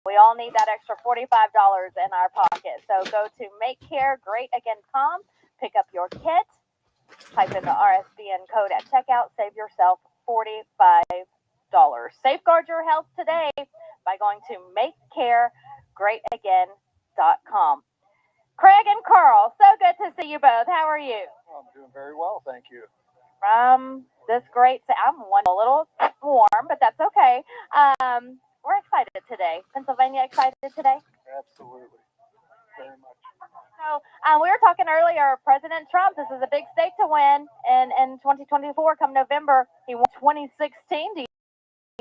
We all need that extra $45 in our pocket. So go to makecaregreatagain.com, pick up your kit, type in the RSBN code at checkout, save yourself $45. Safeguard your health today by going to makecaregreatagain.com. Craig and Carl, so good to see you both. How are you? Well, I'm doing very well, thank you. From this great, I'm a little warm, but that's okay. We're excited today. Pennsylvania excited today? Absolutely, very much. So we were talking earlier, President Trump, this is a big state to win in 2024 come November. He won 2016. Do you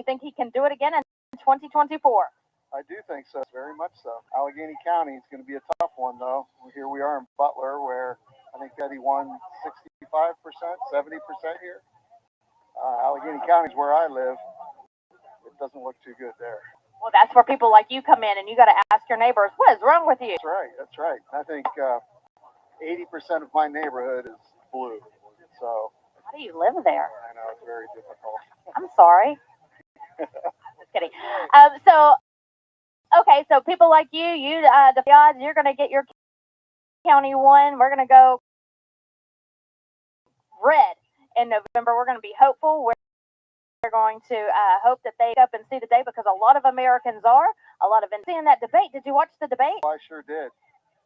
think he can do it again in 2024? I do think so, very much so. Allegheny County is going to be a tough one, though. Here we are in Butler, where I think that he won 65%, 70% here. Allegheny County is where I live. It doesn't look too good there. Well, that's where people like you come in, and you got to ask your neighbors, what is wrong with you? That's right, that's right. I think 80% of my neighborhood is blue. So. How do you live there? I know, it's very difficult. I'm sorry. Just kidding. So people like you, the odds, you're going to get your county won. We're going to go red in November. We're going to be hopeful. We're going to hope that they up and see the day, because a lot of Americans are. A lot of them seeing that debate. Did you watch the debate? I sure did.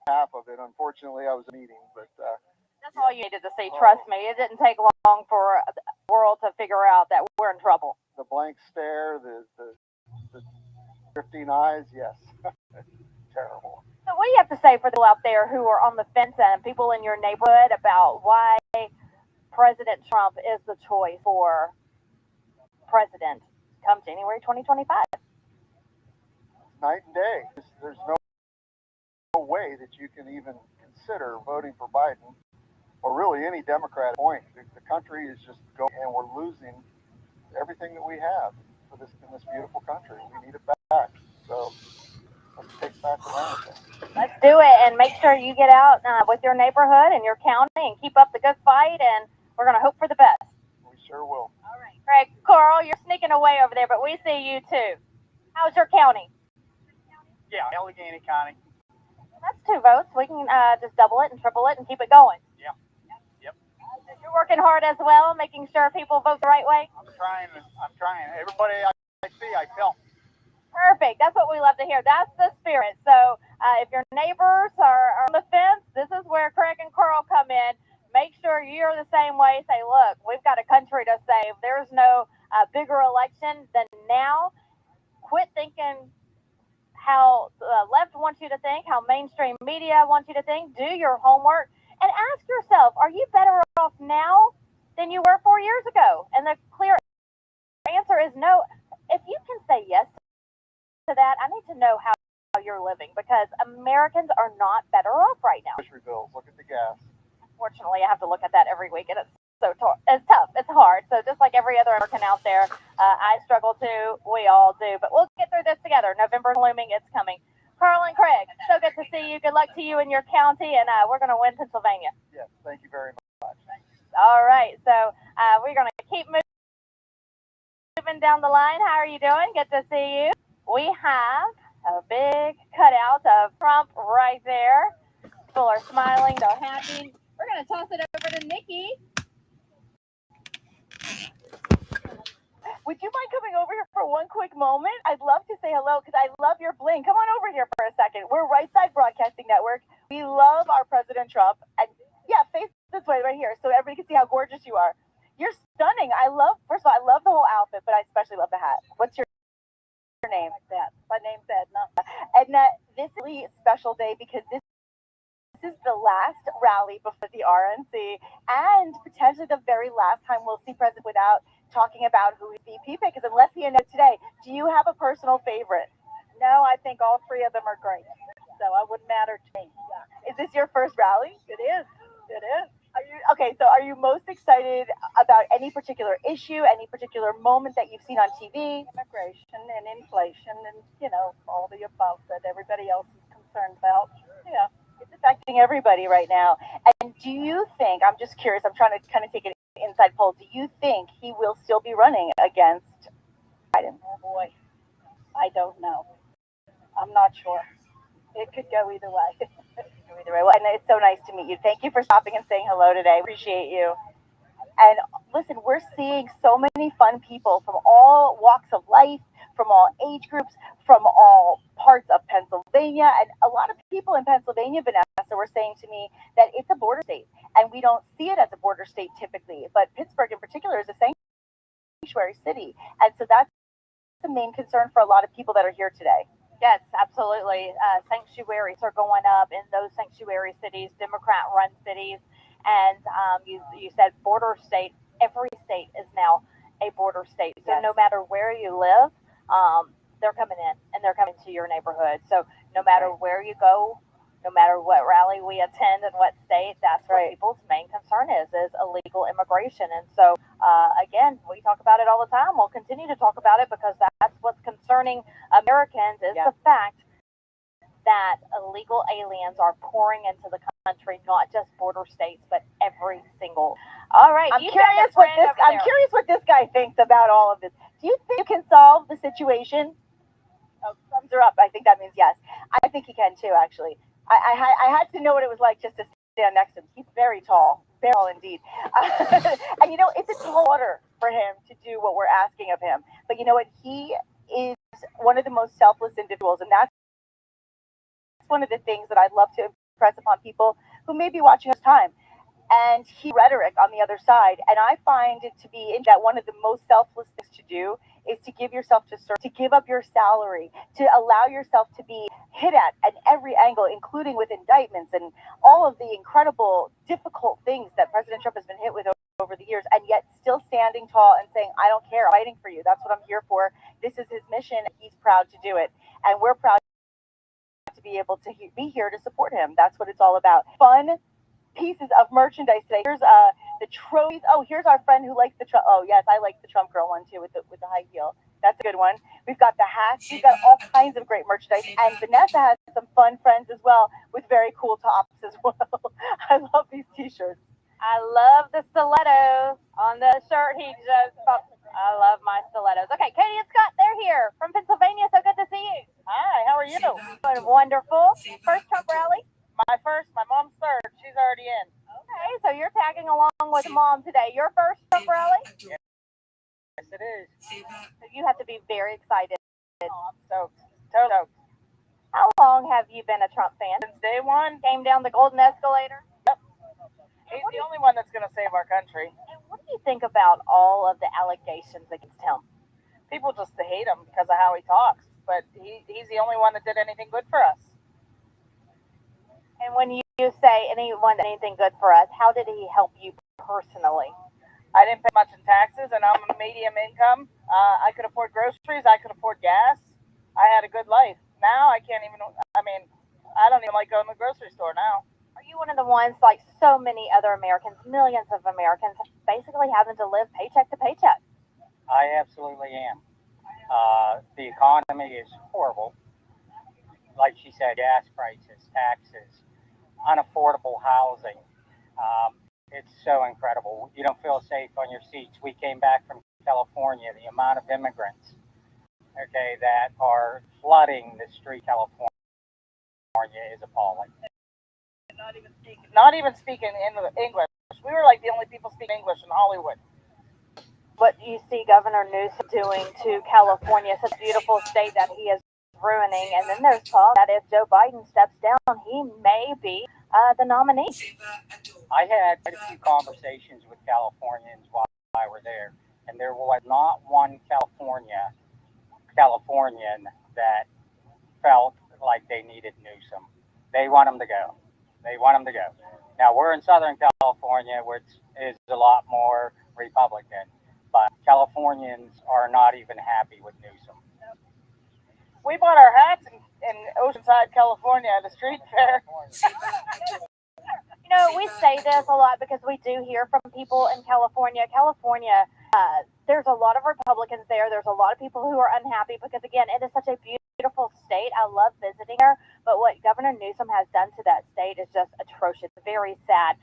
Half of it. Unfortunately, I was in a meeting, but that's all you needed to see. Trust me, it didn't take long for the world to figure out that we're in trouble. The blank stare, the drifting eyes, yes. Terrible. So what do you have to say for the people out there who are on the fence and people in your neighborhood about why President Trump is the choice for president come January 2025? Night and day. There's no way that you can even consider voting for Biden or really any Democrat point. The country is just going, and we're losing everything that we have in this beautiful country. We need it back. So let's take back America. Let's do it, and make sure you get out with your neighborhood and your county and keep up the good fight, and we're going to hope for the best. We sure will. All right. Craig, Carl, you're sneaking away over there, but we see you too. How's your county? Yeah, Allegheny County. That's 2 votes. We can just double it and triple it and keep it going. Yeah. Yep. You're working hard as well, making sure people vote the right way? I'm trying. Everybody I see, I film. Perfect. That's what we love to hear. That's the spirit. So if your neighbors are on the fence, this is where Craig and Carl come in. Make sure you're the same way. Say, look, we've got a country to save. There's no bigger election than now. Quit thinking how the left wants you to think, how mainstream media wants you to think. Do your homework and ask yourself, are you better off now than you were 4 years ago? And the clear answer is no. If you can say yes to that, I need to know how you're living, because Americans are not better off right now. Grocery bills, look at the gas. Unfortunately, I have to look at that every week, and it's tough. It's hard. So just like every other American out there, I struggle too. We all do. But we'll get through this together. November looming. It's coming. Carl and Craig, so good to see you. Good luck to you and your county, and we're going to win Pennsylvania. Yes, thank you very much. All right. So we're going to keep moving down the line. How are you doing? Good to see you. We have a big cutout of Trump right there. People are smiling. They're happy. We're going to toss it over to Nikki. Would you mind coming over here for one quick moment? I'd love to say hello because I love your bling. Come on over here for a second. We're Right Side Broadcasting Network. We love our President Trump. And yeah, face this way right here so everybody can see how gorgeous you are. You're stunning. First of all, I love the whole outfit, but I especially love the hat. What's your name? My name's Edna. Edna, this is a really special day because this is the last rally before the RNC and potentially the very last time we'll see President without talking about who his VP pick is, unless he announced today. Do you have a personal favorite? No, I think all 3 of them are great. So it wouldn't matter to me. Yeah. Is this your first rally? It is. Are you most excited about any particular issue, any particular moment that you've seen on TV? Immigration and inflation and, all the above that everybody else is concerned about. Yeah. It's affecting everybody right now. And do you think, I'm just curious, I'm trying to kind of take an inside poll, do you think he will still be running against Biden? Oh boy. don't know. I'm not sure. It could go either way. Either way. Well, and it's so nice to meet you. Thank you for stopping and saying hello today. Appreciate you. And listen, we're seeing so many fun people from all walks of life, from all age groups, from all parts of Pennsylvania. And a lot of people in Pennsylvania, Vanessa, were saying to me that it's a border state. And we don't see it as a border state typically. But Pittsburgh in particular is a sanctuary city. And so that's the main concern for a lot of people that are here today. Yes, absolutely. Sanctuaries are going up in those sanctuary cities, Democrat-run cities. And you said border state. Every state is now a border state. So yes. No matter where you live, they're coming in and they're coming to your neighborhood. So no matter where you go, no matter what rally we attend in what state, that's what people's main concern is illegal immigration. And so, again, we talk about it all the time. We'll continue to talk about it because that's what's concerning Americans is the fact that illegal aliens are pouring into the country, not just border states, but every single. All right, I'm curious what this guy thinks about all of this. Do you think you can solve the situation? Oh, thumbs are up. I think that means yes. I think he can too, actually. I had to know what it was like just to stand next to him. He's very tall indeed. And it's a tall order for him to do what we're asking of him. But you know what? He is one of the most selfless individuals, and that's one of the things that I'd love to impress upon people who may be watching us time. And rhetoric on the other side. And I find it to be that one of the most selfless things to do is to give yourself to serve, to give up your salary, to allow yourself to be hit at every angle, including with indictments and all of the incredible, difficult things that President Trump has been hit with over the years, and yet still standing tall and saying, I don't care, I'm fighting for you. That's what I'm here for. This is his mission, and he's proud to do it. And we're proud to be able to be here to support him. That's what it's all about. Fun pieces of merchandise today. Here's the trophies. Oh, here's our friend who likes the Trump. Oh, yes, I like the Trump girl one too with the high heel. That's a good one. We've got the hats. We've got all kinds of great merchandise. And Vanessa has some fun friends as well with very cool tops as well. I love these t-shirts. I love the stilettos on the shirt he just popped. I love my stilettos. Okay, Katie and Scott, they're here from Pennsylvania. So good to see you. Hi, how are you? Wonderful. First Trump rally? My first, my mom's third. She's already in. Okay, so you're tagging along with mom today. Your first Trump rally? Yes, it is. So you have to be very excited. Oh, I'm stoked. Totally. How long have you been a Trump fan? Since day one. Came down the golden escalator? Yep. He's the only one that's going to save our country. And what do you think about all of the allegations against him? People just hate him because of how he talks, but he's the only one that did anything good for us. And when you say anyone did anything good for us, how did he help you personally? I didn't pay much in taxes, and I'm a medium income. I could afford groceries. I could afford gas. I had a good life. Now I can't even, I don't even like going to the grocery store now. Are you one of the ones, like so many other Americans, millions of Americans, basically having to live paycheck to paycheck? I absolutely am. The economy is horrible. Like she said, gas prices, taxes, unaffordable housing. It's so incredible. You don't feel safe on your seats. We came back from California. The amount of immigrants, that are flooding the street, California, is appalling. Not even speaking English. We were like the only people speaking English in Hollywood. What do you see Governor Newsom doing to California, such a beautiful state that he is ruining? And then there's talk that if Joe Biden steps down, he may be the nominee. I had quite a few conversations with Californians while I were there, and there was not one Californian that felt like they needed Newsom. They want him to go. Now, we're in Southern California, which is a lot more Republican, but Californians are not even happy with Newsom. We bought our hats in Oceanside, California at a street fair. We say this a lot because we do hear from people in California. There's a lot of Republicans there. There's a lot of people who are unhappy because, again, it is such a beautiful state. I love visiting there. But what Governor Newsom has done to that state is just atrocious. Very sad.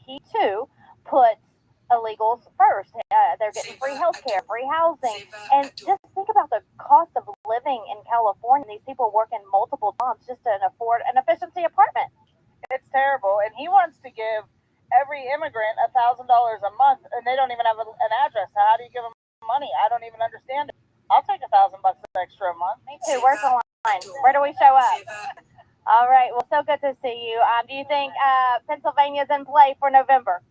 He, too, puts illegals first. They're getting free health care, free housing. And just think about the cost of living living in California. These people work in multiple jobs just to afford an efficiency apartment. It's terrible. And he wants to give every immigrant $1,000 a month, and they don't even have an address. So how do you give them money? I don't even understand it. I'll take $1,000 extra a month. Me too. Where's the line? Where do we show up? All right. Well, so good to see you. Do you think Pennsylvania's in play for November?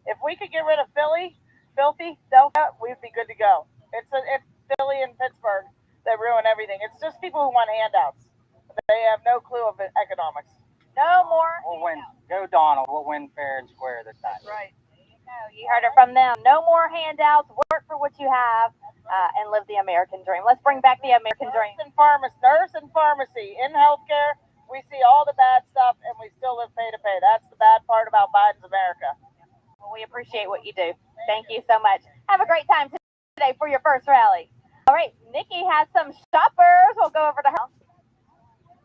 If we could get rid of filthy Philadelphia, we'd be good to go. It's Philly and Pittsburgh that ruin everything. It's just people who want handouts. They have no clue of economics. No more. We'll win. Go Donald. We'll win fair and square this time. Right. You heard it from them. No more handouts. Work for what you have and live the American dream. Let's bring back the American dream. Nurse and pharmacy in healthcare. We see all the bad stuff, and we still live pay to pay. That's the bad part about Biden's America. Well, we appreciate what you do. Thank you so much. Have a great time today for your first rally. All right, Nikki has some shoppers. We'll go over to her.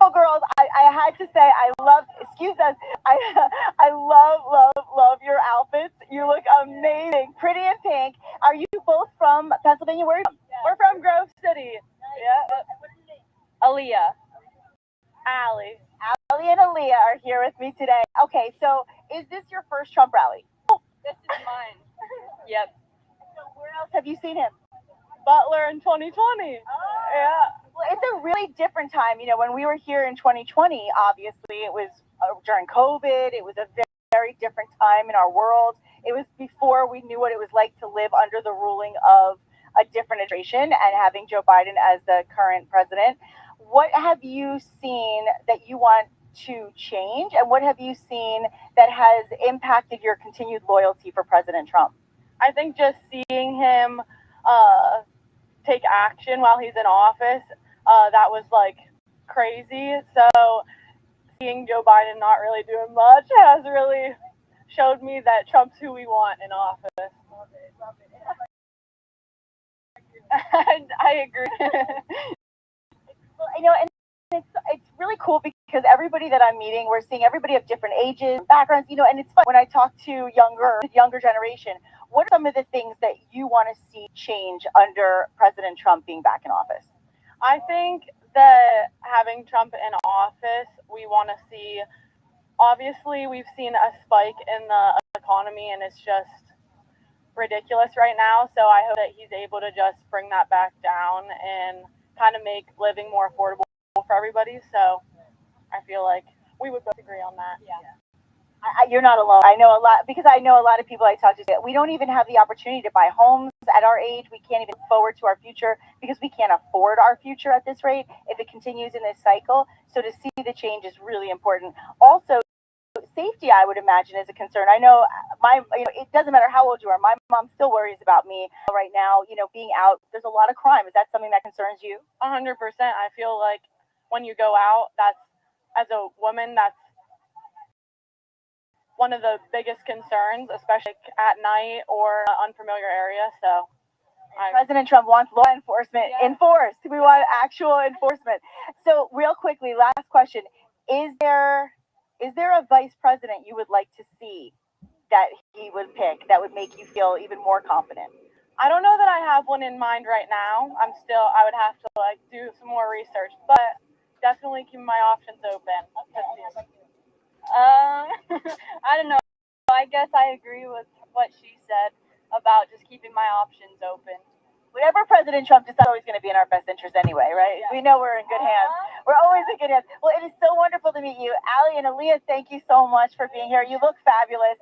Oh, girls, I had to say I love. Excuse us. I love your outfits. You look amazing, pretty in pink. Are you both from Pennsylvania? Where are you from? Yeah. We're from Grove City. Yeah. Aaliyah. Allie and Aaliyah are here with me today. Okay, so is this your first Trump rally? This is mine. Yep. So where else have you seen him? Butler in 2020. Oh. Yeah. Well, it's a really different time. You know, when we were here in 2020, obviously it was during COVID. It was a very different time in our world. It was before we knew what it was like to live under the ruling of a different administration and having Joe Biden as the current president. What have you seen that you want to change, and what have you seen that has impacted your continued loyalty for President Trump? I think just seeing him take action while he's in office, that was like crazy. So seeing Joe Biden not really doing much has really showed me that Trump's who we want in office. Love it. I agree. Well, you know, and it's really cool because everybody that I'm meeting, we're seeing everybody of different ages, backgrounds, you know, and it's fun when I talk to younger generation. What are some of the things that you want to see change under President Trump being back in office? I think that having Trump in office, we want to see, obviously we've seen a spike in the economy and it's just ridiculous right now. So I hope that he's able to just bring that back down and kind of make living more affordable for everybody. So I feel like we would both agree on that. Yeah. You're not alone. I know a lot of people I talk to. We don't even have the opportunity to buy homes at our age. We can't even look forward to our future because we can't afford our future at this rate if it continues in this cycle. So to see the change is really important. Also, safety, I would imagine, is a concern. I know it doesn't matter how old you are. My mom still worries about me right now, being out. There's a lot of crime. Is that something that concerns you? 100%. I feel like when you go out, as a woman, that's one of the biggest concerns, especially at night or unfamiliar area. So President Trump wants law enforcement enforced. We want actual enforcement. So real quickly, last question. Is there a vice president you would like to see that he would pick that would make you feel even more confident? I don't know that I have one in mind right now. I would have to do some more research, but definitely keep my options open. I don't know. I guess I agree with what she said about just keeping my options open. Whatever President Trump decides is always going to be in our best interest anyway, right? Yeah. We know we're in good hands. We're always in good hands. Well, it is so wonderful to meet you. Allie and Aaliyah, thank you so much for being here. You look fabulous.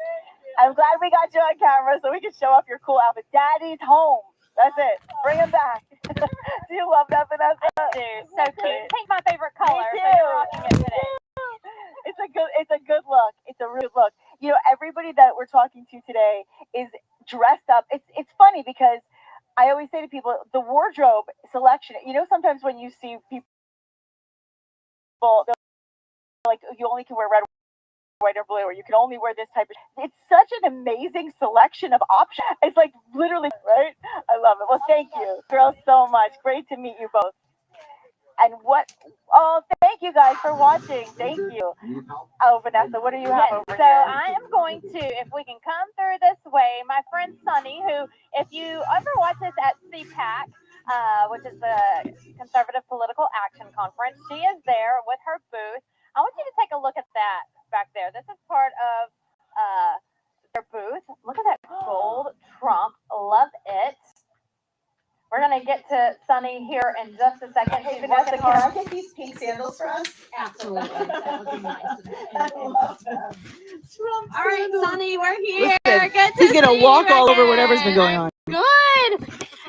I'm glad we got you on camera so we can show off your cool outfit. Daddy's home. That's it. Bring him back. Do you love that, Vanessa? I do. So cute. Pink's my favorite color. Me too. So you're rocking it today. It's a good look. It's a really good look. Everybody that we're talking to today is dressed up. It's funny because I always say to people, the wardrobe selection, sometimes when you see people, they're like, you only can wear red, white, or blue, or you can only wear this type of, it's such an amazing selection of options. It's like literally, right? I love it. Well, thank you, girls, so much. Great to meet you both. And thank you guys for watching. Thank you. Oh, Vanessa, what do you have over so here? I am going to, if we can come through this way, my friend Sunny, who, if you ever watch this at CPAC, which is the Conservative Political Action Conference. She is there with her booth. I want you to take a look at that back there. This is part of their booth. Look at that gold Trump. Love it. We're going to get to Sunny here in just a second. Hey, Vanessa, can I get these pink sandals for us? Absolutely. That would be nice. I love them. Trump All right, sandals. Sonny, we're here. Listen, Good to he's gonna see walk you all over again. whatever's been going on. Good.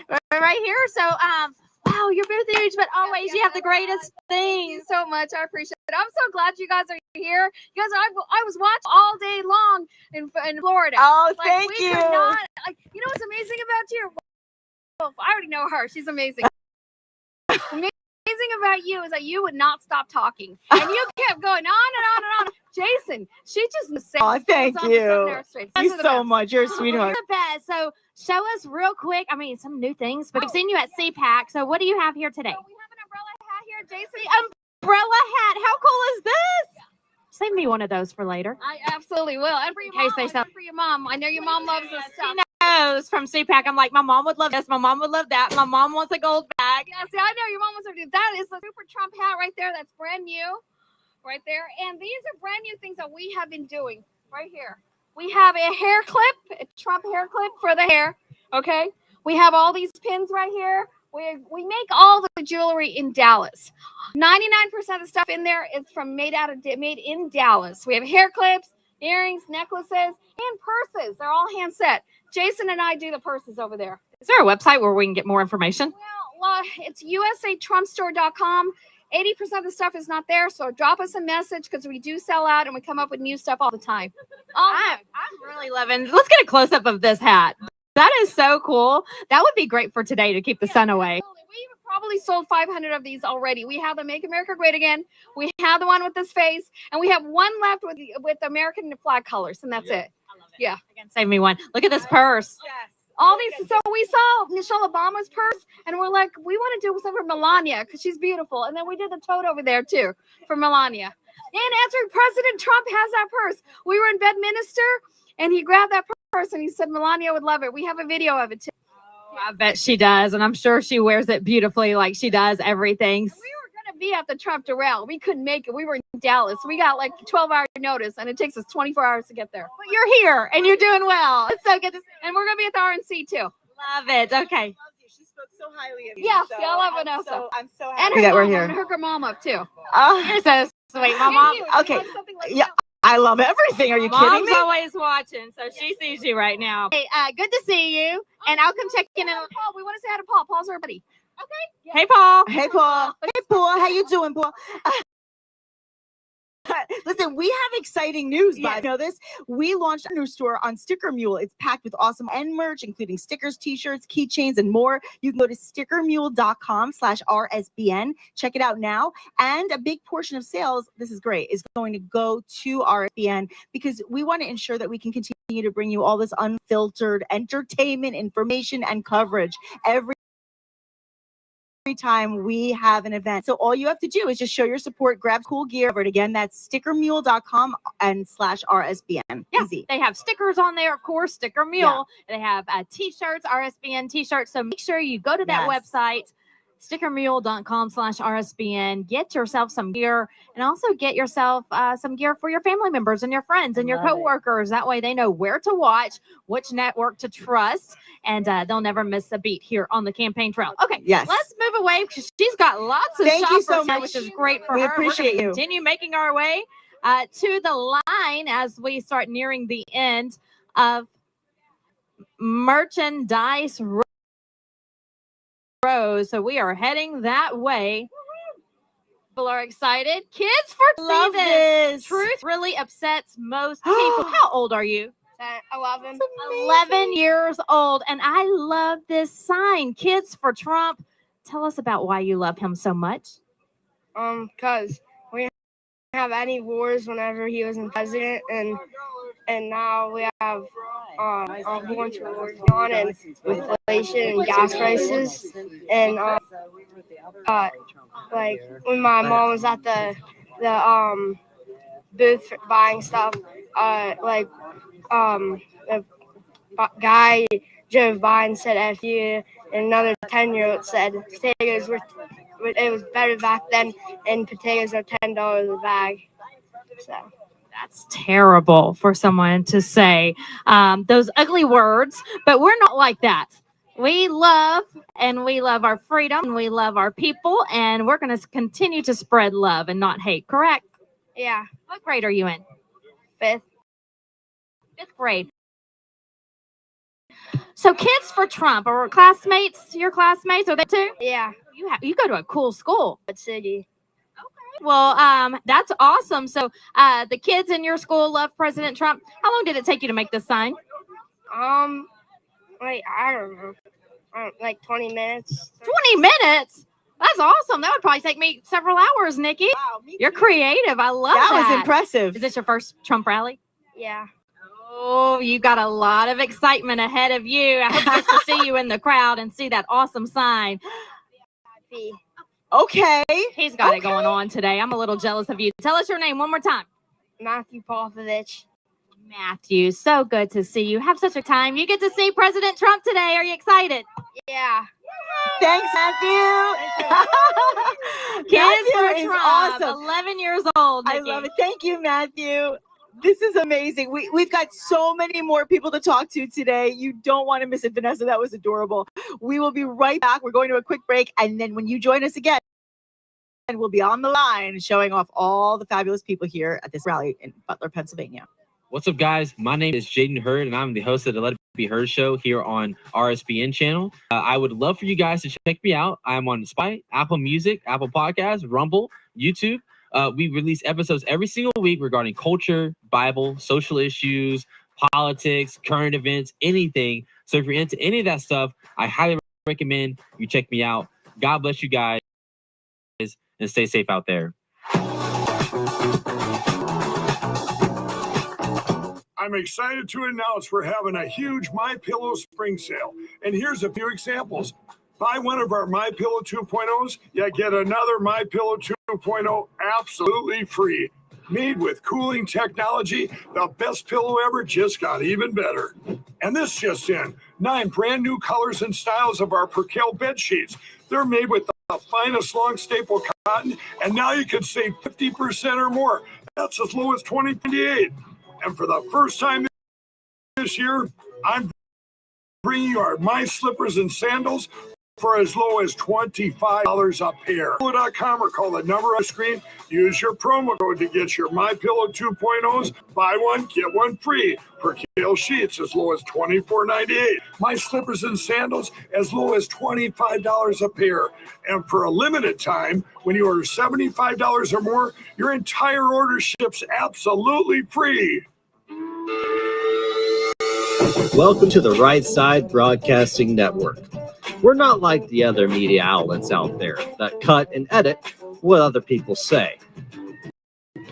We're right here. So, wow, you're both huge, but always you have the greatest things. So much. I appreciate it. I'm so glad you guys are here. You guys, I was watching all day long in Florida. Oh, Like, thank we you. could not, you know what's amazing about you? Well, I already know her. She's amazing. Amazing about you is that you would not stop talking, and you kept going on and on and on. Jason, she just said, Oh, thank you. Thank you so much. You're a sweetheart. You're the best. So show us real quick. I mean, some new things, but we've seen you at CPAC. So what do you have here today? We have an umbrella hat here, Jason. Umbrella hat. How cool is this? Save me one of those for later. I absolutely will. And for your mom, for your mom. I know your mom loves this stuff. Knows from CPAC. I'm like, my mom would love this. My mom would love that. My mom wants a gold bag. Yeah, see, I know your mom wants to do that. Is the Super Trump hat right there. That's brand new, right there. And these are brand new things that we have been doing right here. We have a hair clip, a Trump hair clip for the hair. Okay. We have all these pins right here. We make all the jewelry in Dallas. 99% of the stuff in there is made in Dallas. We have hair clips, earrings, necklaces, and purses. They're all hand set. Jason and I do the purses over there. Is there a website where we can get more information? Well, it's usatrumpstore.com. 80% of the stuff is not there, so drop us a message because we do sell out and we come up with new stuff all the time. I'm really loving. Let's get a close up of this hat. That is so cool. That would be great for today to keep the sun away. We've probably sold 500 of these already. We have the Make America Great Again. We have the one with this face, and we have one left with American flag colors, and that's it. I love it. Yeah. Again, save me one. Look at this purse. All these. So we saw Michelle Obama's purse, and we're like, we want to do something for Melania because she's beautiful. And then we did the tote over there too for Melania. And after President Trump has that purse, we were in Bedminster, and he grabbed that purse and he said Melania would love it. We have a video of it too. I bet she does, and I'm sure she wears it beautifully, like she does everything. We were going to be at the Trump Doral. We couldn't make it. We were in Dallas. We got like 12-hour notice, and it takes us 24 hours to get there. But you're here, and you're doing well. It's so good to see. And we're going to be at the RNC too. Love it. Okay. She spoke so highly of you. Yes, I love Vanessa. I'm so And happy her that we're mom, here. and hook her mom up too. You're so sweet. My mom. Okay. Yeah, I love everything. Are you kidding Mom's me? always watching, so she sees you right now. Hey, good to see you. And I'll come check in. Paul, we want to say hi to Paul. Paul's our buddy. Okay. Hey, Paul. Hey, Paul. Hey, Paul. How you doing, Paul? Listen, we have exciting news. Yes. You know this? We launched a new store on Sticker Mule. It's packed with awesome end merch, including stickers, t-shirts, keychains, and more. You can go to stickermule.com/RSBN. Check it out now. And a big portion of sales, this is great, is going to go to RSBN because we want to ensure that we can continue to bring you all this unfiltered entertainment, information, and coverage every time we have an event. So all you have to do is just show your support, grab cool gear. But again, that's stickermule.com and /RSBN. Yeah, Easy. they have stickers on there, of course, Sticker Mule. They have t-shirts, RSBN t-shirts. So make sure you go to that website, stickermule.com/RSBN. Get yourself some gear and also get yourself some gear for your family members and your friends and your coworkers. That way they know where to watch, which network to trust, and they'll never miss a beat here on the campaign trail. Okay, let's move away because she's got lots of Thank you shoppers so here, much. which is great for We her. appreciate We're gonna you. continue making our way to the line as we start nearing the end of merchandise row. So we are heading that way. People are excited. Kids for Love this. Truth really upsets most people. How old are you? 11. 11 years old. And I love this sign. Kids for Trump. Tell us about why you love him so much. Because we didn't have any wars whenever he was in president, and now we have a whole bunch of wars on, and with inflation and gas prices, and like when my mom was at the booth buying stuff, the guy drove by and said "F you," and another 10-year-old said potatoes were, it was better back then, and potatoes are $10 a bag. So That's terrible for someone to say those ugly words, but we're not like that. We love our freedom and we love our people, and we're going to continue to spread love and not hate, correct? yeah, What grade are you in? 5th. 5th grade. So Kids for Trump, are classmates, your classmates, are they too? Yeah, You go to a cool school. what city? Well, that's awesome. So the kids in your school love President Trump. How long did it take you to make this sign? Like, I don't know, like 20 minutes. 20 minutes? That's awesome. That would probably take me several hours, Nikki. Wow, You're creative. I love that. That was impressive. Is this your first Trump rally? Yeah. Oh, you got a lot of excitement ahead of you. I hope just to see you in the crowd and see that awesome sign. Okay. He's got it going on today. I'm a little jealous of you. Tell us your name one more time. Matthew Popovich. Matthew, so good to see you. Have such a time. You get to see President Trump today. Are you excited? Yeah. Thanks, Matthew. Kids for Matthew is Trump, awesome. 11 years old. I Nikki. love it. Thank you, Matthew. This is amazing. We've got so many more people to talk to today. You don't want to miss it, Vanessa. That was adorable. We will be right back. We're going to a quick break. And then when you join us again, we'll be on the line showing off all the fabulous people here at this rally in Butler, Pennsylvania. What's up, guys? My name is Jaden Hurd, and I'm the host of the Let It Be Heard show here on RSBN channel. I would love for you guys to check me out. I'm on Spotify, Apple Music, Apple Podcasts, Rumble, YouTube. We release episodes every single week regarding culture, Bible, social issues, politics, current events, anything. So if you're into any of that stuff, I highly recommend you check me out. God bless you guys, and stay safe out there. I'm excited to announce we're having a huge MyPillow spring sale. And here's a few examples. Buy one of our MyPillow 2.0s, you get another MyPillow 2.0 absolutely free. Made with cooling technology, the best pillow ever just got even better. And this just in, 9 brand new colors and styles of our Percale bed sheets. They're made with the finest long staple cotton, and now you can save 50% or more. That's as low as $20.98. And for the first time this year, I'm bringing you our My Slippers and Sandals for as low as $25 a pair. Pillow.com or call the number on the screen. Use your promo code to get your MyPillow 2.0s. Buy one, get one free. Percale sheets as low as $24.98. My Slippers and Sandals as low as $25 a pair. And for a limited time, when you order $75 or more, your entire order ships absolutely free. Welcome to the Right Side Broadcasting Network. We're not like the other media outlets out there that cut and edit what other people say. In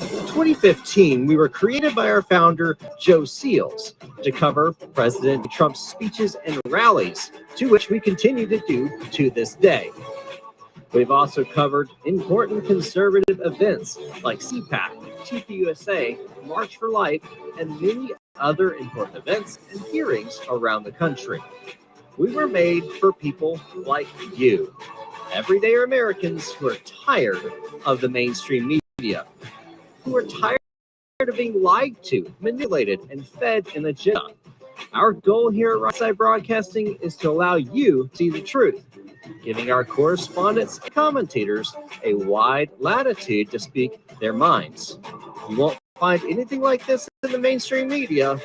2015, we were created by our founder, Joe Seals, to cover President Trump's speeches and rallies, to which we continue to do to this day. We've also covered important conservative events like CPAC, TPUSA, March for Life, and many other important events and hearings around the country. We were made for people like you, everyday Americans who are tired of the mainstream media, who are tired of being lied to, manipulated, and fed an agenda. Our goal here at Right Side Broadcasting is to allow you to see the truth, giving our correspondents and commentators a wide latitude to speak their minds. You won't find anything like this in the mainstream media.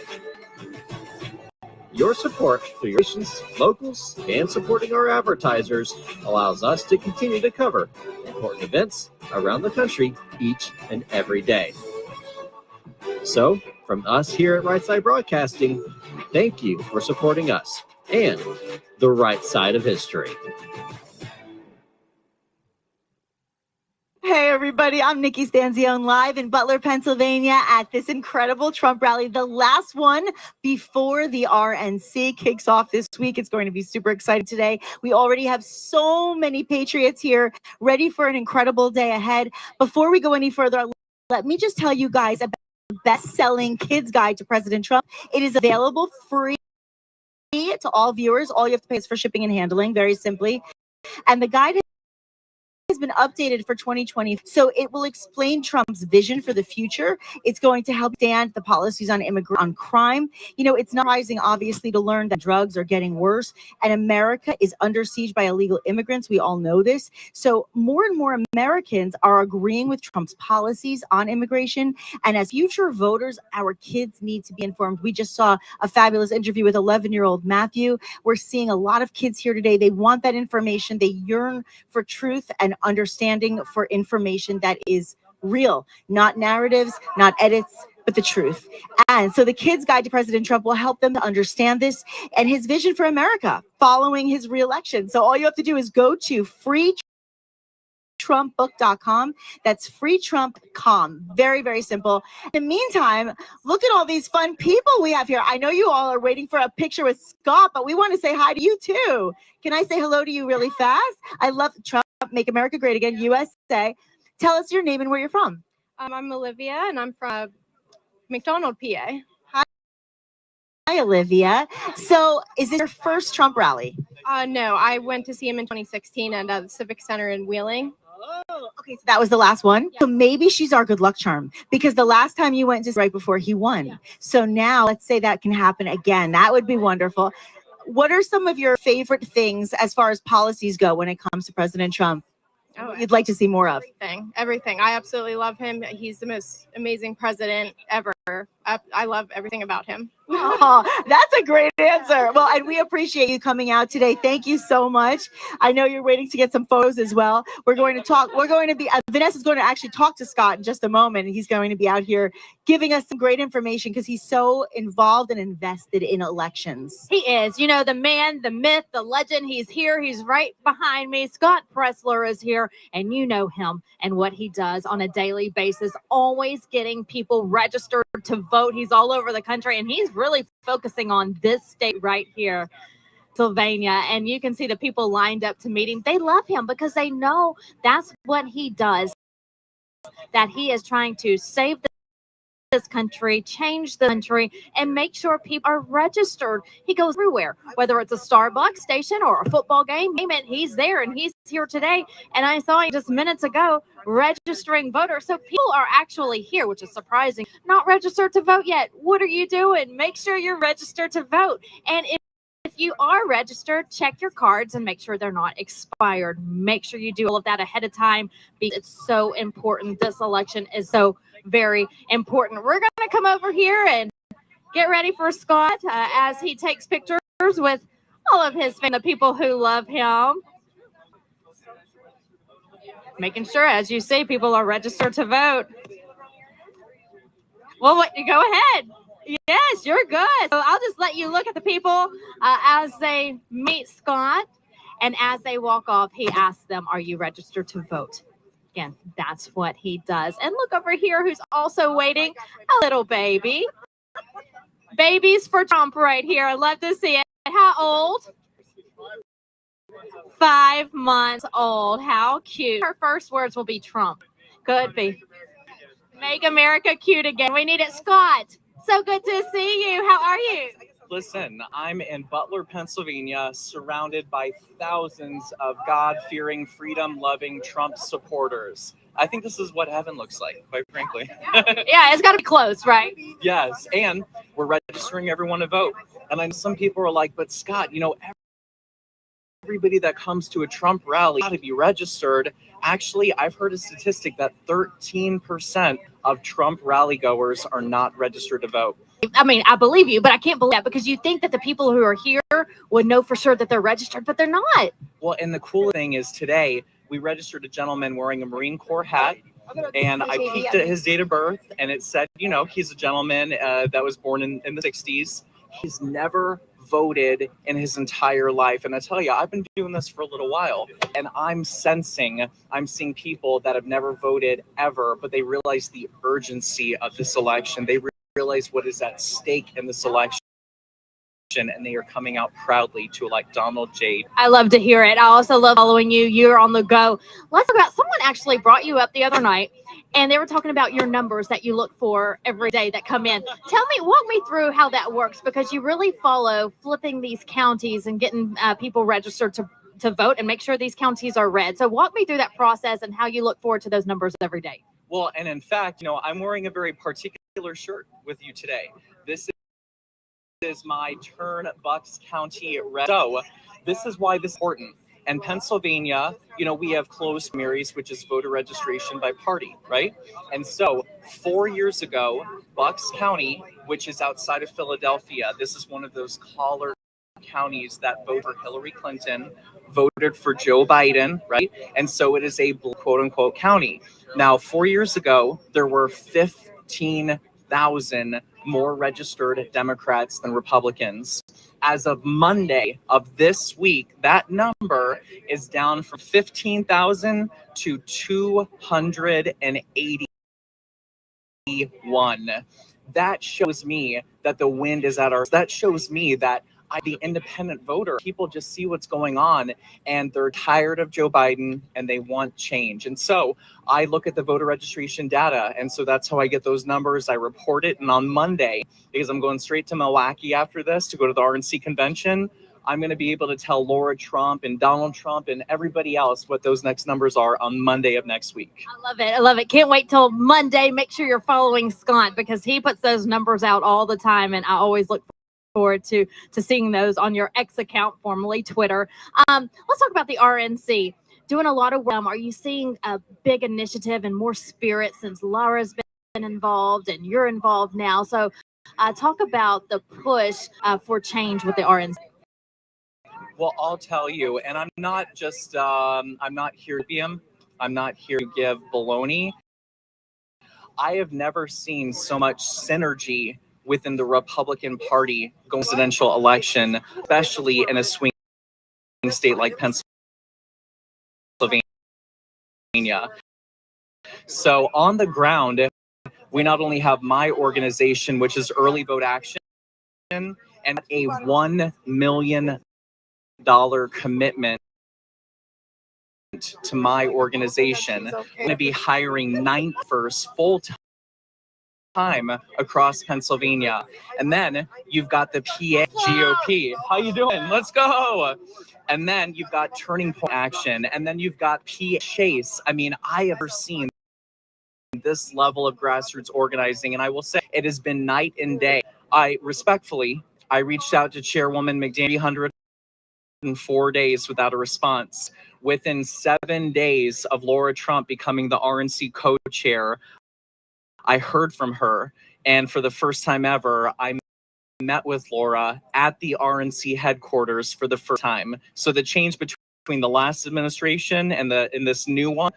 Your support through your stations, locals, and supporting our advertisers allows us to continue to cover important events around the country each and every day. So, from us here at Right Side Broadcasting, thank you for supporting us and the right side of history. Hey everybody, I'm Nikki Stanzione live in Butler, Pennsylvania at this incredible Trump rally, the last one before the RNC kicks off this week. It's going to be super exciting today. We already have so many patriots here ready for an incredible day ahead. Before we go any further, let me just tell you guys about the best-selling kids guide to President Trump. It is available free free to all viewers. All you have to pay is for shipping and handling, very simply. And the guide has been updated for 2020. So it will explain Trump's vision for the future. It's going to help stand the policies on on crime. You know, it's not surprising, obviously, to learn that drugs are getting worse and America is under siege by illegal immigrants. We all know this. So more and more Americans are agreeing with Trump's policies on immigration. And as future voters, our kids need to be informed. We just saw a fabulous interview with 11-year-old Matthew. We're seeing a lot of kids here today. They want that information. They yearn for truth and understanding, for information that is real, not narratives, not edits, but the truth. And so the Kids Guide to President Trump will help them to understand this and his vision for America following his reelection. So all you have to do is go to freetrumpbook.com. That's freetrump.com. Very, very simple. In the meantime, look at all these fun people we have here. I know you all are waiting for a picture with Scott, but we want to say hi to you too. Can I say hello to you really fast? I love Trump. Make America Great Again, USA. Tell us your name and where you're from. I'm Olivia, and I'm from McDonald, PA. Hi, Olivia. So is this your first Trump rally? No, I went to see him in 2016 at the Civic Center in Wheeling. Oh, okay. So that was the last one. Yeah. So maybe she's our good luck charm because the last time you went to right before he won. Yeah. So now let's say that can happen again. That would be wonderful. What are some of your favorite things as far as policies go when it comes to President Trump? You'd like to see more of? Everything. I absolutely love him. He's the most amazing president ever. I love everything about him. Oh, that's a great answer. Well, and we appreciate you coming out today. Thank you so much. I know you're waiting to get some photos as well. We're going to talk. Vanessa's going to actually talk to Scott in just a moment. And he's going to be out here giving us some great information because he's so involved and invested in elections. He is, you know, the man, the myth, the legend. He's here. He's right behind me. Scott Presler is here, and you know him and what he does on a daily basis, always getting people registered to vote. He's all over the country, and he's really focusing on this state right here, Pennsylvania. And you can see the people lined up to meet him. They love him because they know that's what he does, that he is trying to save this country, change the country, and make sure people are registered. He goes everywhere, whether it's a Starbucks station or a football game. He's there, and he's here today. And I saw him just minutes ago registering voters. So people are actually here, which is surprising, not registered to vote yet. What are you doing? Make sure you're registered to vote. And if you are registered, check your cards and make sure they're not expired. Make sure you do all of that ahead of time because it's so important. This election is so very important. We're going to come over here and get ready for Scott as he takes pictures with all of his the people who love him. Making sure, as you see, people are registered to vote. Well, go ahead. Yes, you're good. So I'll just let you look at the people as they meet Scott. And as they walk off, he asks them, are you registered to vote? Again, that's what he does. And look over here who's also waiting, a little baby. Babies for Trump right here. I love to see it. How old? 5 months old. How cute. Her first words will be Trump. Could be. Make America cute again. We need it. Scott, so good to see you. How are you? Listen, I'm in Butler, Pennsylvania, surrounded by thousands of God-fearing, freedom-loving Trump supporters. I think this is what heaven looks like, quite frankly. Yeah, it's got to be close, right? Yes, and we're registering everyone to vote. And I know some people are like, but Scott, you know, everybody that comes to a Trump rally got to be registered. Actually, I've heard a statistic that 13% of Trump rally goers are not registered to vote. I mean, I believe you, but I can't believe that because you think that the people who are here would know for sure that they're registered, but they're not. Well, and the cool thing is today we registered a gentleman wearing a Marine Corps hat, and I peeked at his date of birth, and it said, you know, he's a gentleman that was born in the 60s. He's never voted in his entire life. And I tell you, I've been doing this for a little while, and I'm seeing people that have never voted ever, but they realize the urgency of this election. They realize what is at stake in this election. and they are coming out proudly to elect Donald J. I love to hear it. I also love following you. You're on the go. Let's talk about someone actually brought you up the other night and they were talking about your numbers that you look for every day that come in. Walk me through how that works because you really follow flipping these counties and getting people registered to vote and make sure these counties are red. So walk me through that process and how you look forward to those numbers every day. Well, and in fact, I'm wearing a very particular shirt with you today. This is my Turn Bucks County red. So this is why this is important. And Pennsylvania, we have closed primaries, which is voter registration by party, right? And so 4 years ago, Bucks County, which is outside of Philadelphia, this is one of those collar counties that voted for Hillary Clinton, voted for Joe Biden, right? And so it is a quote unquote county. Now, 4 years ago, there were 15,000 more registered Democrats than Republicans. As of Monday of this week, that number is down from 15,000 to 281. That shows me that the wind is at our. That shows me that the independent voter, people just see what's going on and they're tired of Joe Biden and they want change. And so I look at the voter registration data. And so that's how I get those numbers. I report it. And on Monday, because I'm going straight to Milwaukee after this to go to the RNC convention, I'm going to be able to tell Laura Trump and Donald Trump and everybody else what those next numbers are on Monday of next week. I love it. I love it. Can't wait till Monday. Make sure you're following Scott because he puts those numbers out all the time. And I always look forward to seeing those on your X account, formerly Twitter. Let's talk about the RNC. Doing a lot of work. Are you seeing a big initiative and more spirit since Laura's been involved and you're involved now? So talk about the push for change with the RNC. Well, I'll tell you, and I'm not just, I'm not here to be I'm not here to give baloney. I have never seen so much synergy within the Republican Party going presidential election, especially in a swing state like Pennsylvania. So on the ground, we not only have my organization, which is Early Vote Action, and a $1 million commitment to my organization. I'm going to be hiring 9 first full-time across Pennsylvania. And then you've got the PA GOP. How you doing? Let's go. And then you've got Turning Point Action. And then you've got PA Chase. I mean, I have never seen this level of grassroots organizing. And I will say it has been night and day. I reached out to Chairwoman McDaniel 304 days without a response. Within 7 days of Laura Trump becoming the RNC co-chair, I heard from her, and for the first time ever, I met with Laura at the RNC headquarters for the first time. So the change between the last administration and this new one,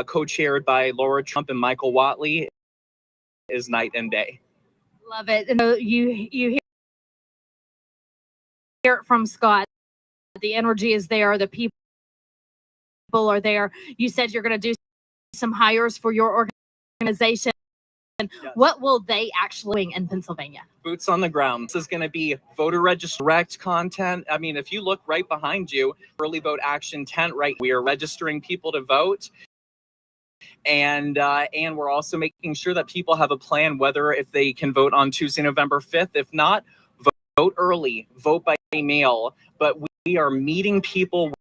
co-chaired by Laura Trump and Michael Whatley, is night and day. Love it. You hear it from Scott. The energy is there. The people are there. You said you're going to do some hires for your organization. Yes. What will they actually do in Pennsylvania? Boots on the ground. This is going to be voter register direct content. I mean, if you look right behind you, Early Vote Action tent, right? We are registering people to vote. And we're also making sure that people have a plan, whether if they can vote on Tuesday, November 5th. If not, vote early, vote by mail. But we are meeting people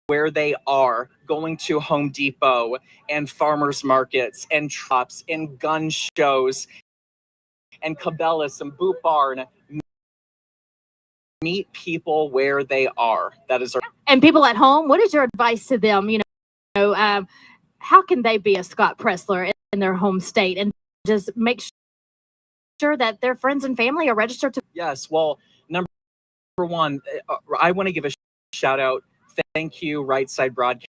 where they are, going to Home Depot and farmers markets and shops and gun shows and Cabela's and Boot Barn. Meet people where they are. That is our. And people at home, what is your advice to them? How can they be a Scott Presler in their home state and just make sure that their friends and family are registered to? Yes. Well, number one, I want to give a shout out. Thank you, Right Side Broadcasting.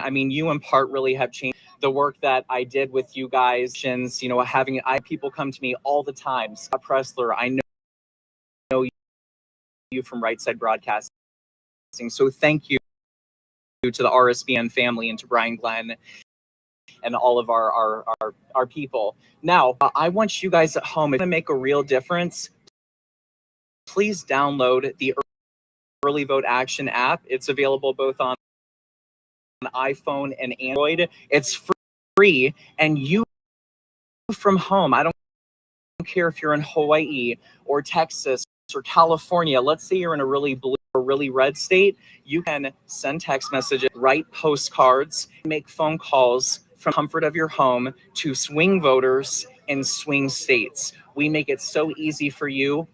I mean, you in part really have changed the work that I did with you guys. People come to me all the time. Scott Presler, I know you from Right Side Broadcasting. So thank you to the RSBN family and to Brian Glenn and all of our people. Now, I want you guys at home to make a real difference. please download the Early Vote Action app. It's available both on iPhone and Android. It's free, and you from home. I don't care if you're in Hawaii or Texas or California. Let's say you're in a really blue or really red state. You can send text messages, write postcards, make phone calls from the comfort of your home to swing voters in swing states. We make it so easy for you.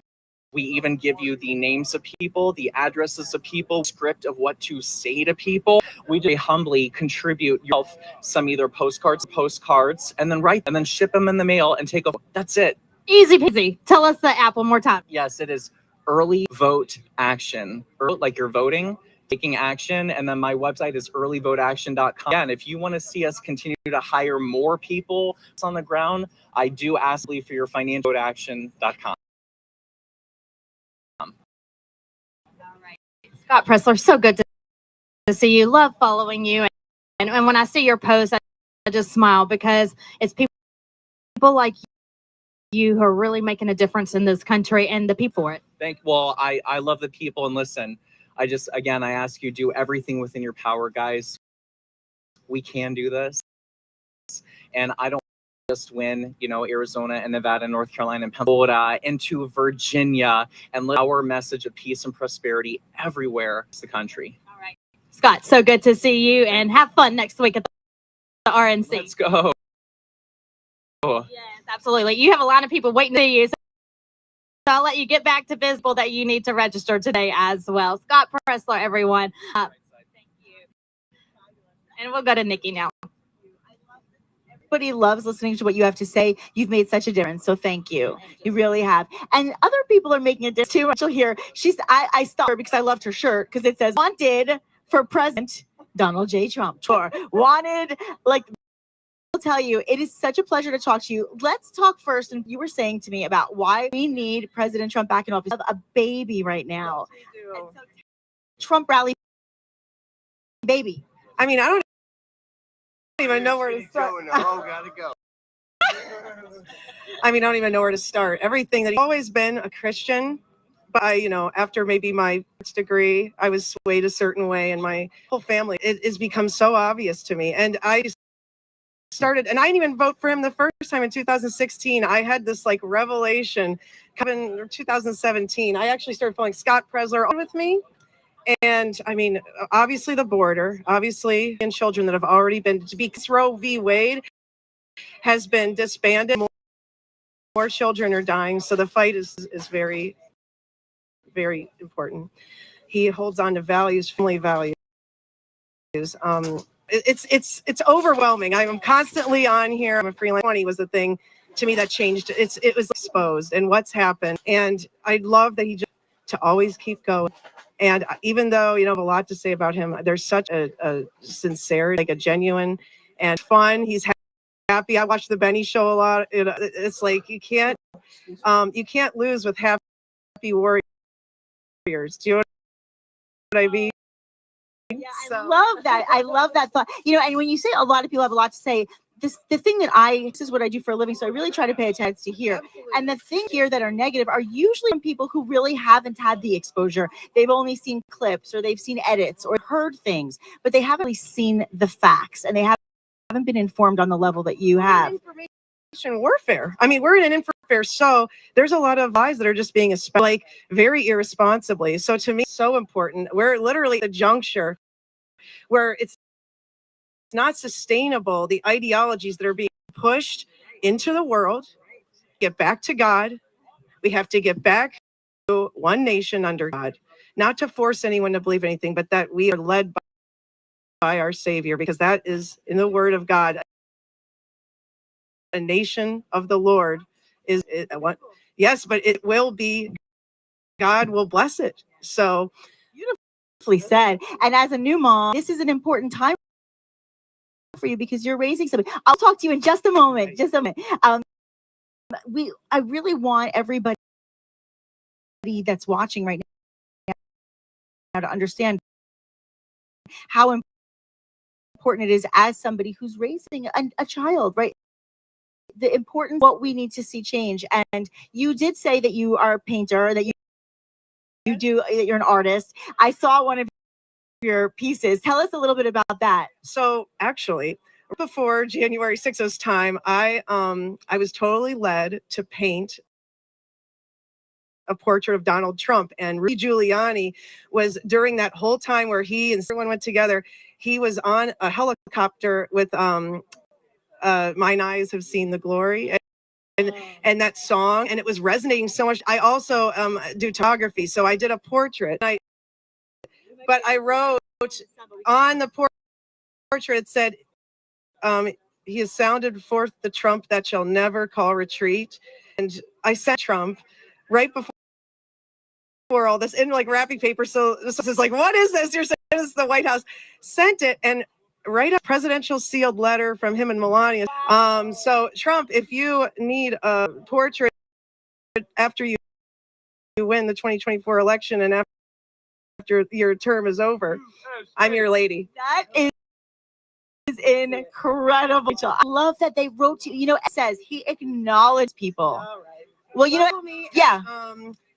We even give you the names of people, the addresses of people, script of what to say to people. We just humbly contribute yourself some either postcards, and then write them, and then ship them in the mail and take a. That's it. Easy peasy. Tell us the app one more time. Yes, it is Early Vote Action. Like you're voting, taking action, and then my website is earlyvoteaction.com. And if you want to see us continue to hire more people on the ground, I do ask for your financial voteaction.com. Scott Presler, so good to see you. Love following you. And when I see your posts, I just smile because it's people like you who are really making a difference in this country and the people for it. I love the people. And listen, I ask you, do everything within your power, guys. We can do this. And I don't just win, Arizona and Nevada, North Carolina, and Florida, into Virginia, and let our message of peace and prosperity everywhere in the country. All right. Scott, so good to see you, and have fun next week at the RNC. Let's go. Yes, absolutely. You have a lot of people waiting to see you. So I'll let you get back to visible that you need to register today as well. Scott Presler, everyone. Thank you. And we'll go to Nikki now. Everybody loves listening to what you have to say. You've made such a difference, so thank you. You really have. And other people are making a difference too. She'll hear. I stopped her because I loved her shirt because it says "Wanted for President Donald J. Trump." Sure. Wanted, like. I'll tell you, it is such a pleasure to talk to you. Let's talk first. And you were saying to me about why we need President Trump back in office. We have a baby right now. And so Trump rally baby. I mean, I don't even know where to start. Gotta go. I mean, I don't even know where to start. Everything that he's always been a Christian, but after maybe my degree, I was swayed a certain way, and my whole family, it has become so obvious to me. And I started, and I didn't even vote for him the first time in 2016. I had this revelation coming in 2017. I actually started following Scott Presler on with me. And I mean, obviously the border, obviously, and children that have already been Roe v. Wade has been disbanded. More children are dying. So the fight is very, very important. He holds on to values, family values. It's overwhelming. I'm constantly on here. I'm a freelance. 20 was the thing to me that changed. It was exposed and what's happened. And I love that he just to always keep going. And even though I have a lot to say about him, there's such a sincerity, a genuine and fun. He's happy. I watch the Benny Show a lot. It's like you can't lose with happy warriors. Do you know what I mean? Yeah, I love that. I love that thought. And when you say a lot of people have a lot to say, this is what I do for a living, so I really try to pay attention to here. And the things here that are negative are usually from people who really haven't had the exposure. They've only seen clips, or they've seen edits, or heard things, but they haven't really seen the facts, and they haven't been informed on the level that you have. Information warfare. I mean, we're in an information warfare, so there's a lot of lies that are just being very irresponsibly. So to me, it's so important. We're literally at a juncture where it's not sustainable, the ideologies that are being pushed into the world. Get back to God. We have to get back to one nation under God, not to force anyone to believe anything, but that we are led by our Savior, because that is in the Word of God. A nation of the Lord is what? Yes, but it will be. God will bless it. So beautifully said. And as a new mom, this is an important time for you because you're raising somebody. I'll talk to you in just a moment. I really want everybody that's watching right now to understand how important it is as somebody who's raising a child, right? The importance, what we need to see change. And you did say that you are a painter, that you you're an artist. I saw one of your pieces. Tell us a little bit about that. So actually, before January 6th time, I was totally led to paint a portrait of Donald Trump, and Rudy Giuliani was during that whole time where he and everyone went together. He was on a helicopter with Mine Eyes Have Seen the Glory. And that song, and it was resonating so much. I also do photography, so I did a portrait. But I wrote on the portrait, said, he has sounded forth the trump that shall never call retreat. And I sent Trump right before all this in like wrapping paper. So this is like, what is this? You're saying this is the White House. Sent it, and right a presidential sealed letter from him and Melania. So Trump, if you need a portrait after you win the 2024 election and after your term is over, I'm your lady. That is incredible. I love that they wrote to you. You know, it says he acknowledged people. Well, you know, yeah.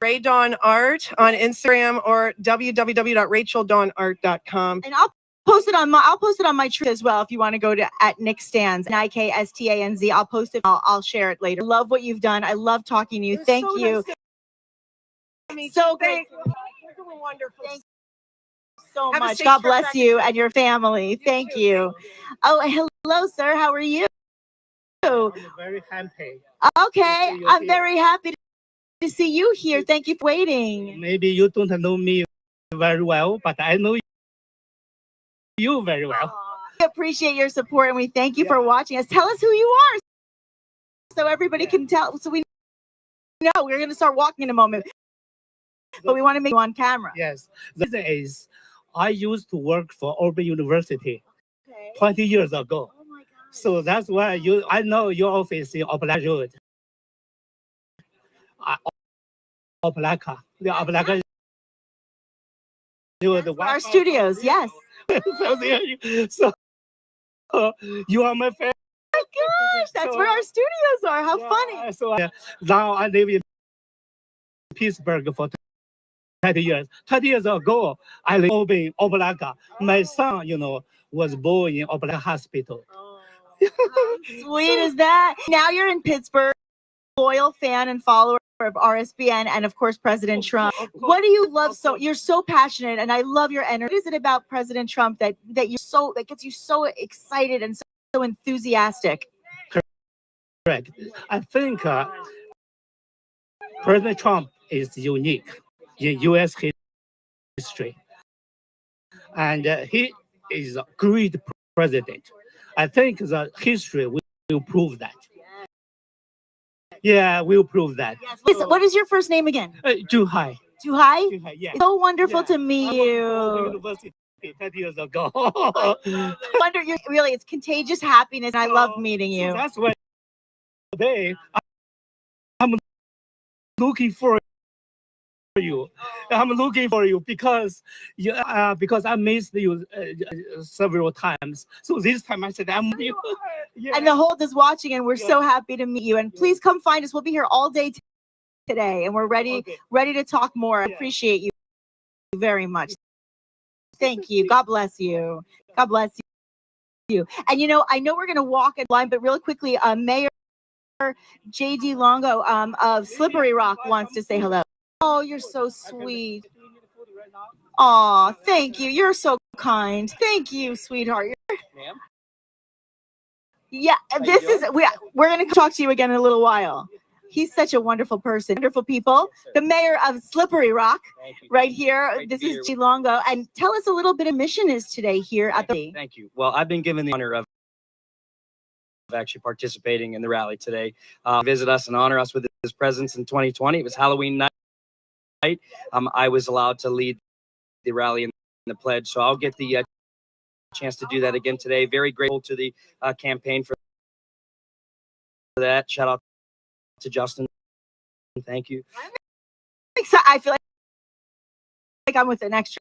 Ray Dawn Art on Instagram or www.racheldawnart.com. And I'll post it on my Twitter as well. If you want to go to @NickStands, NIKSTANZ, I'll post it. I'll share it later. Love what you've done. I love talking to you. Thank you. So great. Wonderful. Thank you so much. God bless you and your family. Thank you. Oh, hello, sir. How are you? I'm very happy. Okay, I'm very happy to see you here. Thank you for waiting. Maybe you don't know me very well, but I know you very well. We appreciate your support and we thank you for watching us. Tell us who you are so everybody can tell. So we know we're going to start walking in a moment, but we want to make you on camera. Yes. The reason is I used to work for Auburn University 20 years ago. Oh my God. So that's why I know your office in Oblaka Road. Oblaka. The Oblaka Road. Our studios, yes. So you are my friend. Oh my gosh, that's where our studios are. How funny. So now I live in Pittsburgh for 20 years. 20 years ago, I live in Oblaka. My son, was born in Oblaka Hospital. How sweet is that? Now you're in Pittsburgh, loyal fan and follower of RSBN and of course President Trump. What do you love so? You're so passionate, and I love your energy. What is it about President Trump that gets you so excited and so enthusiastic? Correct. I think President Trump is unique in U.S. history, and he is a great president. I think the history will prove that. Yeah, we'll prove that. Yes. What is your first name again? Juhai. Juhai? Yeah. It's so wonderful to meet you. University 20 years ago. Really, it's contagious happiness. And I love meeting you. So that's why today I'm looking for you. I'm looking for you because I missed you several times. So this time I said I'm with you. Yeah. And the whole is watching, and we're so happy to meet you. And please come find us. We'll be here all day today, and we're ready to talk more. I appreciate you very much. Thank you. God bless you. God bless you. And I know we're gonna walk in line, but really quickly, Mayor J.D. Longo of Slippery Rock wants to say hello. Oh, you're so sweet. Oh, thank you. You're so kind. Thank you, sweetheart. Ma'am? Yeah, we're going to talk to you again in a little while. He's such a wonderful person. Wonderful people. The mayor of Slippery Rock, right here. This is G. Longo. And tell us a little bit of mission is today here at the... Thank you. Well, I've been given the honor of actually participating in the rally today. Visit us and honor us with his presence in 2020. It was Halloween night. I was allowed to lead the rally and the pledge, so I'll get the chance to do that again today. Very grateful to the campaign for that. Shout out to Justin. Thank you. I feel like I'm with an extra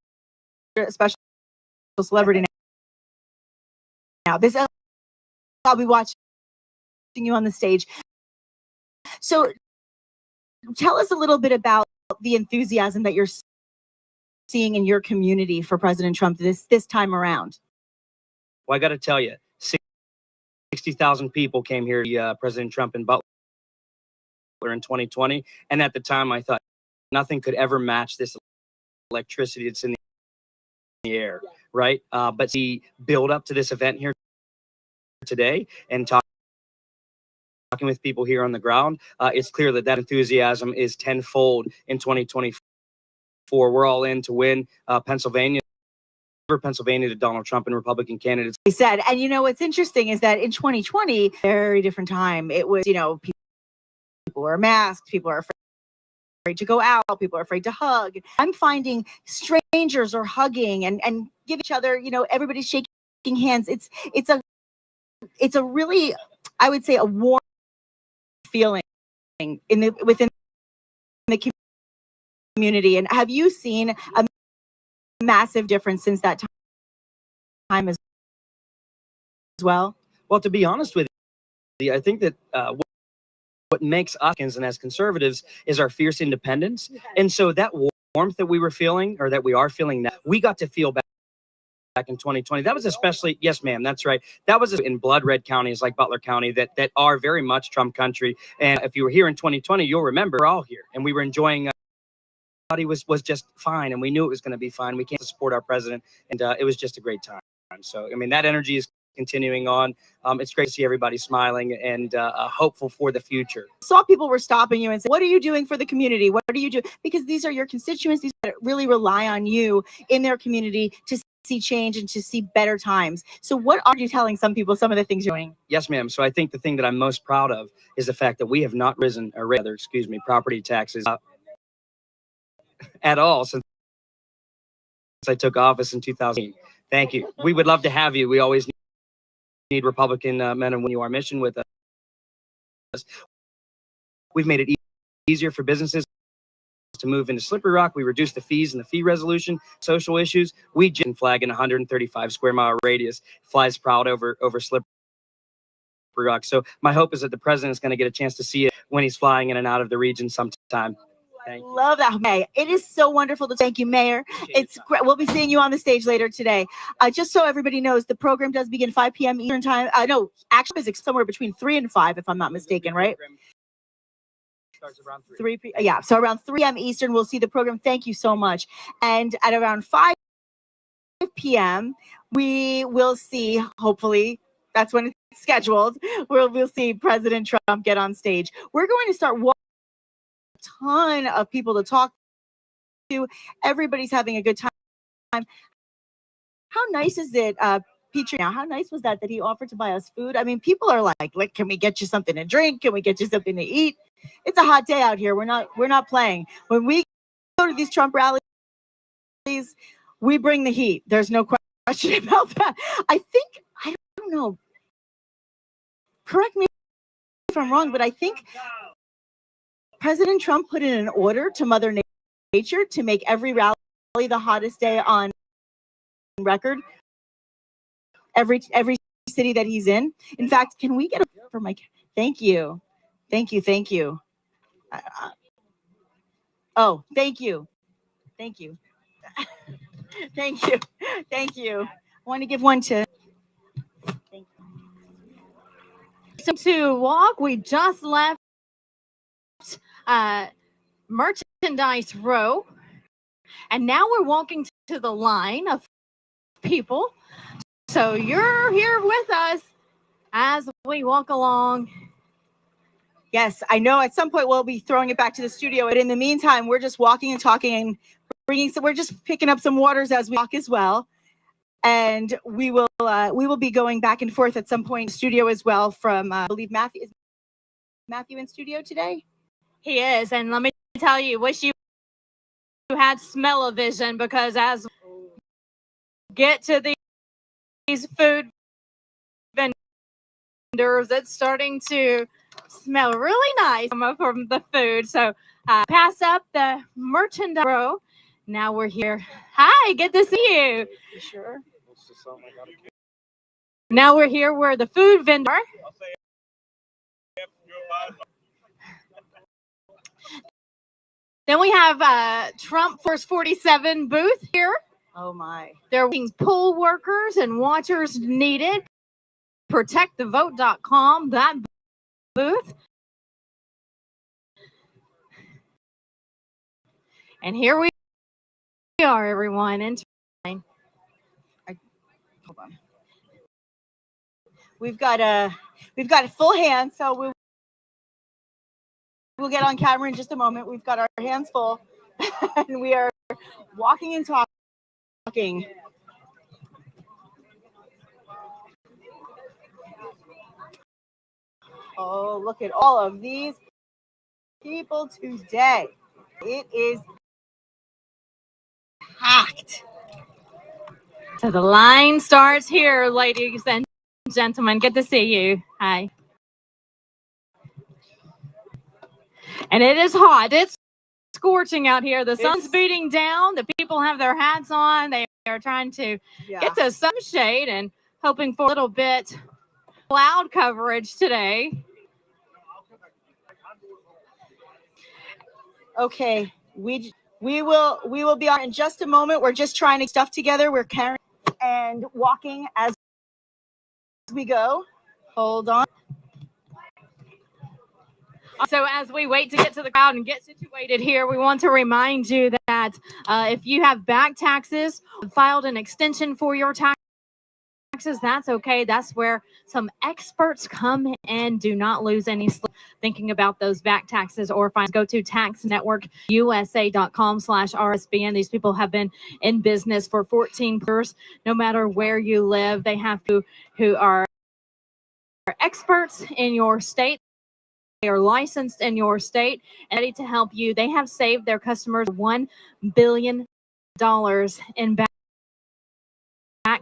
special celebrity now. I'll be watching you on the stage. So tell us a little bit about the enthusiasm that you're seeing in your community for President Trump this time around? Well, I got to tell you, 60,000 people came here to President Trump in Butler in 2020. And at the time, I thought nothing could ever match this electricity that's in the air, right? But the build up to this event here today and talking with people here on the ground, it's clear that enthusiasm is tenfold in 2024. We're all in to win Pennsylvania to Donald Trump and Republican candidates. He said, and you know what's interesting is that in 2020, very different time. It was, people are masked, people are afraid to go out, people are afraid to hug. I'm finding strangers are hugging and give each other, everybody's shaking hands. It's a really, I would say, a warm feeling within the community. And have you seen a massive difference since that time as well? Well, to be honest with you, I think that what makes us and as conservatives is our fierce independence. And so that warmth that we were feeling, or that we are feeling now, we got to feel back in 2020. That was especially, yes, ma'am, that's right. That was in blood red counties like Butler County that are very much Trump country. And if you were here in 2020, you'll remember we're all here and we were enjoying he was just fine, and we knew it was going to be fine. We came to support our president, and it was just a great time. So, I mean, that energy is continuing on. It's great to see everybody smiling and hopeful for the future. Saw people were stopping you and saying, what are you doing for the community? What do you do? Because these are your constituents, these that really rely on you in their community to see change and to see better times. So what are you telling some people, some of the things you're doing? Yes, ma'am. So I think the thing that I'm most proud of is the fact that we have not risen, or rather, property taxes at all since I took office in 2000. Thank you. We would love to have you. We always need Republican men and women on our mission with us. We've made it easier for businesses to move into Slippery Rock. We reduced the fees in the fee resolution, social issues. We just flag in 135 square mile radius, flies proud over Slippery Rock. So my hope is that the president is going to get a chance to see it when he's flying in and out of the region sometime. I love that, May. It is so wonderful to thank you, Mayor. It's great. We'll be seeing you on the stage later today. Just so everybody knows, the program does begin 5 p.m. Eastern time. No, actually, it's somewhere between 3 and 5, if I'm not mistaken, right? Starts around 3 p.m. Yeah, so around 3 p.m. Eastern, we'll see the program. Thank you so much. And at around 5 p.m., we will see, hopefully, that's when it's scheduled, we'll see President Trump get on stage. We're going to start ton of people to talk to. Everybody's having a good time. How nice is it, Petrie? Now, how nice was that he offered to buy us food? I mean, people are like, can we get you something to drink? Can we get you something to eat? It's a hot day out here. We're not playing. When we go to these Trump rallies, we bring the heat. There's no question about that. I don't know. Correct me if I'm wrong, but I think President Trump put in an order to Mother Nature to make every rally the hottest day on record. Every city that he's in. In fact, can we get for Mike? Thank you. Oh, thank you. Thank you. I want to give one to. Thank you. So to walk, we just left merchandise row, and now we're walking to the line of people. So you're here with us as we walk along. Yes, I know at some point we'll be throwing it back to the studio, but in the meantime, we're just walking and talking and we're just picking up some waters as we walk as well. And we will be going back and forth at some point in the studio as well from I believe Matthew. Is Matthew in studio today? He is, and let me tell you, wish you had smell-o-vision, because as we get to these food vendors, it's starting to smell really nice from the food. So pass up the merchandise row. Now we're here. Hi, good to see you. You sure? Now we're here where the food vendor. Then we have Trump Force 47 booth here. Oh my. They're poll workers and watchers needed. ProtectTheVote.com, that booth. And here we are, everyone. Hold on. We've got a full hand, so we'll get on camera in just a moment. We've got our hands full, and we are walking and talking. Oh, look at all of these people today. It is packed. So the line starts here, ladies and gentlemen. Good to see you. Hi. And it is hot. It's scorching out here. The sun's beating down. The people have their hats on. They are trying to get to some shade and hoping for a little bit cloud coverage today. Okay, we will be on in just a moment. We're just trying to get stuff together. We're carrying and walking as we go. Hold on. So as we wait to get to the crowd and get situated here, we want to remind you that if you have back taxes, filed an extension for your taxes, that's okay. That's where some experts come in. Do not lose any sleep thinking about those back taxes or fines. Go to taxnetworkusa.com/RSBN. These people have been in business for 14 years. No matter where you live, they have people who are experts in your state. They are licensed in your state and ready to help you. They have saved their customers $1 billion in back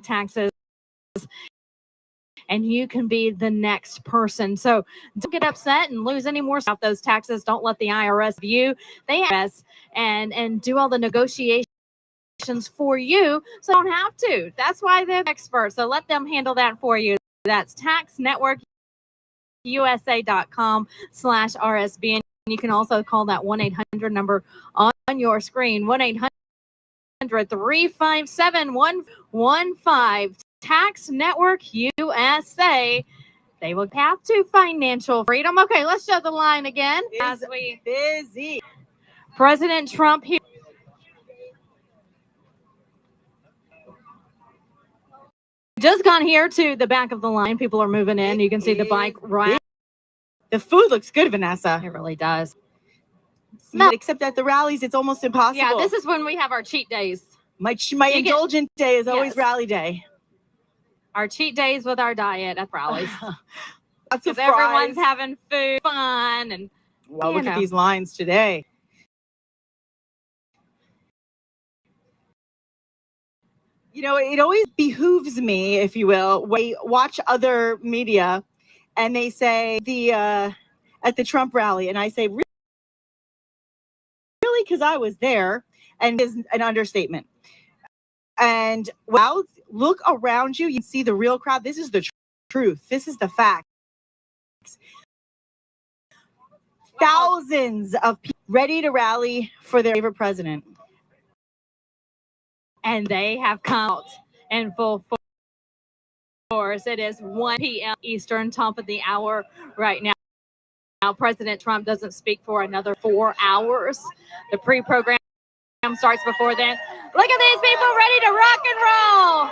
taxes. And you can be the next person. So don't get upset and lose any more about those taxes. Don't let the IRS view the IRS and do all the negotiations for you. So don't have to. That's why they're experts. So let them handle that for you. That's taxnetworkusa.com/RSBN. You can also call that 1-800 number on your screen. 1-800-357-115. Tax Network USA. They will have to financial freedom. Okay, let's show the line again. As we busy. President Trump here. Just gone here to the back of the line. People are moving in. You can see the bike right. The food looks good, Vanessa. It really does. Smell. Except at the rallies, it's almost impossible. Yeah, this is when we have our cheat days. My indulgent day is always rally day. Our cheat days with our diet at rallies. Lots of fries. Everyone's having food, fun, and well, look at these lines today. You know, it always behooves me, if you will, when I watch other media and they say at the Trump rally, and I say, really, because I was there, and is an understatement. And wow, look around you, you see the real crowd. This is the truth. This is the fact. Thousands of people ready to rally for their favorite president. And they have come out in full force. It is 1 p.m. Eastern, top of the hour right now. Now, President Trump doesn't speak for another 4 hours. The pre-program starts before then. Look at these people ready to rock and roll.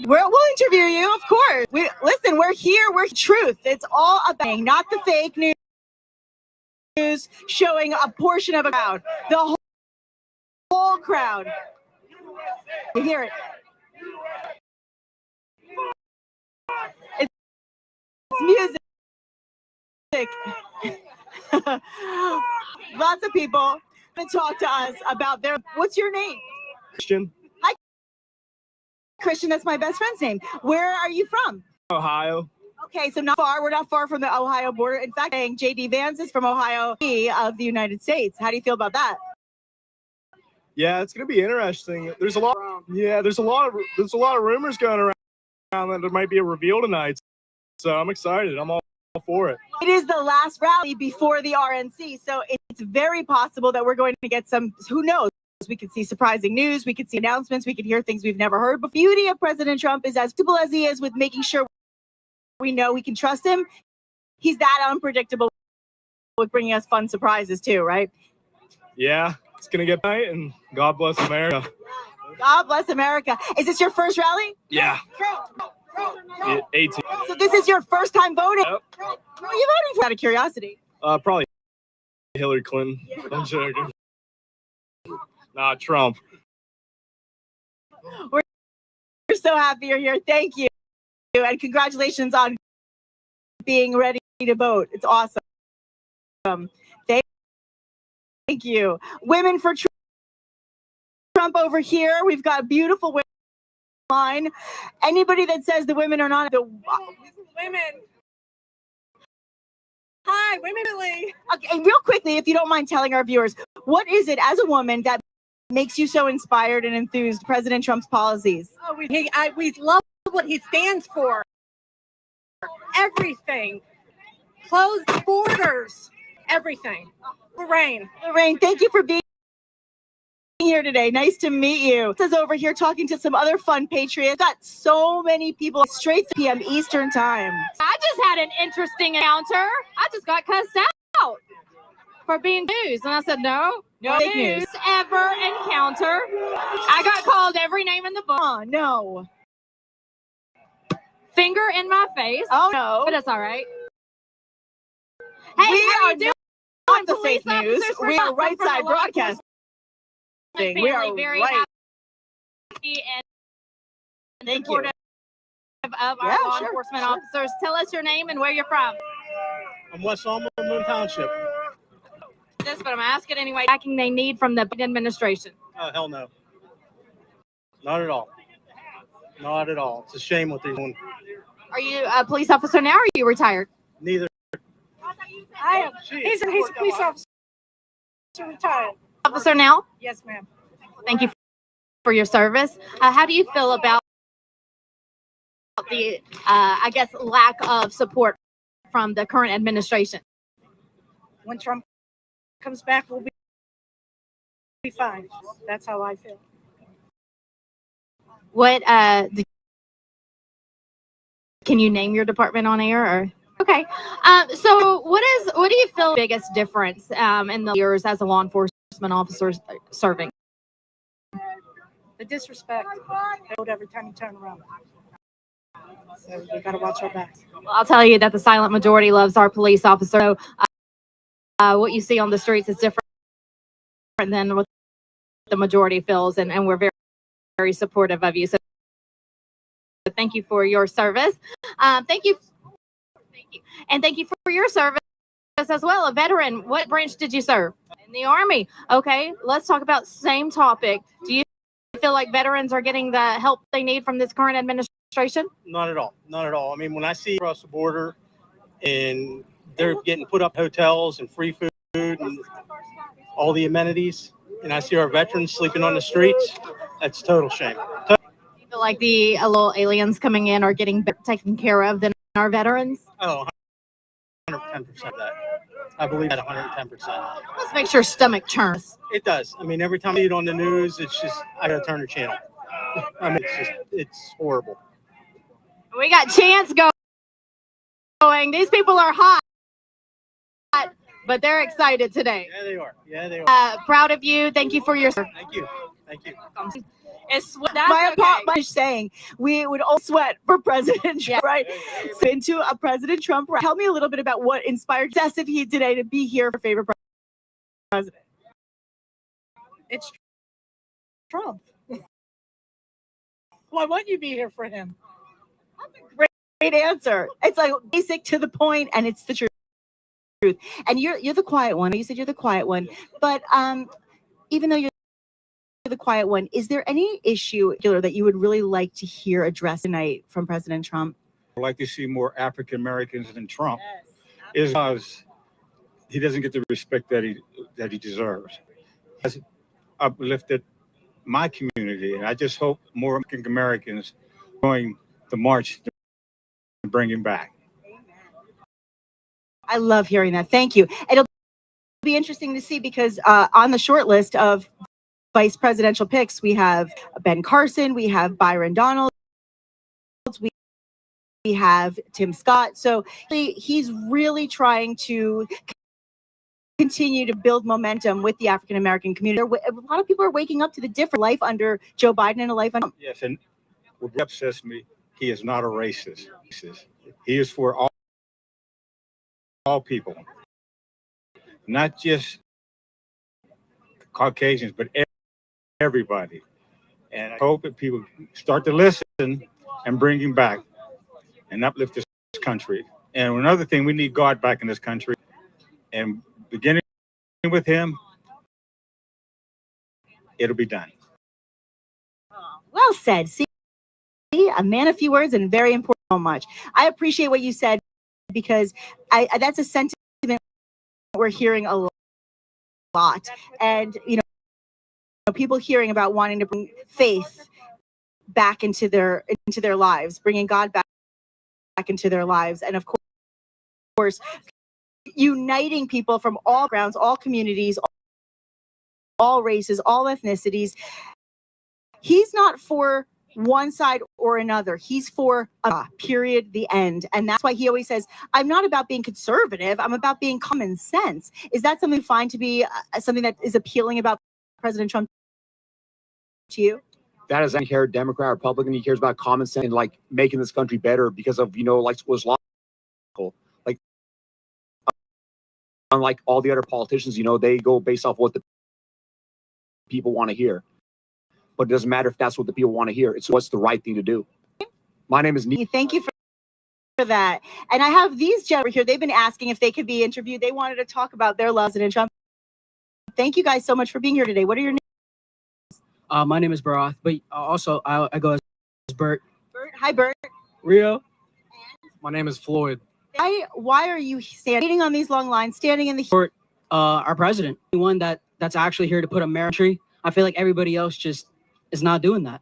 We'll interview you, of course. We're here. We're truth. It's all about not the fake news showing a portion of a crowd. The whole crowd. You hear it. It's music. Lots of people to talk to us about their. What's your name? Christian. Hi, Christian. That's my best friend's name. Where are you from? Ohio. Okay, so not far. We're not far from the Ohio border. In fact, J.D. Vance is from Ohio of the United States. How do you feel about that? Yeah, it's gonna be interesting. There's a lot of rumors going around. that there might be a reveal tonight. So I'm excited. I'm all for it. It is the last rally before the RNC, so it's very possible that we're going to get some, who knows, we could see surprising news, we could see announcements, we could hear things we've never heard. But the beauty of President Trump is as simple as he is with making sure we know we can trust him, he's that unpredictable with bringing us fun surprises too, right? Yeah, it's going to get night, and God bless America. God bless America. Is this your first rally? Yeah. 18. So this is your first time voting? Yep. Who are you voting for out of curiosity? Probably Hillary Clinton. I'm joking. Nah, Trump. We're so happy you're here. Thank you. And congratulations on being ready to vote. It's awesome. Thank you. Women for Trump over here. We've got beautiful women line. Anybody that says the women are not the women. Hi, women. Okay, and real quickly, if you don't mind telling our viewers, what is it as a woman that makes you so inspired and enthused President Trump's policies? Oh, we love what he stands for. Everything. Closed borders. Everything. Lorraine. Lorraine, thank you for being here today. Nice to meet you. This is over here talking to some other fun patriots. Got so many people straight 3 p.m. Eastern time. I just had an interesting encounter. I just got cussed out for being news. And I said, no Fake news news. ever encounter. I got called every name in the book. Oh, no. Finger in my face. Oh, no. But that's all right. Hey, We how are you doing? not the Police fake news. officers, We are right side broadcasting. We are very right. happy and Thank you. supportive of our Yeah, law sure, enforcement sure. officers. Tell us your name and where you're from. I'm West Almond Township. This, but I'm asking anyway. Backing they need from the Biden administration. Oh, hell no. Not at all. Not at all. It's a shame what they're doing. Are you a police officer now or are you retired? Neither. I am. He's a police officer. Retired. Officer now? Yes, ma'am. Thank you for your service. How do you feel about the, I guess, lack of support from the current administration? When Trump comes back, we'll be fine. That's how I feel. What can you name your department on air? Or okay, so what do you feel the biggest difference in the years as a law enforcement officer serving? The disrespect. They vote every time you turn around. So we got to watch our backs. Well, I'll tell you that the silent majority loves our police officer. So, what you see on the streets is different than what the majority feels, and we're very, very supportive of you. So thank you for your service. Thank you, and thank you for your service as well. A veteran. What branch did you serve? In the Army. Okay, let's talk about same topic. Do you feel like veterans are getting the help they need from this current administration? Not at all. Not at all. I mean, when I see across the border and they're getting put up hotels and free food and all the amenities, and I see our veterans sleeping on the streets, that's total shame. Do you feel like the little aliens coming in are getting taken care of than our veterans? Oh, 110% of that. I believe that 110%. This makes your stomach churns. It does. I mean, every time I see it on the news, it's just, I gotta turn the channel. I mean, it's horrible. We got Chance going. These people are hot, but they're excited today. Yeah, they are. Yeah, they are. Proud of you. Thank you for your. Thank you. Thank you. It's my saying we would all sweat for President Trump, right? So into a President Trump. Tell me a little bit about what inspired he today to be here for favorite president. It's Trump. Why wouldn't you be here for him? Great answer. It's like basic to the point, and it's the truth. And you're the quiet one. You said you're the quiet one, but even though you're the quiet one, is there any issue that you would really like to hear addressed tonight from President Trump? I'd like to see more African Americans than Trump, is because he doesn't get the respect that he deserves. He has uplifted my community, and I just hope more African Americans join the march to bring him back. I love hearing that. Thank you. It'll be interesting to see because on the short list of vice presidential picks, we have Ben Carson, we have Byron Donalds, we have Tim Scott. So he's really trying to continue to build momentum with the African American community. A lot of people are waking up to the different life under Joe Biden and a life under. Yes, and what upsets me, he is not a racist. He is for all people, not just Caucasians, but everybody. And I hope that people start to listen and bring him back and uplift this country. And another thing, we need God back in this country. And beginning with him, it'll be done. Well said. See, a man of few words and very important. So much. I appreciate what you said because that's a sentiment we're hearing a lot. And, you know, people hearing about wanting to bring faith back into their lives, bringing God back into their lives. And of course, uniting people from all grounds, all communities, all races, all ethnicities. He's not for one side or another. He's for period, the end. And that's why he always says, I'm not about being conservative. I'm about being common sense. Is that something you find to be something that is appealing about President Trump to you? That is, he cares Democrat, Republican. He cares about common sense and like making this country better because of, you know, like was logical. Like, unlike all the other politicians, you know, they go based off what the people want to hear. But it doesn't matter if that's what the people want to hear. It's what's the right thing to do. My name is Neil. Thank you for that. And I have these gentlemen here. They've been asking if they could be interviewed. They wanted to talk about their loves and Trump. Thank you guys so much for being here today. What are your names? My name is Barath, but also I go as Bert. Bert. Hi, Bert. Rio. My name is Floyd. Why are you standing on these long lines, standing in the heat? Our president, the one that's actually here to put America. I feel like everybody else just is not doing that.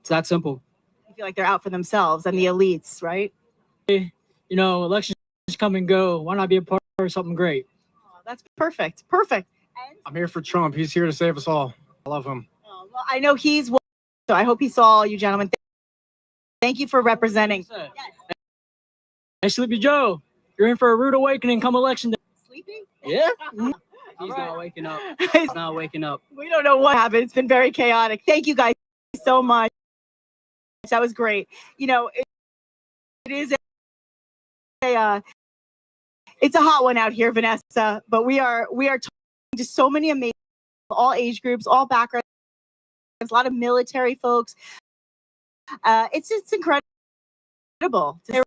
It's that simple. You feel like they're out for themselves and the elites, right? You know, elections come and go. Why not be a part of something great? Oh, that's perfect. Perfect. And I'm here for Trump. He's here to save us all. I love him. Well, I know he's so I hope he saw all you gentlemen. Thank you for representing. Yes. Hey, Sleepy Joe, you're in for a rude awakening come election day. Sleepy? Yeah. He's not waking up. He's not waking up. We don't know what happened. It's been very chaotic. Thank you guys so much. That was great. You know, it is it's a hot one out here, Vanessa. But we are talking to so many amazing, all age groups, all backgrounds, a lot of military folks. It's incredible. It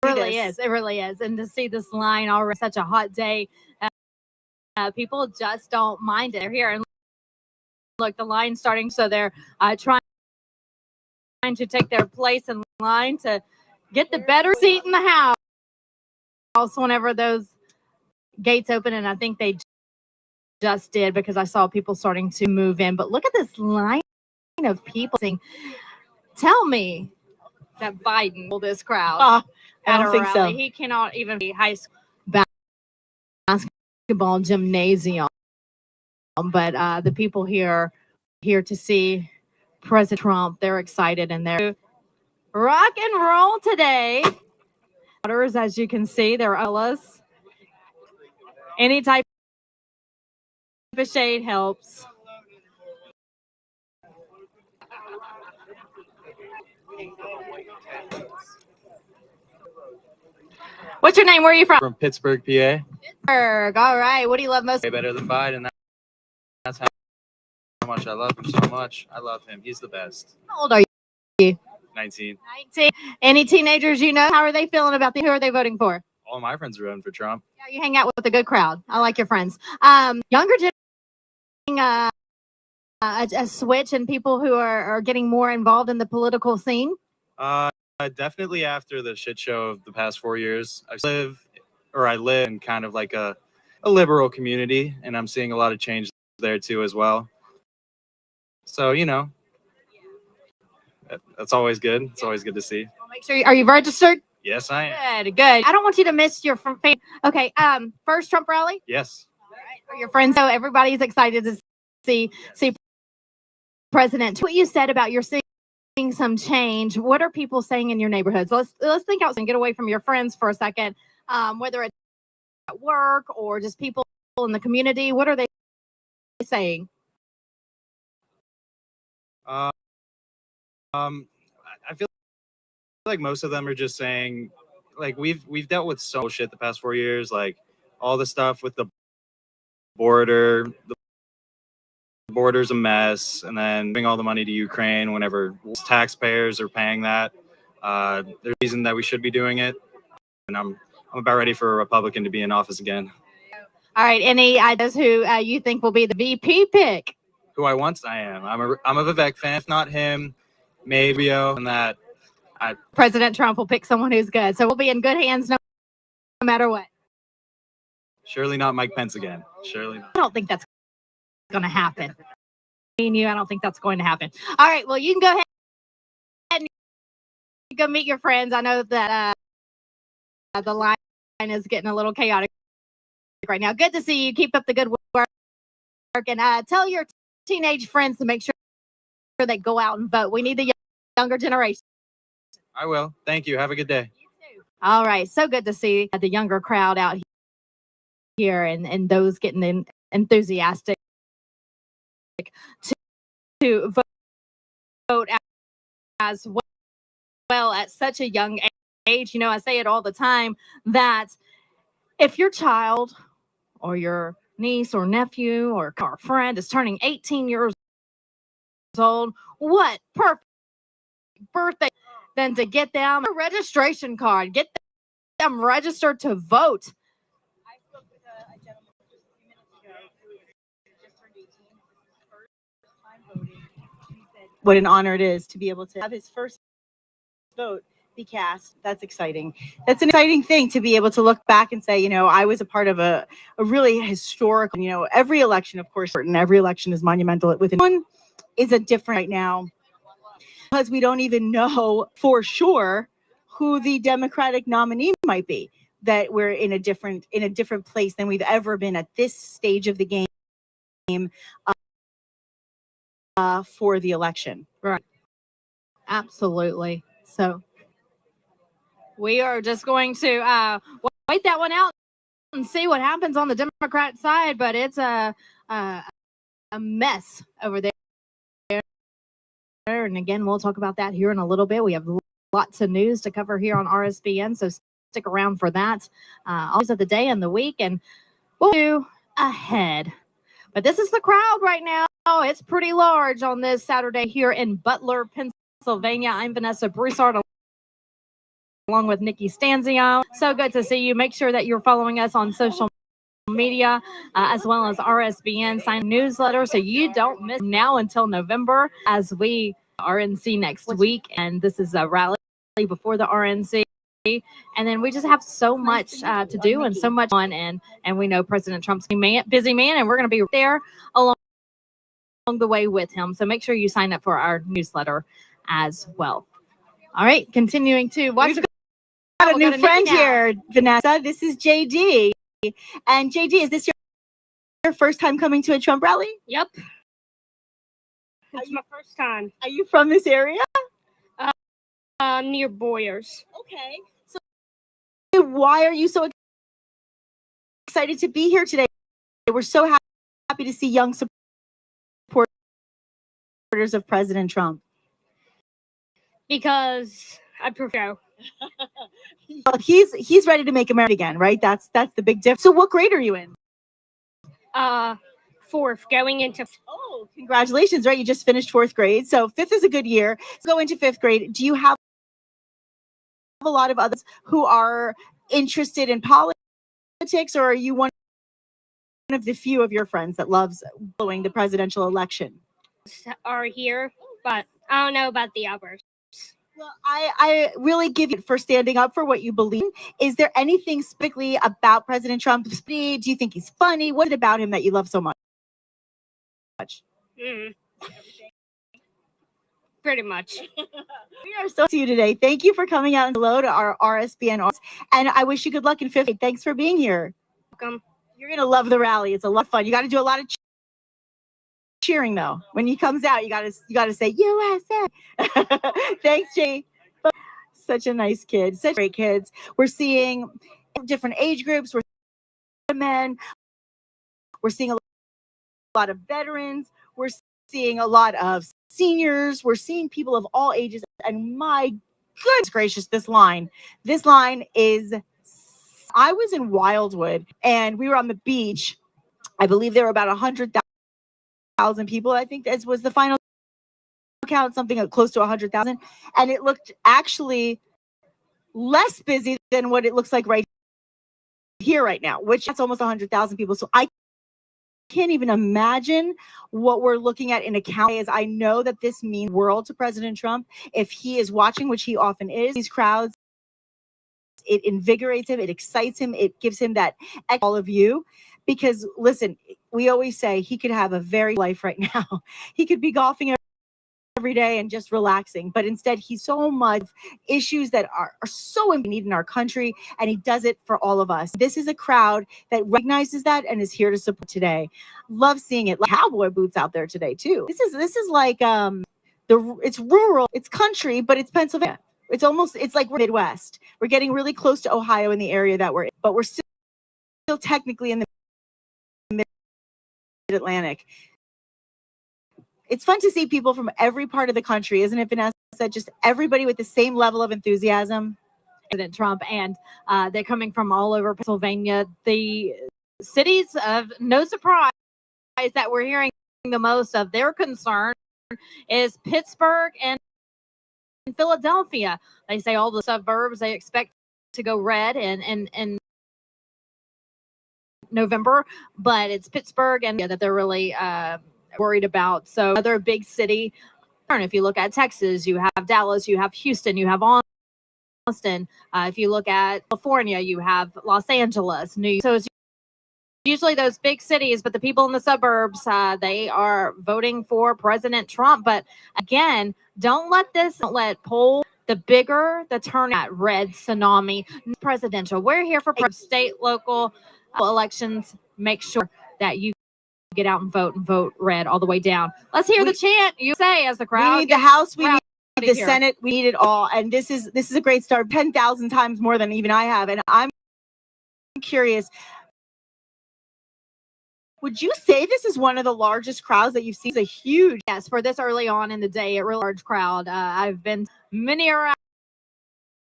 really is. It really is. And to see this line already, such a hot day. People just don't mind it. They're here and look, the line's starting, so they're trying to take their place in line to get the better seat in the house whenever those gates open, and I think they just did because I saw people starting to move in. But look at this line of people saying, tell me that Biden will this crowd. I don't think so. He cannot even be high school basketball gymnasium, but the people here to see President Trump. They're excited and they're rock and roll today. As you can see, they're umbrellas. Any type of shade helps. What's your name? Where are you from? From Pittsburgh, PA. Pittsburgh. All right. What do you love most? Way better than Biden. That's how much I love him so much. I love him. He's the best. How old are you? 19. 19. Any teenagers you know? How are they feeling about who are they voting for? All my friends are voting for Trump. Yeah, you hang out with a good crowd. I like your friends. Younger generation, a switch and people who are getting more involved in the political scene. Definitely after the shit show of the past 4 years. I live in kind of like a liberal community, and I'm seeing a lot of change there too as well. So, you know, That's always good. It's always good to see. Make sure are you registered? Yes, I am. Good, good. I don't want you to miss your Okay, first Trump rally. Yes. For your friends, so everybody's excited to see President. What you said about you're seeing some change. What are people saying in your neighborhoods? Let's think out and get away from your friends for a second. Whether it's at work or just people in the community, what are they saying? I feel like most of them are just saying, like, we've dealt with so shit the past 4 years, like all the stuff with the border. The border's a mess, and then giving all the money to Ukraine whenever taxpayers are paying that. There's a reason that we should be doing it, and I'm about ready for a Republican to be in office again. All right, any ideas who you think will be the VP pick? Who I am. I'm a Vivek fan. If not him, maybe and that. President Trump will pick someone who's good, so we'll be in good hands no matter what. Surely not Mike Pence again. Surely not. I don't think that's going to happen. I don't think that's going to happen. All right, well, you can go ahead and go meet your friends. I know that the line is getting a little chaotic right now. Good to see you. Keep up the good work, and tell your teenage friends to make sure they go out and vote. We need the younger generation. I will. Thank you. Have a good day. All right. So good to see the younger crowd out here and those getting enthusiastic to vote as well at such a young age. You know, I say it all the time that if your child or your niece or nephew or friend is turning 18 years old, what perfect birthday than to get them a registration card, get them registered to vote. I spoke with a gentleman just a few minutes ago who just turned 18, first time voting. He said, What an honor it is to be able to have his first vote be cast. That's exciting. That's an exciting thing to be able to look back and say, you know, I was a part of a really historical, you know, every election, of course, and every election is monumental. Within one is a different right now because we don't even know for sure who the Democratic nominee might be. That we're in a different place than we've ever been at this stage of the game for the election. Right. Absolutely. So we are just going to wait that one out and see what happens on the Democrat side, but it's a mess over there. And again, we'll talk about that here in a little bit. We have lots of news to cover here on RSBN, so stick around for that. Always of the day and the week, and we'll do ahead. But this is the crowd right now. It's pretty large on this Saturday here in Butler, Pennsylvania. I'm Vanessa Broussard, along with Nikki Stanzio. So good to see you. Make sure that you're following us on social media as well as RSBN sign newsletter so you don't miss now until November as we RNC next week. And this is a rally before the RNC. And then we just have so much to do and so much on. And we know President Trump's a busy man, and we're going to be there along the way with him. So make sure you sign up for our newsletter as well. All right, continuing to watch. Got a new friend here, Vanessa. This is JD. And JD, is this your first time coming to a Trump rally? Yep. It's my first time. Are you from this area? Near Boyers. Okay. So why are you so excited to be here today? We're so happy to see young supporters of President Trump. Because I prefer. Well, he's ready to make America again, right? That's the big difference. So what grade are you in? Fourth, going into. Oh, congratulations, right? You just finished fourth grade. So fifth is a good year. So go into fifth grade. Do you have a lot of others who are interested in politics, or are you one of the few of your friends that loves following the presidential election? Are here, but I don't know about the others. Well, I really give you for standing up for what you believe. Is there anything specifically about President Trump? Do you think he's funny? What is it about him that you love so much? Pretty much. We are so to you today. Thank you for coming out and hello to our RSBN. And I wish you good luck in 50. Thanks for being here. Welcome. You're going to love the rally. It's a lot of fun. You got to do a lot of cheering though. When he comes out, you got to say USA. Thanks, Jay. Such a nice kid. Such great kids. We're seeing different age groups. We're seeing men. We're seeing a lot of veterans. We're seeing a lot of seniors. We're seeing people of all ages. And my goodness gracious, this line is, I was in Wildwood and we were on the beach. I believe there were about 100,000 people. I think that was the final count, something close to 100,000. And it looked actually less busy than what it looks like right here right now, which that's almost 100,000 people. So I can't even imagine what we're looking at in a county. As I know that this means world to President Trump. If he is watching, which he often is, these crowds, it invigorates him, it excites him, it gives him that all of you. Because listen, we always say he could have a very life right now. He could be golfing every day and just relaxing, but instead he's so much issues that are so needed in our country, and he does it for all of us. This is a crowd that recognizes that and is here to support today. Love seeing it. Like cowboy boots out there today too. This is like it's rural, it's country, but it's Pennsylvania. It's like we're Midwest. We're getting really close to Ohio in the area that we're in, but we're still technically in the Mid-Atlantic. It's fun to see people from every part of the country, isn't it, Vanessa? Just everybody with the same level of enthusiasm. President Trump, and they're coming from all over Pennsylvania. The cities of no surprise that we're hearing the most of their concern is Pittsburgh and Philadelphia. They say all the suburbs they expect to go red in November, but it's Pittsburgh and that they're really worried about. So another big city. If you look at Texas, you have Dallas, you have Houston, you have Austin. If you look at California, you have Los Angeles, New York. So it's usually those big cities, but the people in the suburbs, they are voting for President Trump. But again, don't let poll. The bigger the turnout, red tsunami, presidential. We're here for state, local elections. Make sure that you get out and vote red all the way down. Let's hear the chant. You say as the crowd. We need the House. We need the Senate. We need it all. And this is a great start. 10,000 times more than even I have. And I'm curious. Would you say this is one of the largest crowds that you've seen? It's a huge. Yes, for this early on in the day, a real large crowd. I've been many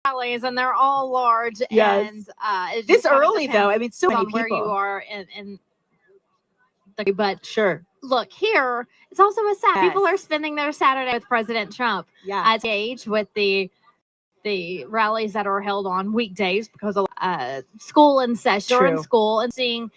rallies, and they're all large. Yes. And this early though, I mean, so many people. Where you are in the, but sure. Look here, it's also a Saturday. Yes. People are spending their Saturday with President Trump. Yeah. At age with the rallies that are held on weekdays because of school in session. They're in school and seeing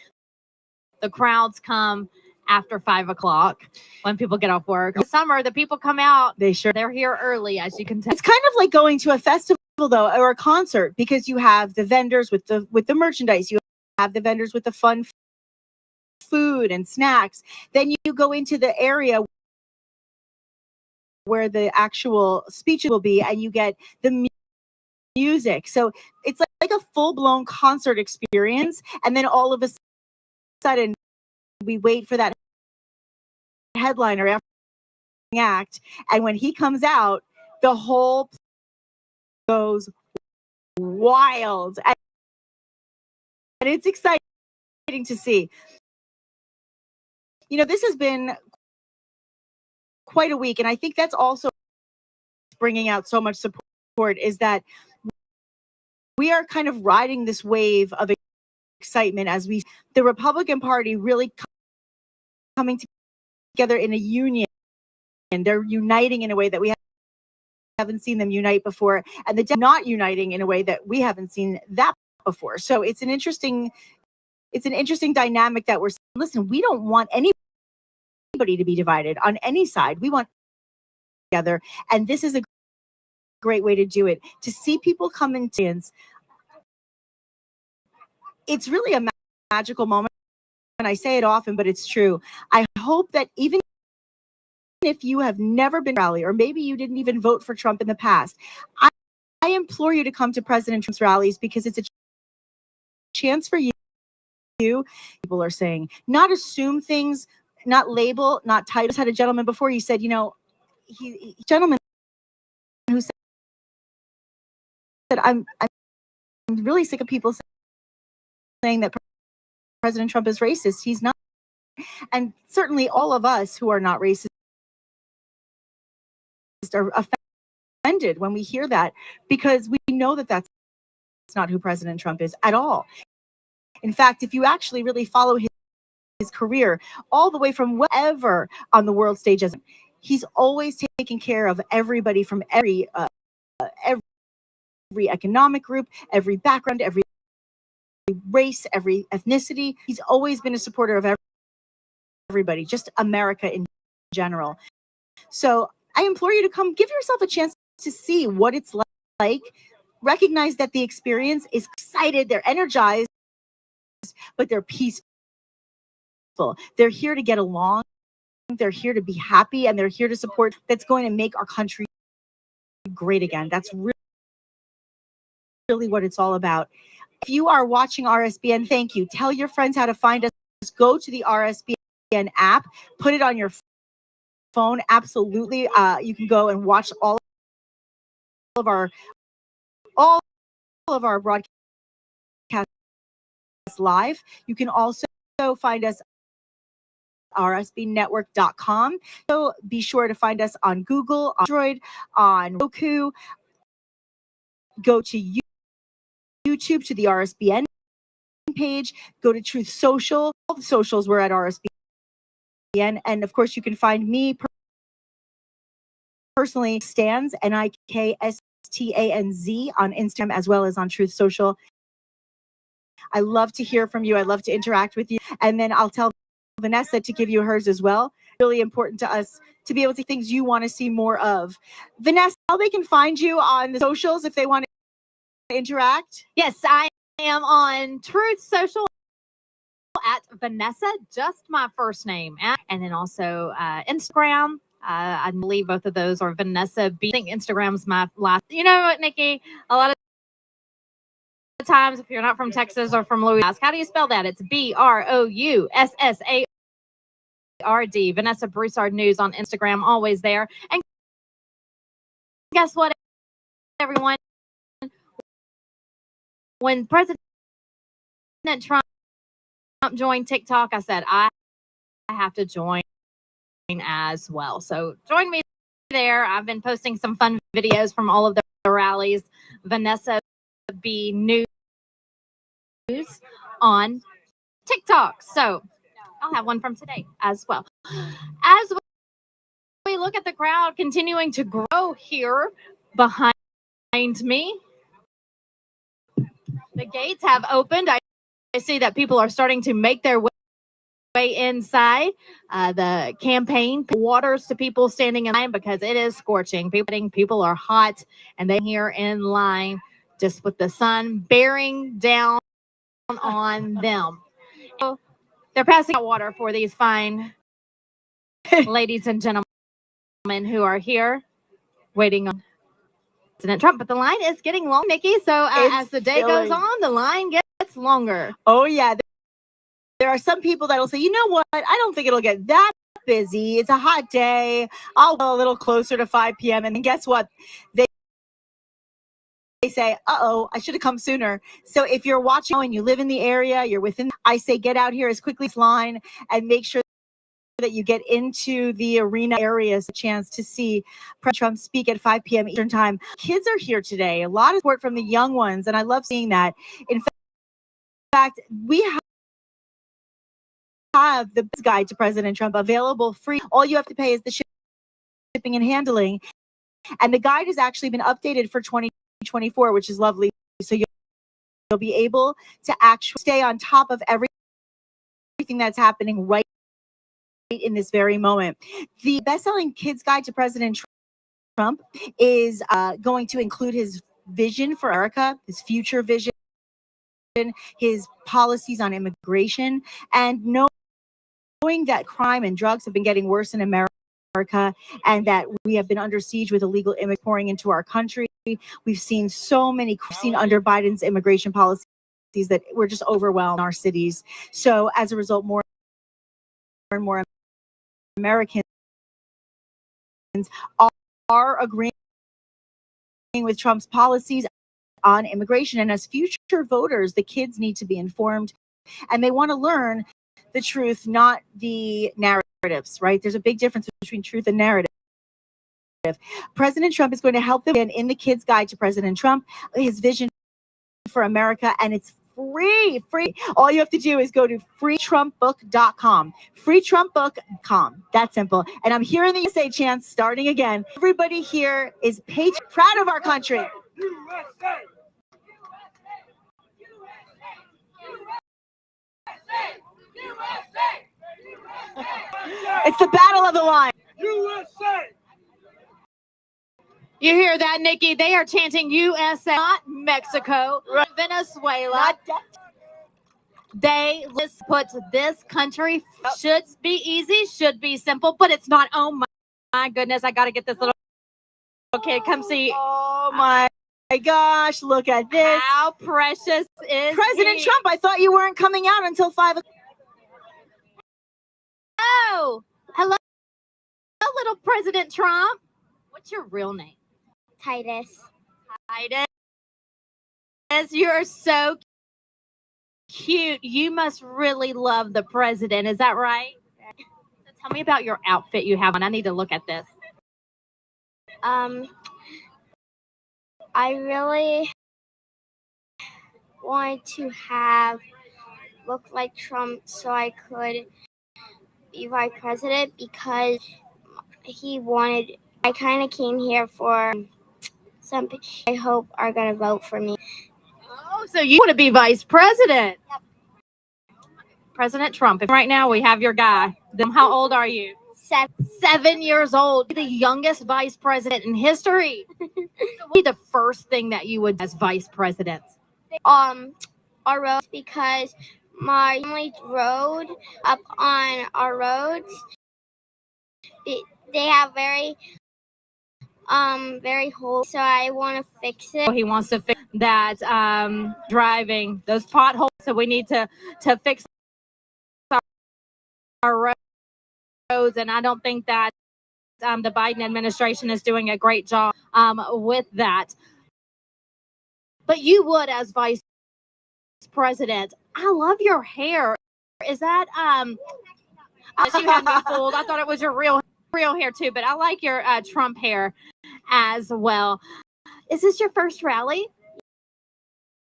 the crowds come after 5 o'clock when people get off work. In summer, the people come out. They're here early, as you can tell. It's kind of like going to a festival though, or a concert, because you have the vendors with the merchandise. You have the vendors with the fun food and snacks. Then you go into the area where the actual speeches will be, and you get the music. So it's like a full-blown concert experience. And then all of a sudden, we wait for that headliner act, and when he comes out, the whole goes wild, and it's exciting to see. You know, this has been quite a week, and I think that's also bringing out so much support, is that we are kind of riding this wave of excitement as the Republican Party really coming together in a union, and they're uniting in a way that we haven't seen them unite before, and the not uniting in a way that we haven't seen that before. So it's an interesting dynamic that we're seeing. Listen, we don't want anybody to be divided on any side. We want together, and this is a great way to do it. To see people come in, it's really a magical moment. And I say it often, but it's true. I hope that even if you have never been to a rally, or maybe you didn't even vote for Trump in the past, I implore you to come to President Trump's rallies because it's a chance for you. People are saying, not assume things, not label, not title. I just had a gentleman before, he said, gentleman who said, I'm really sick of people saying that President Trump is racist. He's not. And certainly all of us who are not racist are offended when we hear that, because we know that that's not who President Trump is at all. In fact, if you actually really follow his career all the way from whatever on the world stage, he's always taking care of everybody from every economic group, every background, every race, every ethnicity. He's always been a supporter of everybody, just America in general. So I implore you to come, give yourself a chance to see what it's like. Recognize that the experience is excited, they're energized, but they're peaceful. They're here to get along. They're here to be happy, and they're here to support that's going to make our country great again. That's really what it's all about. If you are watching RSBN, thank you. Tell your friends how to find us. Go to the RSBN app, put it on your phone. Absolutely. You can go and watch all of our broadcasts live. You can also find us rsbnetwork.com. So be sure to find us on Google, on Android, on Roku. Go to YouTube to the RSBN page. Go to Truth Social. All the socials we're at RSBN. And of course, you can find me personally, Stands, NIKSTANZ on Instagram, as well as on Truth Social. I love to hear from you. I love to interact with you. And then I'll tell Vanessa to give you hers as well. Really important to us to be able to see things you want to see more of. Vanessa, how they can find you on the socials if they want to interact? Yes, I am on Truth Social at Vanessa, just my first name. And then also Instagram. I believe both of those are Vanessa B. I think Instagram's my last. You know what, Nikki? A lot of times, if you're not from Texas or from Louisiana, how do you spell that? It's BROUSSARD. Vanessa Broussard News on Instagram, always there. And guess what, everyone? When President Trump joined TikTok, I said I have to join as well. So join me there. I've been posting some fun videos from all of the rallies. Vanessa B News on TikTok. So I'll have one from today as well. As we look at the crowd continuing to grow here behind me, the gates have opened. I see that people are starting to make their way inside. The campaign waters to people standing in line because it is scorching. People are hot, and they're here in line just with the sun bearing down on them. So they're passing out water for these fine ladies and gentlemen who are here waiting on President Trump. But the line is getting long, Nikki. So as the day goes on, the line gets longer. Oh, yeah. There are some people that will say, you know what? I don't think it'll get that busy. It's a hot day. I'll go a little closer to 5 p.m. And then guess what? They say, uh-oh, I should have come sooner. So if you're watching and you live in the area, you're within, I say get out here as quickly as line and make sure that you get into the arena areas, a chance to see President Trump speak at 5 p.m. Eastern time. Kids are here today. A lot of support from the young ones, and I love seeing that. In fact, we have the guide to President Trump available free. All you have to pay is the shipping and handling. And the guide has actually been updated for 2024, which is lovely. So you'll be able to actually stay on top of everything that's happening right in this very moment. The best-selling kids guide to President Trump is going to include his vision for America, his future vision, his policies on immigration, and knowing that crime and drugs have been getting worse in America. America, and that we have been under siege with illegal immigrants pouring into our country. We've seen under Biden's immigration policies that we're just overwhelmed in our cities. So as a result, more and more Americans are agreeing with Trump's policies on immigration. And as future voters, the kids need to be informed, and they want to learn the truth, not the narratives, right? There's a big difference between truth and narrative. President Trump is going to help them in the Kids Guide to President Trump, his vision for America, and it's free. All you have to do is go to freetrumpbook.com. freetrumpbook.com. That's simple. And I'm here in the USA chants starting again. Everybody here is proud of our country. It's the battle of the line. USA! You hear that, Nikki? They are chanting USA, not Mexico, Venezuela. Let's put this country should be easy, should be simple, but it's not. Oh my goodness, I got to get this little kid. Come see. Oh my gosh, look at this. How precious is President he? Trump? I thought you weren't coming out until 5 o'clock. Oh, hello, little President Trump. What's your real name? Titus. Titus, you're so cute. You must really love the president. Is that right? So tell me about your outfit you have on. I need to look at this. I really wanted to look like Trump so I could be vice president because I kind of came here for some people I hope are going to vote for me. Oh, so you want to be vice president? Yep. President Trump. And right now we have your guy. How old are you? 7 years old. The youngest vice president in history. What would be the first thing that you would do as vice president? Our roads, because my family rode up on our roads. They have very holes, so I want to fix it. He wants to fix that driving those potholes. So we need to fix our roads, and I don't think that the Biden administration is doing a great job with that. But you would, as vice president. I love your hair. Is that you had me fooled? I thought it was your real hair too, but I like your Trump hair as well. Is this your first rally?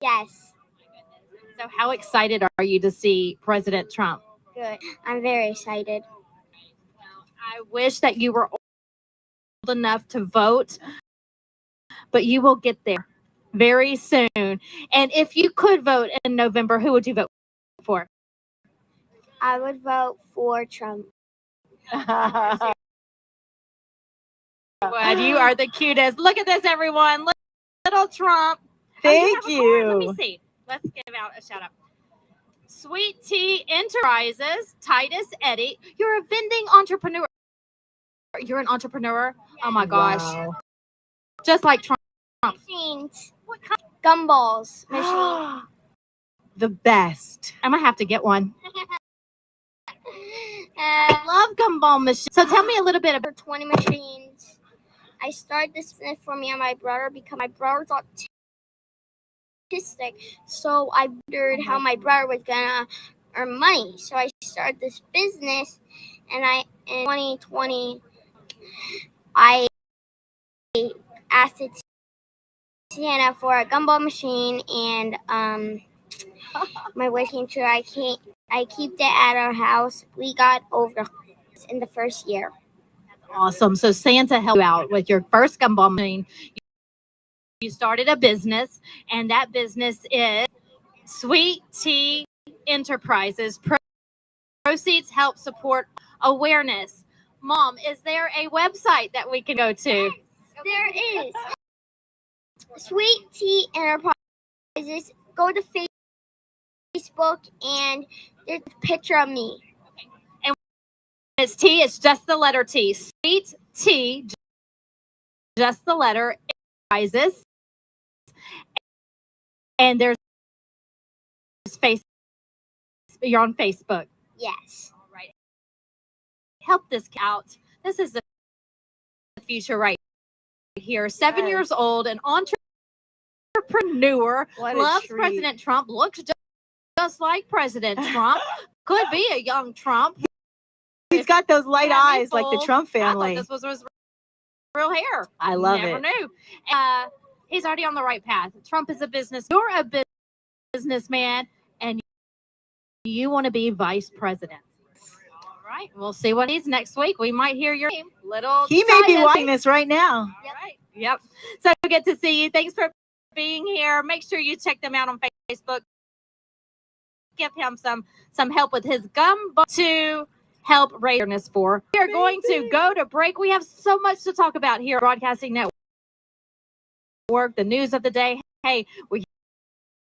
Yes. So how excited are you to see President Trump? Good. I'm very excited. I wish that you were old enough to vote, but you will get there very soon. And if you could vote in November, who would you vote for? I would vote for Trump. You are the cutest. Look at this, everyone. Little Trump. Thank you. Let me see. Let's give out a shout out. Sweet Tea Enterprises, Titus Eddie. You're a vending entrepreneur. You're an entrepreneur. Oh my gosh. Wow. Just like Trump. Machines. What kind? Gumballs machine. The best. I'm gonna have to get one. I love gumball machines. So tell me a little bit about 20 machines. I started this business for me and my brother because my brother's autistic. So I wondered how my brother was gonna earn money. So I started this business, and in 2020 I asked Santa for a gumball machine, and my wish came true. I keep it at our house. We got over in the first year. awesome. So Santa helped you out with your first gumball machine. You started a business, and that business is Sweet Tea Enterprises. Proceeds help support awareness. Mom, is there a website that we can go to? Yes, there is. Sweet Tea Enterprises. Go to Facebook, and there's a picture of me. And it's T. It's just the letter T. Sweet T. Just the letter rises. And there's face. You're on Facebook. Yes. All right. Help this out. This is the future right here. 7 years old, an entrepreneur, What a loves treat. President Trump, looks just like President Trump, could be a young Trump. He's got those light Had me eyes like the fooled. Trump I family. thought this was his real hair. I love Never it. knew. He's already on the right path. Trump is a business. You're a businessman, and you want to be vice president. All right. We'll see what he's next week. We might hear your name. Little He may be Titus. watching this right now. Yep. So good to see you. Thanks for being here. Make sure you check them out on Facebook. Give him some help with his gum to help raise awareness for. We are going to go to break. We have so much to talk about here at Broadcasting Network. The news of the day. Hey, we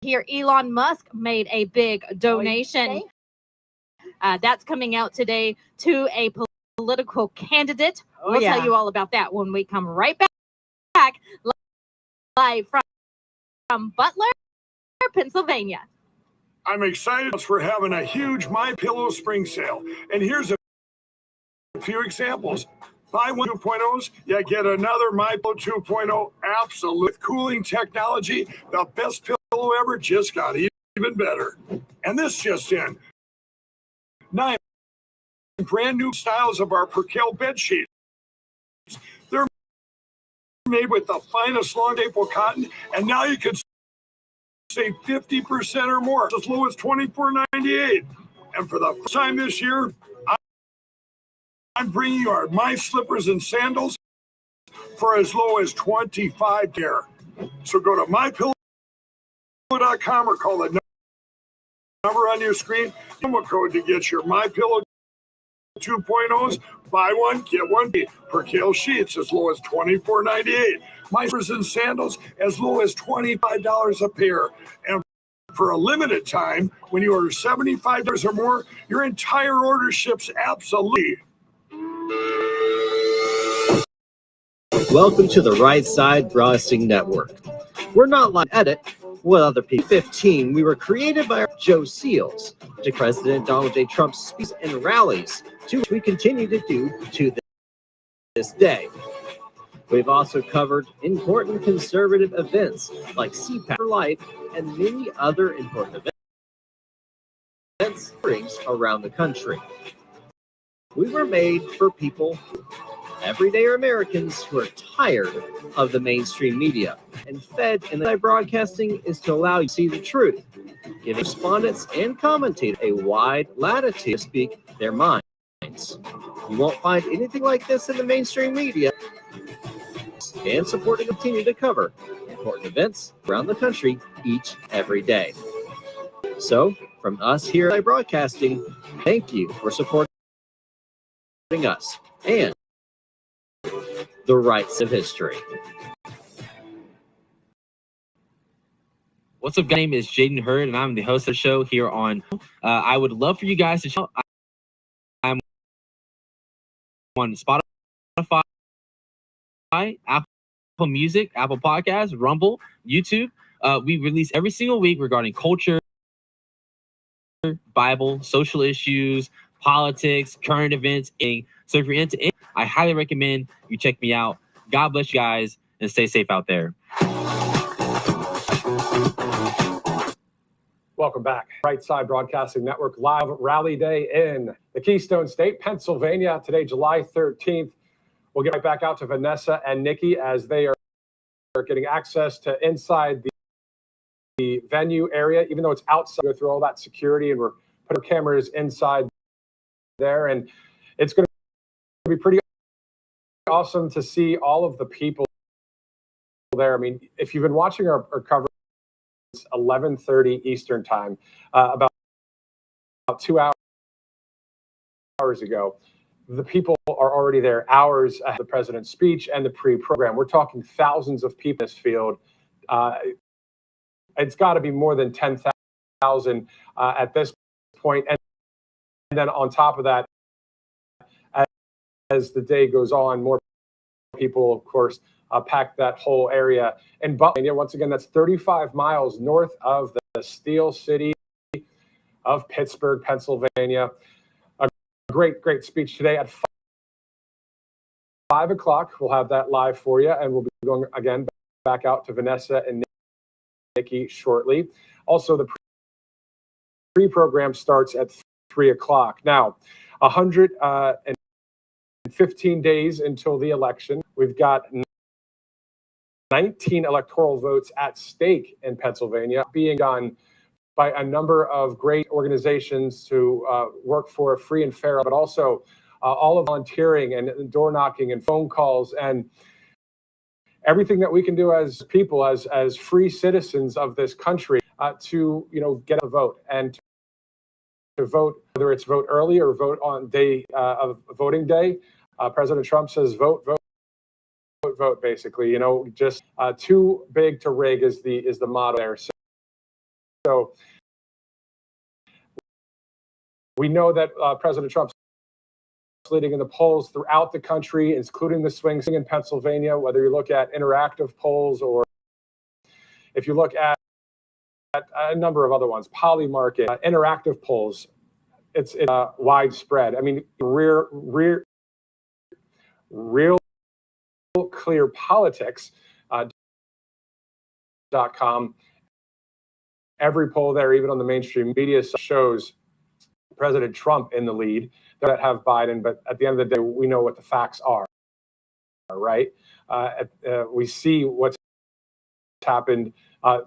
hear Elon Musk made a big donation. That's coming out today to a political candidate. Oh, We'll yeah. tell you all about that when we come right back live from Butler, Pennsylvania. I'm excited for having a huge My Pillow spring sale. And here's a few examples. Buy one 2.0s, you get another My Pillow 2.0 absolute with cooling technology. The best pillow ever just got even better. And this just in. 9 brand new styles of our Percale bed sheets. They're made with the finest long staple cotton, and now you can save 50% or more, as low as $24.98. And for the first time this year, I'm bringing you our My Slippers and Sandals for as low as $25 there. So go to mypillow.com or call the number on your screen. Promo code to get your My Pillow 2.0s. Buy one, get one. Percale sheets as low as $24.98. My Slippers and Sandals as low as $25 a pair. And for a limited time, when you order $75 or more, your entire order ships absolutely. Welcome to the Right Side Broadcasting Network. We're not like edit with other people. 15, we were created by Joe Seals to President Donald J. Trump's speeches and rallies, to which we continue to do to this day. We've also covered important conservative events like CPAC for Life and many other important events around the country. We were made for people, everyday Americans who are tired of the mainstream media, and fed in the broadcasting is to allow you to see the truth, giving respondents and commentators a wide latitude to speak their minds. You won't find anything like this in the mainstream media, and supporting continue to cover important events around the country every day. So, from us here at Broadcasting, thank you for supporting us and the rights of history. What's up? My name is Jaden Hurd, and I'm the host of the show here on. I would love for you guys to show. I'm on Spotify, Apple Music, Apple Podcasts, Rumble, YouTube. We release every single week regarding culture, Bible, social issues, politics, current events. So if you're into it, I highly recommend you check me out. God bless you guys and stay safe out there. Welcome back. Right Side Broadcasting Network live rally day in the Keystone State, Pennsylvania. Today, July 13th. We'll get right back out to Vanessa and Nikki as they are getting access to inside the venue area, even though it's outside, go through all that security, and we're putting cameras inside there. And it's going to be pretty awesome to see all of the people there. I mean, if you've been watching our coverage, it's 11:30 Eastern time, about 2 hours ago. The people are already there hours ahead of the president's speech and the pre-program. We're talking thousands of people in this field. It's got to be more than 10,000 at this point. And then on top of that, as the day goes on, more people, of course, pack that whole area. And Butler, once again, that's 35 miles north of the Steel City of Pittsburgh, Pennsylvania. A great speech today at 5 o'clock. We'll have that live for you, and we'll be going again back out to Vanessa and Nikki shortly. Also, the pre-program starts at 3 o'clock. Now, 115 days until the election. We've got 19 electoral votes at stake in Pennsylvania being done by a number of great organizations to work for a free and fair, but also all of volunteering and door knocking and phone calls and everything that we can do as people, as free citizens of this country, to get a vote and to vote, whether it's vote early or vote on day of voting day. President Trump says vote, basically. Just too big to rig is the motto there. So we know that President Trump's leading in the polls throughout the country, including the swing in Pennsylvania, whether you look at interactive polls or if you look at a number of other ones, Polymarket, interactive polls, it's widespread. I mean, real clear politics.com. Every poll there, even on the mainstream media, shows President Trump in the lead that have Biden. But at the end of the day, we know what the facts are, right? We see what's happened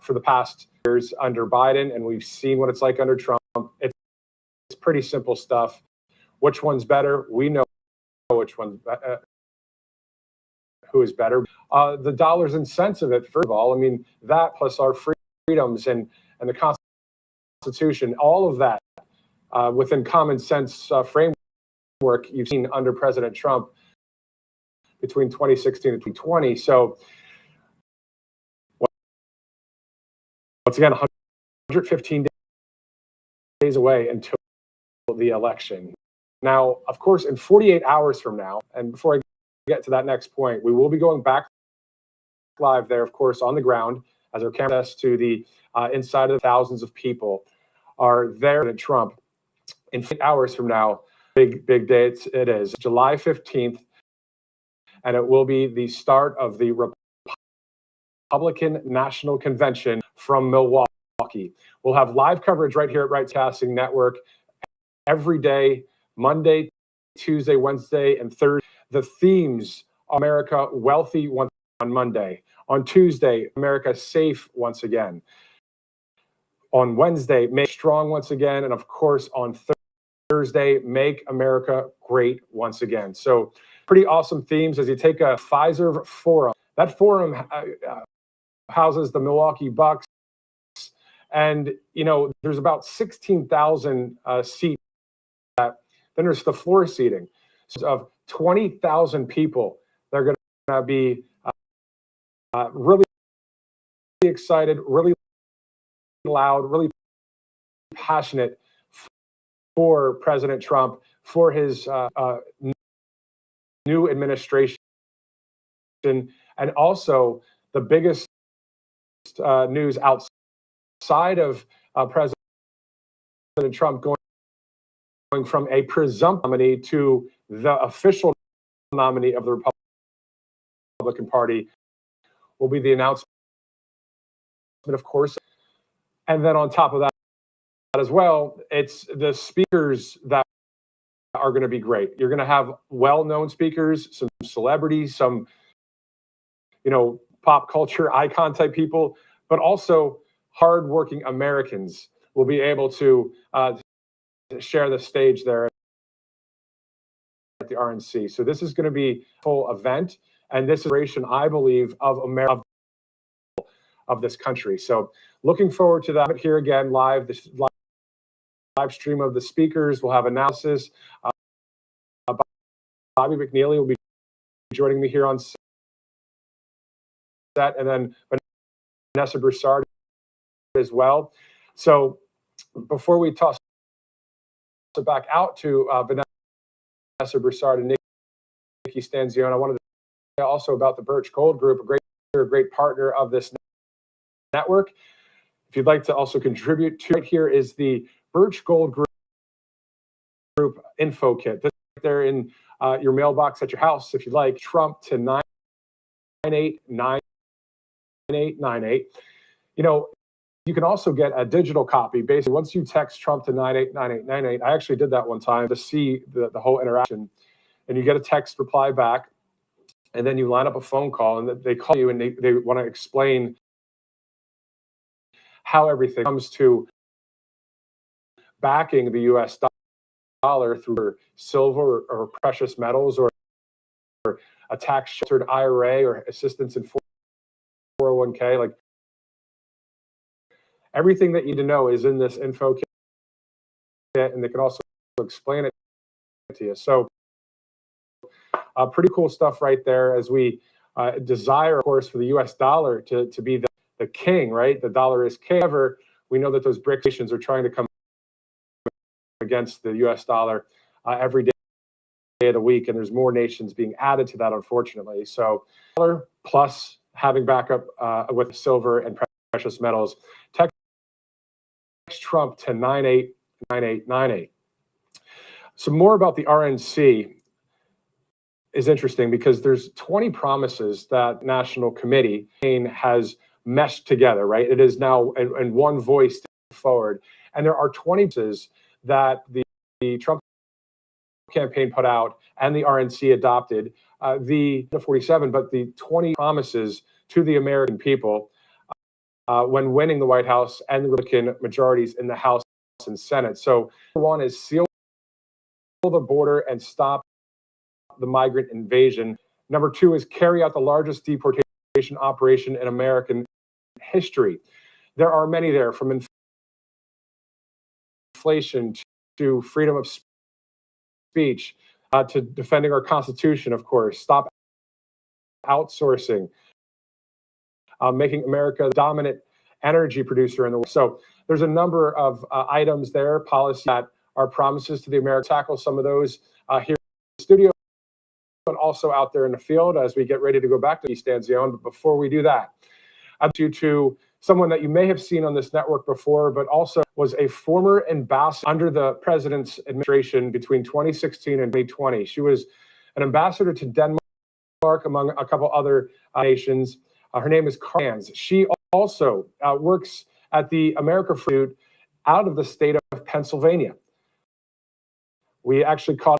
for the past years under Biden, and we've seen what it's like under Trump. It's pretty simple stuff. Which one's better? We know which one's who is better. The dollars and cents of it, first of all, I mean, that plus our freedoms and the Constitution, all of that within common sense framework you've seen under President Trump between 2016 and 2020. So once again, 115 days away until the election. Now, of course, in 48 hours from now, and before I get to that next point, we will be going back live there, of course, on the ground as our cameras to the inside of the thousands of people are there at Trump. In 8 hours from now, big day it is, July 15th, and it will be the start of the Republican National Convention from Milwaukee. We'll have live coverage right here at Broadcasting Network every day, Monday, Tuesday, Wednesday, and Thursday. The themes are America wealthy on Monday. On Tuesday, America safe once again. On Wednesday, make strong once again. And of course, on Thursday, make America great once again. So pretty awesome themes as you take a Pfizer forum. That forum houses the Milwaukee Bucks. And, there's about 16,000 seats. Then there's the floor seating of 20,000 people. They're going to be really excited, really loud, really passionate for President Trump, for his new administration, and also the biggest news outside of President Trump going from a presumptive nominee to the official nominee of the Republican Party will be the announcement, of course. And then on top of that as well, it's the speakers that are going to be great. You're going to have well-known speakers, some celebrities, some, pop culture icon type people, but also hardworking Americans will be able to share the stage there at the RNC. So this is going to be a full event, and this is a celebration, I believe, of America, of this country. So looking forward to that here again, live stream of the speakers. We'll have analysis. Bobby McNeely will be joining me here on set, and then Vanessa Broussard as well. So before we toss it back out to Vanessa Broussard and Nikki Stanzione. I wanted to say also about the Birch Gold Group, a great partner of this network. If you'd like to also contribute to it, here is the Birch Gold Group info kit. This right there in your mailbox at your house, if you'd like. Trump to 989898. You know, you can also get a digital copy. Basically, once you text Trump to 989898, I actually did that one time to see the whole interaction, and you get a text reply back, and then you line up a phone call, and they call you, and they want to explain how everything comes to backing the U.S. dollar through silver or precious metals or a tax-sheltered IRA or assistance in 401k. Like, everything that you need to know is in this info kit, and they can also explain it to you. So pretty cool stuff right there, as we desire, of course, for the U.S. dollar to be the king, right? The dollar is king. However, we know that those BRICS nations are trying to come against the U.S. dollar every day of the week, and there's more nations being added to that, unfortunately. So dollar plus having backup with silver and precious metals. Text Trump to 989898. Some more about the RNC is interesting because there's 20 promises that National Committee has meshed together, right? It is now in one voice forward. And there are 20 promises that the Trump campaign put out and the RNC adopted, the 47, but the 20 promises to the American people when winning the White House and the Republican majorities in the House and Senate. So one is seal the border and stop the migrant invasion. Number two is carry out the largest deportation operation in American history. There are many there, from inflation to freedom of speech, to defending our Constitution, of course. Stop outsourcing, making America the dominant energy producer in the world. So there's a number of items there, policy that are promises to the American. Tackle some of those here in the studio, but also out there in the field as we get ready to go back to East Stanzione. But before we do that, I'd like to someone that you may have seen on this network before, but also was a former ambassador under the president's administration between 2016 and 2020. She was an ambassador to Denmark, among a couple other nations. Her name is Carla Sands. She also works at the America Fruit out of the state of Pennsylvania. We actually caught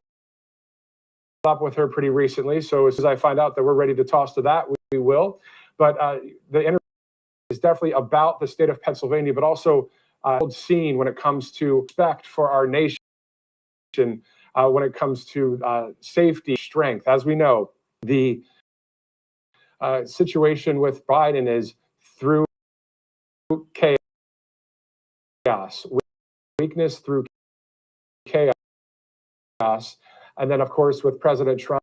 up with her pretty recently, so as soon as I find out that we're ready to toss to that, we will. But the interview is definitely about the state of Pennsylvania, but also scene when it comes to respect for our nation, when it comes to safety, strength. As we know, the situation with Biden is through chaos, weakness through chaos, and then, of course, with President Trump,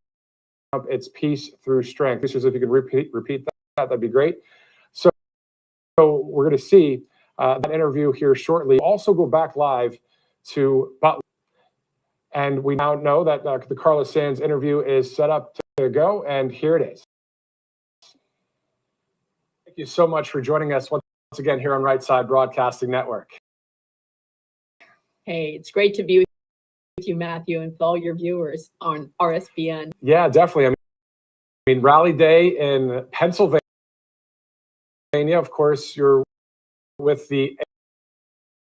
it's peace through strength. If you could repeat that, that'd be great. So we're going to see that interview here shortly. Also go back live to Butler. And we now know that the Carla Sands interview is set up to go, and here it is. Thank you so much for joining us once again here on Right Side Broadcasting Network. Hey, it's great to be with you, Matthew, and for all your viewers on RSBN. Yeah, definitely. I mean, Rally Day in Pennsylvania. Of course, you're with the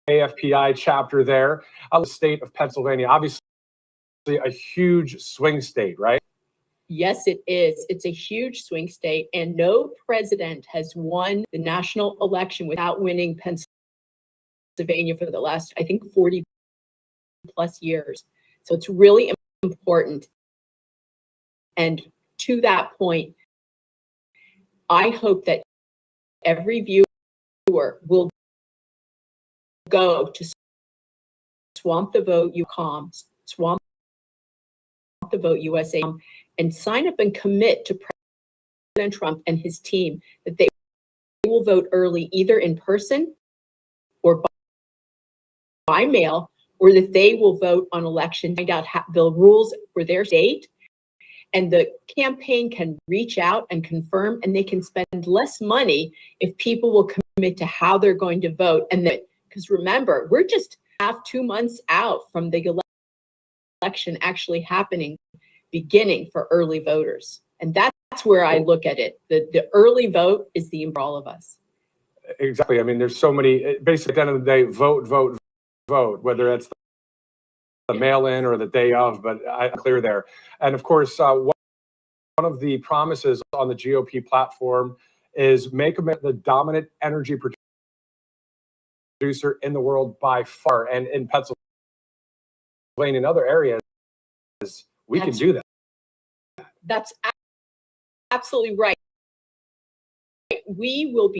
AFPI chapter there, the state of Pennsylvania. Obviously, a huge swing state, right? Yes, it is. It's a huge swing state, and no president has won the national election without winning Pennsylvania for the last, I think, 40 plus years. So it's really important. And to that point, I hope that every viewer will go to Swamp the Vote UCOM, Swamp the Vote USA, and sign up and commit to President Trump and his team that they will vote early, either in person or by mail, or that they will vote on election, find out the rules for their state, And the campaign can reach out and confirm, and they can spend less money if people will commit to how they're going to vote. And that, because remember, we're just 2 months out from the election actually happening, beginning for early voters. And that's where I look at it. The early vote is the for all of us. Exactly. I mean, there's so many, basically at the end of the day, vote, whether it's the mail-in or the day of, but I'm clear there. And of course, one of the promises on the GOP platform is make America the dominant energy producer in the world by far. And in Pennsylvania and other areas, we can do that. That's absolutely right. We will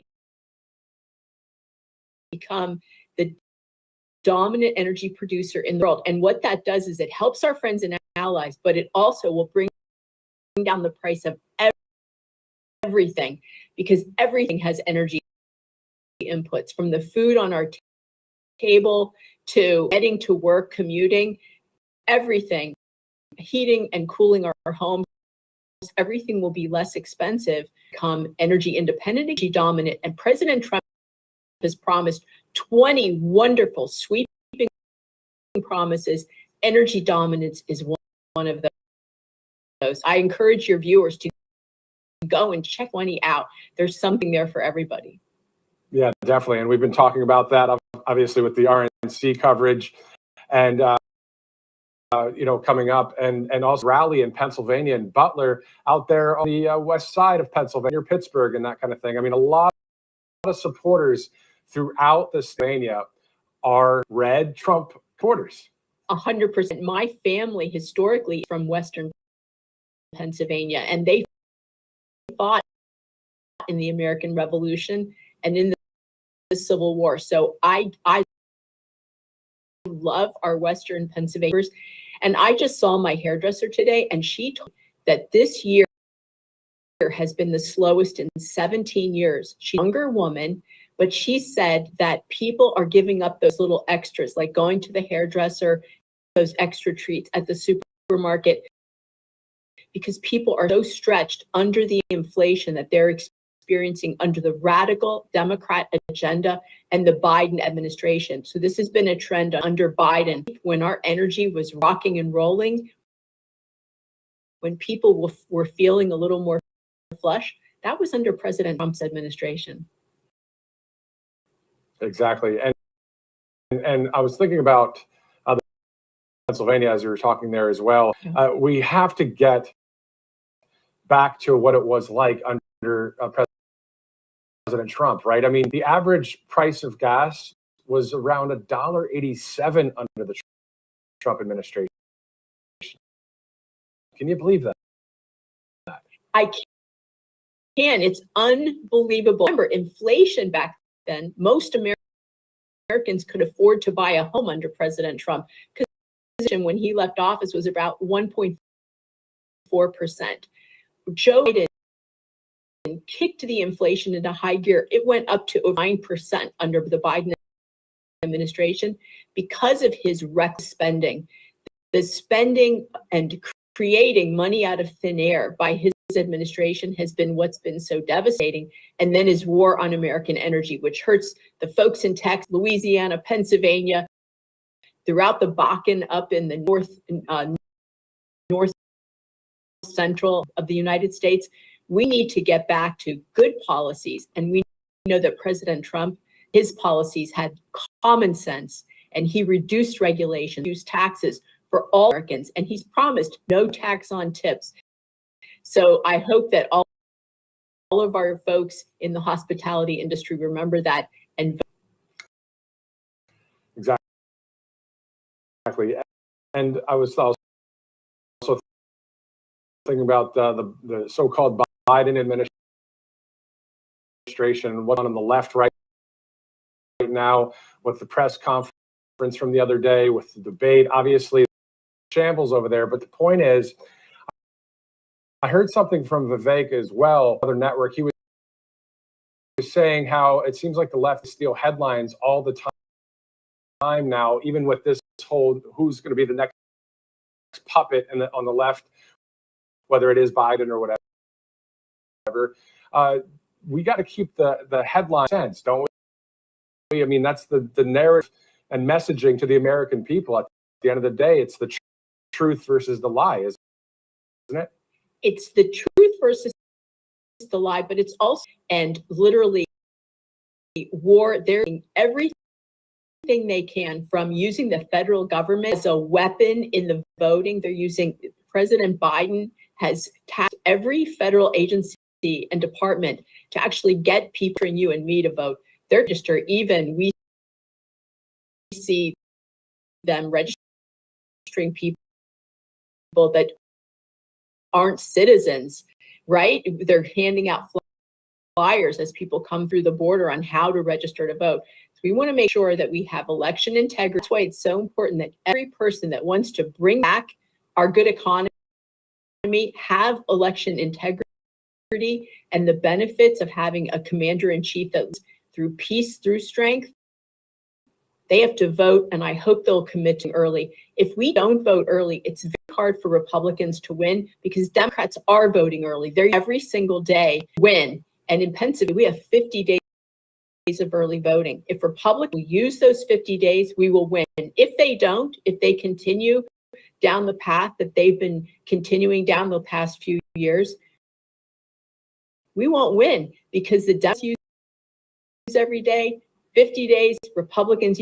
become the dominant energy producer in the world. And what that does is it helps our friends and allies, but it also will bring down the price of everything, because everything has energy inputs, from the food on our table to getting to work, commuting, everything, heating and cooling our homes. Everything will be less expensive, become energy independent, energy dominant. And President Trump has promised 20 wonderful, sweeping promises. Energy dominance is one of those. I encourage your viewers to go and check 20 out. There's something there for everybody. Yeah, definitely. And we've been talking about that, obviously, with the RNC coverage and, coming up, and also rally in Pennsylvania and Butler out there on the west side of Pennsylvania, Pittsburgh, and that kind of thing. I mean, a lot of supporters throughout the state are red Trump supporters. 100%. My family historically from Western Pennsylvania, and they fought in the American Revolution and in the Civil War. So I love our Western Pennsylvanians. And I just saw my hairdresser today, and she told me that this year has been the slowest in 17 years. She's a younger woman, but she said that people are giving up those little extras, like going to the hairdresser, those extra treats at the supermarket, because people are so stretched under the inflation that they're experiencing under the radical Democrat agenda and the Biden administration. So this has been a trend under Biden. When our energy was rocking and rolling, when people were feeling a little more flush, that was under President Trump's administration. Exactly. And I was thinking about Pennsylvania as you were talking there as well. We have to get back to what it was like under President Trump, right? I mean, the average price of gas was around $1.87 under the Trump administration. Can you believe that? I can. It's unbelievable. Remember, inflation back then, most Americans could afford to buy a home under President Trump, because when he left office was about 1.4%. Joe Biden kicked the inflation into high gear. It went up to 9% under the Biden administration because of his reckless spending. The spending and creating money out of thin air by his administration has been what's been so devastating. And then his war on American energy, which hurts the folks in Texas, Louisiana, Pennsylvania, throughout the Bakken, up in the north central of the United States. We need to get back to good policies. And we know that President Trump, his policies had common sense, and he reduced regulation, reduced taxes for all Americans, and he's promised no tax on tips. So I hope that all of our folks in the hospitality industry remember that and Exactly. And I was also thinking about the so-called Biden administration, what on the left right now with the press conference from the other day, with the debate, obviously shambles over there. But the point is, I heard something from Vivek as well, other network. He was saying how it seems like the left steal headlines all the time now, even with this whole who's going to be the next puppet on the left whether it is Biden or whatever. We got to keep the headline sense, don't we? I mean, that's the narrative and messaging to the American people. At the end of the day, it's the truth versus the lie, isn't it? It's the truth versus the lie, but it's also, and literally war, they're doing everything they can, from using the federal government as a weapon in the voting. They're using, President Biden has tasked every federal agency and department to actually get people and you and me to vote. They're registered. Even we see them registering people that aren't citizens, right? They're handing out flyers as people come through the border on how to register to vote. So we want to make sure that we have election integrity. That's why it's so important that every person that wants to bring back our good economy have election integrity and the benefits of having a commander-in-chief that through peace, through strength. They have to vote, and I hope they'll commit to early. If we don't vote early, it's very hard for Republicans to win, because Democrats are voting early. They're every single day win. And in Pennsylvania, we have 50 days of early voting. If Republicans use those 50 days, we will win. If they don't, if they continue down the path that they've been continuing down the past few years, we won't win, because the Democrats use every day, 50 days, Republicans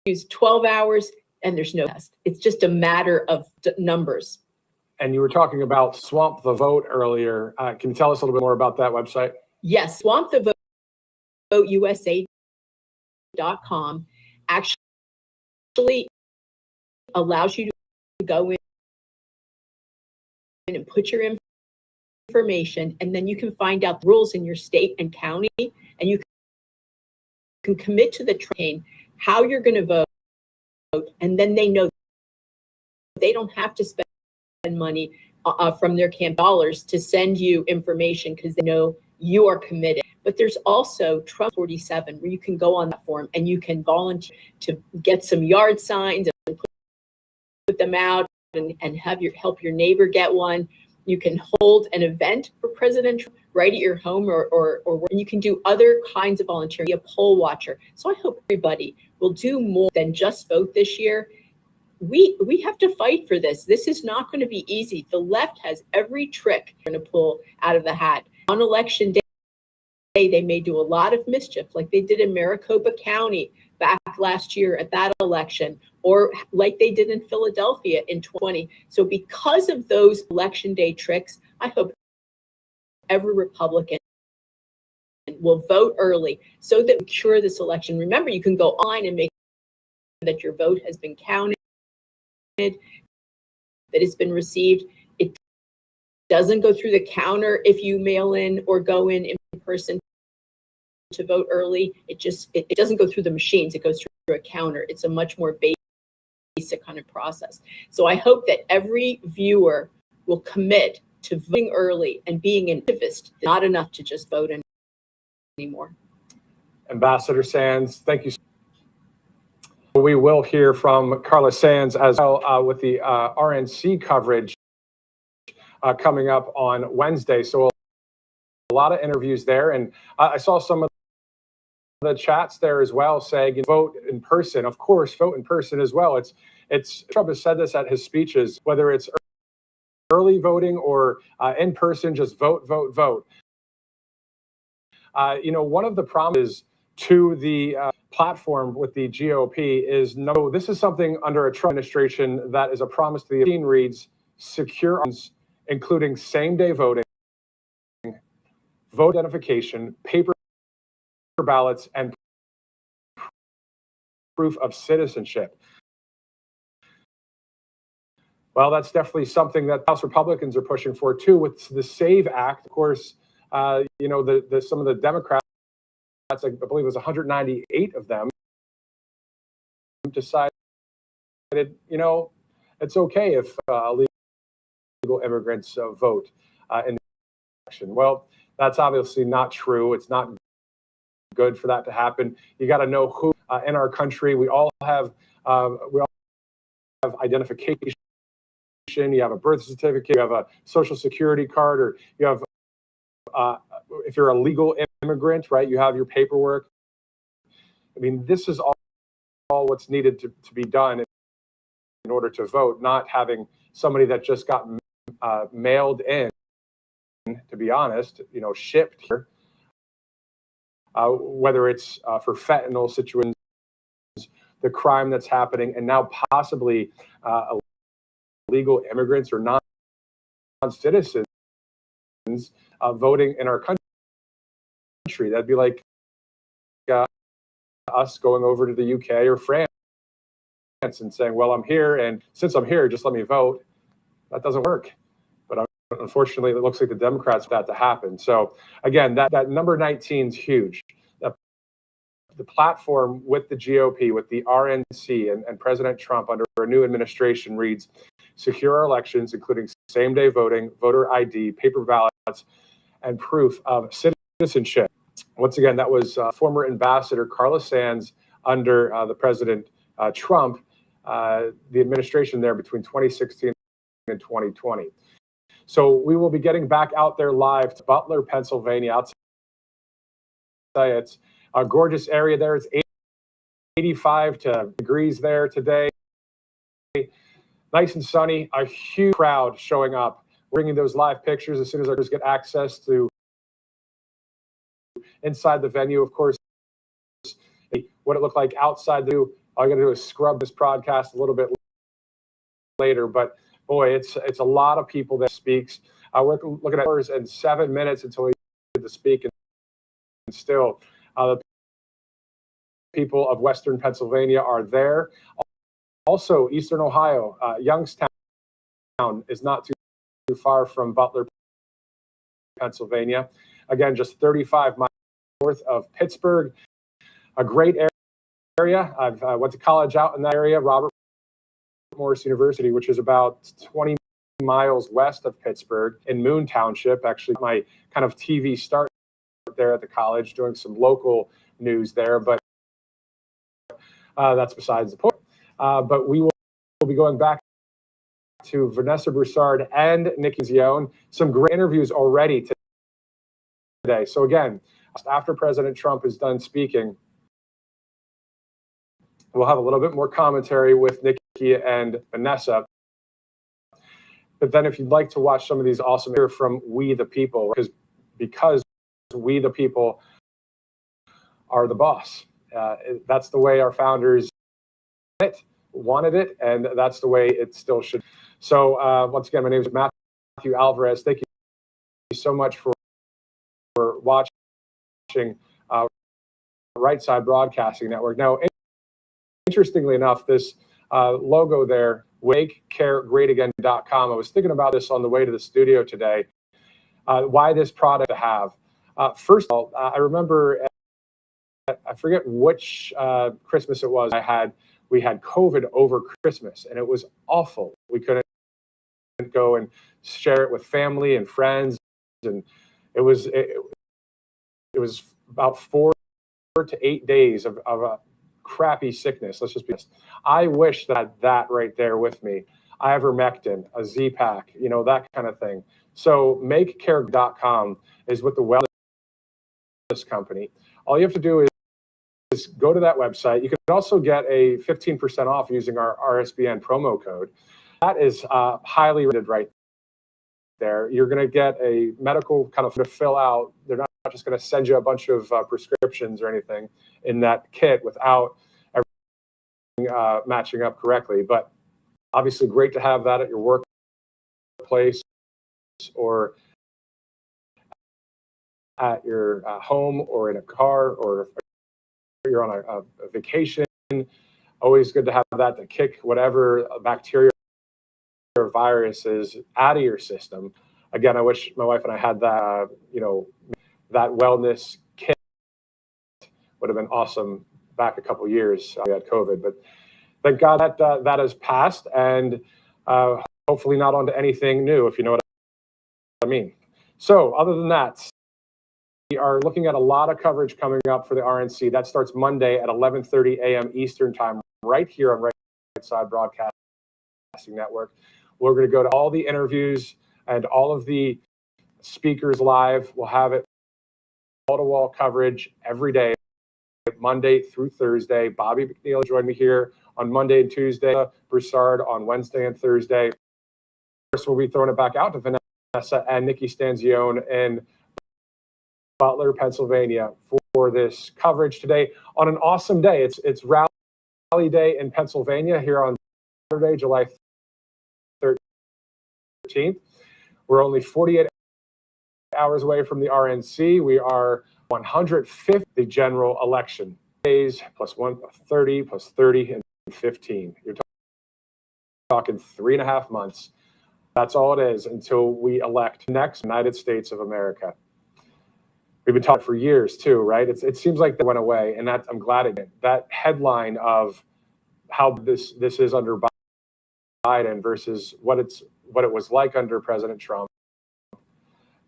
use 12 hours, and there's no test. It's just a matter of numbers. And you were talking about Swamp the Vote earlier. Can you tell us a little bit more about that website? Yes, Swamp the Vote, USA.com actually allows you to go in and put your information, and then you can find out the rules in your state and county, and you can commit to the campaign, how you're going to vote, and then they know they don't have to spend money from their camp dollars to send you information, because they know you are committed. But there's also Trump 47, where you can go on that form and you can volunteer to get some yard signs and put them out, and have help your neighbor get one. You can hold an event for President Trump right at your home, or you can do other kinds of volunteering, be a poll watcher. So I hope everybody will do more than just vote this year. We have to fight for this. This is not going to be easy. The left has every trick to pull out of the hat. On election day, they may do a lot of mischief, like they did in Maricopa County back last year at that election, or like they did in Philadelphia in 2020. So because of those election day tricks, I hope every Republican will vote early so that we cure this election. Remember, you can go online and make sure that your vote has been counted, that it's been received. It doesn't go through the counter if you mail in or go in person to vote early. It doesn't go through the machines. It goes through a counter. It's a much more basic kind of process. So I hope that every viewer will commit to voting early and being an activist. Not enough to just vote anymore. Ambassador Sands, thank you. We will hear from Carla Sands as well with the RNC coverage coming up on Wednesday. So a lot of interviews there, and I saw some of the chats there as well saying, vote in person. Of course, vote in person as well. It's Trump has said this at his speeches, whether it's early voting or in person, just vote, vote, vote. One of the promises to the platform with the GOP is, no, this is something under a Trump administration that is a promise to the 18 reads secure, including same-day voting, vote identification, paper ballots, and proof of citizenship. Well, that's definitely something that House Republicans are pushing for too, with the SAVE Act. Of course, some of the Democrats, I believe it was 198 of them, decided, it's okay if illegal immigrants vote in the election. Well, that's obviously not true. It's not good for that to happen. You got to know who in our country. We all have identification you have a birth certificate, you have a social security card, or you have, if you're a legal immigrant, right, you have your paperwork. I mean, this is all what's needed to be done in order to vote, not having somebody that just got mailed in, to be honest, shipped here, whether it's for fentanyl situations, the crime that's happening, and now possibly illegal immigrants or non-citizens voting in our country. That'd be like us going over to the UK or France and saying, well, I'm here, and since I'm here, just let me vote. That doesn't work. But unfortunately, it looks like the Democrats want that to happen. So again, that number 19 is huge. The platform with the GOP, with the RNC and President Trump under a new administration reads, secure our elections, including same-day voting, voter ID, paper ballots, and proof of citizenship. Once again, that was former Ambassador Carla Sands under the President Trump, the administration there between 2016 and 2020. So we will be getting back out there live to Butler, Pennsylvania. I'll tell you, it's a gorgeous area there. It's 85 degrees there today. Nice and sunny, a huge crowd showing up, bringing those live pictures as soon as others get access to inside the venue. Of course, what it looked like outside the, all you gotta do is scrub this broadcast a little bit later, but boy, it's a lot of people that speaks. We're looking at hours and 7 minutes until we get to speak, and still the people of Western Pennsylvania are there. Also, Eastern Ohio, Youngstown is not too far from Butler, Pennsylvania. Again, just 35 miles north of Pittsburgh. A great area. I went to college out in that area, Robert Morris University, which is about 20 miles west of Pittsburgh in Moon Township. Actually, my kind of TV start there at the college, doing some local news there, but that's besides the point. But we will be going back to Vanessa Broussard and Nikki Zione. Some great interviews already today. So again, after President Trump is done speaking, we'll have a little bit more commentary with Nikki and Vanessa. But then if you'd like to watch some of these awesome, hear from We the People, because we the people are the boss. That's the way our founders wanted it, and that's the way it still should. So once again, my name is Matthew Alvarez. Thank you so much for watching Right Side Broadcasting Network. Now, interestingly enough, this logo there, makecaregreatagain.com. I was thinking about this on the way to the studio today. Why this product to have? First of all, I remember, I forget which Christmas it was. We had COVID over Christmas, and it was awful. We couldn't go and share it with family and friends, and it was about 4 to 8 days of a crappy sickness. Let's just be honest. I wish that I had that right there with me. Ivermectin, a Z-Pack, that kind of thing. So makecare.com is with the wellness company. All you have to do is go to that website. You can also get a 15% off using our RSBN promo code. That is highly rated right there. You're going to get a medical kind of to fill out. They're not just going to send you a bunch of prescriptions or anything in that kit without everything matching up correctly. But obviously great to have that at your workplace or at your home or in a car, or if you're on a vacation. Always good to have that to kick whatever bacteria or viruses out of your system. Again, I wish my wife and I had that, that wellness kit. Would have been awesome back a couple years. We had COVID, but thank God that has passed, and hopefully not onto anything new, if you know what I mean. So other than that, we are looking at a lot of coverage coming up for the RNC. That starts Monday at 11:30 a.m. Eastern time, right here on Right Side Broadcasting Network. We're going to go to all the interviews and all of the speakers live. We'll have it wall-to-wall coverage every day, Monday through Thursday. Bobby McNeil joined me here on Monday and Tuesday. Broussard on Wednesday and Thursday. Of course, we'll be throwing it back out to Vanessa and Nikki Stanzione in Butler, Pennsylvania for this coverage today on an awesome day. It's Rally Day in Pennsylvania here on Saturday, July 13th. We're only 48 hours away from the RNC. We are 150 the general election days plus 130 plus 30 and 15. You're talking 3.5 months. That's all it is until we elect the next United States of America. We've been talking for years too, right? It seems like they went away, and I'm glad it did. That headline of how this is under Biden versus what it was like under President Trump.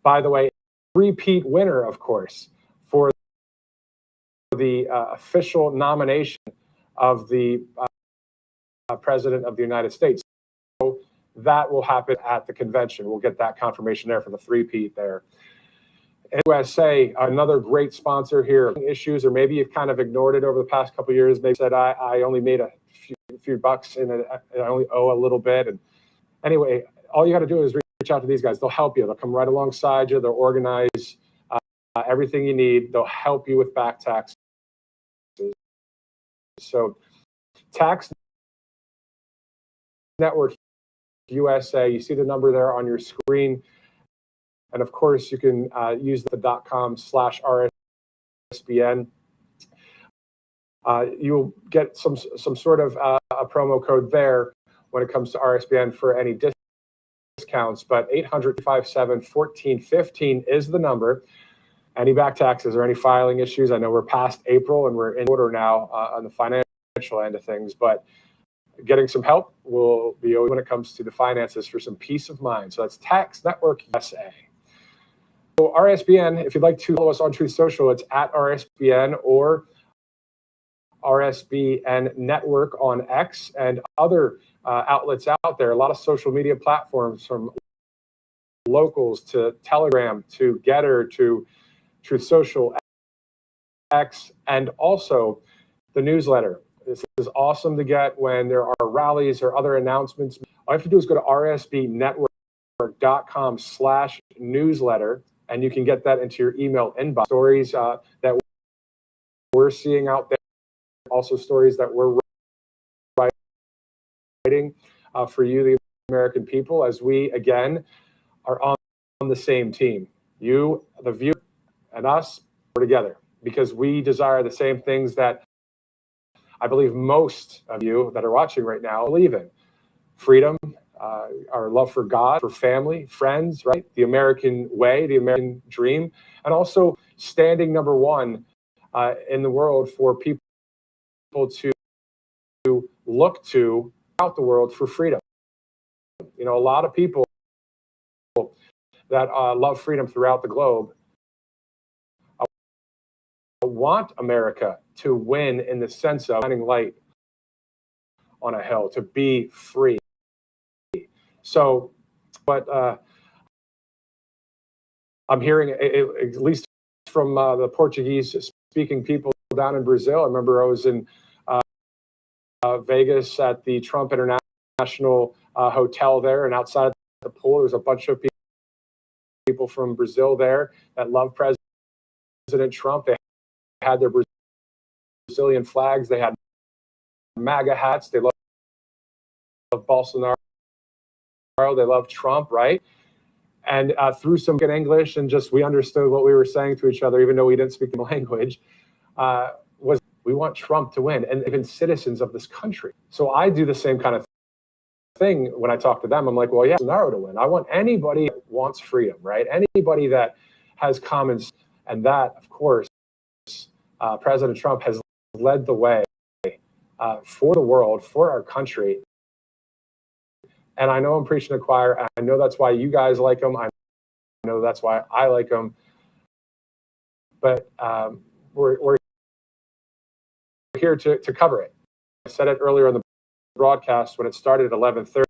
By the way, repeat winner, of course, for the official nomination of the President of the United States. So that will happen at the convention. We'll get that confirmation there for the three-peat there. USA, another great sponsor here. Issues, or maybe you've kind of ignored it over the past couple of years. Maybe said I only made a few bucks and I only owe a little bit. And anyway, all you got to do is reach out to these guys. They'll help you. They'll come right alongside you. They'll organize everything you need. They'll help you with back taxes. So, Tax Network USA. You see the number there on your screen. And of course, you can use the .com/RSBN. You'll get some sort of a promo code there when it comes to RSBN for any discounts. But 800-557-1415 is the number. Any back taxes or any filing issues? I know we're past April and we're in order now on the financial end of things, but getting some help will be when it comes to the finances for some peace of mind. So that's Tax Network USA. So RSBN, if you'd like to follow us on Truth Social, it's at RSBN or RSBN Network on X and other outlets out there. A lot of social media platforms, from Locals to Telegram to Getter to Truth Social, X, and also the newsletter. This is awesome to get when there are rallies or other announcements. All you have to do is go to rsbnetwork.com/newsletter, and you can get that into your email inbox. Stories that we're seeing out there, also stories that we're writing for you, the American people, as we, again, are on the same team. You, the viewer, and us, we're together because we desire the same things that I believe most of you that are watching right now believe in. Freedom, our love for God, for family, friends, right? The American way, the American dream, and also standing number one in the world for people to look to throughout the world for freedom. You know, a lot of people that love freedom throughout the globe want America to win in the sense of shining light on a hill, to be free. So, but I'm hearing, at least from the Portuguese-speaking people down in Brazil. I remember I was in Vegas at the Trump International Hotel there, and outside the pool, there's a bunch of people from Brazil there that love President Trump. They had their Brazilian flags. They had MAGA hats. They love Bolsonaro. They love Trump, right? And through some good English and just we understood what we were saying to each other, even though we didn't speak the language, was we want Trump to win, and even citizens of this country. So I do the same kind of thing when I talk to them. I'm like, well, yeah, Bolsonaro to win. I want anybody that wants freedom, right? Anybody that has common sense, and that, of course, President Trump has led the way for the world, for our country. And I know I'm preaching to the choir. I know that's why you guys like him. I know that's why I like him. But we're here to cover it. I said it earlier in the broadcast when it started at 11:30.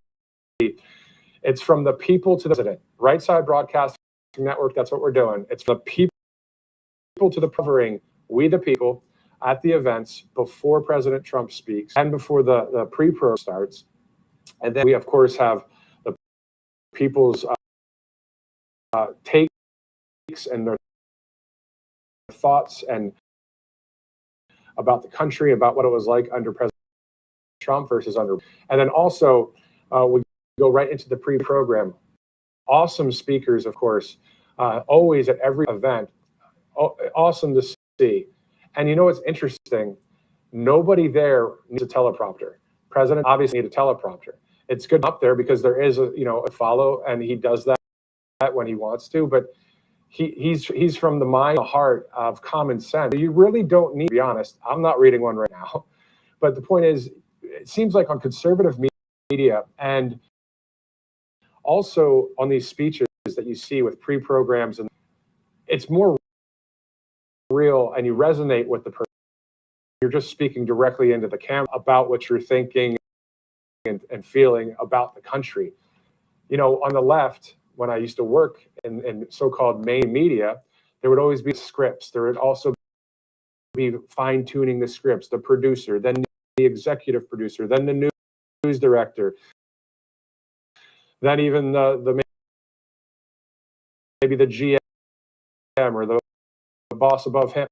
It's from the people to the president. Right Side Broadcasting Network, that's what we're doing. It's from the people to the covering, we the people, at the events before President Trump speaks and before the pre-pro starts. And then we, of course, have the people's takes and their thoughts and about the country, about what it was like under President Trump versus under. And then also, we go right into the pre-program. Awesome speakers, of course, always at every event. Awesome to see. And you know what's interesting? Nobody there needs a teleprompter. President obviously needs a teleprompter. It's good up there because there is a follow, and he does that when he wants to. But he's from the mind, the heart of common sense. You really don't need, to be honest. I'm not reading one right now, but the point is, it seems like on conservative media and also on these speeches that you see with pre-programs, and it's more real, and you resonate with the person. You're just speaking directly into the camera about what you're thinking and feeling about the country. You know, on the left, when I used to work in so-called main media, there would always be scripts. There would also be fine-tuning the scripts, the producer, then the executive producer, then the news director, then even maybe the GM or the boss above him,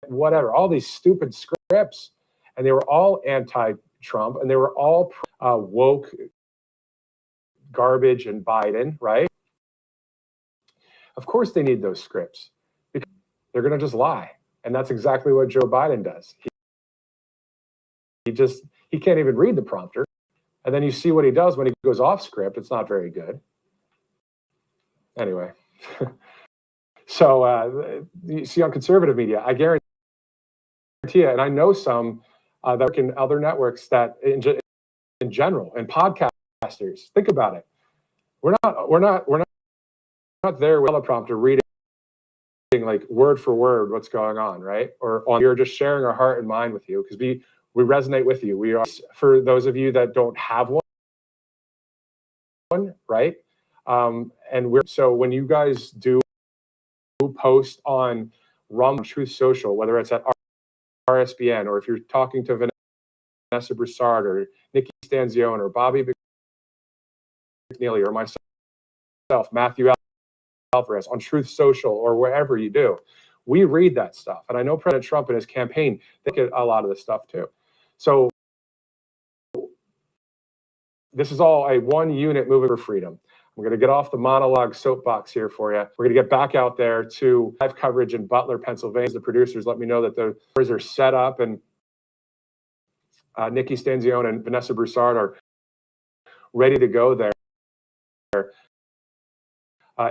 whatever, all these stupid scripts. And they were all anti-Trump, and they were all woke garbage and Biden, right? Of course they need those scripts because they're going to just lie. And that's exactly what Joe Biden does. He can't even read the prompter. And then you see what he does when he goes off script. It's not very good. Anyway. So you see on conservative media, I guarantee you, and I know some that work in other networks that in general, and podcasters, think about it. We're not there with a teleprompter reading like word for word what's going on, right? Or we're just sharing our heart and mind with you because we resonate with you. We are, for those of you that don't have one, right? So when you guys do post on Truth Social, whether it's at RSBN or if you're talking to Vanessa Broussard or Nikki Stanzione or Bobby McNeely or myself, Matthew Alvarez, on Truth Social or wherever you do, we read that stuff. And I know President Trump and his campaign, they get a lot of this stuff too. So this is all a one unit movement for freedom. We're going to get off the monologue soapbox here for you. We're going to get back out there to live coverage in Butler, Pennsylvania. The producers let me know that the doors are set up, and Nikki Stanzione and Vanessa Broussard are ready to go there,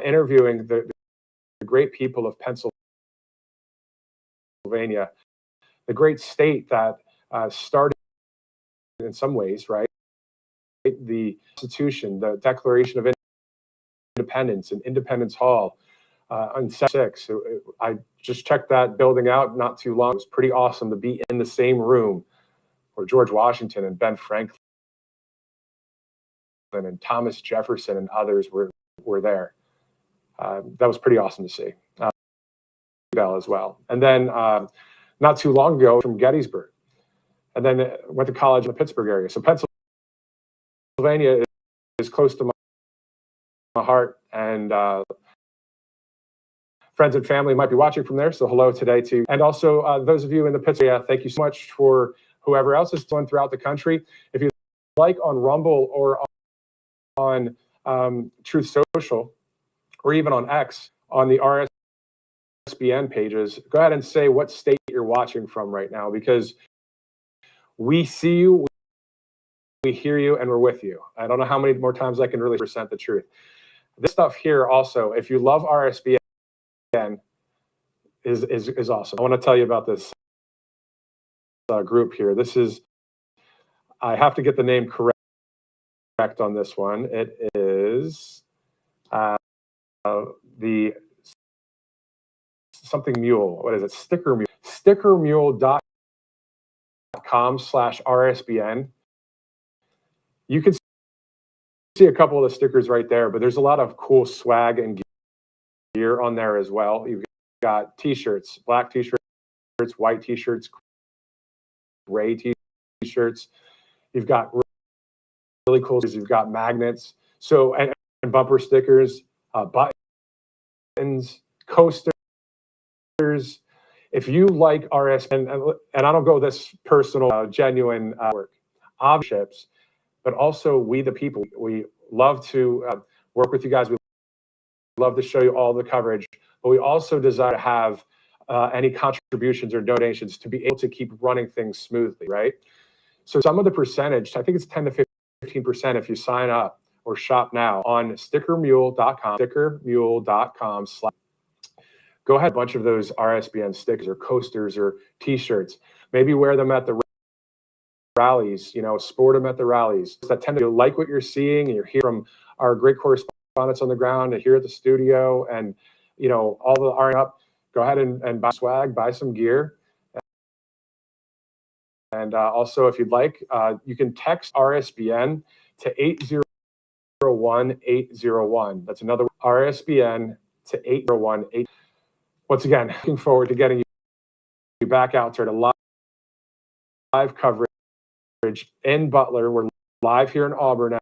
interviewing the great people of Pennsylvania, the great state that started in some ways, right? The Constitution, the Declaration of Independence in Independence Hall on 6. I just checked that building out not too long. It was pretty awesome to be in the same room where George Washington and Ben Franklin and Thomas Jefferson and others were there. That was pretty awesome to see. Bell as well. And then not too long ago from Gettysburg. And then went to college in the Pittsburgh area. So Pennsylvania is close to my heart, and friends and family might be watching from there. So hello today to, and also those of you in the Pittsburgh area, thank you so much for whoever else is doing throughout the country. If you like on Rumble or on Truth Social, or even on X, on the RSBN pages, go ahead and say what state you're watching from right now, because we see you, we hear you, and we're with you. I don't know how many more times I can really present the truth. This stuff here also, if you love RSBN, is awesome. I want to tell you about this group here. This is, I have to get the name correct on this one. It is the something mule. What is it? Sticker Mule. Stickermule.com/RSBN. You can see a couple of the stickers right there, but there's a lot of cool swag and gear on there as well. You've got t-shirts, black t-shirts, white t-shirts, gray t-shirts. You've got really cool, you've got magnets. So, and bumper stickers, buttons, coasters. If you like RSBN, and I don't go this personal, genuine work, ships, but also we the people, we love to work with you guys. We love to show you all the coverage, but we also desire to have any contributions or donations to be able to keep running things smoothly, right? So some of the percentage, I think it's 10 to 15% if you sign up or shop now on stickermule.com, go ahead, a bunch of those RSBN stickers or coasters or t-shirts, maybe wear them at the rallies, sport them at the rallies. That tend to like what you're seeing, and you're hearing from our great correspondents on the ground and here at the studio, and all the R up. Go ahead and buy swag, buy some gear, and also if you'd like, you can text RSBN to 801-801. That's another RSBN to 801-8. Once again, looking forward to getting you back out there to live coverage in Butler. We're live here in Auburn,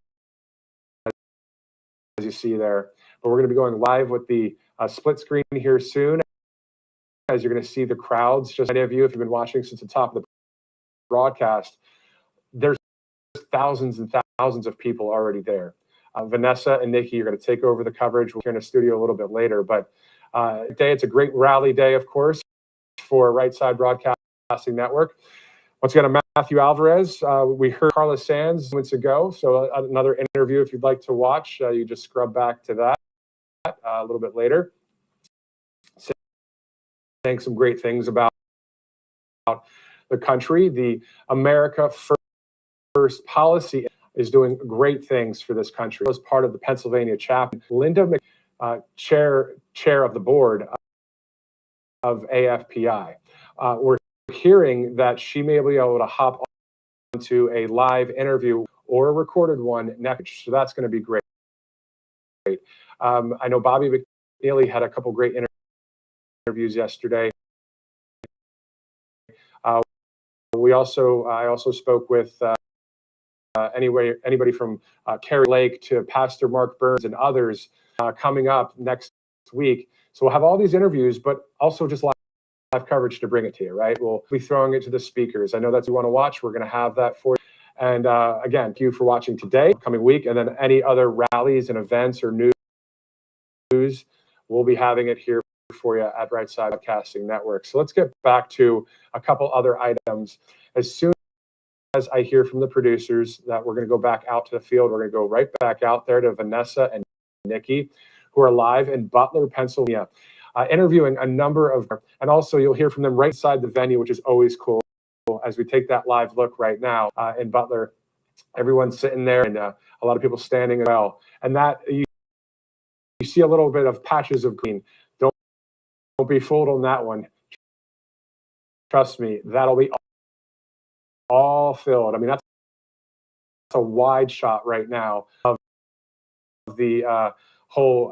as you see there, but we're going to be going live with the split screen here soon, as you're going to see the crowds. Just many of you, if you've been watching since the top of the broadcast, there's thousands and thousands of people already there. Vanessa and Nikki are going to take over the coverage. We're in the studio a little bit later, but today it's a great rally day, of course, for Right Side Broadcasting Network. Once again, I'm Matthew Alvarez. We heard Carla Sands moments ago, so another interview if you'd like to watch, you just scrub back to that a little bit later. Saying some great things about the country. The America First policy is doing great things for this country. As part of the Pennsylvania chapter, Linda, chair of the board of AFPI, we're hearing that she may be able to hop onto a live interview or a recorded one next. So that's going to be great. I know Bobby McNeely had a couple great interviews yesterday. I also spoke with anybody from Carrie Lake to Pastor Mark Burns and others coming up next week. So we'll have all these interviews, but also just live coverage to bring it to you, right? We'll be throwing it to the speakers. I know that's what you want to watch. We're going to have that for you. And again, thank you for watching today, coming week, and then any other rallies and events or news, we'll be having it here for you at Right Side Broadcasting Network. So let's get back to a couple other items. As soon as I hear from the producers that we're going to go back out to the field, we're going to go right back out there to Vanessa and Nikki, who are live in Butler, Pennsylvania, interviewing a number of, and also you'll hear from them right inside the venue, which is always cool. As we take that live look right now in Butler, everyone's sitting there and a lot of people standing as well. And that you see a little bit of patches of green. Don't be fooled on that one. Trust me, that'll be all filled. I mean, that's a wide shot right now of the whole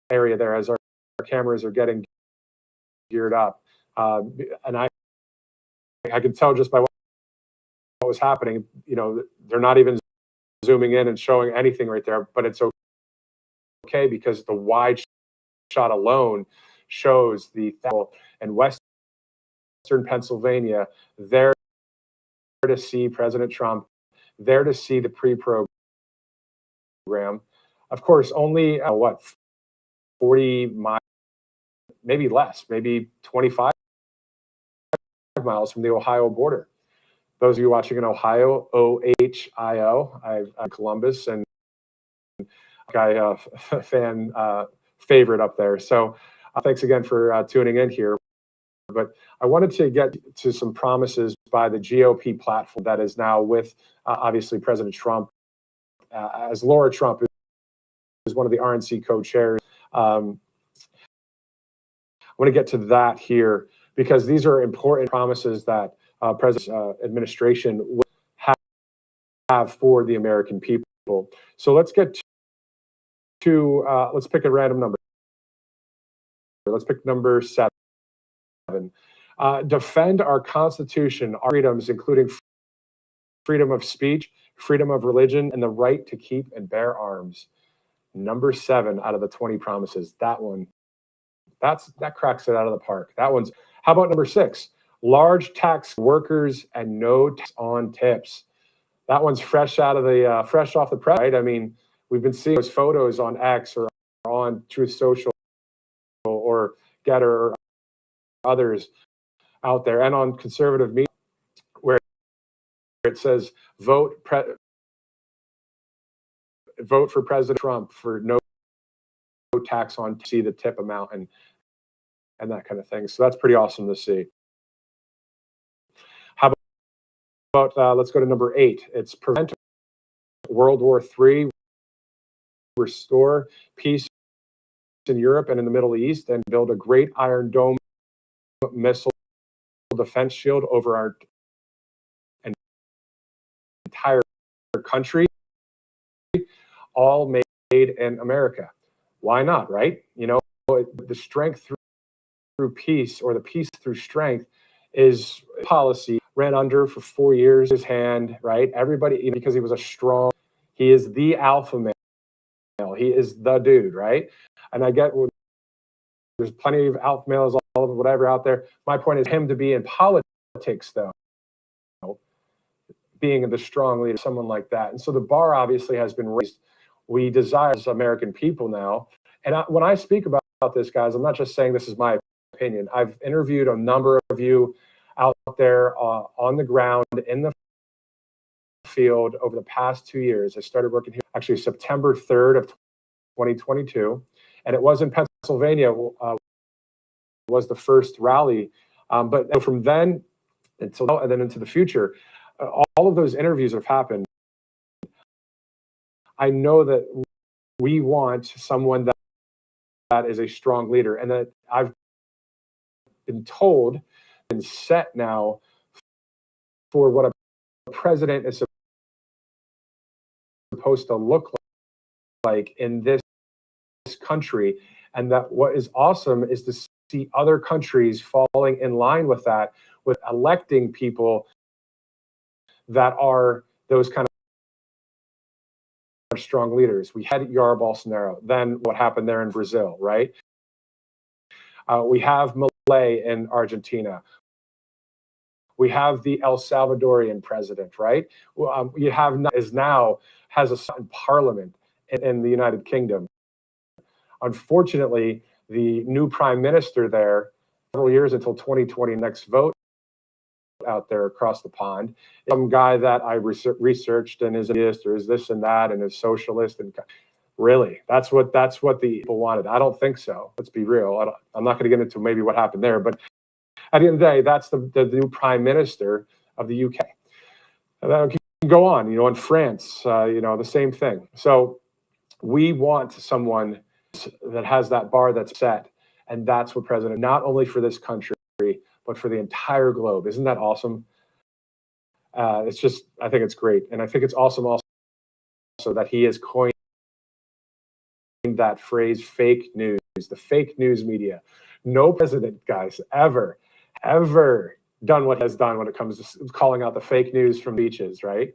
area there as our cameras are getting geared up. And I can tell just by what was happening, they're not even zooming in and showing anything right there, but it's okay because the wide shot alone shows the and Western Pennsylvania there to see President Trump, there to see the pre-program. Of course, only 40 miles, maybe less, maybe 25 miles from the Ohio border. Those of you watching in Ohio, OHIO, I'm Columbus, and guy fan favorite up there. So thanks again for tuning in here. But I wanted to get to some promises by the GOP platform that is now with obviously President Trump, as Laura Trump is one of the RNC co-chairs. I want to get to that here because these are important promises that President's administration will have for the American people. So let's get to let's pick a random number. Let's pick number 7. Defend our Constitution, our freedoms, including freedom of speech, freedom of religion, and the right to keep and bear arms. Number 7 out of the 20 promises. That one, that cracks it out of the park. That one's. How about number 6? Large tax workers and no tax on tips. That one's fresh off the press, right? I mean, we've been seeing those photos on X or on Truth Social or Getter or others out there, and on conservative media, where it says vote for President Trump for no tax on see the tip amount and that kind of thing. So that's pretty awesome to see. How about let's go to number 8. It's prevent World War III, restore peace in Europe and in the Middle East, and build a great Iron Dome missile defense shield over our entire country, all made in America. Why not, right? You know, the strength through peace, or the peace through strength, is policy ran under for 4 years his hand, right? Everybody, because he was he is the alpha male. He is the dude, right? And I get there's plenty of alpha males, all of whatever out there. My point is him to be in politics, though, being the strong leader, someone like that. And so the bar obviously has been raised. We desire as American people now. And when I speak about this, guys, I'm not just saying this is my opinion. I've interviewed a number of you out there on the ground in the field over the past 2 years. I started working here actually September 3rd of 2022, and it was in Pennsylvania. Was the first rally, but from then until now, and then into the future, all of those interviews have happened. I know that we want someone that is a strong leader, and that I've been told and set now for what a president is supposed to look like in this country. And that what is awesome is to see other countries falling in line with that, with electing people that are those kind of strong leaders. We had Jair Bolsonaro, then what happened there in Brazil, right? We have Milei in Argentina. We have the El Salvadorian president, right? You have now has a seat in parliament in the United Kingdom. Unfortunately, the new prime minister there, several years until 2020 next vote out there across the pond, some guy that I researched and is a theist or is this and that and is socialist, and really, that's what the people wanted. I don't think so. Let's be real. I'm not going to get into maybe what happened there, but at the end of the day, that's the new prime minister of the UK. And that can go on, in France, the same thing. So we want someone that has that bar that's set, and that's what president, not only for this country, but for the entire globe. Isn't that awesome? It's just, I think it's great. And I think it's awesome also that he has coined that phrase, fake news, the fake news media. No president, guys, ever done what he has done when it comes to calling out the fake news from beaches, right?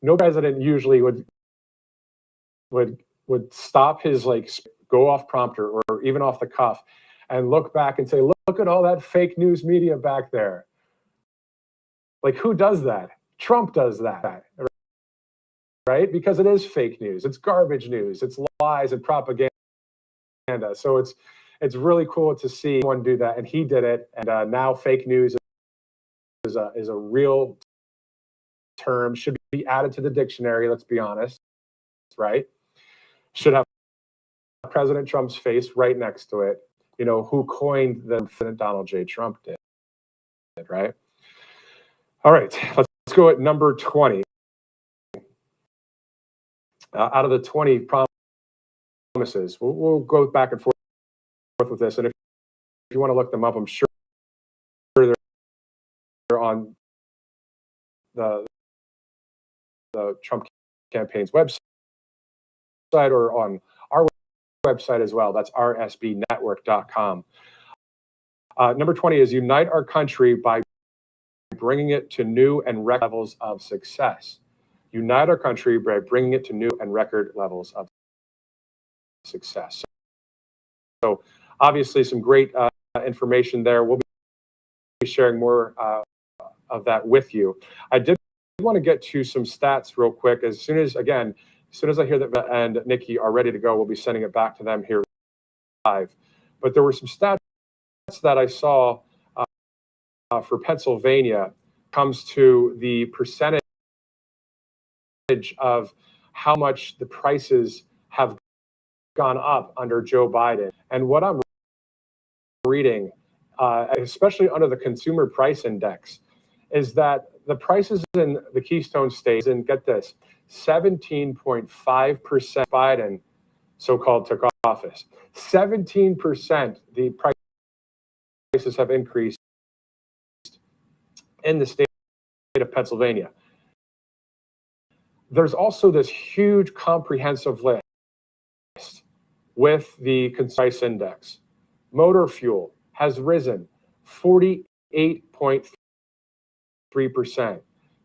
No president usually would stop his go off prompter or even off the cuff and look back and say, look at all that fake news media back there. Who does that? Trump does that, right? Because it is fake news. It's garbage news. It's lies and propaganda. So it's really cool to see someone do that, and he did it. And now fake news is a real term, should be added to the dictionary. Let's be honest, right? Should have President Trump's face right next to it. Who coined the President Donald J. Trump did, right? All right, let's go at number 20. Out of the 20 promises, we'll go back and forth with this. And if you want to look them up, I'm sure they're on the Trump campaign's website. or on our website as well. That's rsbnetwork.com. Number 20 is unite our country by bringing it to new and record levels of success. Unite our country by bringing it to new and record levels of success. So obviously some great information there. We'll be sharing more of that with you. I did want to get to some stats real quick. As soon as I hear that Vet and Nikki are ready to go, we'll be sending it back to them here live. But there were some stats that I saw for Pennsylvania comes to the percentage of how much the prices have gone up under Joe Biden. And what I'm reading, especially under the Consumer Price Index, is that the prices in the Keystone states, and get this, 17.5% Biden so-called took office. 17% the prices have increased in the state of Pennsylvania. There's also this huge comprehensive list with the Price Index. Motor fuel has risen 48.3%.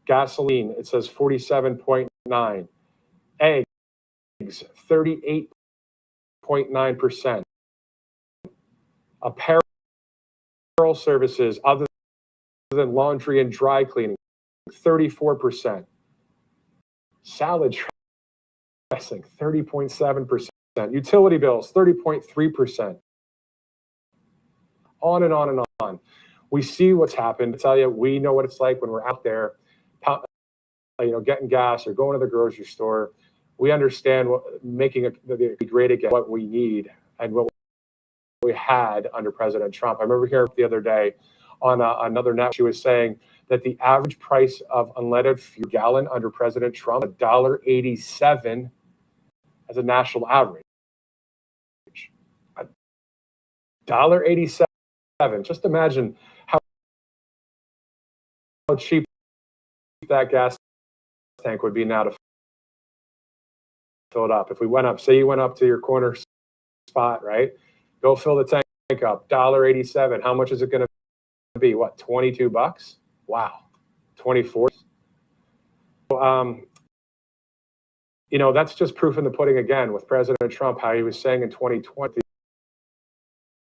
Gasoline, it says 47.9%. Eggs, 38.9%. Apparel services other than laundry and dry cleaning, 34%. Salad dressing, 30.7%. Utility bills, 30.3%. On and on and on. We see what's happened. I tell you, we know what it's like when we're out there, getting gas or going to the grocery store. We understand making it great again, what we need and what we had under President Trump. I remember hearing the other day on another network, she was saying that the average price of unleaded fuel gallon under President Trump, $1.87 as a national average. $1.87. Just imagine how cheap that gas tank would be now to fill it up. If we went up, say you went up to your corner spot, right? Go fill the tank up, $1.87. How much is it going to be? What, $22? Wow, 24. That's just proof in the pudding again with President Trump, how he was saying in 2020,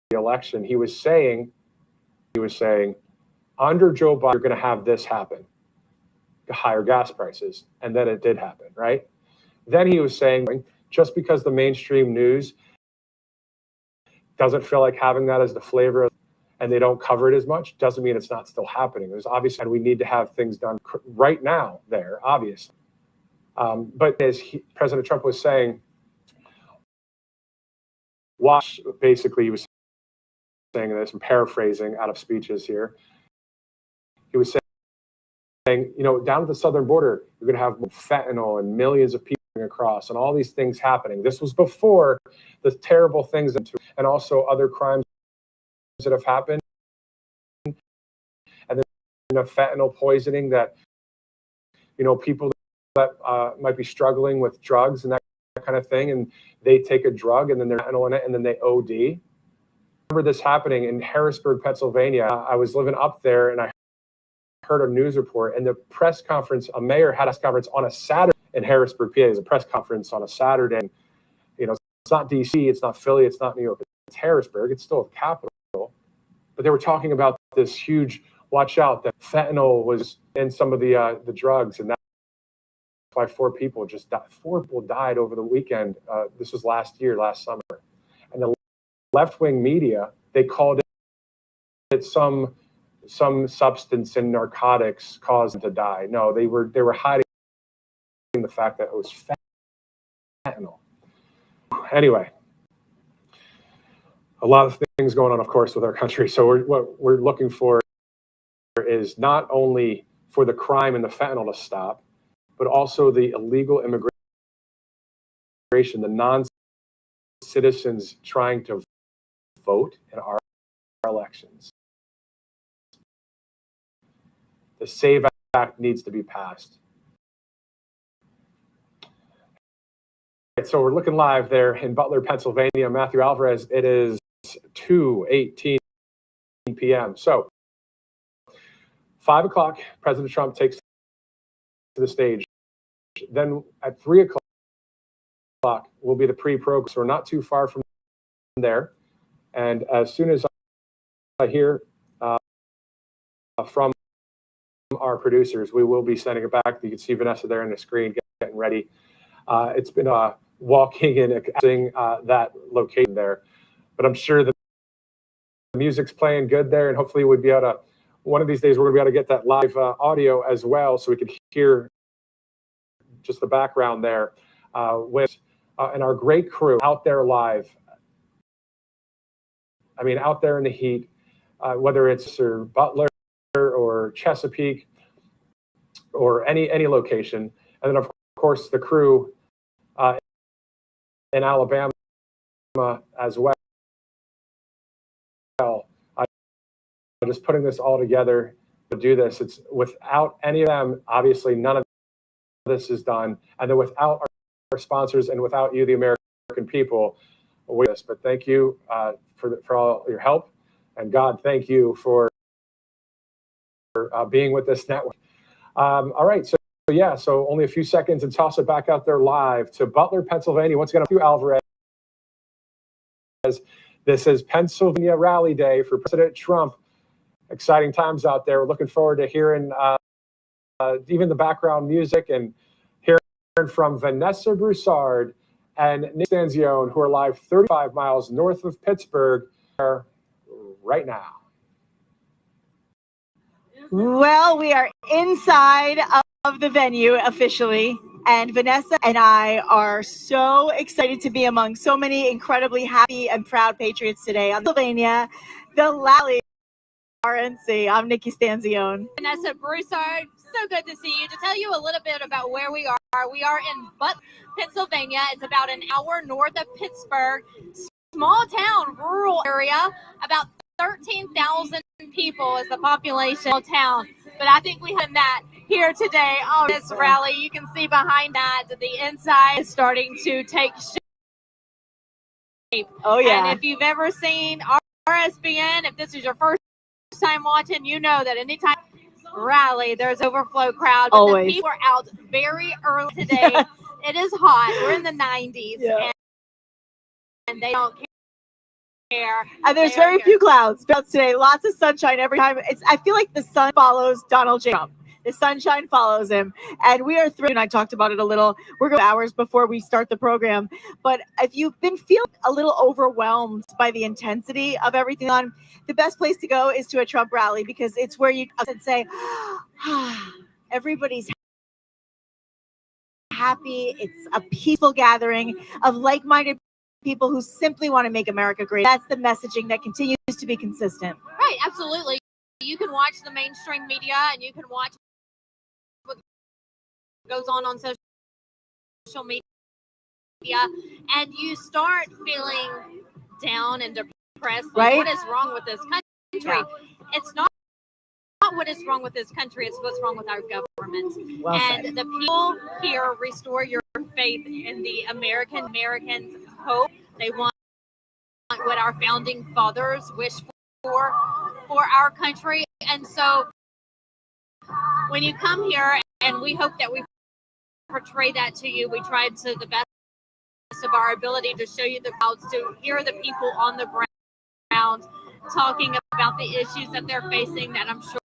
the election, he was saying, under Joe Biden, you're going to have this happen, higher gas prices. And then it did happen, right? Then he was saying, just because the mainstream news doesn't feel like having that as the flavor of, and they don't cover it as much, doesn't mean it's not still happening. There's obviously, and we need to have things done right now there, obviously. But as President Trump was saying, basically he was saying this, I'm paraphrasing out of speeches here. He was saying, down at the southern border, you're going to have fentanyl and millions of people across and all these things happening. This was before the terrible things and also other crimes that have happened. And then the fentanyl poisoning that, people that might be struggling with drugs and that kind of thing, and they take a drug and then they're fentanyl in it and then they OD. I remember this happening in Harrisburg, Pennsylvania. I was living up there and I heard a news report, and the press conference, a mayor had a press conference on a Saturday in Harrisburg, PA. There's a press conference on a Saturday. And, it's not DC, it's not Philly, it's not New York, it's Harrisburg. It's still a capital. But they were talking about this huge, watch out, that fentanyl was in some of the drugs, and that's why 4 people died over the weekend. This was last summer. And the left-wing media, they called it some substance in narcotics caused them to die. No, they were hiding the fact that it was fentanyl. Anyway, a lot of things going on, of course, with our country. So what we're looking for is not only for the crime and the fentanyl to stop, but also the illegal immigration, the non-citizens trying to vote in our elections. The SAVE Act needs to be passed. so we're looking live there in Butler, Pennsylvania. Matthew Alvarez, it is 2:18 p.m. So 5 o'clock, President Trump takes to the stage. Then at 3 o'clock will be the pre-program. So we're not too far from there. And as soon as I hear from our producers, we will be sending it back. You can see Vanessa there on the screen getting ready. It's been walking and accessing that location there. But I'm sure the music's playing good there, and hopefully we'll be able to, one of these days, we're going to be able to get that live audio as well, so we can hear just the background there with and our great crew out there live. I mean, out there in the heat, whether it's Butler or Chesapeake or any location, and then of course the crew in Alabama as well. Just putting this all together to do this, it's without any of them, obviously none of this is done, and then without our sponsors and without you, the American people, with this. But thank you for all your help, and God, thank you for being with this network. All right, so only a few seconds and toss it back out there live to Butler, Pennsylvania. Once again, to Alvarez. This is Pennsylvania Rally Day for President Trump. Exciting times out there. We're looking forward to hearing even the background music and hearing from Vanessa Broussard and Nick Stanzione, who are live 35 miles north of Pittsburgh right now. Well, we are inside of the venue officially, and Vanessa and I are so excited to be among so many incredibly happy and proud patriots today on Pennsylvania, the Rally RNC. I'm Nikki Stanzione. Vanessa Broussard, so good to see you. To tell you a little bit about where we are in Butler, Pennsylvania. It's about an hour north of Pittsburgh. Small town, rural area, about 13,000 people is the population of town. But I think we have that here today on this rally. You can see behind that the inside is starting to take shape. Oh, yeah. And if you've ever seen RSBN, if this is your first time watching, you know that anytime rally, there's overflow crowd. But always. The people are out very early today. It is hot. We're in the 90s. Yeah. And they don't care. And there's very few clouds today. Lots of sunshine every time. I feel like the sun follows Donald J. Trump. The sunshine follows him. And we are thrilled. And I talked about it a little. We're going hours before we start the program. But if you've been feeling a little overwhelmed by the intensity of everything on, the best place to go is to a Trump rally, because it's where you can say, everybody's happy. It's a peaceful gathering of like-minded people who simply want to make America great. That's the messaging that continues to be consistent. Right, absolutely. You can watch the mainstream media and you can watch what goes on social media, and you start feeling down and depressed. Like, right? What is wrong with this country? Yeah. It's not what is wrong with this country, it's what's wrong with our government. Well and said. The people here restore your faith in the Americans hope. They want what our founding fathers wish for our country. And so when you come here, and we hope that we portray that to you, we tried to the best of our ability to show you the crowds, to hear the people on the ground talking about the issues that they're facing, that I'm sure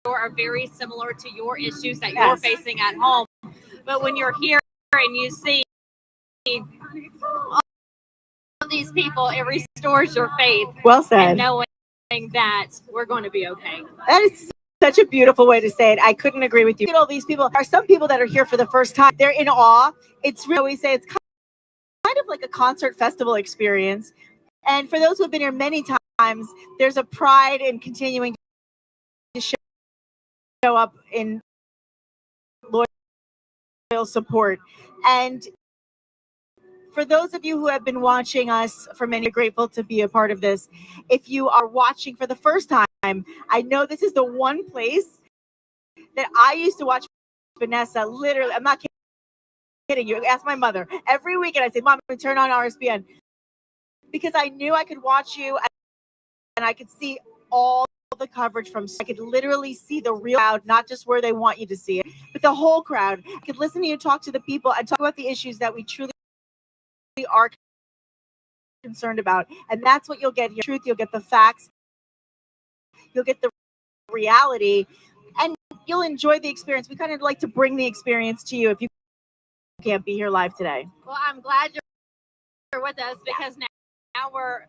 are very similar to your issues that you're facing at home. But when you're here and you see all of these people, it restores your faith. Well said. And knowing that we're going to be okay. That is such a beautiful way to say it. I couldn't agree with you. All these people are some people that are here for the first time. They're in awe. It's really, we say it's kind of like a concert festival experience. And for those who have been here many times, there's a pride in continuing to show up in loyal support. And for those of you who have been watching us for many, we're grateful to be a part of this. If you are watching for the first time, I know this is the one place that I used to watch Vanessa, literally, I'm not kidding you. Ask my mother. Every weekend I say, Mom, we turn on RSBN. Because I knew I could watch you and I could see all the coverage from, I could literally see the real crowd, not just where they want you to see it, but the whole crowd. I could listen to you talk to the people and talk about the issues that we truly are concerned about. And that's what you'll get here. Truth, you'll get the facts, you'll get the reality, and you'll enjoy the experience. We kind of like to bring the experience to you if you can't be here live today. Well, I'm glad you're with us because now we're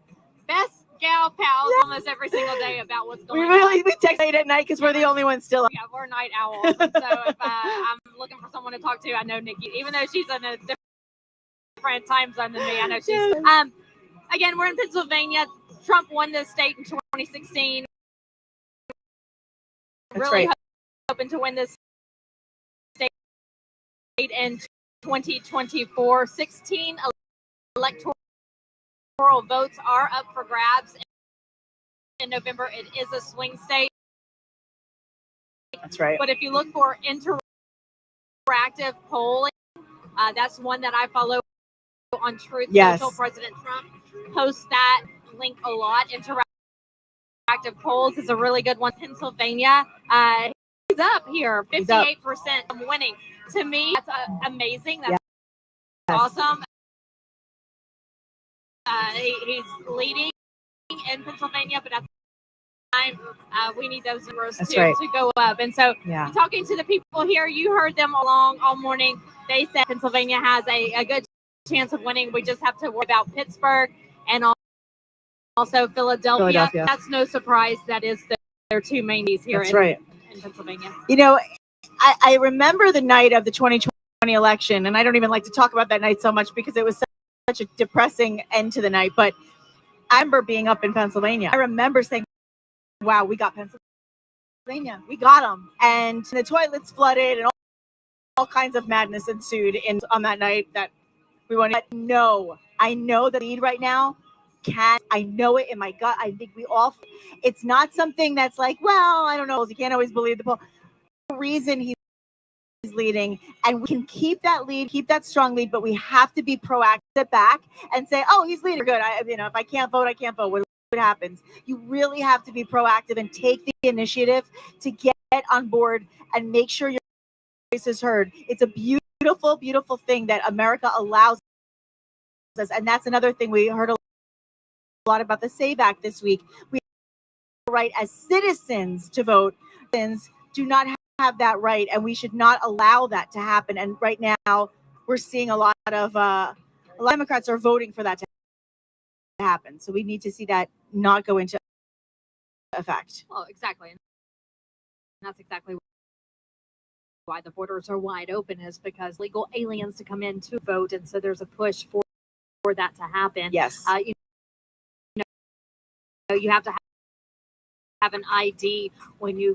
best gal pals almost every single day about what's going on. We text late at night because we're the only ones still up. Yeah, we're night owls. And so if I'm looking for someone to talk to, I know Nikki, even though she's in a different time zone than me, I know she's. Again, we're in Pennsylvania. Trump won this state in 2016. That's really right. hoping to win this state in 2024. 16 electoral votes are up for grabs in November. It is a swing state. That's right. But if you look for interactive polling, that's one that I follow on Truth Social. President Trump posts that link a lot. Interactive polls is a really good one. Pennsylvania, he's up here, 58% winning. To me, that's amazing. That's awesome. He's leading in Pennsylvania, but at the time, we need those numbers to go up. And so, talking to the people here, you heard them all morning. They said Pennsylvania has a good chance of winning. We just have to worry about Pittsburgh and also Philadelphia. That's no surprise. That is their two main keys here in Pennsylvania. You know, I remember the night of the 2020 election, and I don't even like to talk about that night so much because it was such a depressing end to the night. But I remember being up in Pennsylvania. I remember saying, wow, we got Pennsylvania. We got them. And the toilets flooded and all kinds of madness ensued on that night that we wanted. But no, I know the lead right now. I know it in my gut. I think it's not something that's like, well, I don't know. You can't always believe the poll. The reason he's leading, and we can keep that lead, keep that strong lead, but we have to be proactive, sit back and say, oh, he's leading. Good. If I can't vote, I can't vote. What happens? You really have to be proactive and take the initiative to get on board and make sure your voice is heard. It's a beautiful, beautiful thing that America allows us. And that's another thing we heard a lot about the SAVE Act this week. We have the right as citizens to vote. Citizens do not have that right, and we should not allow that to happen. And right now, we're seeing a lot of Democrats are voting for that to happen. So we need to see that not go into effect. Well, exactly. And that's exactly why the borders are wide open, is because legal aliens to come in to vote, and so there's a push for that to happen. Yes. You have to have an ID when you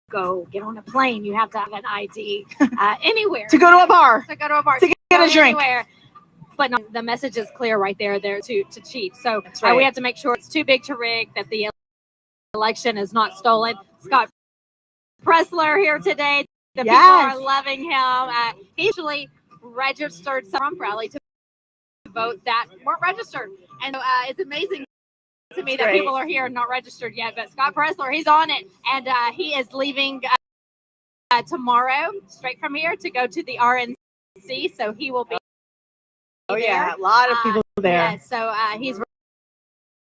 go get on a plane. You have to have an ID anywhere to go to a bar. To go to a bar. To get a drink. Anywhere. But no, the message is clear right there to cheat. So right. We have to make sure it's too big to rig, that the election is not stolen. Scott Presler here today. The people are loving him. He actually registered some Trump rally to vote that weren't registered. And it's amazing to me that people are here and not registered yet. But Scott Presler, he's on it. And he is leaving tomorrow straight from here to go to the RNC. So he will be there. A lot of people there. Yeah, so he's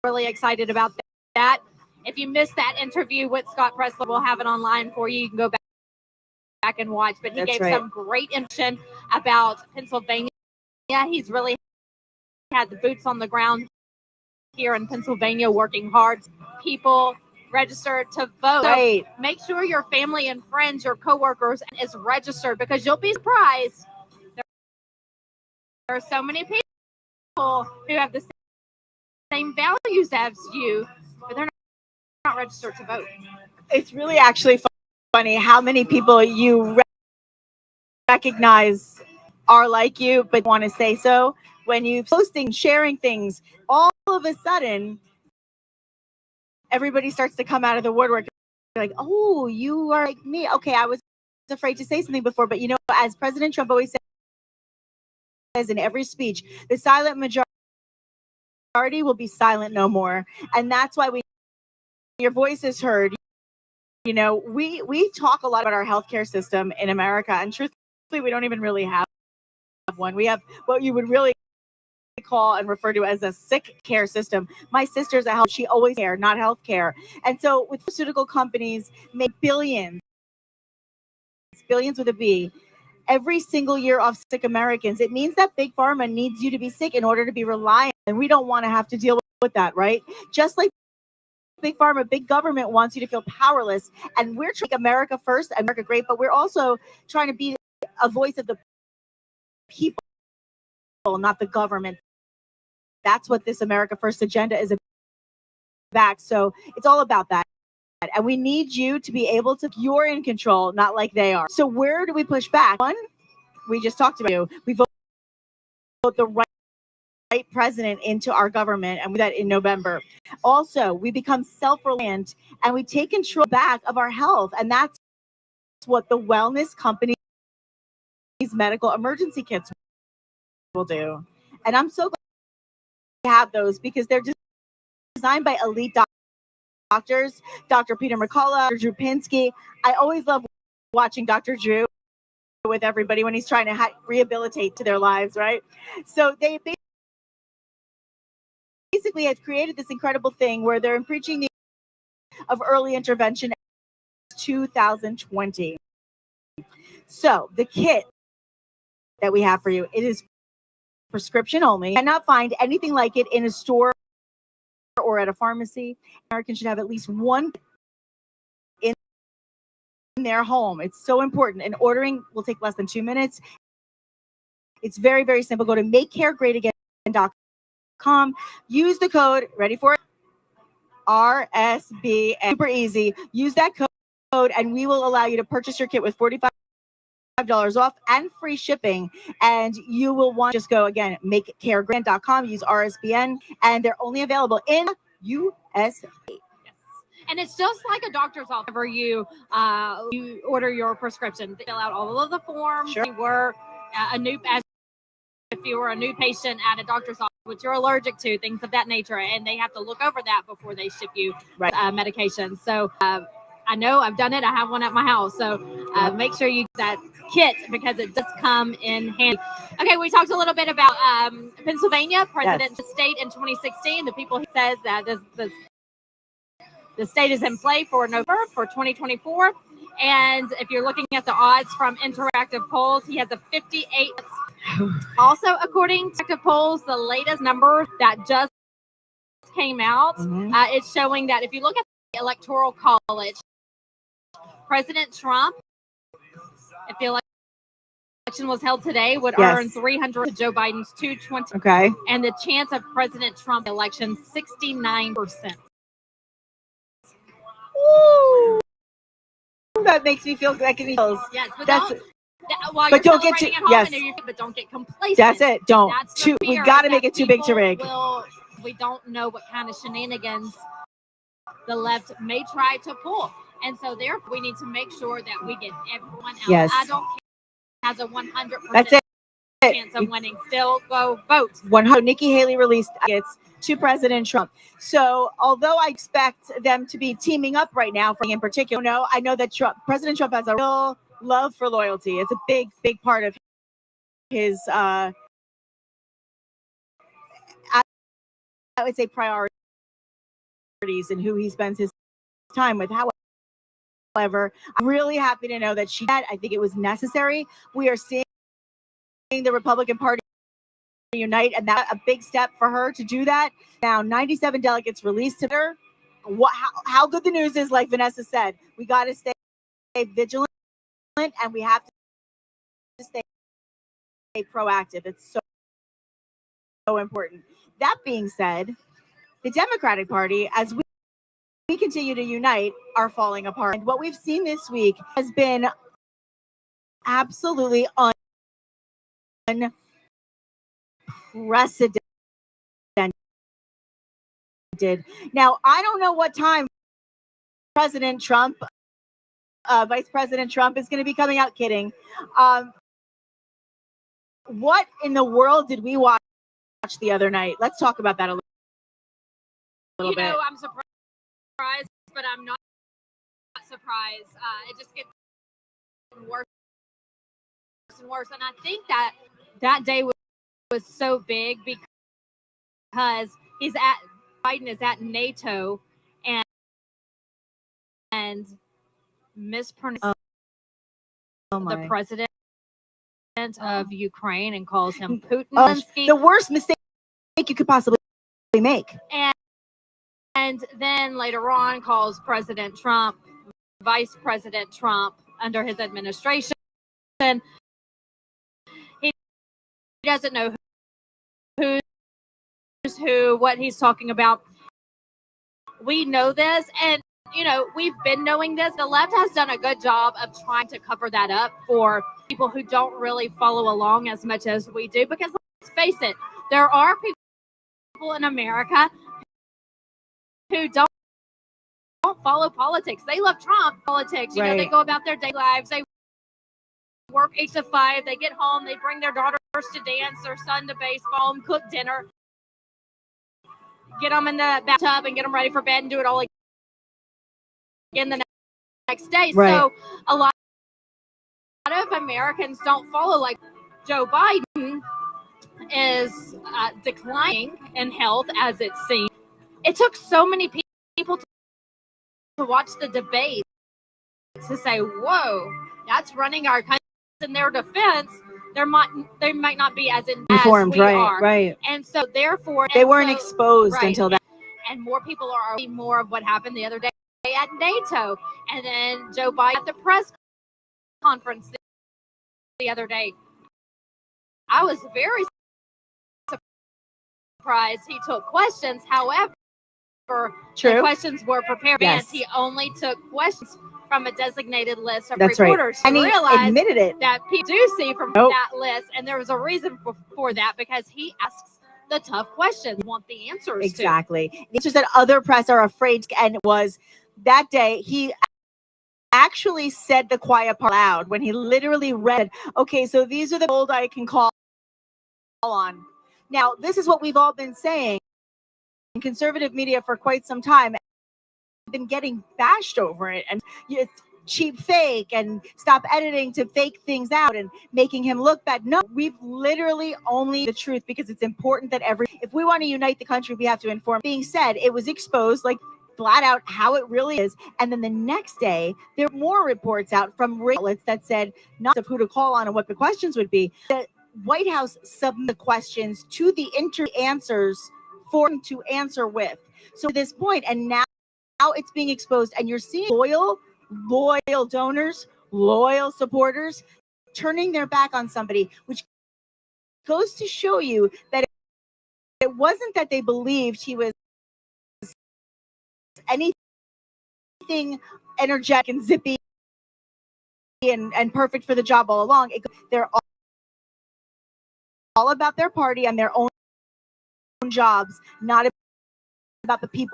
really excited about that. If you missed that interview with Scott Presler, we'll have it online for you. You can go back and watch. But he gave some great information about Pennsylvania. He's really had the boots on the ground here in Pennsylvania, working hard. People register to vote. So make sure your family and friends, your coworkers is registered, because you'll be surprised. There are so many people who have the same values as you, but they're not registered to vote. It's really actually funny how many people you recognize are like you, but want to say so. When you posting, sharing things, all of a sudden, everybody starts to come out of the woodwork. They're like, oh, you are like me. Okay, I was afraid to say something before, but as President Trump always says in every speech, the silent majority will be silent no more. And that's why your voice is heard. We talk a lot about our healthcare system in America, and truthfully, we don't even really have one. We have what you would really call and refer to as a sick care system. My sister's she always care, not healthcare. And so with pharmaceutical companies make billions with a B, every single year off sick Americans. It means that Big Pharma needs you to be sick in order to be reliant. And we don't want to have to deal with that, right? Just like Big Pharma, big government wants you to feel powerless. And we're trying to make America first, America great, but we're also trying to be a voice of the people, not the government. That's what this America First agenda is about. So it's all about that. And we need you to be able to, you're in control, not like they are. So where do we push back? One, we just talked about you. We vote the right president into our government, and we do that in November. Also, we become self-reliant and we take control back of our health. And that's what the wellness companies, medical emergency kits will do. And I'm so glad to have those because they're designed by elite doctors, Dr. Peter McCullough, Dr. Drew Pinsky. I always love watching Dr. Drew with everybody when he's trying to rehabilitate to their lives, right? So they basically have created this incredible thing where they're preaching the of early intervention 2020. So the kit that we have for you, it is prescription only. You cannot find anything like it in a store or at a pharmacy. Americans should have at least one in their home. It's so important. And ordering will take less than 2 minutes. It's very, very simple. Go to makecaregreatagain.com. Use the code, ready for it? RSBN. Super easy. Use that code and we will allow you to purchase your kit with $45 off and free shipping. And you will want to just go again, makecaregreatagain.com, use RSBN, and they're only available in USA. And it's just like a doctor's office where you order your prescription. They fill out all of the forms. Sure. You were if you were a new patient at a doctor's office, which you're allergic to, things of that nature, and they have to look over that before they ship you medication. So I know I've done it. I have one at my house. So make sure you get that kit because it does come in handy. Okay, we talked a little bit about Pennsylvania, president's state in 2016. The people he says that the state is in play for November for 2024. And if you're looking at the odds from interactive polls, he has a 58. Also, according to interactive polls, the latest number that just came out, it's showing that if you look at the Electoral College, President Trump, if the election was held today, would earn 300 to Joe Biden's 220. Okay. And the chance of President Trump election, 69%. Woo! That makes me feel like it feels. Yes, but that's while but you're don't get celebrating too at home, yes. but don't get complacent. That's it. Don't. That's the We fear, got to is make that it too big to people rig. we don't know what kind of shenanigans the left may try to pull. And so therefore we need to make sure that we get everyone else. Yes. I don't care. Has a 100% That's it. chance of winning. Still go vote. 100. Nikki Haley released tickets to President Trump. So although I expect them to be teaming up right now, in particular, I know that President Trump has a real love for loyalty. It's a big, big part of his, I would say, priorities and who he spends his time with. However, I'm really happy to know that I think it was necessary. We are seeing the Republican Party unite, and that's a big step for her to do that. Now, 97 delegates released to her. How good the news is, like Vanessa said, we got to stay vigilant and we have to stay proactive. It's so important. That being said, the Democratic Party, as we continue to unite, are falling apart. And what we've seen this week has been absolutely unprecedented. Now, I don't know what time President Trump Vice President Trump is going to be coming out. Kidding. What in the world did we watch the other night? Let's talk about that a little bit. I'm surprised, but I'm not surprised. It just gets worse and worse. And I think that day was so big because Biden is at NATO and mispronounced the president of Ukraine and calls him Putin. The worst mistake you could possibly make. And then later on calls President Trump, Vice President Trump under his administration. He doesn't know who's who, what he's talking about. We know this, and we've been knowing this. The left has done a good job of trying to cover that up for people who don't really follow along as much as we do, because let's face it, there are people in America who don't follow politics. They love Trump politics. They go about their daily lives. They work 8 to 5. They get home. They bring their daughters to dance, their son to baseball, and cook dinner, get them in the bathtub and get them ready for bed and do it all again the next day. So a lot of Americans don't follow. Like Joe Biden is declining in health, as it seems. It took so many people to watch the debate to say, whoa, that's running our country. In their defense, they might not be as informed as we are. Right. And so therefore they weren't exposed until that. And more people are more of what happened the other day at NATO. And then Joe Biden at the press conference the other day. I was very surprised he took questions. However, the questions were prepared. Yes. He only took questions from a designated list of reporters. And he admitted it. That people do see from that list, and there was a reason for that, because he asks the tough questions, want the answers exactly. The answers that other press are afraid, and it was that day he actually said the quiet part loud when he literally read, okay, so these are the old I can call on. Now, this is what we've all been saying in conservative media for quite some time. Been getting bashed over it, and it's cheap fake, and stop editing to fake things out and making him look bad. No, we've literally only the truth, because it's important that if we want to unite the country, we have to inform. Being said, it was exposed like flat out how it really is. And then the next day, there were more reports out from outlets that said not of who to call on and what the questions would be. The White House submitted the questions to the answers for him to answer with. So at this point, and now it's being exposed, and you're seeing loyal donors, loyal supporters turning their back on somebody, which goes to show you that it wasn't that they believed he was anything energetic and zippy and perfect for the job all along. They're all about their party and their own jobs, not about the people.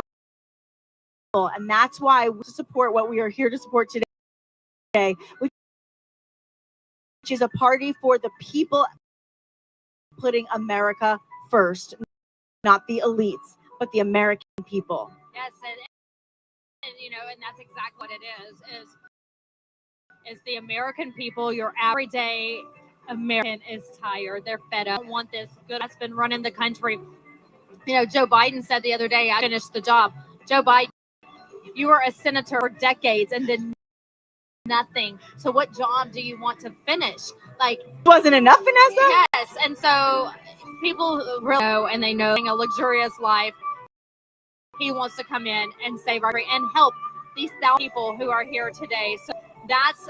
And that's why we support what we are here to support today, which is a party for the people, putting America first, not the elites, but the American people. Yes, and that's exactly what it is the American people. Your everyday American is tired. They're fed up. Don't want this good that's been running the country. Joe Biden said the other day, I finished the job. Joe Biden, you were a senator for decades and did nothing. So what job do you want to finish? Like, wasn't enough, Vanessa? Yes. And so people really know, and they know a luxurious life. He wants to come in and save our country and help these 1,000 people who are here today. So that's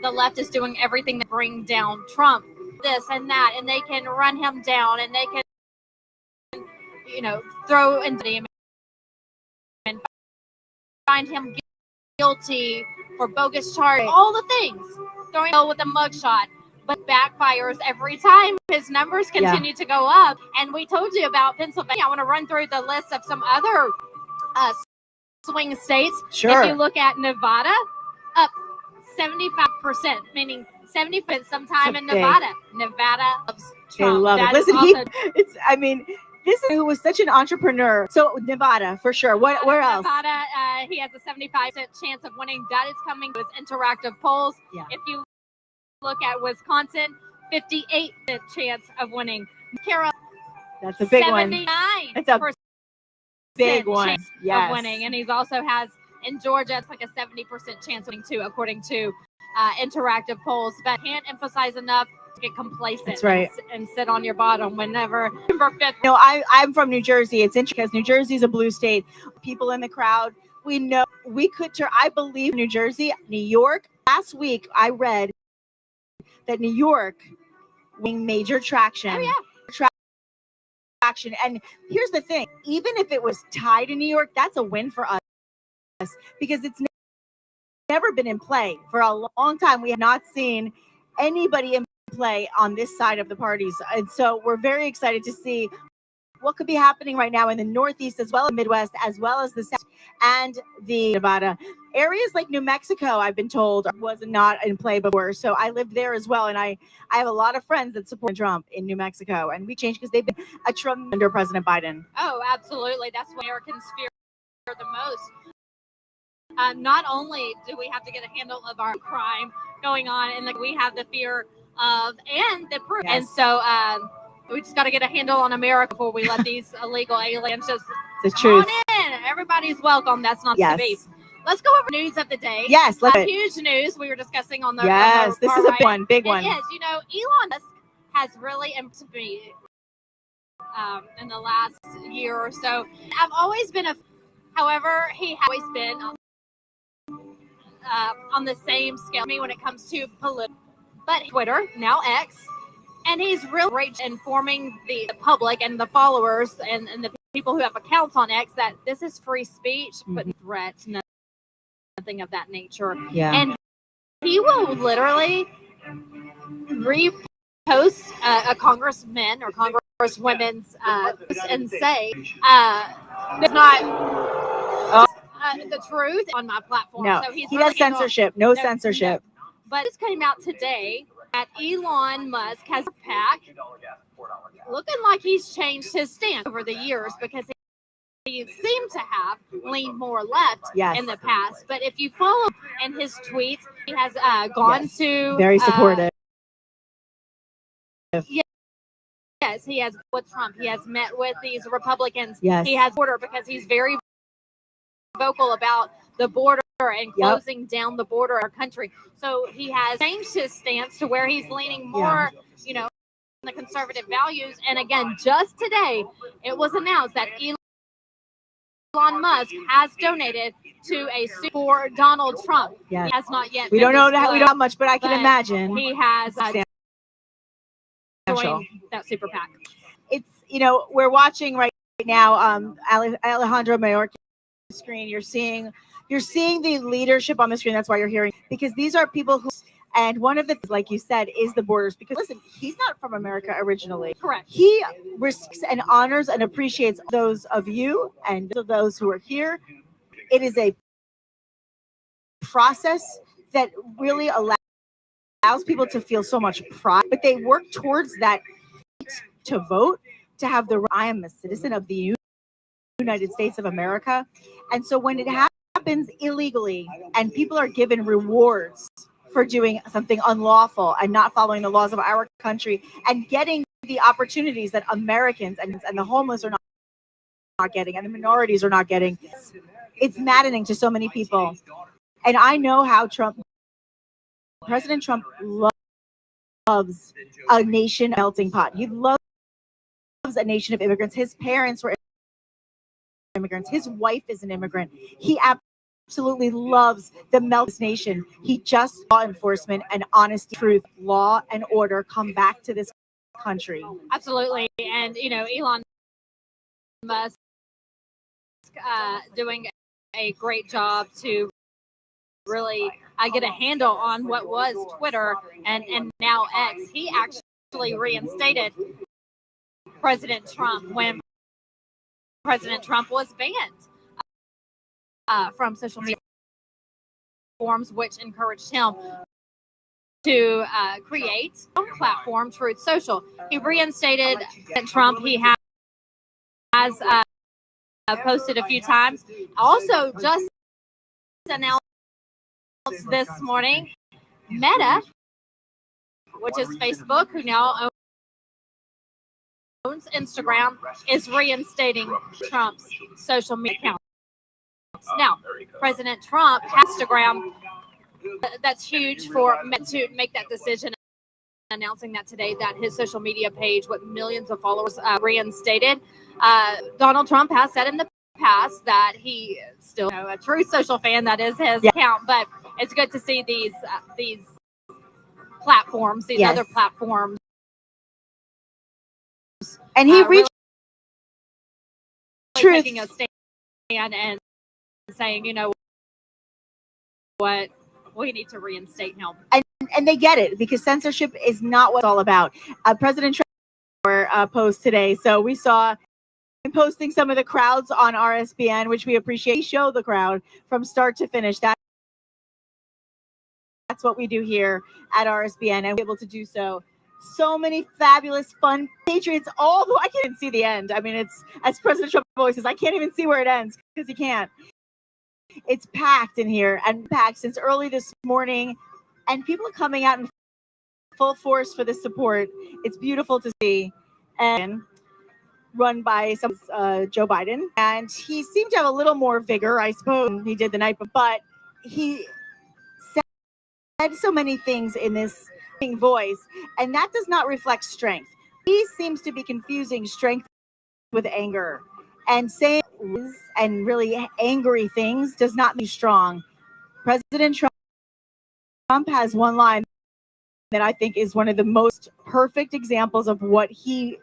the left is doing everything to bring down Trump, this and that, and they can run him down, and they can, throw into him and find him guilty for bogus charges, all the things, throwing with a mugshot, but backfires every time. His numbers continue to go up. And we told you about Pennsylvania. I want to run through the list of some other swing states. Sure. If you look at Nevada, up 75%, meaning 70% sometime That's in big. Nevada. Nevada loves They Trump. love it. That is Listen, also it's, I mean, this is who was such an entrepreneur. So Nevada, for sure. Where else? Nevada, he has a 75% chance of winning. That is coming to his interactive polls. Yeah. If you look at Wisconsin, 58% chance of winning. Carol, That's a big one. 79% That's a big one. chance Yes. of winning. And he's also has in Georgia, it's like a 70% chance of winning too, according to interactive polls. But can't emphasize enough to get complacent. That's right. And sit on your bottom whenever November 5th. You know, I'm from New Jersey. It's interesting because New Jersey's a blue state. People in the crowd, we know we could turn. I believe New Jersey, New York. Last week, I read that New York winning major traction. Oh, yeah. Traction. And here's the thing: even if it was tied in New York, that's a win for us because it's never been in play for a long time. We have not seen anybody in play on this side of the parties, and so we're very excited to see what could be happening right now in the Northeast as well as the Midwest, as well as the South and the Nevada areas like New Mexico. I've been told was not in play before, so I lived there as well, and I have a lot of friends that support Trump in New Mexico, and we changed because they've been a Trump under President Biden. Oh, absolutely. That's what Americans fear the most. Not only do we have to get a handle of our crime going on, and we have the fear of and the proof. Yes. And so we just got to get a handle on America before we let these illegal aliens just The come truth. on in. Everybody's welcome. That's not Yes. to be. Let's go over news of the day. Yes, let's- Huge news we were discussing on the Yes, on the this far is a right. big one, big one. It is. You know, Elon Musk has really impacted me in the last year or so. I've always been however, he has always been on the same scale me when it comes to political. But Twitter, now X, and he's really great informing the public and the followers and the people who have accounts on X that this is free speech, but threats, nothing of that nature. Yeah. And he will literally repost a congressman or congresswoman's post and say, it's not the truth on my platform. No, So he's he really does censorship. No censorship. But this came out today that Elon Musk has a PAC looking like he's changed his stance over the years because he seemed to have leaned more left Yes. in the past. But if you follow in his tweets, he has gone Yes. to Very supportive. Yes, he has with Trump. He has met with these Republicans. Yes. He has border because he's very vocal about the border and closing down the border of our country. So he has changed his stance to where he's leaning more, you know, on the conservative values. And again, just today, it was announced that Elon Musk has donated to a suit for Donald Trump. Yes. He has not yet. We been don't know that we don't have disclosed, much, but I can but imagine. he has Substantial. joined that super PAC. It's, you know, we're watching right now Alejandro Mayorkas screen. You're seeing the leadership on the screen. That's why you're hearing, because these are people who, and one of the things, like you said, is the borders. Because listen, he's not from America originally. Correct. He respects and honors and appreciates those of you and those who are here. It is a process that really allows people to feel so much pride, but they work towards that to vote, to have the I am a citizen of the United States of America. And so when it happens illegally and people are given rewards for doing something unlawful and not following the laws of our country and getting the opportunities that Americans and the homeless are not getting and the minorities are not getting, it's maddening to so many people. And I know how President Trump loves a nation melting pot. He loves a nation of immigrants. His parents were immigrants. His wife is an immigrant. He absolutely loves the melting nation. He just law enforcement and honesty, truth, law and order come back to this country. Absolutely. And, you know, Elon Musk doing a great job to really get a handle on what was Twitter and now X. He actually reinstated President Trump when President Trump was banned from social media. platforms, which encouraged him to create a platform, Truth Social. He reinstated Trump. He has posted a few times. Also, just announced this morning, Meta, which is Facebook, who now owns Instagram, is reinstating Trump's social media accounts. Now, President Trump has Instagram. That's huge for Meta to make that decision, announcing that today, that his social media page with millions of followers reinstated. Donald Trump has said in the past that he is still a true social fan. That is his account, but it's good to see these platforms, these other platforms. And he reached really taking a stand and saying, you know what, we need to reinstate him. And they get it, because censorship is not what it's all about. President Trump post today. So we saw him posting some of the crowds on RSBN, which we appreciate. We show the crowd from start to finish. That's what we do here at RSBN, and we're able to do so. So many fabulous, fun Patriots. Although I can't even see the end. I mean, it's, as President Trump always says, I can't even see where it ends, because he can't. It's packed in here, and packed since early this morning, and people are coming out in full force for the support. It's beautiful to see, and run by Joe Biden, and he seemed to have a little more vigor, I suppose, than he did the night before. But he said so many things in this voice, and that does not reflect strength. He seems to be confusing strength with anger, and saying and really angry things does not mean strong. President Trump has one line that I think is one of the most perfect examples of what he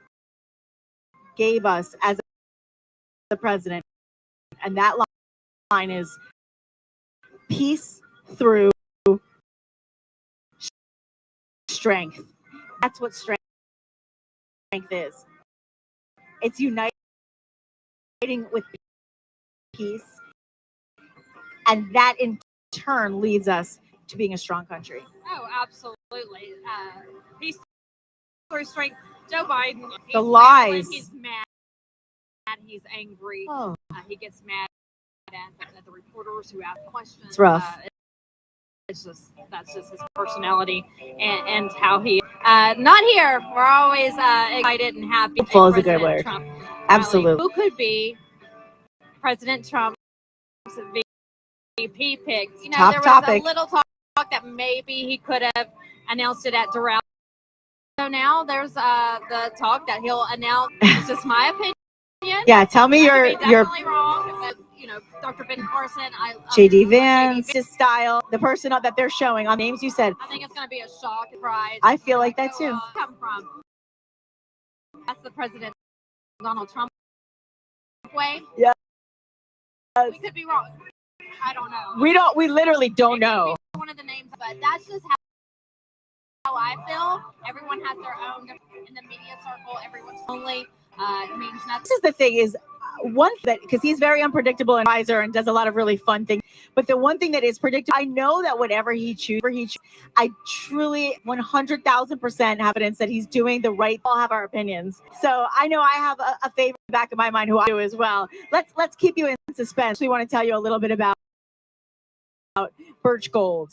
gave us as the president, and that line is peace through strength. That's what strength is. It's uniting with peace, and that in turn leads us to being a strong country. Oh, absolutely. Peace through strength. Joe Biden, the lies. He's mad. He's angry. He gets mad at the reporters who ask questions. It's rough. That's just his personality and how he. Not here. We're always excited and happy. Hopeful is a good word. Trump Absolutely. Who could be President Trump's VP picks? You know, Top there was topic. a little talk that maybe he could have announced it at Doral. So now there's the talk that he'll announce. It's just my opinion. Yeah, tell me you're definitely wrong, but you know, Dr. Ben Carson, JD Vance, his style, the person that they're showing on names you said. I think it's going to be a shock, surprise. I feel like that too. Come from? That's the President Donald Trump way. Yeah. We could be wrong. I don't know. We literally don't know. One of the names, but that's just how I feel. Everyone has their own in the media circle. Everyone's only means nothing. This is the thing is one that, because he's very unpredictable and advisor and does a lot of really fun things. But the one thing that is predictable, I know that whatever he chooses, I truly 100,000% have evidence that he's doing the right. All have our opinions. So I know I have a favorite in the back of my mind who I do as well. Let's keep you in suspense. We want to tell you a little bit about Birch Gold.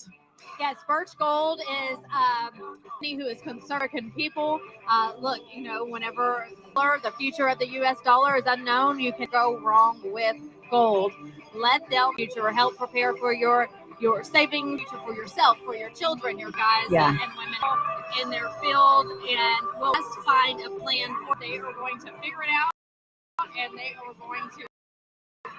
Yes, Birch Gold is who is conservative people. Look, you know, whenever the future of the U.S. dollar is unknown, you can go wrong with gold. Let them future help prepare for your saving future for yourself, for your children, your guys and women in their field, and we'll just find a plan. They are going to figure it out, and they are going to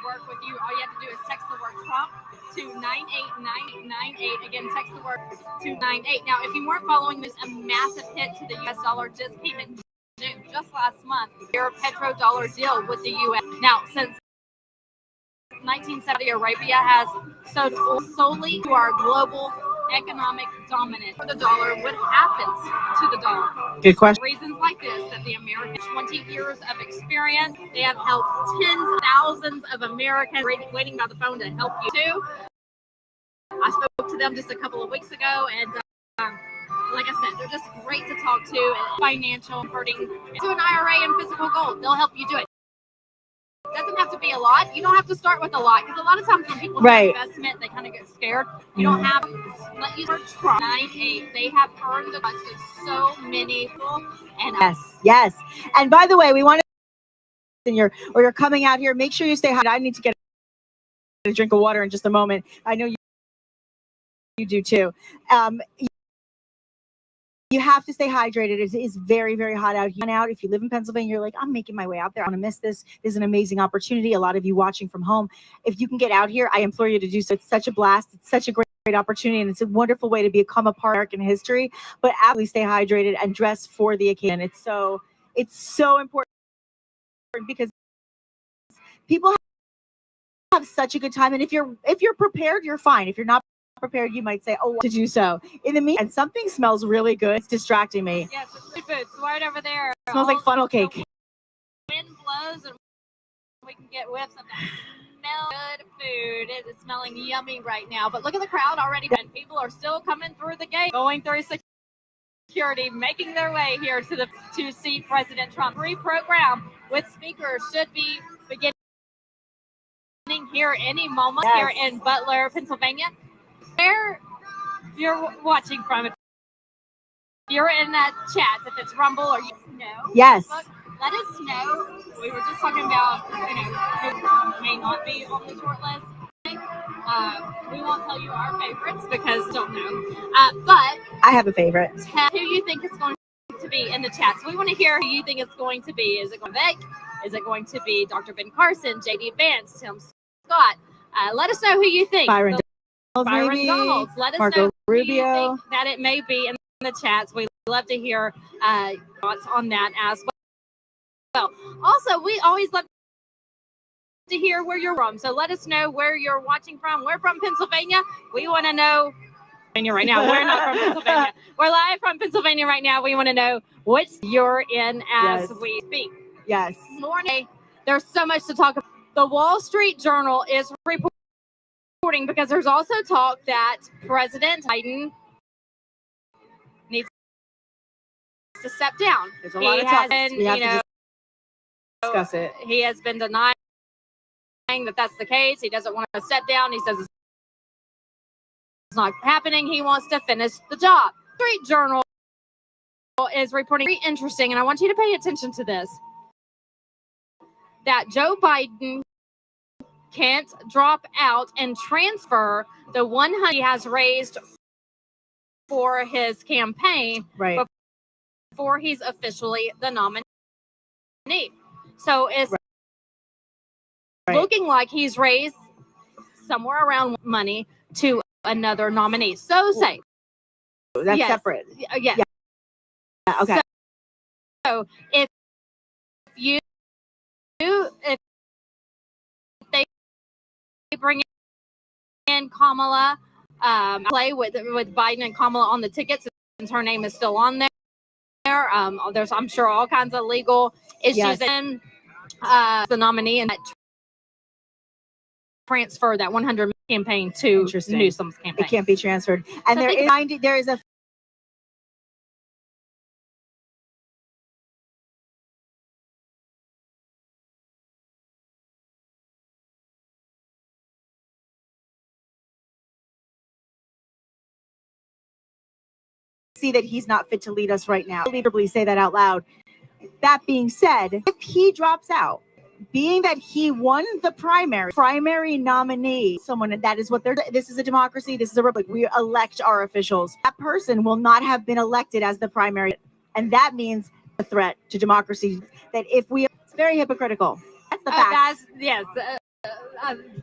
work with you. All you have to do is text the word Trump to 989898. Again, text the word to 98. Now, if you weren't following this, a massive hit to the U.S. dollar just came in June, just last month. Your petrodollar deal with the U.S. Now, since 1970, Arabia has sold solely to our global economic dominance. The dollar, what happens to the dollar? Good question. Reasons like this, that the American 20 years of experience, they have helped tens of thousands of Americans waiting by the phone to help you too. I spoke them just a couple of weeks ago, and like I said, they're just great to talk to. Financial converting into an IRA and physical gold, they'll help you do it. It doesn't have to be a lot. You don't have to start with a lot, because a lot of times when people do investment, they kind of get scared. You don't have to let you search 9-8. They have earned the trust of so many people. And yes. And by the way, we want to, you're coming out here, make sure you stay hydrated. I need to get a drink of water in just a moment. I know you do too. You have to stay hydrated. It is very, very hot out here. If you live in Pennsylvania, you're like, I'm making my way out there. I want to miss this. This is an amazing opportunity. A lot of you watching from home, if you can get out here, I implore you to do so. It's such a blast. It's such a great opportunity, and it's a wonderful way to become a part of American history. But absolutely stay hydrated and dress for the occasion. It's so important, because people have such a good time. And if you're prepared, you're fine. If you're not prepared, you might say, oh, to do so. In the meantime, something smells really good. It's distracting me. yes, it's food. It's right over there. It smells like funnel cake. Wind blows, and we can get whiffs of that smell good food. It's smelling yummy right now. But look at the crowd already, and people are still coming through the gate, going through security, making their way here to see President Trump. Free program with speakers should be beginning here any moment here in Butler, Pennsylvania. Where you're watching from, if you're in that chat, if it's Rumble or Facebook, let us know. We were just talking about who may not be on the short list. We won't tell you our favorites because don't know. But I have a favorite. Who you think is going to be in the chat? So we want to hear who you think it's going to be. Is it going to be Vic? Is it going to be Dr. Ben Carson, JD Vance, Tim Scott? Let us know who you think. Byron Donalds. Let us Marco know Rubio. who you think that it may be in the chats. We love to hear thoughts on that as well. Also, we always love to hear where you're from. So let us know where you're watching from. We're from Pennsylvania. We want to know right now. We're not from Pennsylvania. We're live from Pennsylvania right now. We want to know what you're in as we speak. Yes. This morning, there's so much to talk about. The Wall Street Journal is reporting, because there's also talk that President Biden needs to step down. There's a lot of talk. We have to discuss it. He has been denying that that's the case. He doesn't want to step down. He says it's not happening. He wants to finish the job. Street Journal is reporting very interesting, and I want you to pay attention to this, that Joe Biden can't drop out and transfer the 100 he has raised for his campaign before he's officially the nominee. So it's looking like he's raised somewhere around money to another nominee. So say that's separate. Yes. Yeah. Okay. So if they bring in Kamala, play with Biden and Kamala on the tickets, since her name is still on there. There's, I'm sure, all kinds of legal issues in the nominee, and that transfer that 100 campaign to Newsom's campaign. It can't be transferred. And So there is a see that he's not fit to lead us right now. Unbelievably say that out loud. That being said, if he drops out, being that he won the primary nominee, someone that is what this is a democracy, this is a republic. We elect our officials. That person will not have been elected as the primary, and that means a threat to democracy. That if we, it's very hypocritical. That's the fact.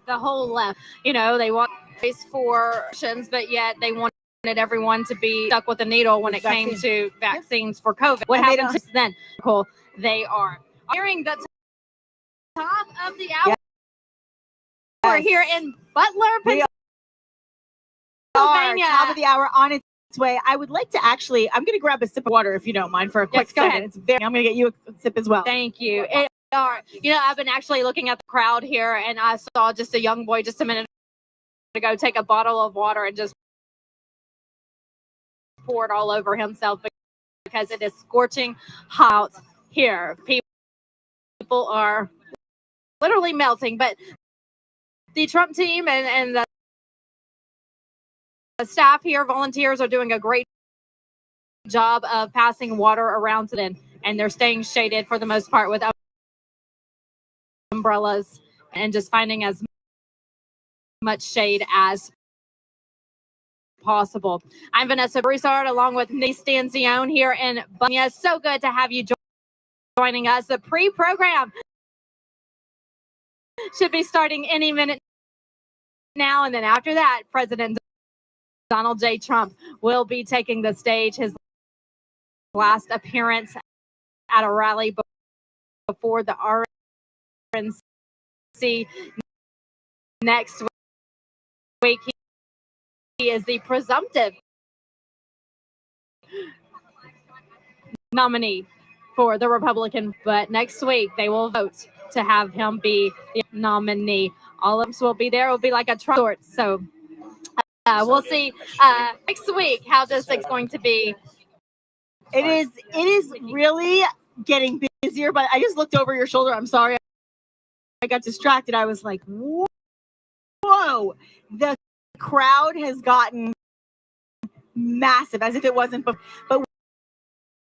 The whole left, they want race for elections, but yet they wanted everyone to be stuck with a needle when it came to vaccines for COVID. What happens then? Cool. They are hearing the top of the hour. We're here in Butler, Pennsylvania. Top of the hour on its way. I would like to I'm going to grab a sip of water if you don't mind for a quick second. I'm going to get you a sip as well. Thank you. I've been actually looking at the crowd here, and I saw just a young boy just a minute ago take a bottle of water and just poured all over himself because it is scorching hot here. People are literally melting, but the Trump team and the staff here, volunteers, are doing a great job of passing water around to them, and they're staying shaded for the most part with umbrellas and just finding as much shade as possible. I'm Vanessa Broussard along with Nick Stanzione here in Butler. So good to have you joining us. The pre-program should be starting any minute now, and then after that, President Donald J. Trump will be taking the stage. His last appearance at a rally before the RNC next week. He is the presumptive nominee for the Republican, but next week they will vote to have him be the nominee. All of us will be there. It will be like a Trump sort. So we'll see next week how this is going to be. It is really getting busier, but I just looked over your shoulder. I'm sorry. I got distracted. I was like, whoa, the crowd has gotten massive, as if it wasn't before. But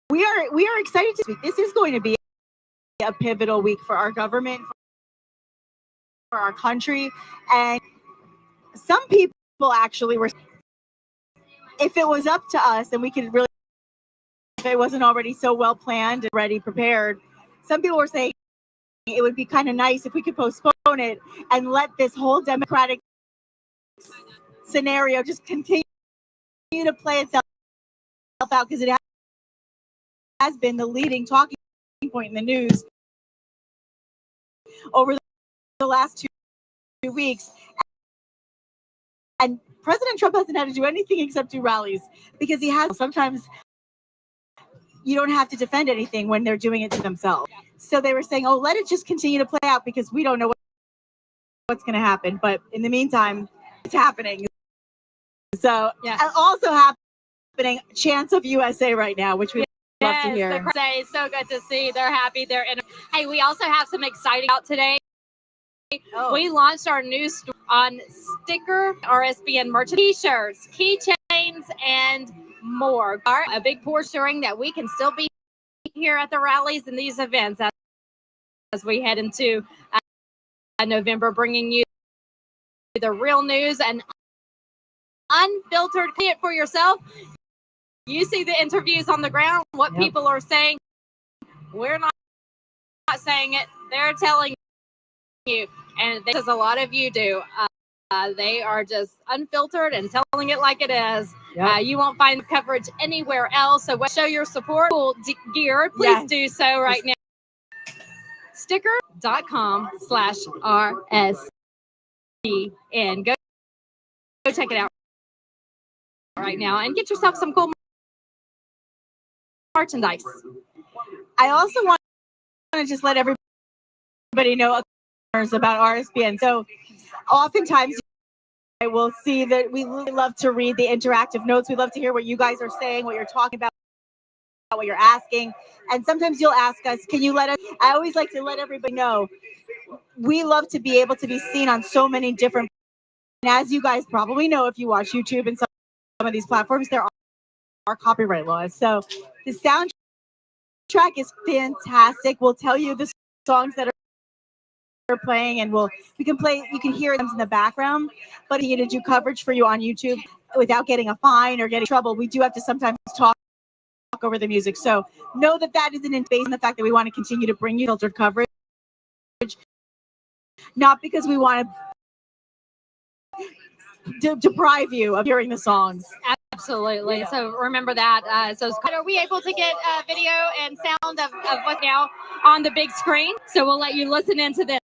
we are excited to speak. This is going to be a pivotal week for our government, for our country. And some people actually were, if it was up to us and we could really, if it wasn't already so well planned and ready, prepared, some people were saying it would be kind of nice if we could postpone it and let this whole Democratic scenario just continue to play itself out, because it has been the leading talking point in the news over the last 2 weeks. And President Trump hasn't had to do anything except do rallies, because he has. Sometimes you don't have to defend anything when they're doing it to themselves. So they were saying, oh, let it just continue to play out because we don't know what's going to happen. But in the meantime, it's happening. So also happening, Chants of USA right now, which we love to hear. The crowd, so good to see. They're happy. They're in. Hey, we also have some exciting out today. Oh. We launched our new store on sticker, RSBN merch, t-shirts, keychains, and more. A big portion that we can still be here at the rallies and these events as we head into November, bringing you the real news and unfiltered. See it for yourself. You see the interviews on the ground, what people are saying. We're not saying it. They're telling you, and this is a lot of you do. They are just unfiltered and telling it like it is. You won't find coverage anywhere else. So show your support. Gear, please do so right now. Sticker.com/RSBN. Go check it out right now and get yourself some cool merchandise. I also want to just let everybody know about RSBN. So oftentimes I will see that we really love to read the interactive notes. We love to hear what you guys are saying, what you're talking about, what you're asking. And sometimes you'll ask us, can you let us? I always like to let everybody know we love to be able to be seen on so many different. And as you guys probably know, if you watch YouTube and some of these platforms, there are copyright laws. So the soundtrack is fantastic. We'll tell you the songs that are playing, and you can hear them in the background, but you to do coverage for you on YouTube without getting a fine or getting in trouble. We do have to sometimes talk over the music. So know that isn't in based on the fact that we want to continue to bring you filtered coverage, not because we want to deprive you of hearing the songs. Absolutely. So remember that. So are we able to get video and sound of what's now on the big screen? So we'll let you listen into this.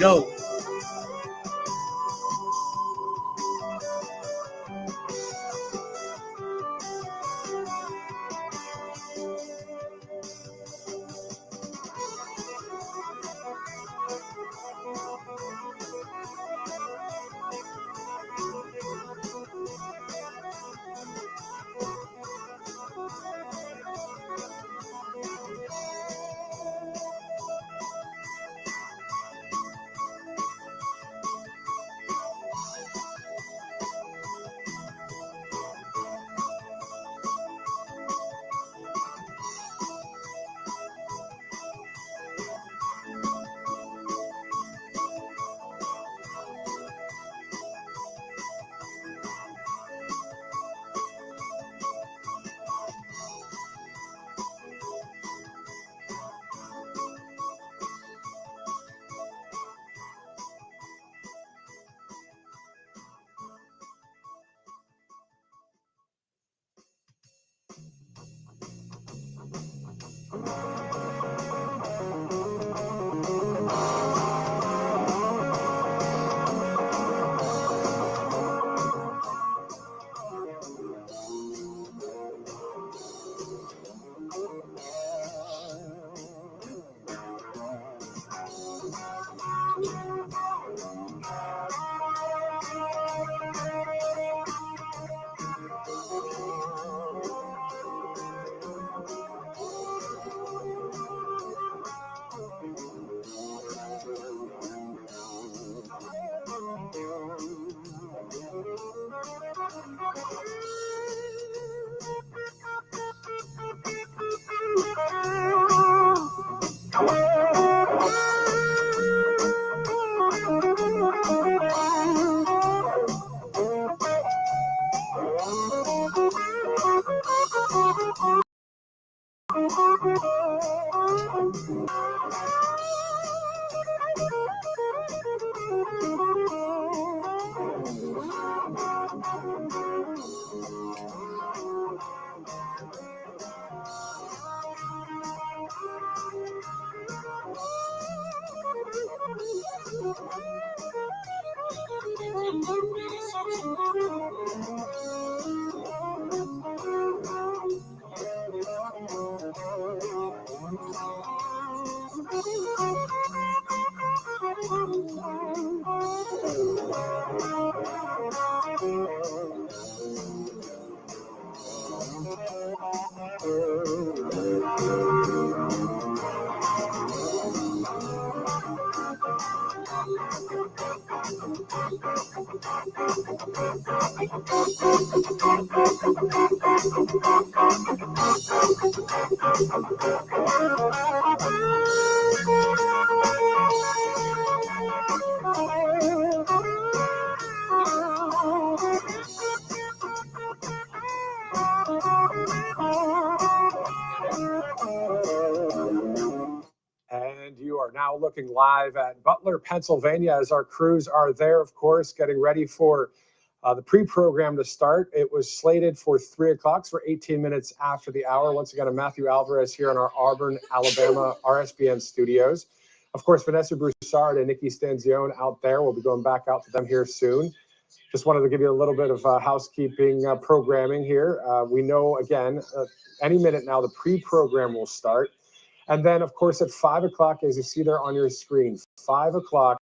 Yo. And you are now looking live at Butler, Pennsylvania, as our crews are there, of course, getting ready for the pre-program to start. It was slated for 3 o'clock, so we're 18 minutes after the hour. Once again, I'm Matthew Alvarez here in our Auburn, Alabama RSBN studios. Of course, Vanessa Broussard and Nikki Stanzione out there. We'll be going back out to them here soon. Just wanted to give you a little bit of housekeeping programming here. We know, again, any minute now the pre-program will start. And then, of course, at 5 o'clock, as you see there on your screen, 5 o'clock,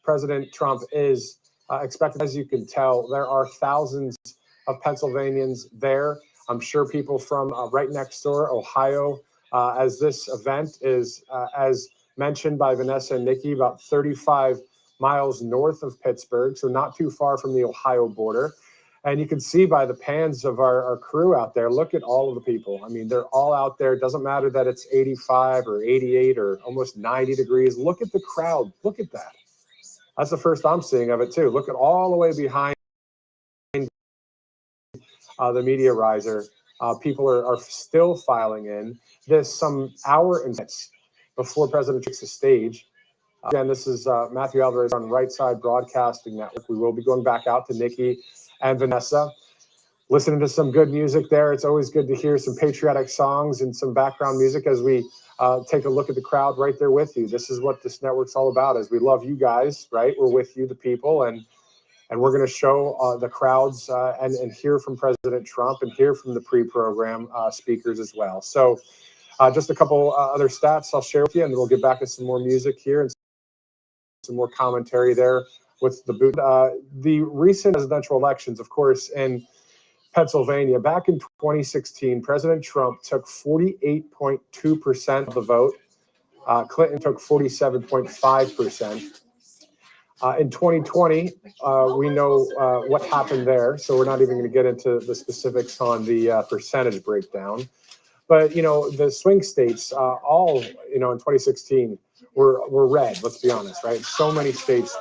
President Trump is expected. As you can tell, there are thousands of Pennsylvanians there. I'm sure people from right next door, Ohio, as this event is, as mentioned by Vanessa and Nikki, about 35 miles north of Pittsburgh, so not too far from the Ohio border. And you can see by the pans of our crew out there, look at all of the people. I mean, they're all out there. It doesn't matter that it's 85 or 88 or almost 90 degrees. Look at the crowd. Look at that. That's the first I'm seeing of it, too. Look at all the way behind the media riser. People are still filing in. There's some hour and minutes before President takes the stage. Again, this is Matthew Alvarez on Right Side Broadcasting Network. We will be going back out to Nikki and Vanessa. listening to some good music there. It's always good to hear some patriotic songs and some background music as we take a look at the crowd right there with you. This is what this network's all about, is we love you guys, right? We're with you, the people, and we're going to show the crowds and hear from President Trump and hear from the pre-program speakers as well. So just a couple other stats I'll share with you, and then we'll get back to some more music here and some more commentary there with the boot. The recent presidential elections, of course, in Pennsylvania, back in 2016, President Trump took 48.2% of the vote. Clinton took 47.5%. In 2020, we know what happened there, so we're not even going to get into the specifics on the percentage breakdown. But, you know, the swing states all, you know, in 2016 were red, let's be honest, right? So many states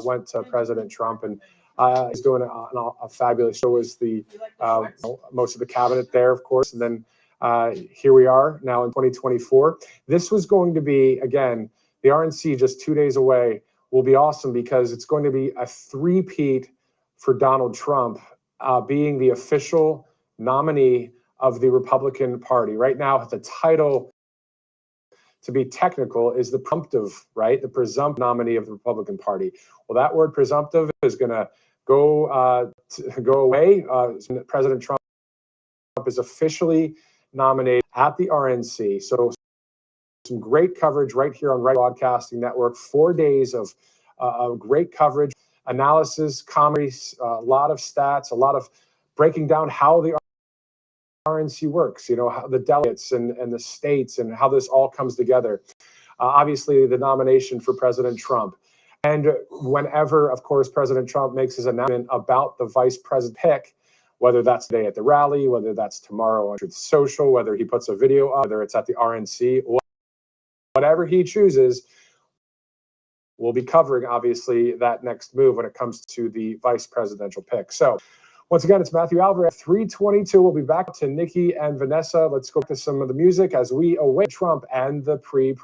went to President Trump, and he's doing a fabulous show. Is the most of the cabinet there, of course, and then here we are now in 2024. This was going to be, again, the RNC just 2 days away will be awesome because it's going to be a three-peat for Donald Trump being the official nominee of the Republican Party. Right now, the title, to be technical, is the presumptive, right? The presumptive nominee of the Republican Party. Well, that word presumptive is going to go away. President Trump is officially nominated at the RNC. So some great coverage right here on Right Broadcasting Network. 4 days of great coverage, analysis, comedy, a lot of stats, a lot of breaking down how the RNC works, you know, how the delegates and the states and how this all comes together. Obviously, the nomination for President Trump. And whenever, of course, President Trump makes his announcement about the vice president pick, whether that's today at the rally, whether that's tomorrow on Truth Social, whether he puts a video up, whether it's at the RNC, whatever he chooses, we'll be covering, obviously, that next move when it comes to the vice presidential pick. So, once again, it's Matthew Alvarez, 322. We'll be back to Nikki and Vanessa. Let's go to some of the music as we await Trump and the pre.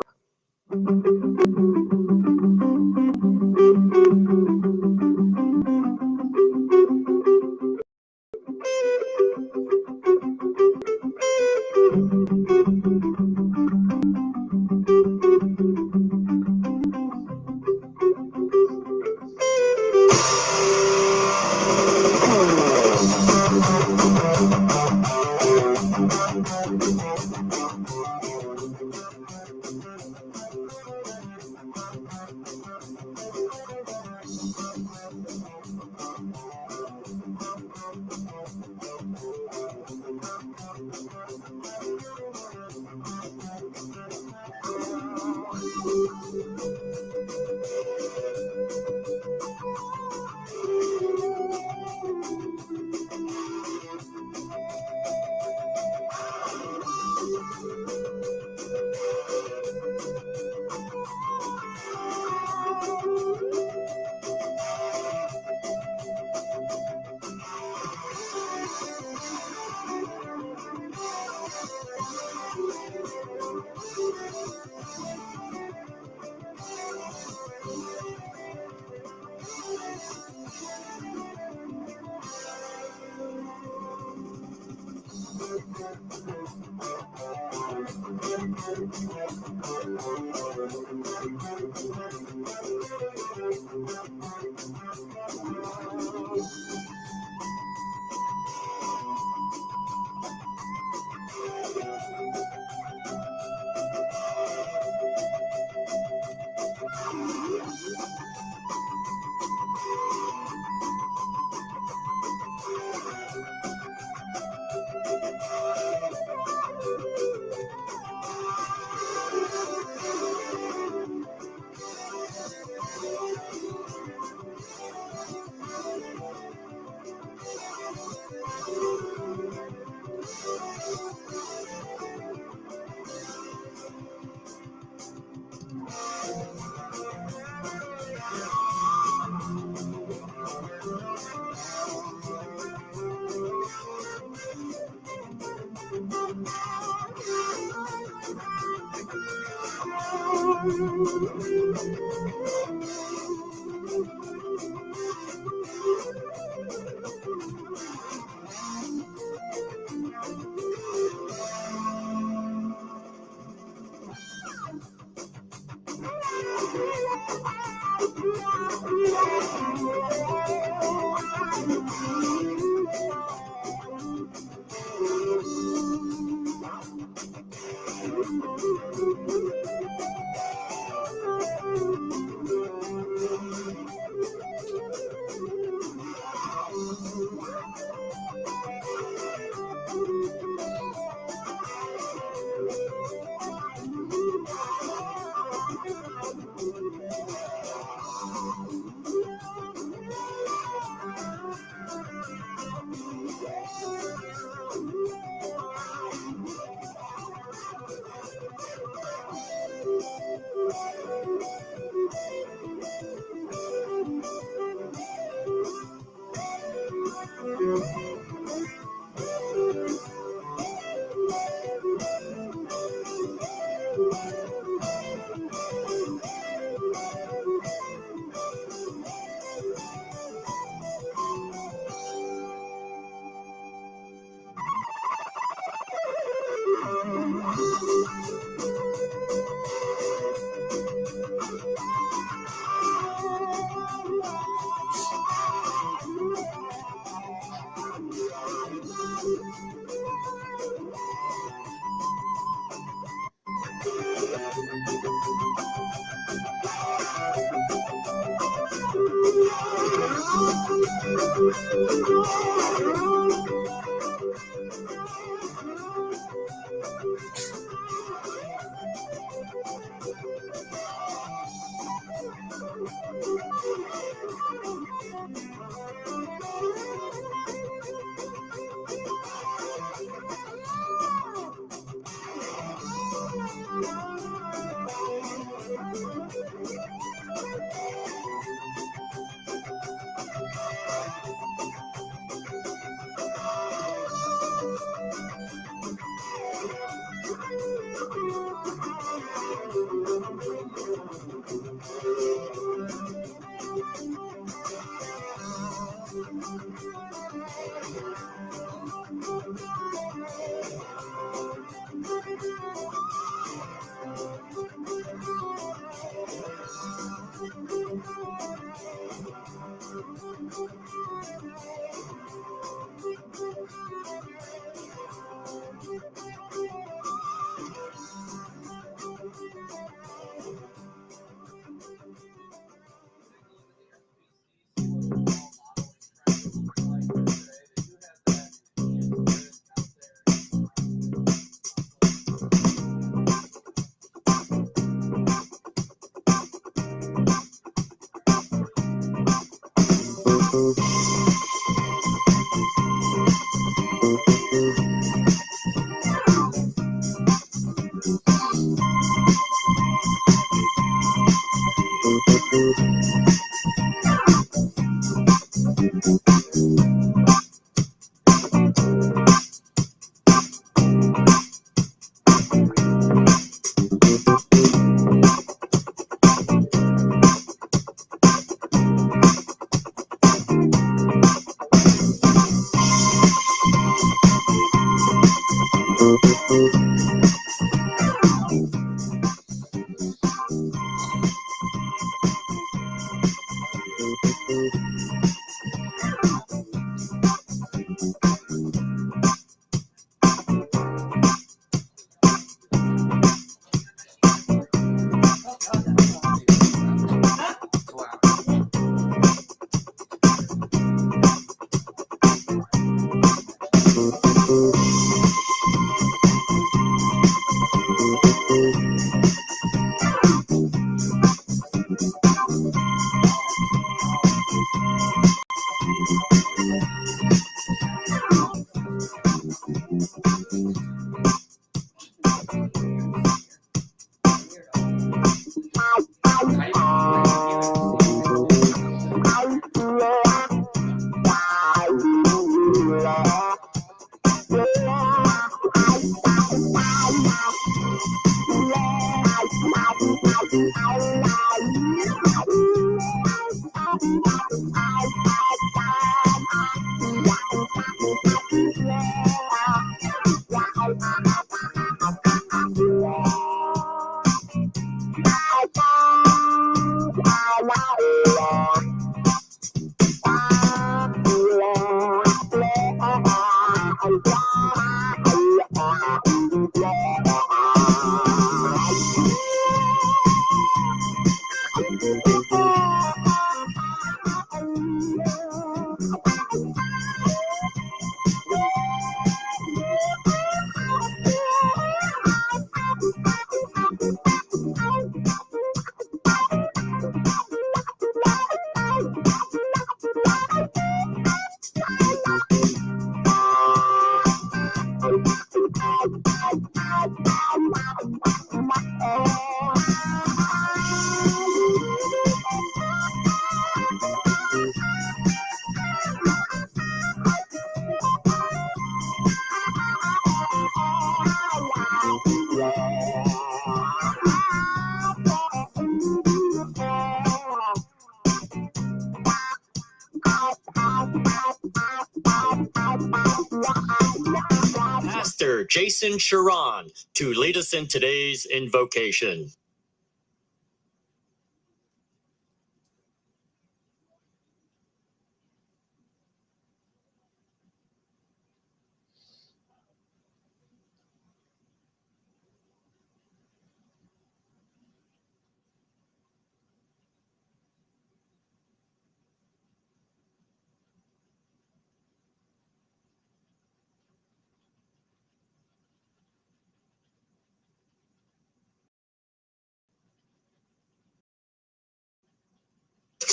Pastor Jason Sharon to lead us in today's invocation.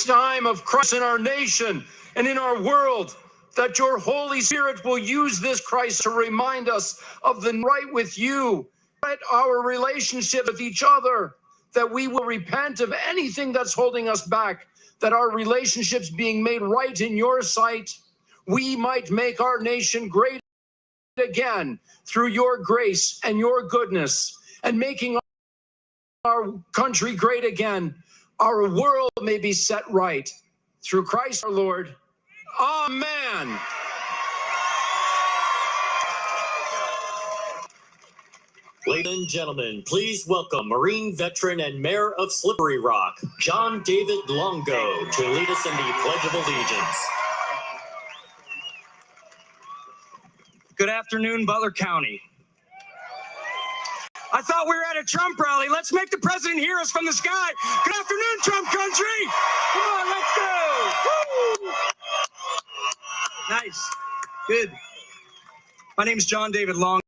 time of crisis in our nation and in our world, that your Holy Spirit will use this crisis to remind us of the right with you, our relationship with each other, that we will repent of anything that's holding us back, that our relationships being made right in your sight, we might make our nation great again through your grace and your goodness, and making our country great again. Our world may be set right through Christ our Lord. Amen. Ladies and gentlemen, please welcome Marine veteran and Mayor of Slippery Rock, John David Longo, to lead us in the Pledge of Allegiance. Good afternoon, Butler County. I thought we were at a Trump rally. Let's make the president hear us from the sky. Good afternoon, Trump country. Come on, let's go. Woo! Nice. Good. My name is John David Longo.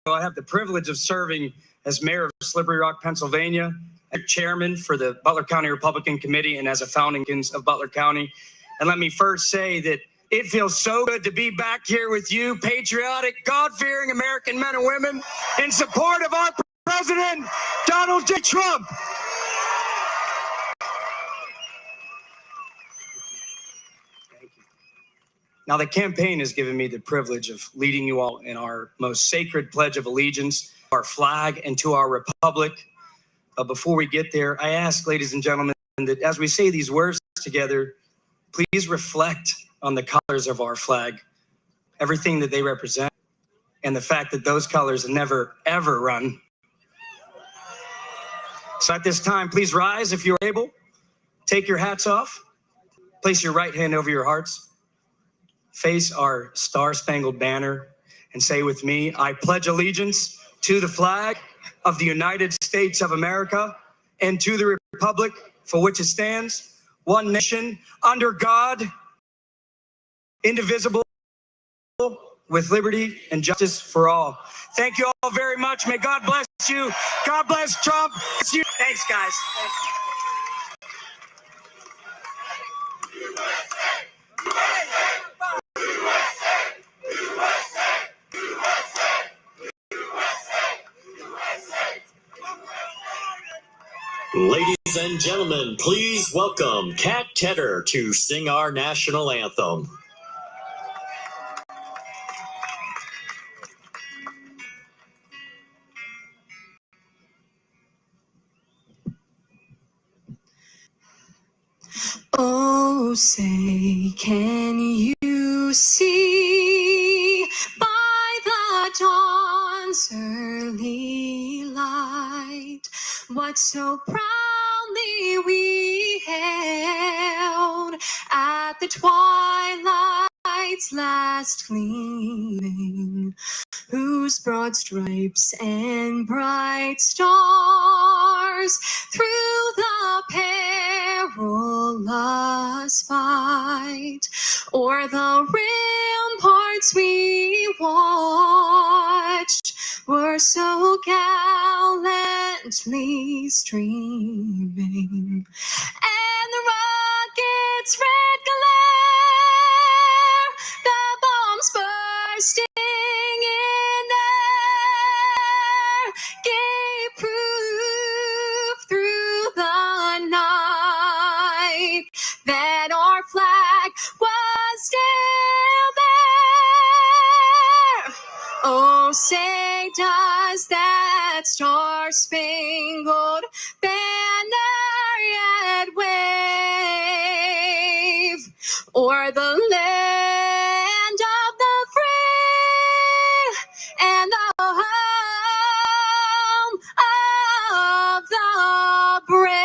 I have the privilege of serving as mayor of Slippery Rock, Pennsylvania, and chairman for the Butler County Republican Committee, and as a founding of Butler County. And let me first say that it feels so good to be back here with you, patriotic, God-fearing American men and women, in support of our president, Donald J. Trump. Now, the campaign has given me the privilege of leading you all in our most sacred pledge of allegiance, our flag, and to our republic. Before we get there, I ask, ladies and gentlemen, that as we say these words together, please reflect on the colors of our flag, everything that they represent, and the fact that those colors never, ever run. So at this time, please rise if you're able. Take your hats off. Place your right hand over your hearts. Face our star-spangled banner and say with me, I pledge allegiance to the flag of the United States of America and to the republic for which it stands, one nation, under God, indivisible, with liberty and justice for all. Thank you all very much. May God bless you. God bless Trump. Thanks, guys. Ladies and gentlemen, please welcome Kat Tedder to sing our national anthem. Oh, say, can you see by the dawn's early light what so proudly we hailed at the twilight's last gleaming, whose broad stripes and bright stars through the perilous fight o'er the ramparts we watched were so gallantly streaming, and the rocket's red glare, the bombs bursting in air, gave proof through the night that our flag was still there. Oh, say does that star-spangled banner yet wave o'er the land of the free and the home of the brave?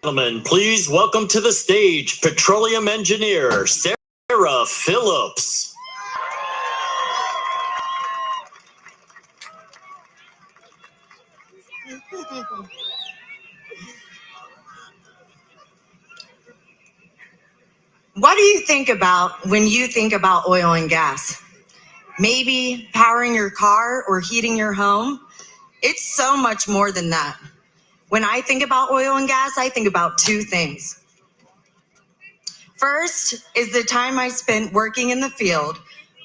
Gentlemen, please welcome to the stage petroleum engineer Sarah Phillips. What do you think about when you think about oil and gas? Maybe powering your car or heating your home? It's so much more than that. When I think about oil and gas, I think about two things. First is the time I spent working in the field,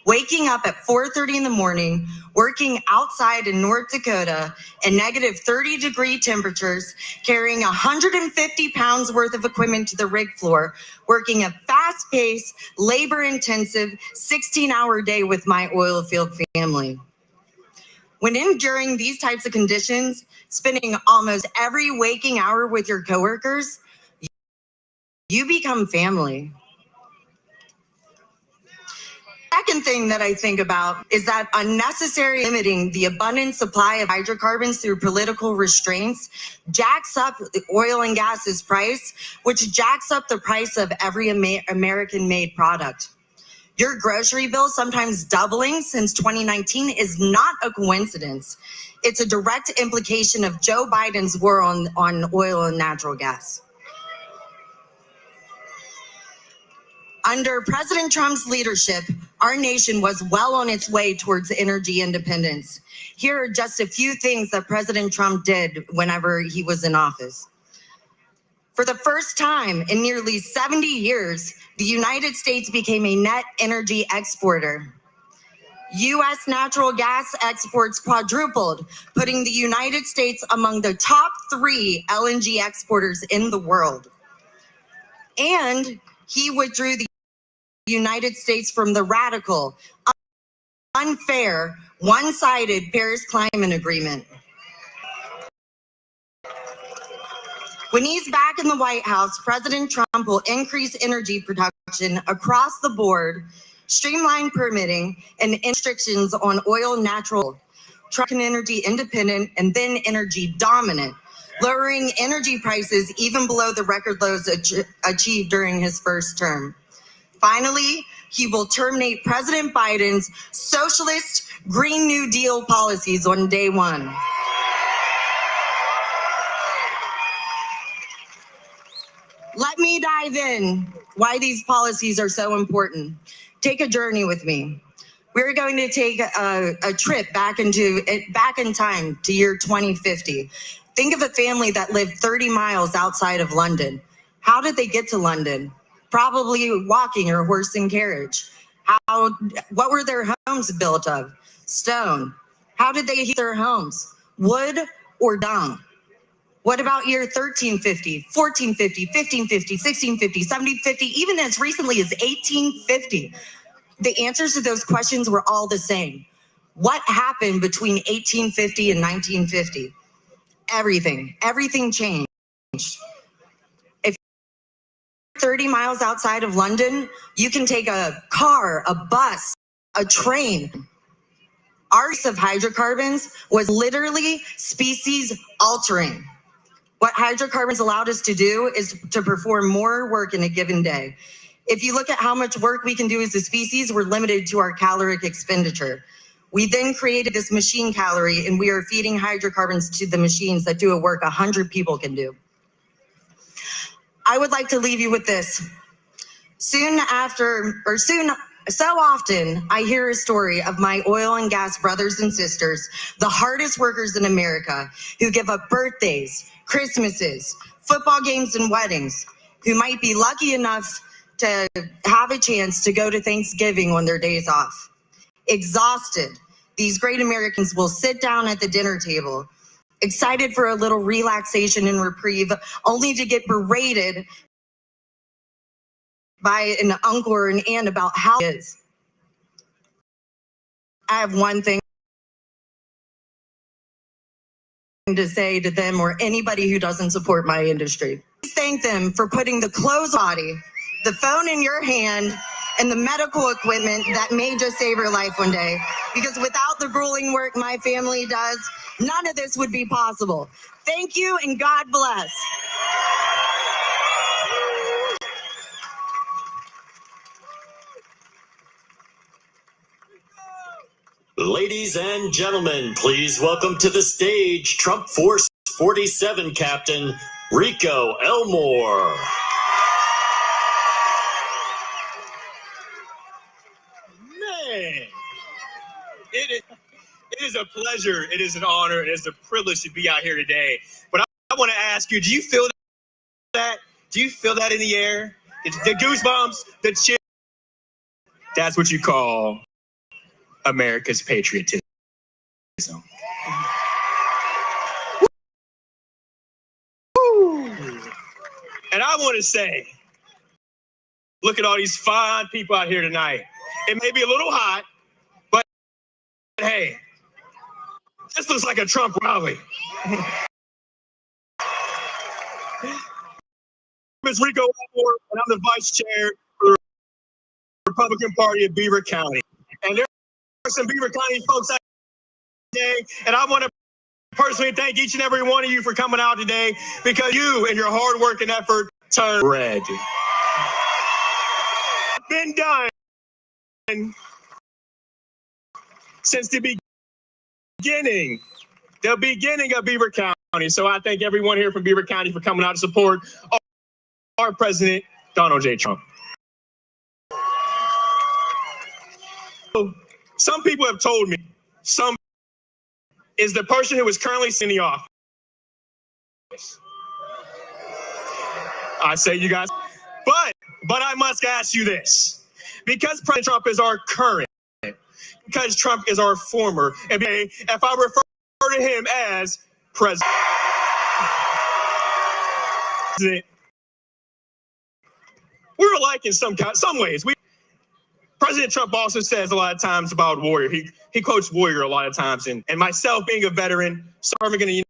waking up at 4:30 in the morning, working outside in North Dakota in negative 30-degree temperatures, carrying 150 pounds worth of equipment to the rig floor, working a fast-paced, labor-intensive 16-hour day with my oil field family. When enduring these types of conditions, spending almost every waking hour with your coworkers, you become family. Second thing that I think about is that unnecessary limiting the abundant supply of hydrocarbons through political restraints jacks up the oil and gas's price, which jacks up the price of every American-made product. Your grocery bill sometimes doubling since 2019 is not a coincidence. It's a direct implication of Joe Biden's war on oil and natural gas. Under President Trump's leadership, our nation was well on its way towards energy independence. Here are just a few things that President Trump did whenever he was in office. For the first time in nearly 70 years, the United States became a net energy exporter. U.S. natural gas exports quadrupled, putting the United States among the top 3 LNG exporters in the world. And he withdrew the United States from the radical, unfair, one-sided Paris Climate Agreement. When he's back in the White House, President Trump will increase energy production across the board, streamline permitting, and restrictions on oil and natural, trucking energy independent and then energy dominant, lowering energy prices even below the record lows achieved during his first term. Finally, he will terminate President Biden's socialist Green New Deal policies on day one. Let me dive in why these policies are so important. Take a journey with me. We're going to take a trip back in time to year 2050. Think of a family that lived 30 miles outside of London. How did they get to London? Probably walking or horse and carriage. What were their homes built of? Stone. How did they heat their homes? Wood or dung? What about year 1350, 1450, 1550, 1650, 1750, even as recently as 1850? The answers to those questions were all the same. What happened between 1850 and 1950? Everything changed. 30 miles outside of London, you can take a car, a bus, a train. Our use of hydrocarbons was literally species altering. What hydrocarbons allowed us to do is to perform more work in a given day. If you look at how much work we can do as a species, we're limited to our caloric expenditure. We then created this machine calorie, and we are feeding hydrocarbons to the machines that do a work 100 people can do. I would like to leave you with this. So often, I hear a story of my oil and gas brothers and sisters, the hardest workers in America, who give up birthdays, Christmases, football games, and weddings, who might be lucky enough to have a chance to go to Thanksgiving on their days off. Exhausted, these great Americans will sit down at the dinner table, excited for a little relaxation and reprieve, only to get berated by an uncle or an aunt about how it is. I have one thing to say to them or anybody who doesn't support my industry. Please thank them for putting the clothes body, the phone in your hand, and the medical equipment that may just save your life one day. Because without the grueling work my family does, none of this would be possible. Thank you and God bless. Ladies and gentlemen, please welcome to the stage Trump Force 47 Captain Rico Elmore. Man, it is a pleasure. It is an honor. It is a privilege to be out here today. But I want to ask you, do you feel that? Do you feel that in the air? The goosebumps, the chill? That's what you call America's patriotism. Woo! And I want to say, look at all these fine people out here tonight. It may be a little hot, but hey, this looks like a Trump rally. Ms. Rico Elmore, and I'm the vice chair for the Republican Party of Beaver County. And there are some Beaver County folks out today, and I want to personally thank each and every one of you for coming out today, because you and your hard work and effort turned red. It's been done since the beginning of Beaver County. So I thank everyone here from Beaver County for coming out to support our President, Donald J. Trump. Some people have told me some is the person who is currently in the office. I say you guys, but I must ask you this, because President Trump is our current, because Trump is our former, and if I refer to him as president, we're alike in some ways. President Trump also says a lot of times about warrior. He quotes warrior a lot of times, and myself being a veteran, serving in the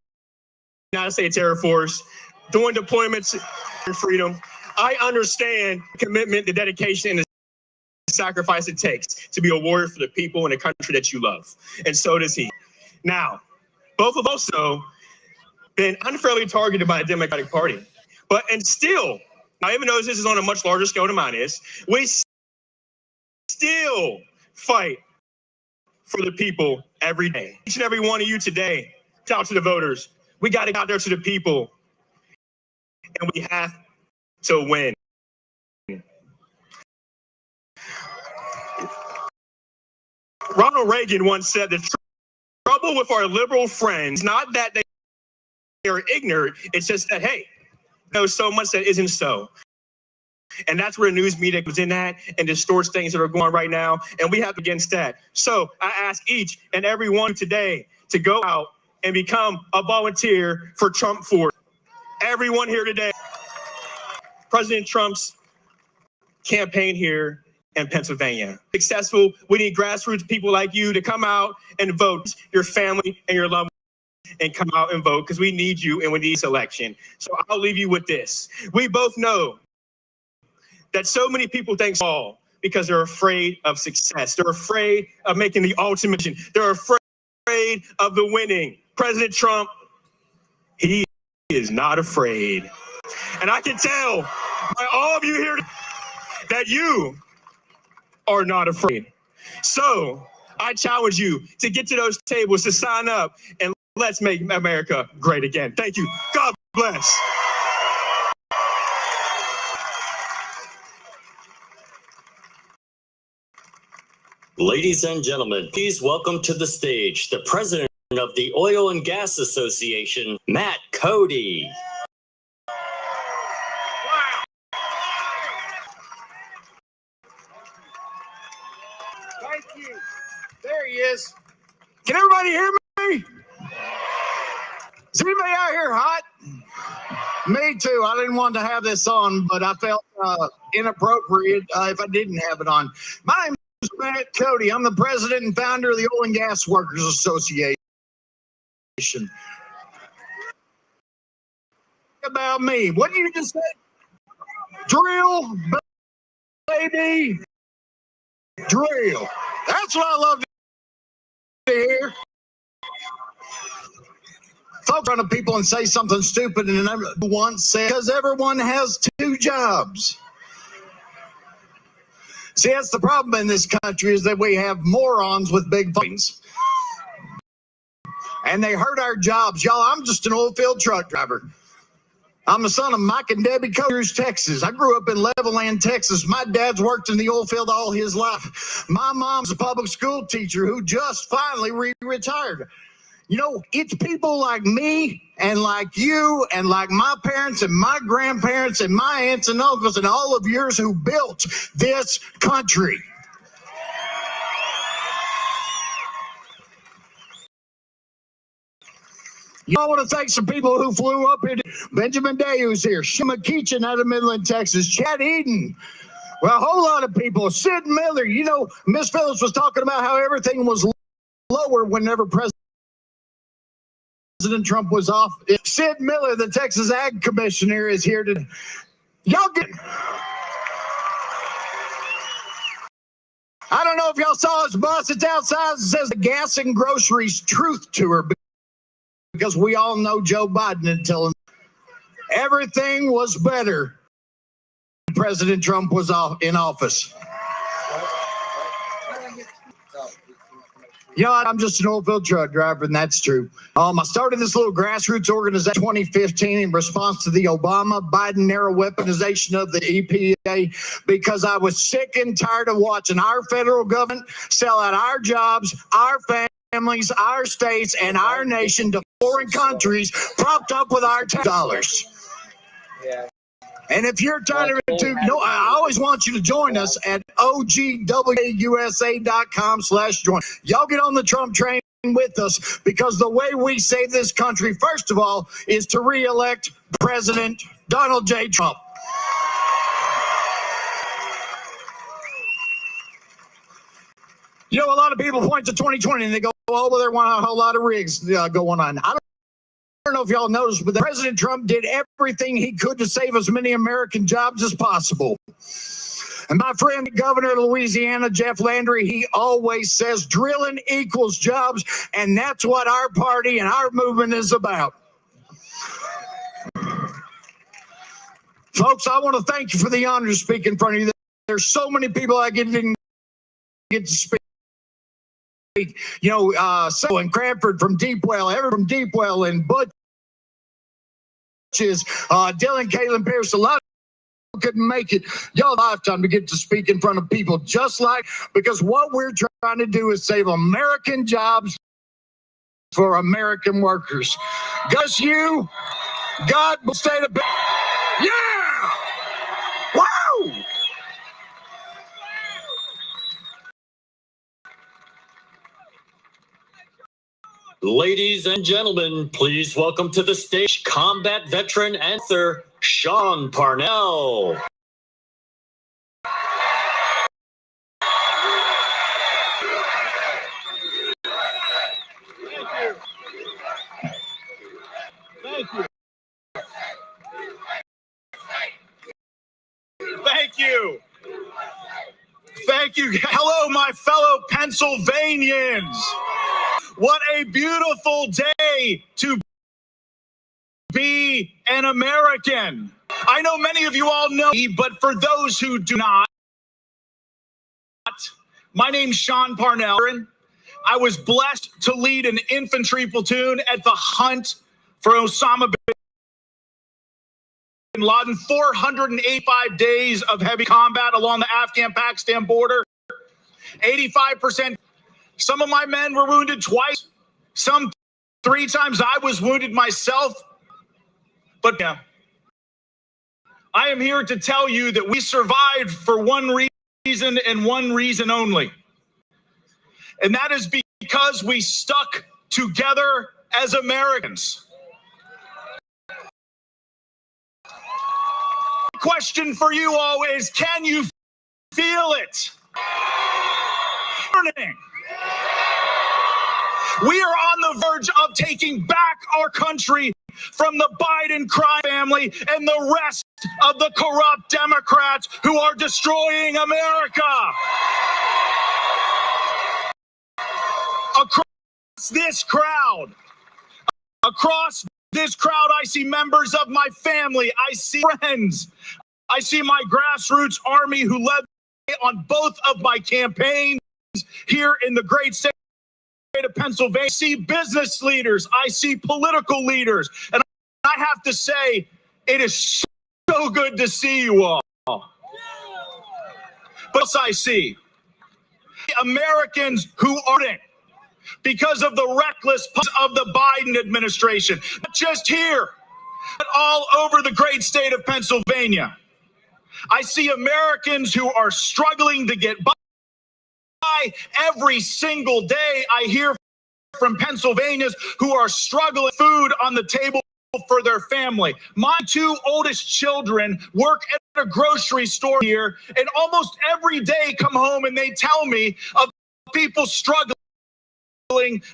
United States Air Force, doing deployments for freedom, I understand the commitment, the dedication, and the sacrifice it takes to be a warrior for the people and the country that you love. And so does he. Now, both have also been unfairly targeted by the Democratic Party. And still, now even though this is on a much larger scale than mine is, we still fight for the people every day. Each and every one of you today, out to the voters, we got to get out there to the people, and we have to win. Ronald Reagan once said the trouble with our liberal friends, not that they are ignorant, it's just that, hey, there's so much that isn't so. And that's where the news media comes in at and distorts things that are going on right now, and we have against that. So I ask each and every one today to go out and become a volunteer for Trump Force. Everyone here today, President Trump's campaign here in Pennsylvania. Successful, we need grassroots people like you to come out and vote, your family and your loved ones, and come out and vote, because we need you and we need this election. So I'll leave you with this. We both know that so many people think all because they're afraid of success. They're afraid of making the ultimate. They're afraid of the winning. President Trump, he is not afraid. And I can tell by all of you here that you are not afraid. So I challenge you to get to those tables, to sign up, and let's make America great again. Thank you. God bless. Ladies and gentlemen, please welcome to the stage the president of the Oil and Gas Association, Matt Cody. Thank you. There he is. Can everybody hear me? Is anybody out here hot? Me too. I didn't want to have this on, but I felt inappropriate if I didn't have it on. My name is Matt Cody. I'm the president and founder of the Oil and Gas Workers Association. About me. What did you just say? Drill, baby. Drill. That's what I love to hear. Folks run to people and say something stupid, and then once said, because everyone has two jobs. See, that's the problem in this country is that we have morons with big phones. And they hurt our jobs. Y'all, I'm just an oil field truck driver. I'm the son of Mike and Debbie Coaters, Texas. I grew up in Levelland, Texas. My dad's worked in the oil field all his life. My mom's a public school teacher who just finally retired. You know, it's people like me and like you and like my parents and my grandparents and my aunts and uncles and all of yours who built this country. I want to thank some people who flew up here. Benjamin Day, who's here. Shima Keechan out of Midland, Texas. Chad Eden. Well, a whole lot of people. Sid Miller. You know, Miss Phillips was talking about how everything was lower whenever President Trump was off. Sid Miller, the Texas Ag Commissioner, is here today. Y'all get... I don't know if y'all saw his bus. It's outside. It says the Gas and Groceries Truth Tour. Because we all know Joe Biden until everything was better when President Trump was in office. You know what? I'm just an oil field truck driver, and that's true. I started this little grassroots organization in 2015 in response to the Obama-Biden narrow weaponization of the EPA because I was sick and tired of watching our federal government sell out our jobs, our families, our states, and our nation to foreign countries propped up with our tax dollars. Yeah. And if you're tired of it too, I always want you to join us at ogwusa.com/join. Y'all get on the Trump train with us because the way we save this country, first of all, is to re-elect President Donald J. Trump. You know, a lot of people point to 2020 and they go, oh, well, there were a whole lot of rigs going on. I don't know if y'all noticed, but President Trump did everything he could to save as many American jobs as possible. And my friend, Governor of Louisiana, Jeff Landry, he always says drilling equals jobs, and that's what our party and our movement is about. Folks, I want to thank you for the honor to speak in front of you. There's so many people I didn't get to speak. You know, so in Cranford from Deepwell, everyone from Deepwell and Butches, Dylan, Caitlin Pierce, a lot of people couldn't make it. Y'all lifetime to get to speak in front of people just like, because what we're trying to do is save American jobs for American workers. Gus, you, God will stay the best. Yeah! Wow! Ladies and gentlemen, please welcome to the stage combat veteran and author Sean Parnell. Thank you. Thank you. Thank you. Hello, my fellow Pennsylvanians. What a beautiful day to be an American. I know many of you all know me, but for those who do not, my name's Sean Parnell. I was blessed to lead an infantry platoon at the hunt for Osama bin Laden. 485 days of heavy combat along the Afghan-Pakistan border. 85%. Some of my men were wounded twice, some 3 times. I was wounded myself. But yeah, I am here to tell you that we survived for one reason and one reason only. And that is because we stuck together as Americans. The question for you all is, can you feel it? We are on the verge of taking back our country from the Biden crime family and the rest of the corrupt Democrats who are destroying America. Across this crowd, I see members of my family. I see friends. I see my grassroots army who led on both of my campaigns here in the great state of Pennsylvania. I see business leaders, I see political leaders, and I have to say, it is so good to see you all. But I see Americans who aren't because of the reckless of the Biden administration, not just here, but all over the great state of Pennsylvania. I see Americans who are struggling to get by. Every single day I hear from Pennsylvanians who are struggling with food on the table for their family. My two oldest children work at a grocery store here, and almost every day come home and they tell me of people struggling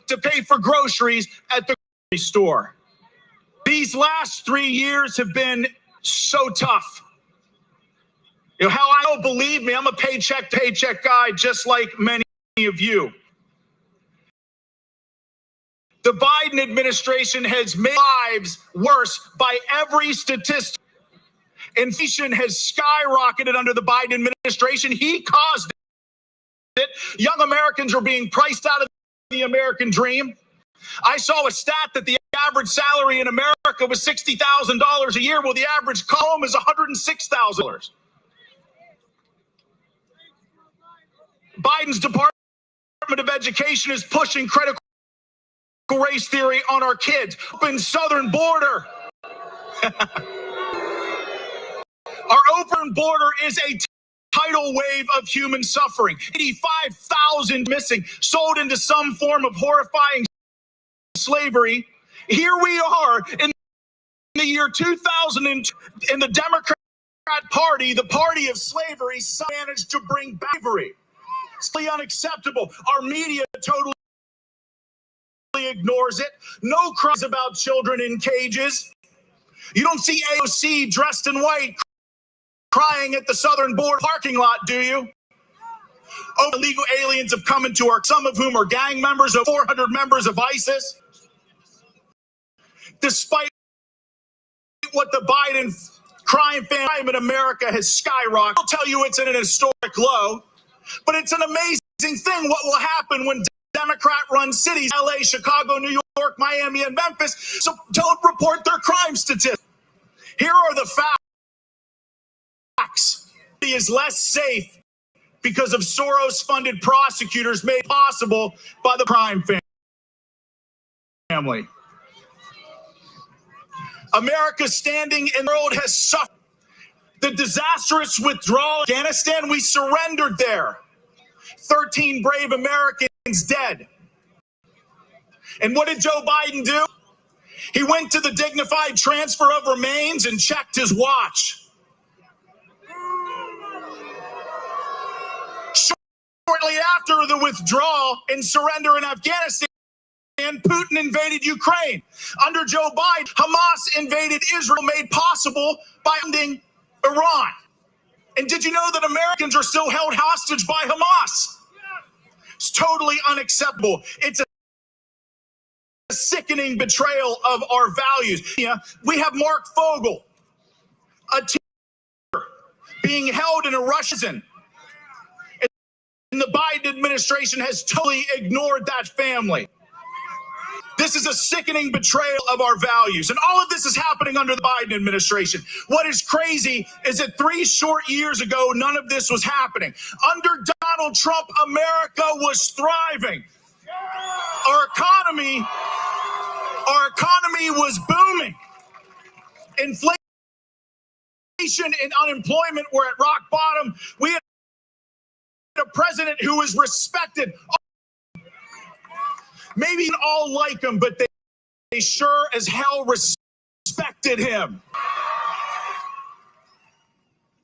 to pay for groceries at the grocery store. These last 3 years have been so tough. You know how I don't believe me, I'm a paycheck guy just like many of you. The Biden administration has made lives worse by every statistic. Inflation has skyrocketed under the Biden administration. He caused it. Young Americans are being priced out of the American dream. I saw a stat that the average salary in America was $60,000 a year. Well, the average home is $106,000. Biden's Department of Education is pushing critical race theory on our kids. Open southern border. Our open border is a tidal wave of human suffering. 85,000 missing, sold into some form of horrifying slavery. Here we are in the year 2000, in the Democrat Party, the party of slavery, managed to bring back slavery. It's unacceptable. Our media totally ignores it. No cries about children in cages. You don't see AOC dressed in white crying at the southern border parking lot, do you? Oh, illegal aliens have come into some of whom are gang members of 400 members of ISIS. Despite what the Biden crime in America has skyrocketed, I'll tell you it's at an historic low, but it's an amazing thing what will happen when Democrat-run cities, LA, Chicago, New York, Miami, and Memphis, so don't report their crime statistics. Here are the facts. It is less safe because of Soros-funded prosecutors made possible by the crime family. America's standing in the world has suffered. The disastrous withdrawal of Afghanistan, we surrendered there. 13 brave Americans dead. And what did Joe Biden do? He went to the dignified transfer of remains and checked his watch. Shortly after the withdrawal and surrender in Afghanistan, Putin invaded Ukraine. Under Joe Biden, Hamas invaded Israel, made possible by funding Iran. And did you know that Americans are still held hostage by Hamas? It's totally unacceptable. It's a sickening betrayal of our values. We have Mark Fogel, a teacher, being held in a Russian. And the Biden administration has totally ignored that family. This is a sickening betrayal of our values. And all of this is happening under the Biden administration. What is crazy is that 3 short years ago, none of this was happening. Under Donald Trump, America was thriving. Our economy was booming. Inflation and unemployment were at rock bottom. We had a president who was respected. Maybe not all like him, but they sure as hell respected him.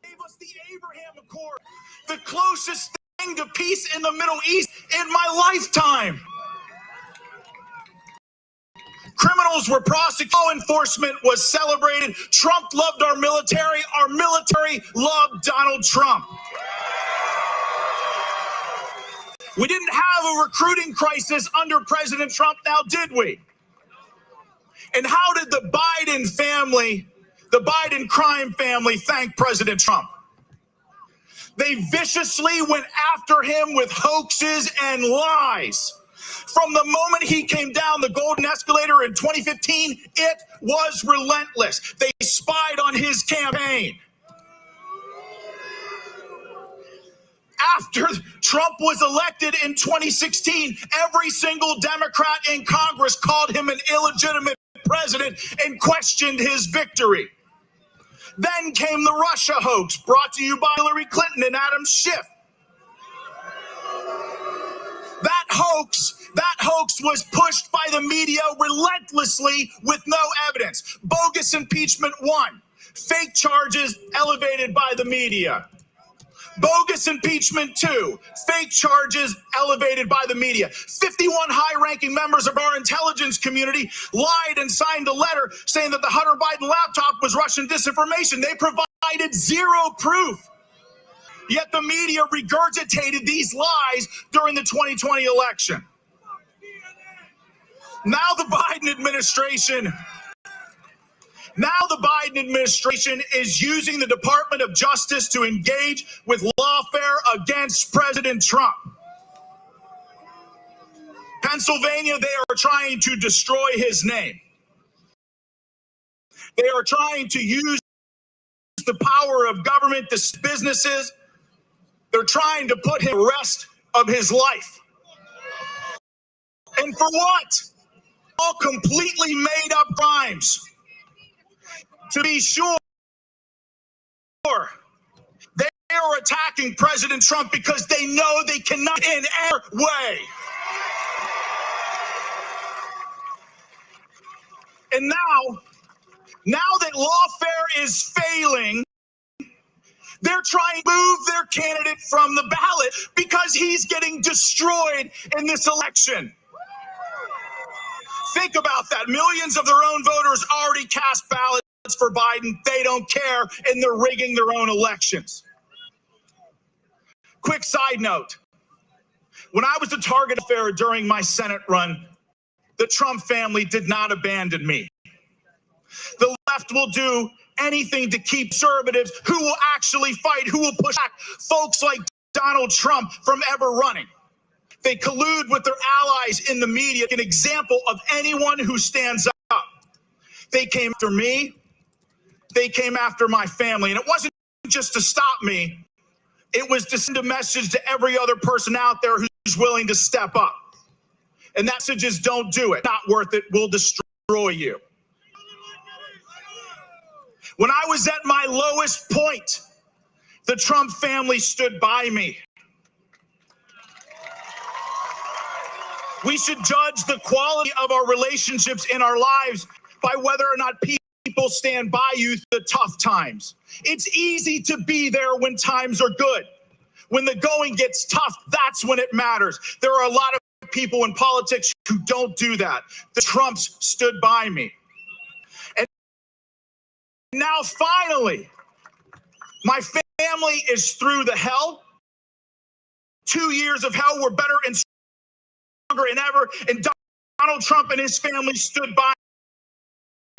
Gave us the Abraham Accord, the closest thing to peace in the Middle East in my lifetime. Criminals were prosecuted. Law enforcement was celebrated. Trump loved our military. Our military loved Donald Trump. We didn't have a recruiting crisis under President Trump, now did we? And how did the Biden family, the Biden crime family, thank President Trump? They viciously went after him with hoaxes and lies. From the moment he came down the golden escalator in 2015, it was relentless. They spied on his campaign. After Trump was elected in 2016, every single Democrat in Congress called him an illegitimate president and questioned his victory. Then came the Russia hoax, brought to you by Hillary Clinton and Adam Schiff. That hoax was pushed by the media relentlessly with no evidence. Bogus impeachment 1, fake charges elevated by the media. Bogus impeachment 2, fake charges elevated by the media. 51 high-ranking members of our intelligence community lied and signed a letter saying that the Hunter Biden laptop was Russian disinformation. They provided zero proof. Yet the media regurgitated these lies during the 2020 election. Now the Biden administration is using the Department of Justice to engage with lawfare against President Trump. Pennsylvania, they are trying to destroy his name. They are trying to use the power of government to businesses. They're trying to put him to the rest of his life. And for what? All completely made up crimes. To be sure, they are attacking President Trump because they know they cannot in any way. And now that lawfare is failing, they're trying to move their candidate from the ballot because he's getting destroyed in this election. Think about that. Millions of their own voters already cast ballots for Biden. They don't care, and they're rigging their own elections. Quick side note. When I was the target of affair during my Senate run, the Trump family did not abandon me. The left will do anything to keep conservatives who will actually fight, who will push back folks like Donald Trump from ever running. They collude with their allies in the media, an example of anyone who stands up. They came after me. They came after my family. And it wasn't just to stop me. It was to send a message to every other person out there who's willing to step up. And that message is don't do it. Not worth it. We'll destroy you. When I was at my lowest point, the Trump family stood by me. We should judge the quality of our relationships in our lives by whether or not people stand by you through the tough times. It's easy to be there when times are good. When the going gets tough, that's when it matters. There are a lot of people in politics who don't do that. The Trumps stood by me. And now finally, my family is through the hell. 2 years of hell were better and stronger than ever. And Donald Trump and his family stood by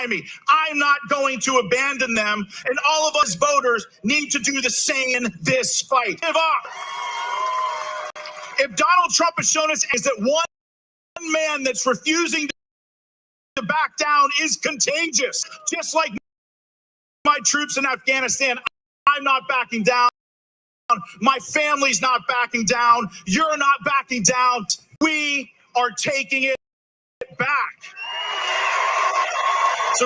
me. I'm not going to abandon them, and all of us voters need to do the same in this fight. If Donald Trump has shown us is that one man that's refusing to back down is contagious, just like my troops in Afghanistan, I'm not backing down. My family's not backing down. You're not backing down. We are taking it back. So,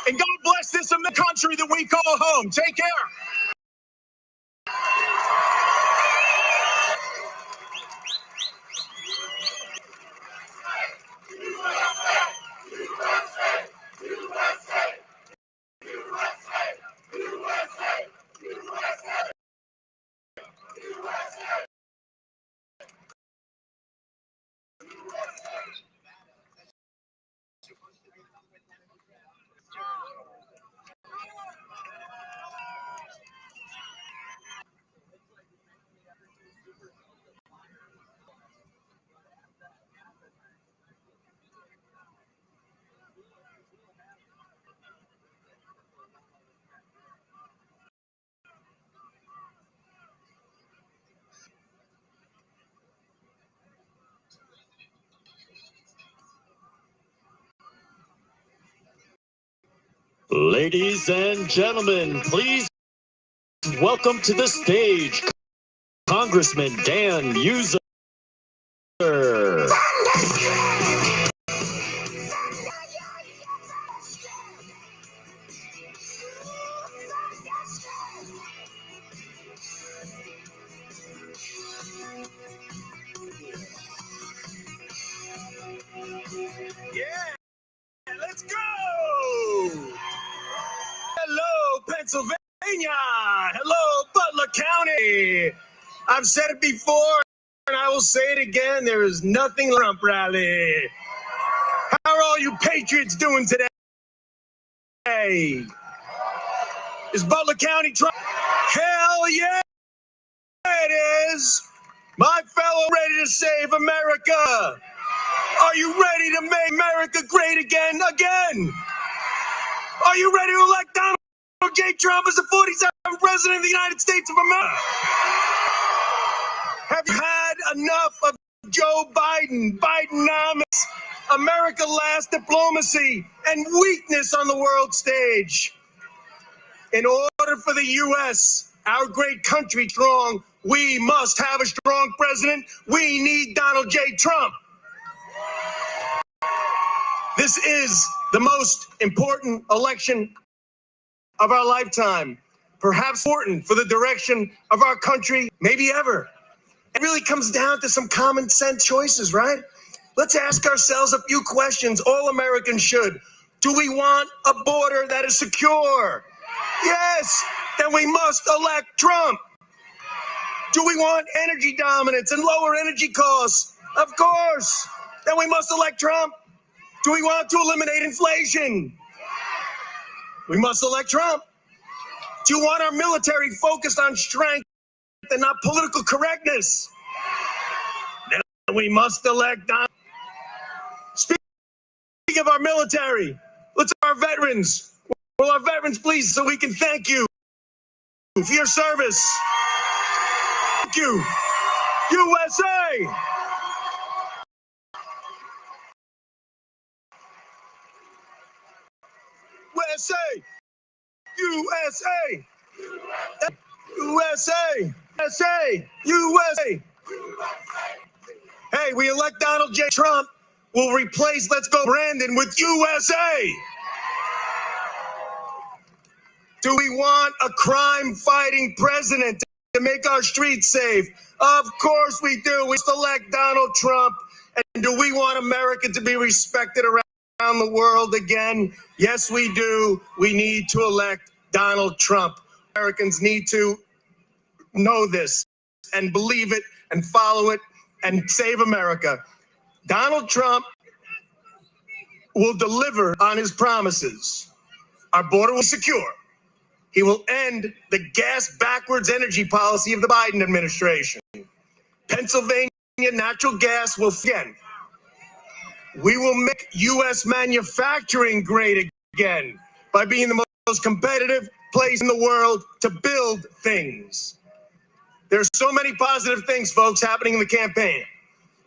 and God bless this country that we call home. Take care. Ladies and gentlemen, please welcome to the stage Congressman Dan User. Yeah, let's go! Hello, Pennsylvania! Hello, Butler County! I've said it before, and I will say it again. There is nothing like a Trump rally. How are all you patriots doing today? Is Butler County Trump? Hell yeah, it is! My fellow ready to save America! Are you ready to make America great again? Are you ready to elect Donald J. Trump as the 47th President of the United States of America? Have you had enough of Joe Biden, Bidenomics, America last diplomacy, and weakness on the world stage? In order for the U.S., our great country, strong, we must have a strong president. We need Donald J. Trump. This is the most important election of our lifetime, perhaps important for the direction of our country, maybe ever. It really comes down to some common sense choices, right? Let's ask ourselves a few questions all Americans should. Do we want a border that is secure? Yes, then we must elect Trump. Do we want energy dominance and lower energy costs? Of course, then we must elect Trump. Do we want to eliminate inflation? We must elect Trump. Do you want our military focused on strength and not political correctness? Then we must elect Donald. Speaking of our military, let's our veterans. Will our veterans please, so we can thank you for your service. Thank you, USA. USA! USA! USA! USA! USA! Hey, we elect Donald J. Trump. We'll replace Let's Go Brandon with USA! Do we want a crime-fighting president to make our streets safe? Of course we do. We select Donald Trump. And do we want America to be respected around the world again? Yes, we do. We need to elect Donald Trump. Americans need to know this and believe it and follow it and save America. Donald Trump will deliver on his promises. Our border will be secure. He will end the gas backwards energy policy of the Biden administration. Pennsylvania natural gas will again. We will make U.S. manufacturing great again by being the most competitive place in the world to build things. There's so many positive things, folks, happening in the campaign,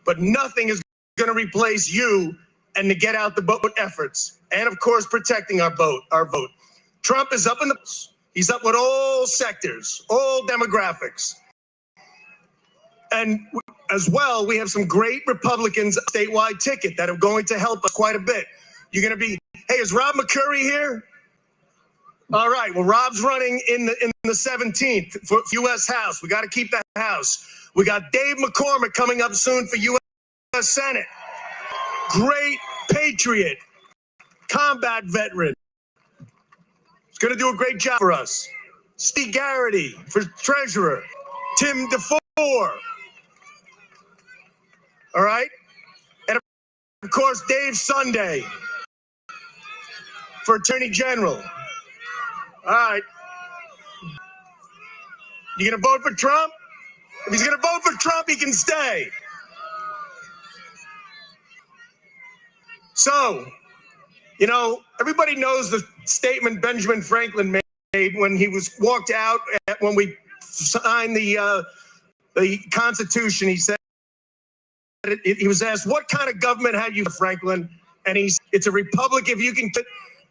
but nothing is going to replace you and the get out the vote efforts. And of course, protecting our vote. Trump is up in the, he's up with all sectors, all demographics. And as well, we have some great Republicans statewide ticket that are going to help us quite a bit. You're going to be, hey, is Rob McCurry here? All right, well, Rob's running in the 17th for U.S. House. We got to keep that House. We got Dave McCormick coming up soon for U.S. Senate. Great patriot, combat veteran. He's going to do a great job for us. Steve Garrity for treasurer. Tim DeFore. All right? And of course, Dave Sunday for attorney general. All right. You going to vote for Trump? If he's going to vote for Trump, he can stay. So, you know, everybody knows the statement Benjamin Franklin made when he was walked out when we signed the Constitution. He said, he was asked, what kind of government have you, Franklin? And it's a republic if you can.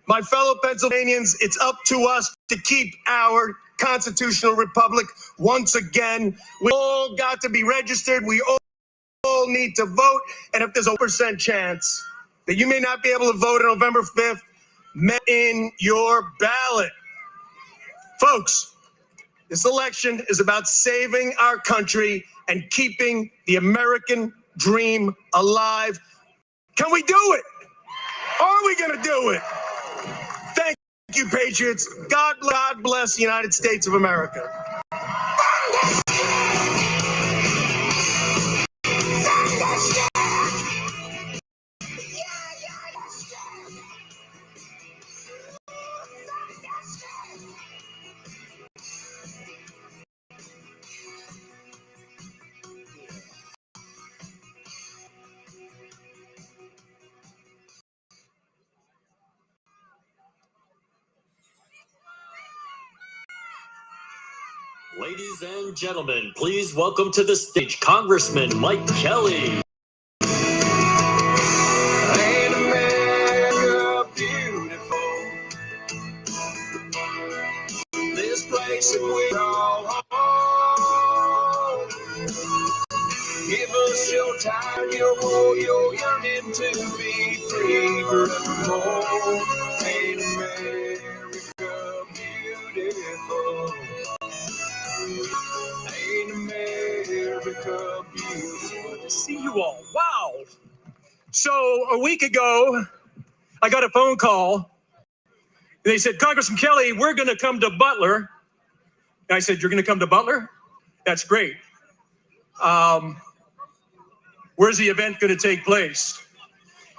My fellow Pennsylvanians, it's up to us to keep our constitutional republic once again. We all got to be registered. We all need to vote. And if there's a 1% chance that you may not be able to vote on November 5th, mail in your ballot. Folks, this election is about saving our country and keeping the American dream alive. Can we do it? Are we going to do it? Thank you, Patriots. God bless the United States of America. Ladies and gentlemen, please welcome to the stage Congressman Mike Kelly. Ain't America beautiful? This place that we call home. Give us your time, your war, your yearning to be free forevermore. Ain't America beautiful? Ain't America beautiful? Good to see you all. Wow. So a week ago, I got a phone call. They said, Congressman Kelly, we're going to come to Butler. And I said, you're going to come to Butler? That's great. Where's the event going to take place?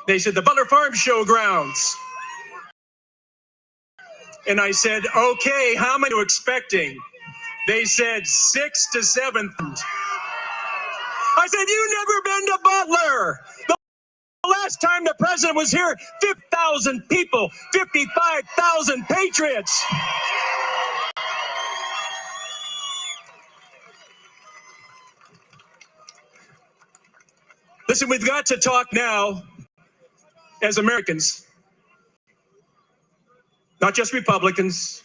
They said, the Butler Farm Show grounds. And I said, okay, how many are you expecting? They said 6 to 7. I said, you've never been to Butler. The last time the president was here, 50,000 people, 55,000 patriots. Listen, we've got to talk now as Americans, not just Republicans,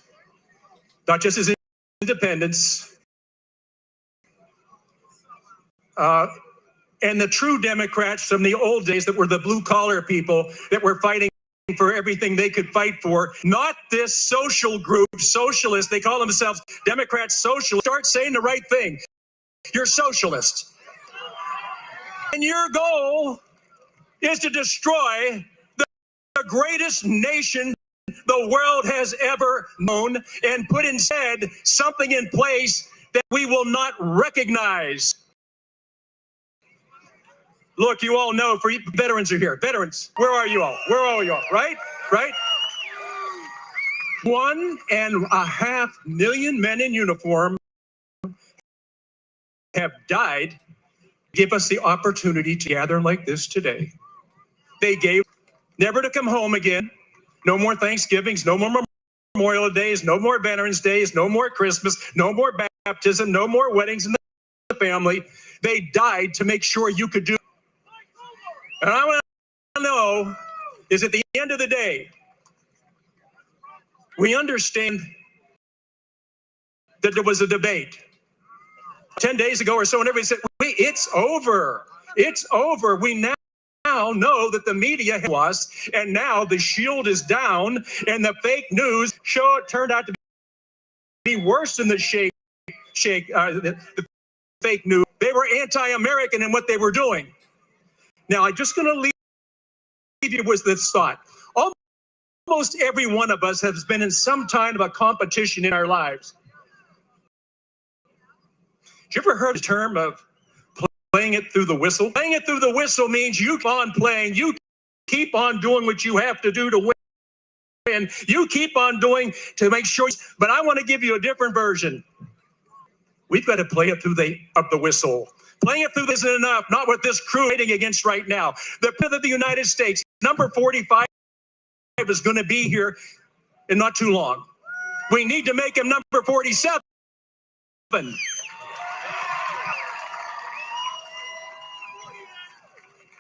not just as independents, and the true Democrats from the old days that were the blue-collar people that were fighting for everything they could fight for, not this social group, socialists. They call themselves Democrats, socialists. Start saying the right thing. You're socialist. And your goal is to destroy the greatest nation the world has ever known and put instead something in place that we will not recognize. Look, you all know, veterans are here. Veterans, where are you all? Where are you all? Right? 1.5 million men in uniform have died. Give us the opportunity to gather like this today. They gave never to come home again. No more Thanksgivings, no more Memorial Days, no more Veterans Days, no more Christmas, no more baptism, no more weddings in the family. They died to make sure you could do. And I want to know is at the end of the day, we understand that there was a debate 10 days ago or so, and everybody said, wait, it's over. It's over. We now know that the media has us, and now the shield is down, and the fake news turned out to be worse than the fake news. They were anti-American in what they were doing. Now, I'm just going to leave you with this thought. Almost every one of us has been in some kind of a competition in our lives. You ever heard the term of playing it through the whistle? Playing it through the whistle means you keep on playing. You keep on doing what you have to do to win. You keep on doing to make sure. But I want to give you a different version. We've got to play it through the whistle. Playing it through isn't enough. Not what this crew is fighting against right now. The President of the United States, number 45, is going to be here in not too long. We need to make him number 47. Can't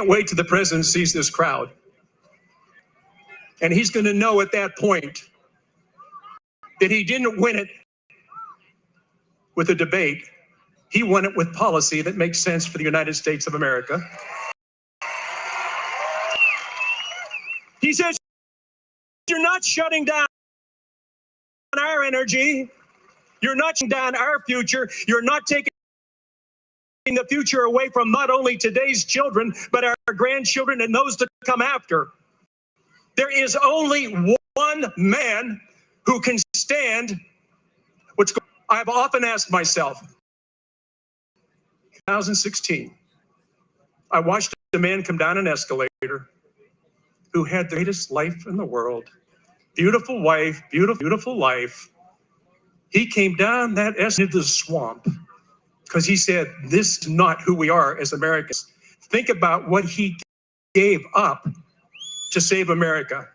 wait till the president sees this crowd. And he's going to know at that point that he didn't win it with a debate. He won it with policy that makes sense for the United States of America. He says, you're not shutting down our energy. You're not shutting down our future. You're not taking the future away from not only today's children, but our grandchildren and those that come after. There is only one man who can stand what's going on. I've often asked myself, 2016, I watched a man come down an escalator who had the greatest life in the world. Beautiful wife, beautiful life. He came down that escalator into the swamp because he said, this is not who we are as Americans. Think about what he gave up to save America.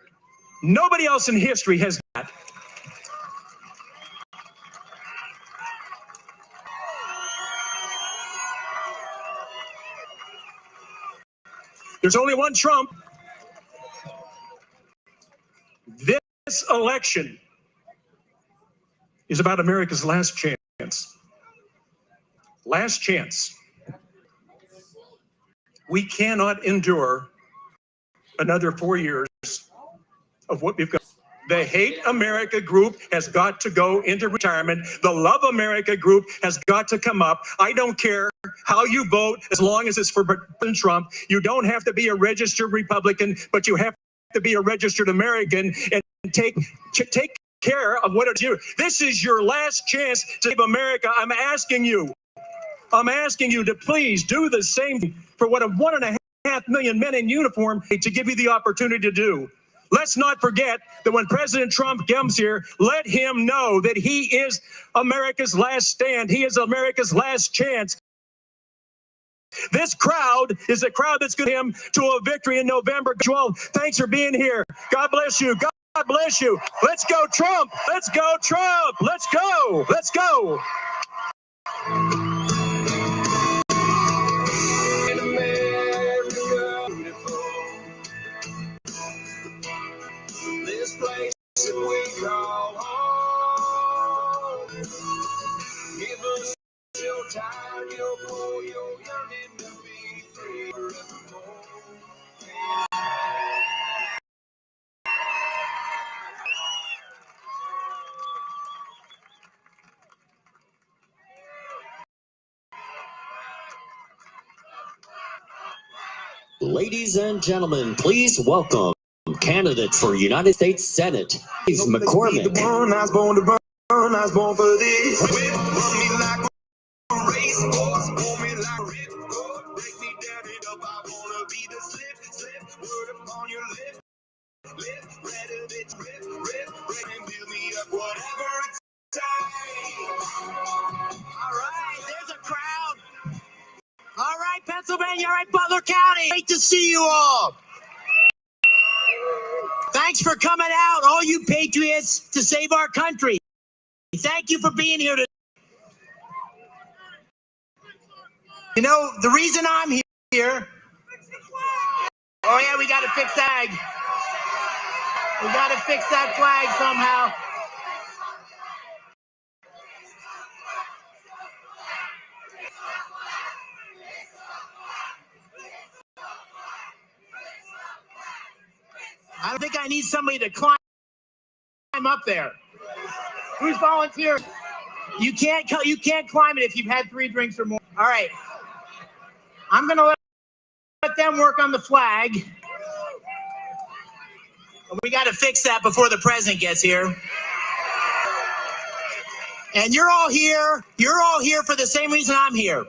Nobody else in history has that. There's only one Trump. This election is about America's last chance. Last chance. We cannot endure another 4 years of what we've got. The Hate America group has got to go into retirement. The Love America group has got to come up. I don't care how you vote as long as it's for President Trump. You don't have to be a registered Republican, but you have to be a registered American and take care of what it's you. This is your last chance to save America. I'm asking you to please do the same for what 1.5 million men in uniform to give you the opportunity to do. Let's not forget that when President Trump comes here, let him know that he is America's last stand. He is America's last chance. This crowd is a crowd that's going to him to a victory in November 12th. Thanks for being here. God bless you. God bless you. Let's go, Trump. Let's go, Trump. Let's go. Let's go. This place that we call home. Give us your time, your boy, your yearning to be free forevermore. Ladies and gentlemen, please welcome candidate for United States Senate, Steve McCormick. I was born to burn, I was born for this. Whip me like a racehorse, pull me like a ripcord, break me down it up. I wanna be the slip, word upon your lip, red of it, rip, and build me up, whatever it takes. All right, there's a crowd. All right, Pennsylvania, all right, Butler County. Great to see you all. Thanks for coming out, all you patriots, to save our country. Thank you for being here today. You know, the reason I'm here. Oh, yeah, we got to fix that. We got to fix that flag somehow. I don't think I need somebody to climb up there. Who's volunteering? You can't climb it if you've had 3 drinks or more. All right. I'm going to let them work on the flag. We got to fix that before the president gets here. And you're all here for the same reason I'm here.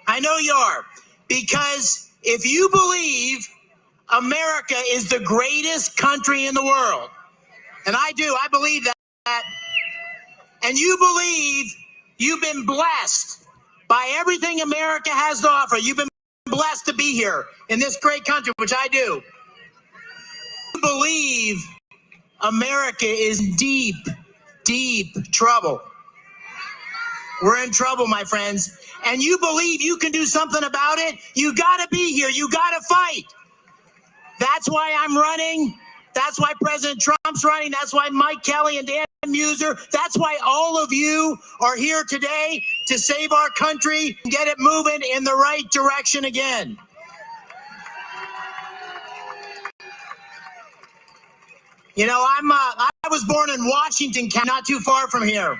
I know you are. Because if you believe America is the greatest country in the world, and I do, I believe that, and you believe you've been blessed by everything America has to offer, you've been blessed to be here in this great country, which I do. You believe America is deep, deep trouble. We're in trouble, my friends. And you believe you can do something about it, you gotta be here, you gotta fight. That's why I'm running That's why President Trump's running. That's why Mike Kelly and Dan Muser. That's why all of you are here today to save our country and get it moving in the right direction again. You know, I was born in Washington County, not too far from here.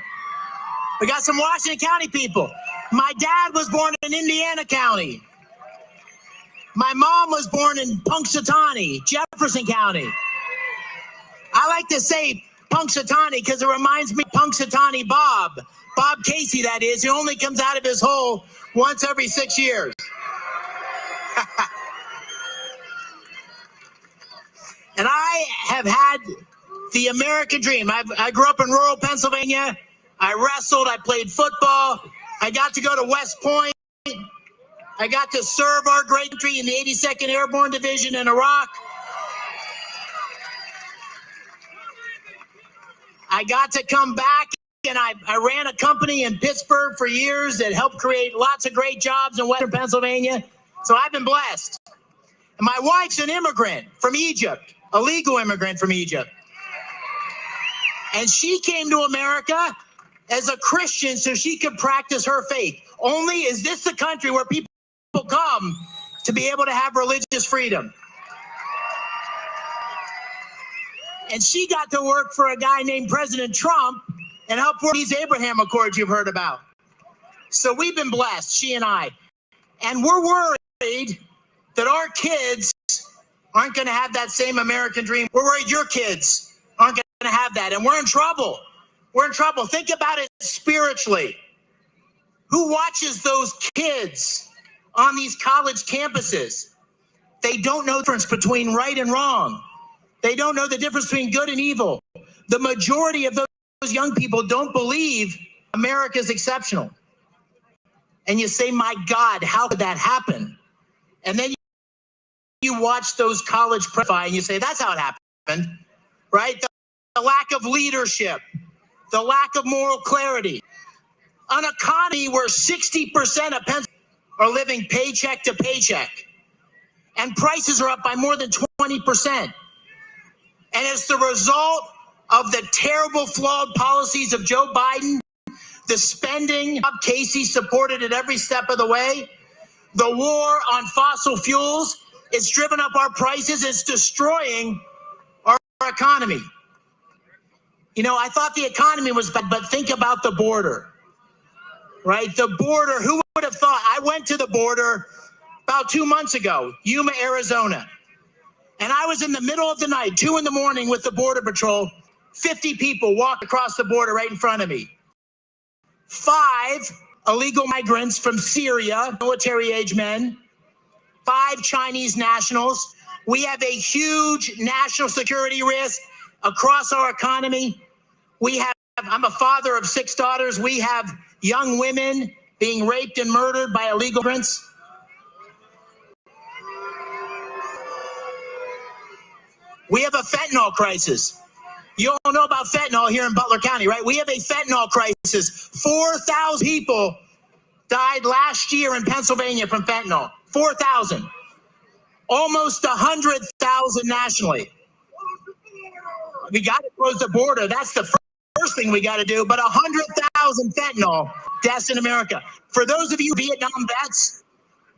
We got some Washington County people. My dad was born in Indiana County. My mom was born in Punxsutawney, Jefferson County. I like to say Punxsutawney because it reminds me of Punxsutawney Bob Casey, that is, who only comes out of his hole once every 6 years. And I have had the American dream. I grew up in rural Pennsylvania. I wrestled. I played football. I got to go to West Point. I got to serve our great country in the 82nd Airborne Division in Iraq. I got to come back, and I ran a company in Pittsburgh for years that helped create lots of great jobs in Western Pennsylvania. So I've been blessed. And my wife's an immigrant from Egypt, a legal immigrant from Egypt. And she came to America as a Christian so she could practice her faith. Only is this the country where people come to be able to have religious freedom. And she got to work for a guy named President Trump and help work these Abraham Accords you've heard about. So we've been blessed, she and I. And we're worried that our kids aren't going to have that same American dream. We're worried your kids aren't going to have that. And we're in trouble. We're in trouble. Think about it spiritually. Who watches those kids on these college campuses? They don't know the difference between right and wrong. They don't know the difference between good and evil. The majority of those young people don't believe America is exceptional. And you say, my God, how could that happen? And then you watch those college profile and you say, that's how it happened, right? The lack of leadership, the lack of moral clarity. An economy where 60% of Pennsylvania are living paycheck to paycheck. And prices are up by more than 20%. And it's the result of the terrible, flawed policies of Joe Biden, the spending Bob Casey supported at every step of the way, the war on fossil fuels. It's driven up our prices. It's destroying our economy. You know, I thought the economy was bad, but think about the border, right? The border, who would have thought? I went to the border about 2 months ago, Yuma, Arizona. And I was in the middle of the night, 2 a.m. with the Border Patrol. 50 people walked across the border right in front of me. 5 illegal migrants from Syria, military-age men. 5 Chinese nationals. We have a huge national security risk across our economy. I'm a father of 6 daughters. We have young women being raped and murdered by illegal immigrants. We have a fentanyl crisis. You all know about fentanyl here in Butler County, right? We have a fentanyl crisis. 4,000 people died last year in Pennsylvania from fentanyl. 4,000. Almost 100,000 nationally. We got to close the border. That's the first thing we got to do. But 100,000 fentanyl deaths in America. For those of you Vietnam vets,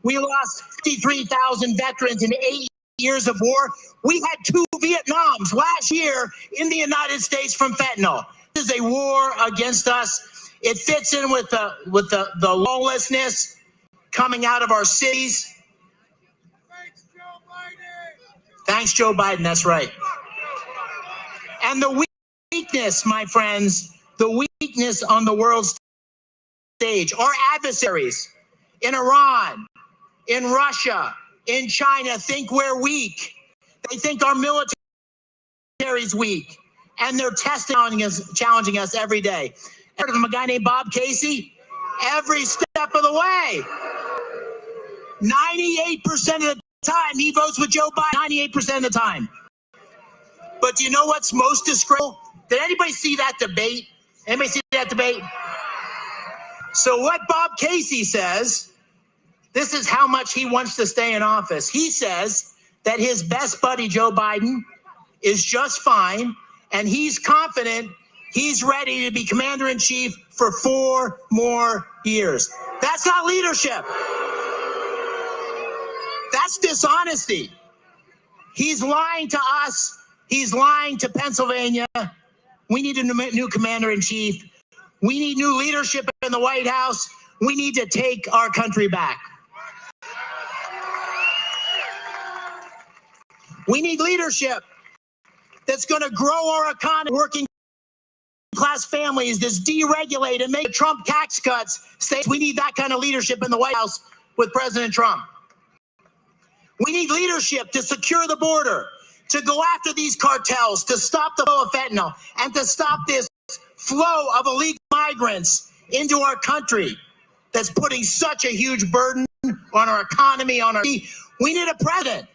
we lost 53,000 veterans in 8 years of war. We had 2 Vietnams last year in the United States from fentanyl. This is a war against us. It fits in with the lawlessness coming out of our cities. Thanks, Joe Biden. That's right. And the weakness, my friends, the weakness on the world stage, our adversaries in Iran, in Russia, in China think we're weak. They think our military is weak. And they're challenging us every day. Heard of a guy named Bob Casey? Every step of the way. 98% of the time, he votes with Joe Biden, 98% of the time. But do you know what's most disgraceful? Did anybody see that debate? Anybody see that debate? So what Bob Casey says, this is how much he wants to stay in office. He says that his best buddy, Joe Biden, is just fine, and he's confident he's ready to be commander-in-chief for 4 more years. That's not leadership. That's dishonesty. He's lying to us. He's lying to Pennsylvania. We need a new commander-in-chief. We need new leadership in the White House. We need to take our country back. We need leadership that's going to grow our economy, working class families, that's deregulate and make Trump tax cuts. We need that kind of leadership in the White House with President Trump. We need leadership to secure the border, to go after these cartels, to stop the flow of fentanyl, and to stop this flow of illegal migrants into our country that's putting such a huge burden on our economy, on our... We need a president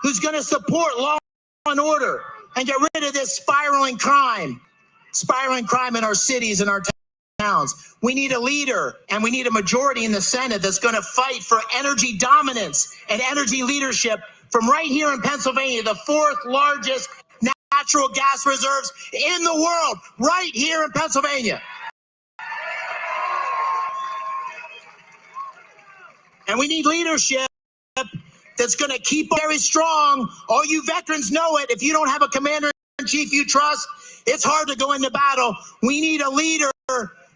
who's going to support law and order and get rid of this spiraling crime in our cities and our towns. We need a leader, and we need a majority in the Senate that's going to fight for energy dominance and energy leadership from right here in Pennsylvania, the 4th largest natural gas reserves in the world, right here in Pennsylvania. And we need leadership that's going to keep very strong. All you veterans know it. If you don't have a commander-in-chief you trust, it's hard to go into battle. We need a leader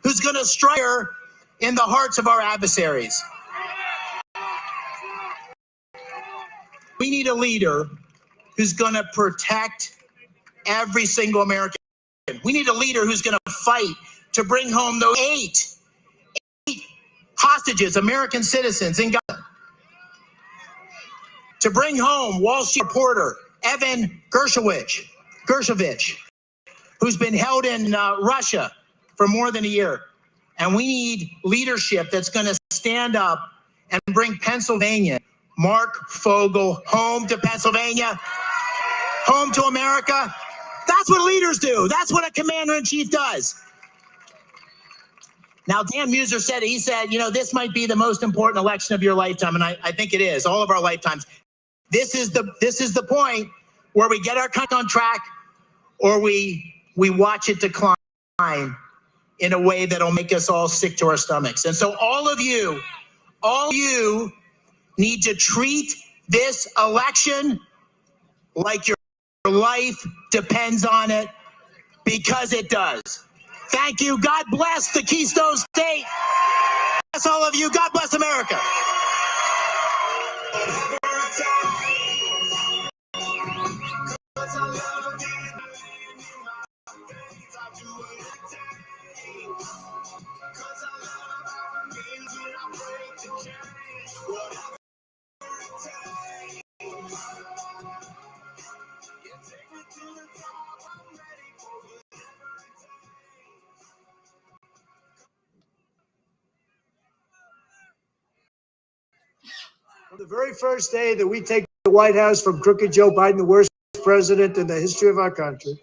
who's going to strike in the hearts of our adversaries. We need a leader who's going to protect every single American. We need a leader who's going to fight to bring home those eight hostages, American citizens in Gaza. To bring home Wall Street reporter Evan Gershkovich, who's been held in Russia for more than a year. And we need leadership that's going to stand up and bring Pennsylvania, Mark Fogel, home to Pennsylvania, home to America. That's what leaders do. That's what a commander-in-chief does. Now, Dan Muser said, he said, you know, this might be the most important election of your lifetime. And I think it is, all of our lifetimes. This is the point where we get our country on track, or we watch it decline in a way that'll make us all sick to our stomachs. And so all of you need to treat this election like your life depends on it, because it does. Thank you. God bless the Keystone State. Bless all of you. God bless America. On the very first day that we take the White House from crooked Joe Biden, the worst president in the history of our country,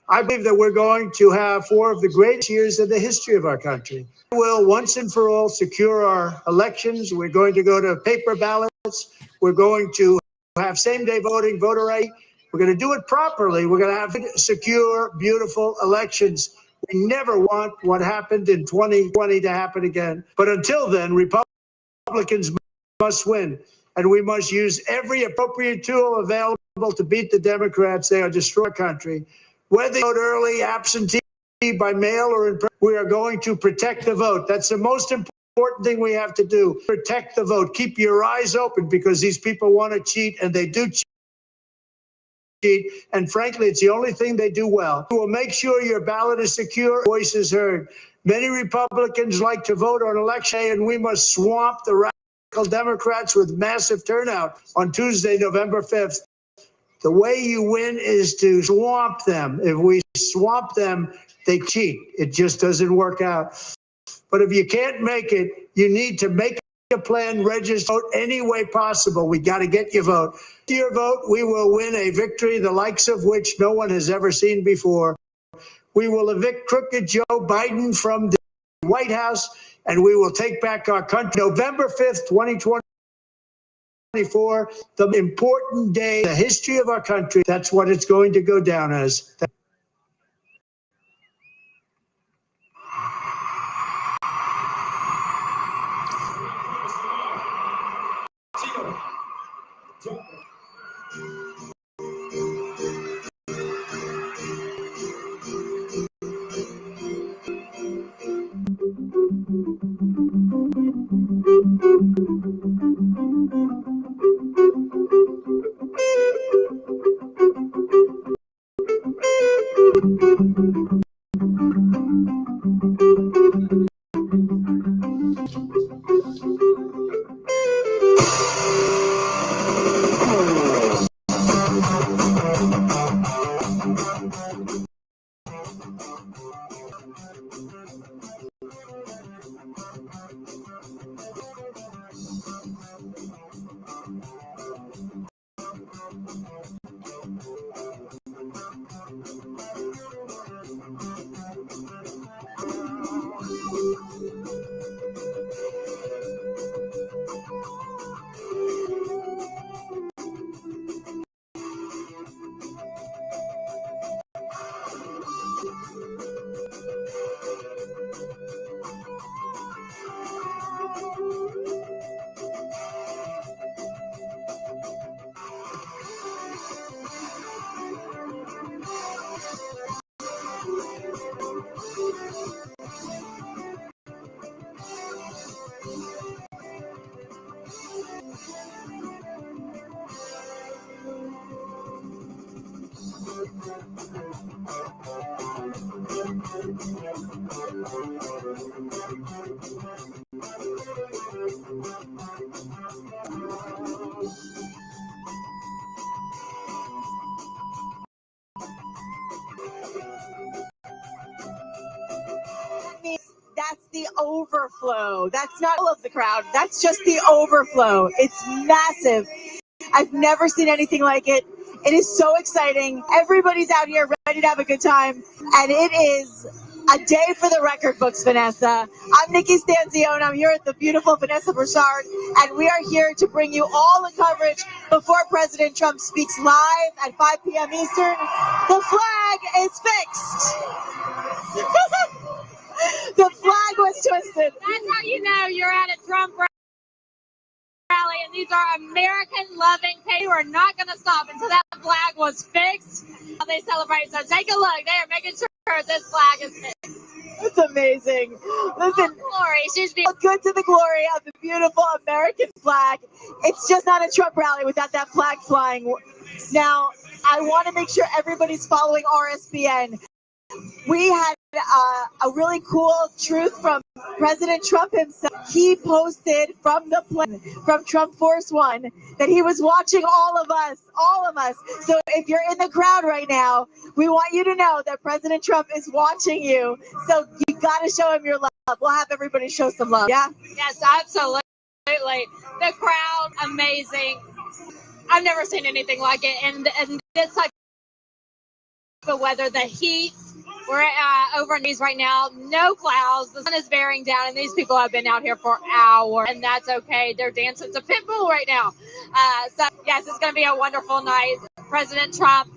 I believe that we're going to have 4 of the greatest years in the history of our country. We will once and for all secure our elections. We're going to go to paper ballots. We're going to have same-day voting, voter right. We're going to do it properly. We're going to have secure, beautiful elections. We never want what happened in 2020 to happen again. But until then, Republicans must win. And we must use every appropriate tool available to beat the Democrats. They are destroying our country. Whether you vote early, absentee, by mail, or in person, we are going to protect the vote. That's the most important thing we have to do. Protect the vote. Keep your eyes open, because these people want to cheat, and they do cheat. And frankly, it's the only thing they do well. We will make sure your ballot is secure, voice is heard. Many Republicans like to vote on election day, and we must swamp the radical Democrats with massive turnout on Tuesday, November 5th. The way you win is to swamp them. If we swamp them, they cheat. It just doesn't work out. But if you can't make it, you need to make a plan, register, vote any way possible. We got to get your vote. With your vote, we will win a victory the likes of which no one has ever seen before. We will evict crooked Joe Biden from the White House, and we will take back our country. November 5th, 2020. 2024, the important day, the history of our country. That's what it's going to go down as. That's the overflow. That's not all of the crowd. That's just the overflow. It's massive. I've never seen anything like it. It is so exciting. Everybody's out here ready to have a good time. And it is a day for the record books, Vanessa. I'm Nikki Stanzione. I'm here at the beautiful Vanessa Broussard. And we are here to bring you all the coverage before President Trump speaks live at 5 p.m. Eastern. The flag is fixed. The flag was twisted. That's how you know you're at a Trump rally, and these are American-loving people who are not going to stop until that flag was fixed. They celebrate. So take a look. They are making sure this flag is fixed. It's amazing. Listen, glory. She's good to the glory of the beautiful American flag. It's just not a Trump rally without that flag flying. Now, I want to make sure everybody's following RSBN. We had a really cool truth from President Trump himself. He posted from the plane, from Trump Force One, that he was watching all of us. So if you're in the crowd right now, we want you to know that President Trump is watching you. So you got to show him your love. We'll have everybody show some love. Yeah? Yes, absolutely. The crowd, amazing. I've never seen anything like it. And this type of weather, the heat. We're over in these right now. No clouds. The sun is bearing down, and these people have been out here for hours, and that's okay. They're dancing to Pitbull right now. So, yes, it's going to be a wonderful night. President Trump,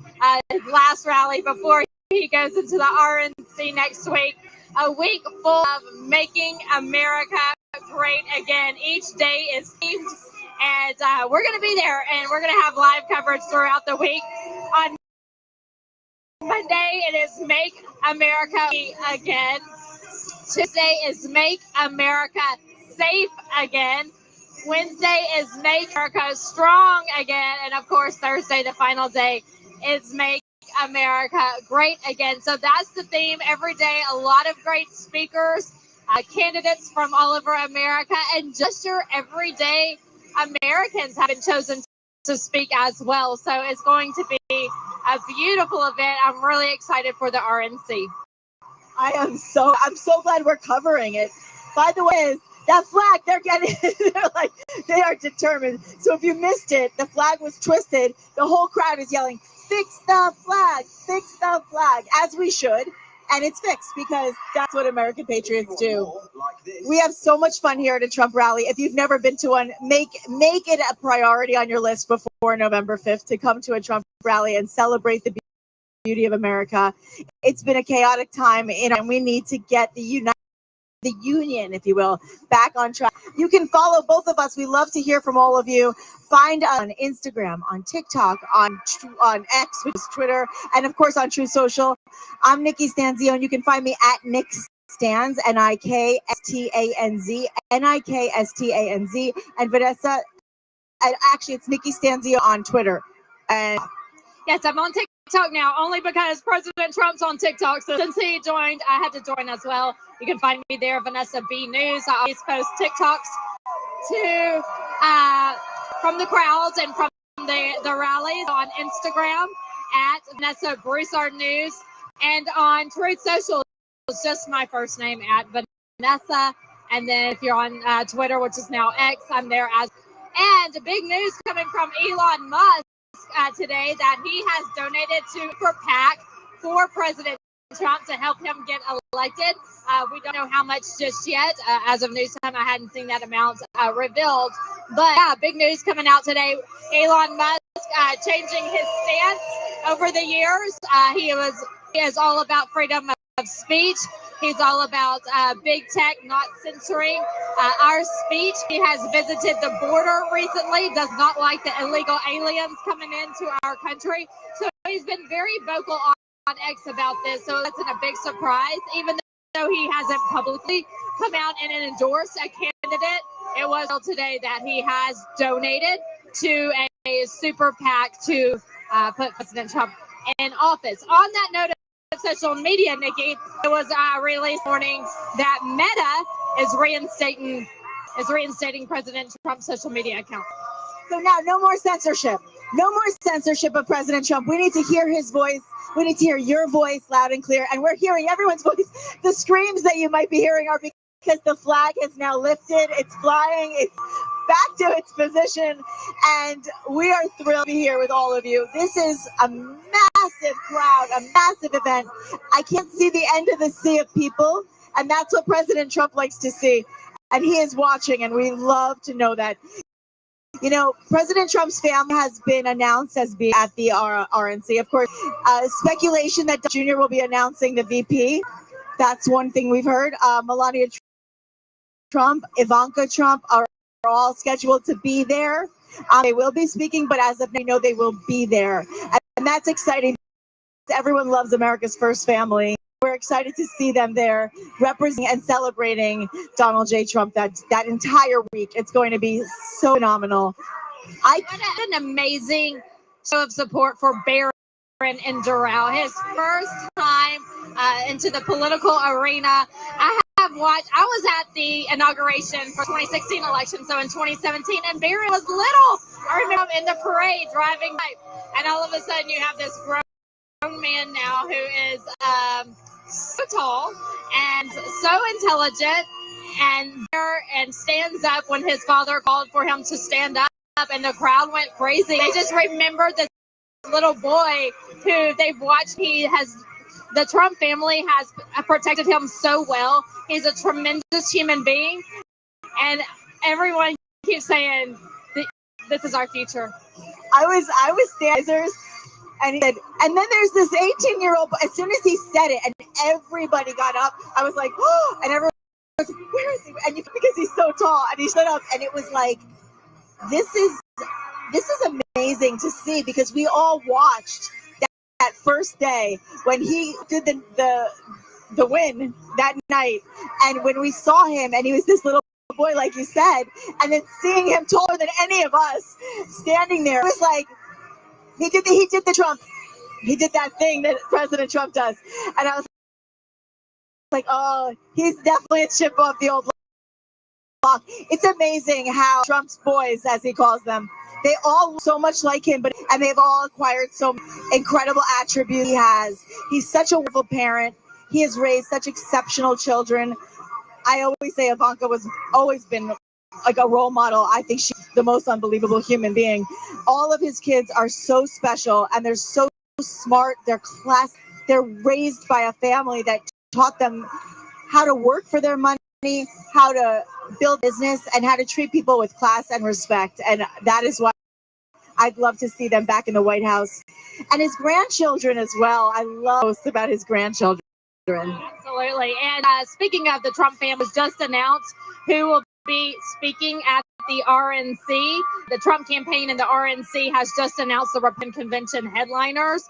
his last rally before he goes into the RNC next week. A week full of making America great again. Each day is themed, and we're going to be there, and we're going to have live coverage throughout the week. On Monday, it is Make America Again. Tuesday is Make America Safe Again. Wednesday is Make America Strong Again. And of course, Thursday, the final day, is Make America Great Again. So that's the theme every day. A lot of great speakers, candidates from all over America, and just your everyday Americans have been chosen to speak as well. So it's going to be a beautiful event. I'm really excited for the RNC. I'm so glad we're covering it. By the way, that flag, they are determined. So if you missed it, the flag was twisted. The whole crowd is yelling, fix the flag, as we should. and it's fixed because that's what American patriots do. We have so much fun here at a Trump rally. If you've never been to one, make it a priority on your list before November 5th to come to a Trump rally and celebrate the beauty of America. It's been a chaotic time, and we need to get the union, if you will, back on track. You can follow both of us. We love to hear from all of you. Find us on Instagram, on TikTok, on X, which is Twitter, and of course on True Social. I'm Nikki Stanzio, and you can find me at Nick Stanz, Nikstanz, Nikstanz, and Vanessa. And actually, it's Nikki Stanzio on Twitter. And Yes, I'm on TikTok now, only because President Trump's on TikTok. So since he joined, I had to join as well. You can find me there, Vanessa B News. I always post TikToks from the crowds and from the rallies on Instagram at Vanessa Broussard News, and on Truth Social, it's just my first name at Vanessa. And then if you're on Twitter, which is now X, I'm there as. And big news coming from Elon Musk today that he has donated to Super PAC for President Trump to help him get elected. We don't know how much just yet. As of news time, I hadn't seen that amount revealed. But yeah, big news coming out today. Elon Musk changing his stance over the years. He is all about freedom of speech. He's all about big tech not censoring our speech. He has visited the border recently, does not like the illegal aliens coming into our country. So he's been very vocal on X about this. So that's a big surprise, even though he hasn't publicly come out and endorsed a candidate. It was today that he has donated to a super PAC to put President Trump in office. On that note of social media, Nikki, it was released morning that Meta is reinstating President Trump's social media account. so now, no more censorship. No more censorship of President Trump. We need to hear his voice. We need to hear your voice loud and clear. And we're hearing everyone's voice. The screams that you might be hearing are because the flag is now lifted. It's flying. It's back to its position. And we are thrilled to be here with all of you. This is a massive crowd, a massive event. I can't see the end of the sea of people. And that's what President Trump likes to see. And he is watching, and we love to know that. You know, President Trump's family has been announced as being at the RNC. Of course, speculation that Jr. will be announcing the VP. That's one thing we've heard. Melania Trump, Ivanka Trump are all scheduled to be there. They will be speaking, but as of now, we know they will be there. And that's exciting. Everyone loves America's first family. We're excited to see them there representing and celebrating Donald J. Trump that entire week. It's going to be so phenomenal. An amazing show of support for Barron and Doral. His first time into the political arena. I was at the inauguration for 2016 election, so in 2017, and Barron was little. I remember him in the parade driving by, and all of a sudden you have this grown man now who is so tall and so intelligent and stands up when his father called for him to stand up, and the crowd went crazy. They just remembered this little boy who they've watched. The Trump family has protected him so well. He's a tremendous human being, and everyone keeps saying, "This is our future." I was standing. And he said, and then there's this 18-year-old. As soon as he said it, and everybody got up, I was like, oh, and everyone was like, where is he? And because he's so tall, and he stood up, and it was like, this is amazing to see, because we all watched that first day when he did the win that night, and when we saw him, and he was this little boy, like you said, and then seeing him taller than any of us standing there, it was like, He did the Trump. He did that thing that President Trump does. And I was like, oh, he's definitely a chip off the old block. It's amazing how Trump's boys, as he calls them, they all look so much like him, and they've all acquired so incredible attributes he has. He's such a wonderful parent. He has raised such exceptional children. I always say Ivanka was always been like a role model. I think she's the most unbelievable human being. All of his kids are so special, and they're so smart. They're they're raised by a family that taught them how to work for their money, how to build business, and how to treat people with class and respect. And that is why I'd love to see them back in the White House. And his grandchildren as well. I love most about his grandchildren. Absolutely. And speaking of the Trump family, just announced who will be speaking at the RNC. The Trump campaign and the RNC has just announced the Republican convention headliners.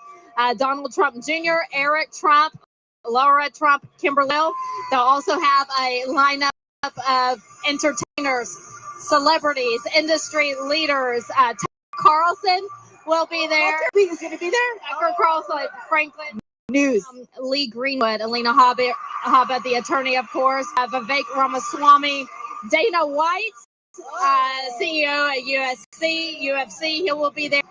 Donald Trump Jr., Eric Trump, Laura Trump, Kimberly. They'll also have a lineup of entertainers, celebrities, industry leaders. Carlson will be there. He's going to be there. Tucker Carlson, Franklin News. Lee Greenwood, Alina Habba, the attorney, of course, Vivek Ramaswamy, Dana White, CEO at UFC, he will be there.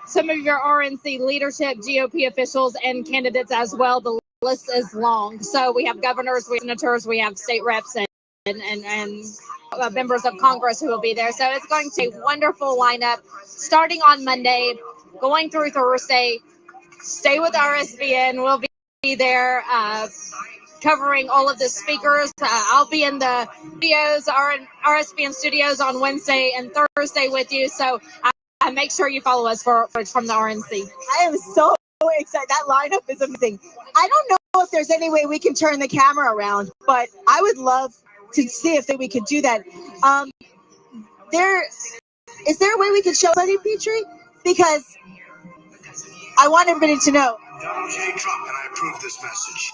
Some of your RNC leadership, GOP officials, and candidates as well. The list is long. So we have governors, we have senators, we have state reps, and members of Congress who will be there. So it's going to be a wonderful lineup starting on Monday, going through Thursday. Stay with RSBN. We'll be there covering all of the speakers. I'll be in the studios, RSBN studios on Wednesday and Thursday with you. So make sure you follow us from the RNC. I am so excited. That lineup is amazing. I don't know if there's any way we can turn the camera around, but I would love to see if we could do that. Is there a way we could show Buddy Petrie? Because I want everybody to know. Donald J. Trump, and I approve this message.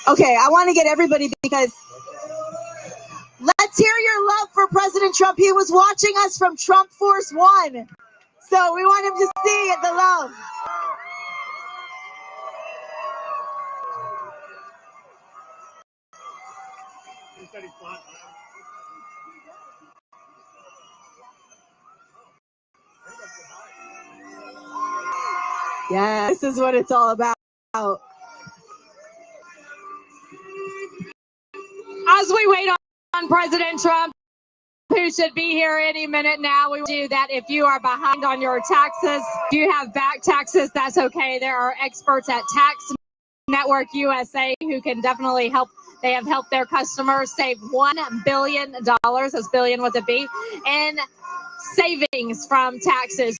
Okay, I want to get everybody, because let's hear your love for President Trump. He was watching us from Trump Force One. So we want him to see the love. Yeah, this is what it's all about. As we wait on President Trump, who should be here any minute now, we do that. If you are behind on your taxes, if you have back taxes, that's okay. There are experts at Tax Network USA who can definitely help. They have helped their customers save $1 billion, that's billion with a B, in savings from taxes.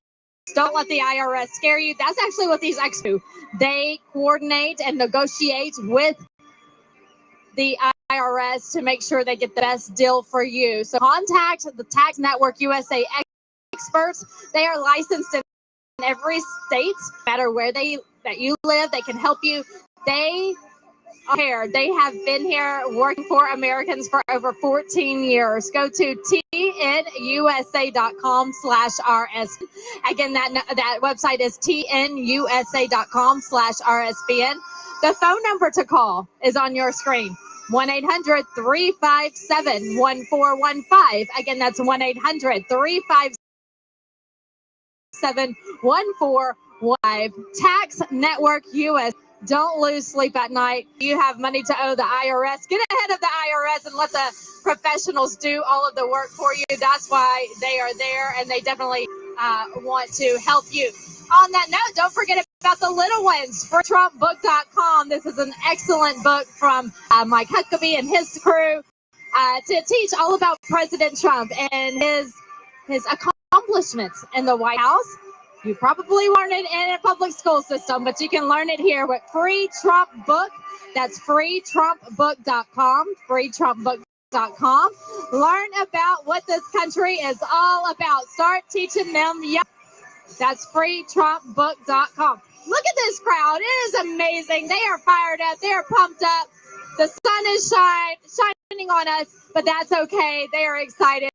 Don't let the IRS scare you. That's actually what these experts do. They coordinate and negotiate with the IRS to make sure they get the best deal for you. So contact the Tax Network USA experts. They are licensed in every state, no matter where that you live. They can help you. They are here. They have been here working for Americans for over 14 years. Go to tnusa.com/RS. Again, that website is tnusa.com/RSBN. The phone number to call is on your screen. 1-800-357-1415. Again, that's 1-800-357-1415. Tax Network US. Don't lose sleep at night. You have money to owe the IRS. Get ahead of the IRS and let the professionals do all of the work for you. That's why they are there, and they definitely want to help you. On that note, don't forget about the little ones for TrumpBook.com. This is an excellent book from Mike Huckabee and his crew to teach all about President Trump and his accomplishments in the White House. You probably learned it in a public school system, but you can learn it here with Free Trump Book. That's freetrumpbook.com, freetrumpbook.com. Learn about what this country is all about. Start teaching them young. That's freetrumpbook.com. Look at this crowd. It is amazing. They are fired up. They are pumped up. The sun is shining on us, but that's okay. They are excited.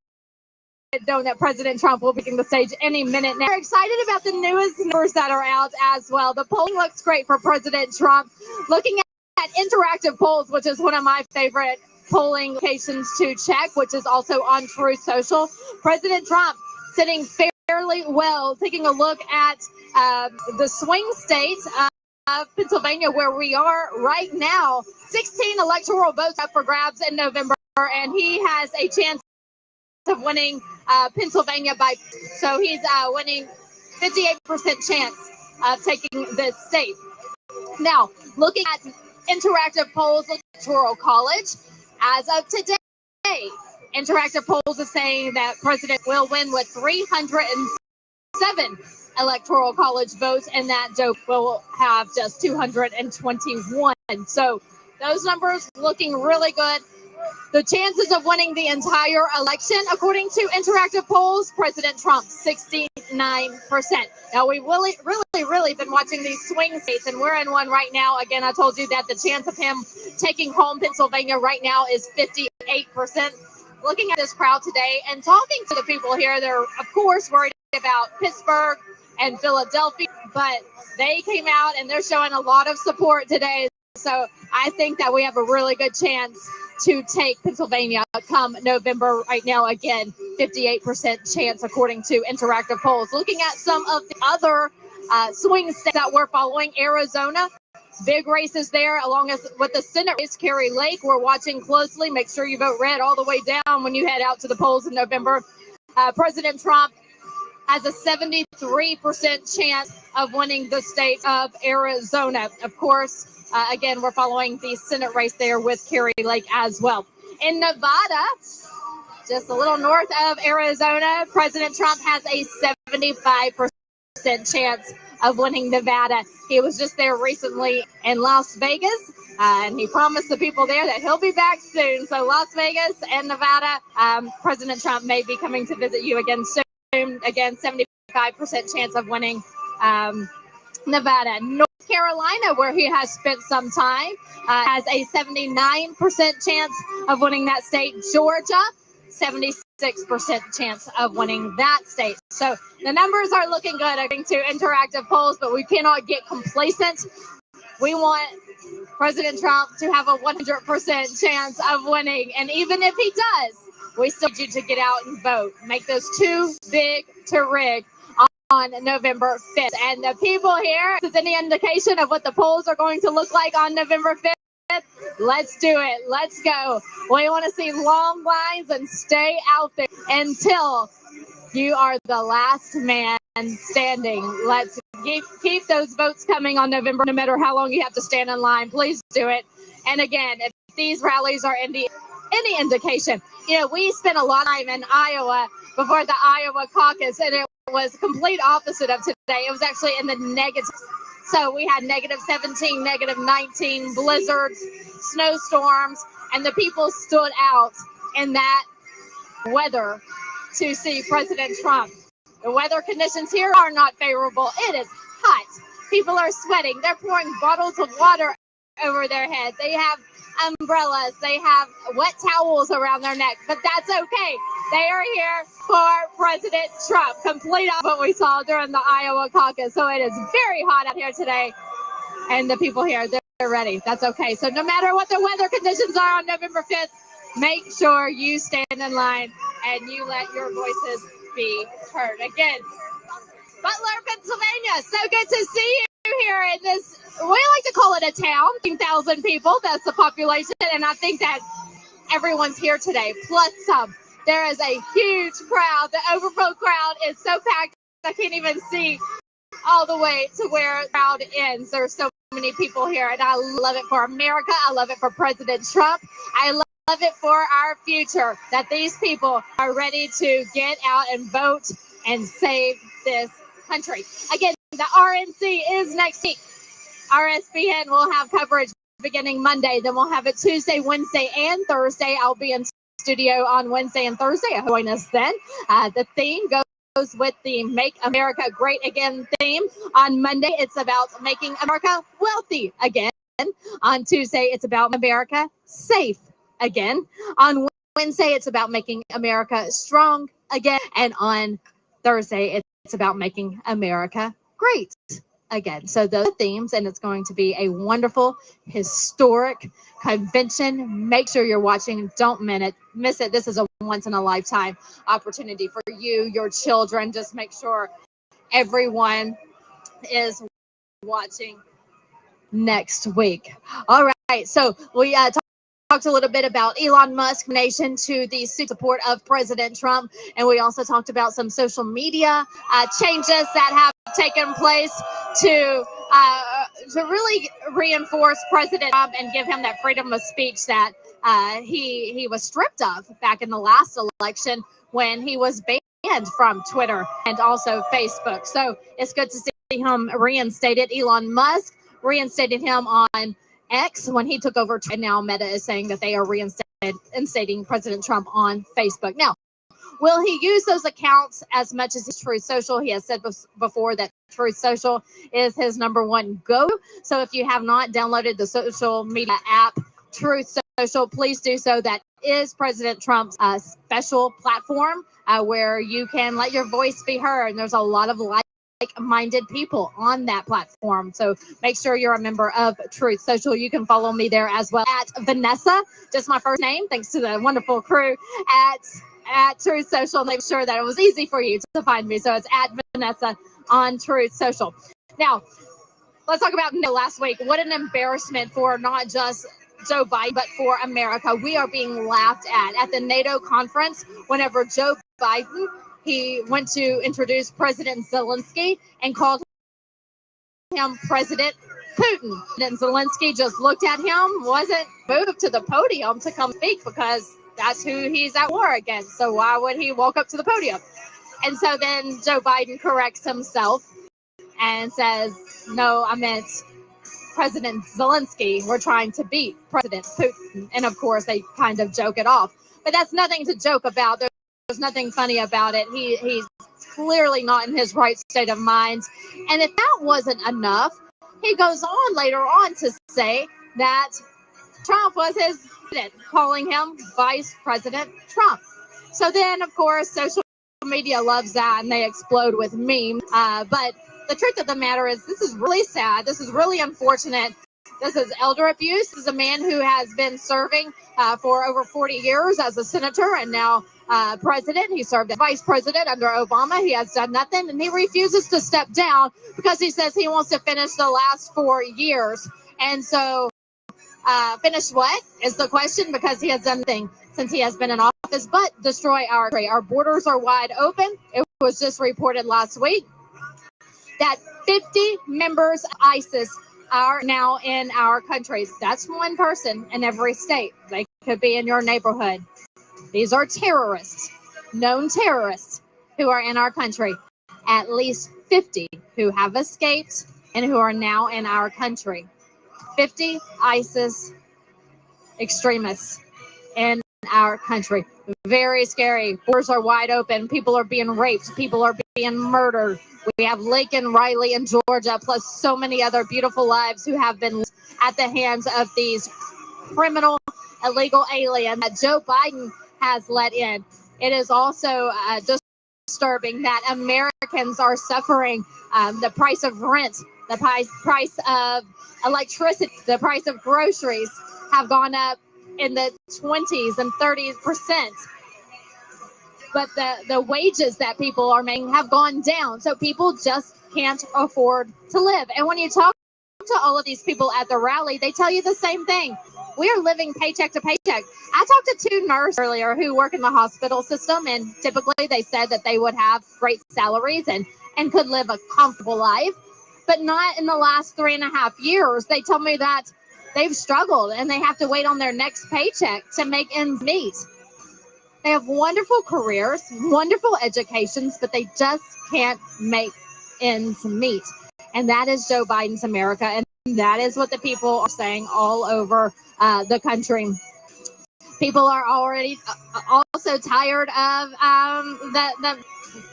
Knowing that President Trump will be taking the stage any minute now. We're excited about the newest numbers that are out as well. The polling looks great for President Trump. Looking at interactive polls, which is one of my favorite polling locations to check, which is also on Truth Social. President Trump sitting fairly well. Taking a look at the swing states of Pennsylvania, where we are right now. 16 electoral votes up for grabs in November, and he has a chance of winning Pennsylvania so he's winning 58% chance of taking this state. Now, looking at interactive polls, Electoral College, as of today, interactive polls is saying that President will win with 307 Electoral College votes, and that Joe will have just 221. So those numbers looking really good. The chances of winning the entire election, according to interactive polls, President Trump, 69%. Now, we've really been watching these swing states, and we're in one right now. Again, I told you that the chance of him taking home Pennsylvania right now is 58%. Looking at this crowd today and talking to the people here, they're, of course, worried about Pittsburgh and Philadelphia, but they came out and they're showing a lot of support today. So I think that we have a really good chance to take Pennsylvania come November. Right now, again, 58% chance according to interactive polls. Looking at some of the other swing states that we're following, Arizona, big races there, along with the Senate race, Carrie Lake. We're watching closely. Make sure you vote red all the way down when you head out to the polls in November. President Trump has a 73% chance of winning the state of Arizona. Of course, again, we're following the Senate race there with Carrie Lake as well. In Nevada, just a little north of Arizona, President Trump has a 75% chance of winning Nevada. He was just there recently in Las Vegas, and he promised the people there that he'll be back soon. So Las Vegas and Nevada, President Trump may be coming to visit you again soon. Again, 75% chance of winning Nevada. North Carolina, where he has spent some time, has a 79% chance of winning that state. Georgia, 76% chance of winning that state. So the numbers are looking good according to interactive polls, but we cannot get complacent. We want President Trump to have a 100% chance of winning. And even if he does, we still need you to get out and vote. Make those too big to rig on November 5th. And the people here, if there's any indication of what the polls are going to look like on November 5th, let's do it. Let's go. We want to see long lines and stay out there until you are the last man standing. Let's keep those votes coming on November, no matter how long you have to stand in line. Please do it. And again, if these rallies are any indication, we spent a lot of time in Iowa before the Iowa caucus, and it was complete opposite of today. It was actually in the negatives. So we had -17, -19, blizzards, snowstorms, and the people stood out in that weather to see President Trump. The weather conditions here are not favorable. It is hot. People are sweating. They're pouring bottles of water over their head. They have umbrellas. They have wet towels around their neck, but that's okay. They are here for President Trump. Complete on what we saw during the Iowa caucus. So it is very hot out here today, and the people here, they're ready. That's okay. So no matter what the weather conditions are on November 5th, make sure you stand in line and you let your voices be heard. Again, Butler, Pennsylvania. So good to see you here in this, we like to call it a town, 15,000 people. That's the population. And I think that everyone's here today, plus some. There is a huge crowd. The overflow crowd is so packed, I can't even see all the way to where the crowd ends. There's so many people here, and I love it for America. I love it for President Trump. I love it for our future, that these people are ready to get out and vote and save this country. Again, the RNC is next week. RSBN will have coverage beginning Monday. Then we'll have it Tuesday, Wednesday, and Thursday. I'll be in studio on Wednesday and Thursday. Join us then. The theme goes with the Make America Great Again theme. On Monday, it's about making America wealthy again. On Tuesday, it's about America safe again. On Wednesday, it's about making America strong again. And on Thursday, it's about making America great again. So those themes, and it's going to be a wonderful, historic convention. Make sure you're watching. Don't miss it. This is a once-in-a-lifetime opportunity for you, your children. Just make sure everyone is watching next week. All right. So we talked talked a little bit about Elon Musk nation to the support of President Trump, and we also talked about some social media changes that have taken place to really reinforce President Trump and give him that freedom of speech that he was stripped of back in the last election when he was banned from Twitter and also Facebook. So it's good to see him reinstated. Elon Musk reinstated him on X when he took over, and now Meta is saying that they are reinstating President Trump on Facebook. Now, will he use those accounts as much as his Truth Social? He has said before that Truth Social is his #1 go. So if you have not downloaded the social media app Truth Social, please do so. That is President Trump's special platform where you can let your voice be heard. And there's a lot of like-minded people on that platform. So make sure you're a member of Truth Social. You can follow me there as well at Vanessa, just my first name, thanks to the wonderful crew at Truth Social. Make sure that it was easy for you to find me. So it's at Vanessa on Truth Social. Now, let's talk about last week. What an embarrassment for not just Joe Biden, but for America. We are being laughed at the NATO conference. Whenever Joe Biden, he went to introduce President Zelensky and called him President Putin. And Zelensky just looked at him, wasn't moved to the podium to come speak because that's who he's at war against. So why would he walk up to the podium? And so then Joe Biden corrects himself and says, no, I meant President Zelensky. We're trying to beat President Putin. And of course, they kind of joke it off. But that's nothing to joke about. There's nothing funny about it. He's clearly not in his right state of mind. And if that wasn't enough, he goes on later on to say that Trump was his president, calling him Vice President Trump. So then, of course, social media loves that and they explode with memes. But the truth of the matter is this is really sad. This is really unfortunate. This is elder abuse. This is a man who has been serving for over 40 years as a senator and now president. He served as vice president under Obama. He has done nothing, and he refuses to step down because he says he wants to finish the last 4 years. And so finish what is the question, because he has done nothing since he has been in office but destroy our country. Our borders are wide open. It was just reported last week that 50 members of ISIS are now in our country. That's one person in every state. They could be in your neighborhood. These are terrorists, known terrorists who are in our country. At least 50 who have escaped and who are now in our country. 50 ISIS extremists in our country. Very scary. Borders are wide open. People are being raped. People are being murdered. We have Laken Riley in Georgia, plus so many other beautiful lives who have been at the hands of these criminal, illegal aliens that Joe Biden has let in. It is also disturbing that Americans are suffering the price of rent, the price of electricity, the price of groceries have gone up in the 20s and 30%. But the wages that people are making have gone down. So people just can't afford to live. And when you talk to all of these people at the rally, they tell you the same thing. We are living paycheck to paycheck. I talked to 2 nurses earlier who work in the hospital system, and typically they said that they would have great salaries and could live a comfortable life, but not in the last 3.5 years. They told me that they've struggled and they have to wait on their next paycheck to make ends meet. They have wonderful careers, wonderful educations, but they just can't make ends meet. And that is Joe Biden's America. And that is what the people are saying all over the country. People are already also tired of the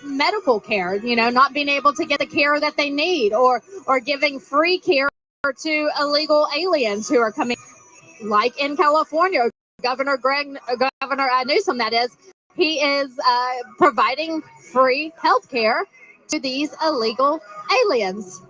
medical care, not being able to get the care that they need, or giving free care to illegal aliens who are coming, like in California. Governor Newsom, that is, he is providing free health care to these illegal aliens.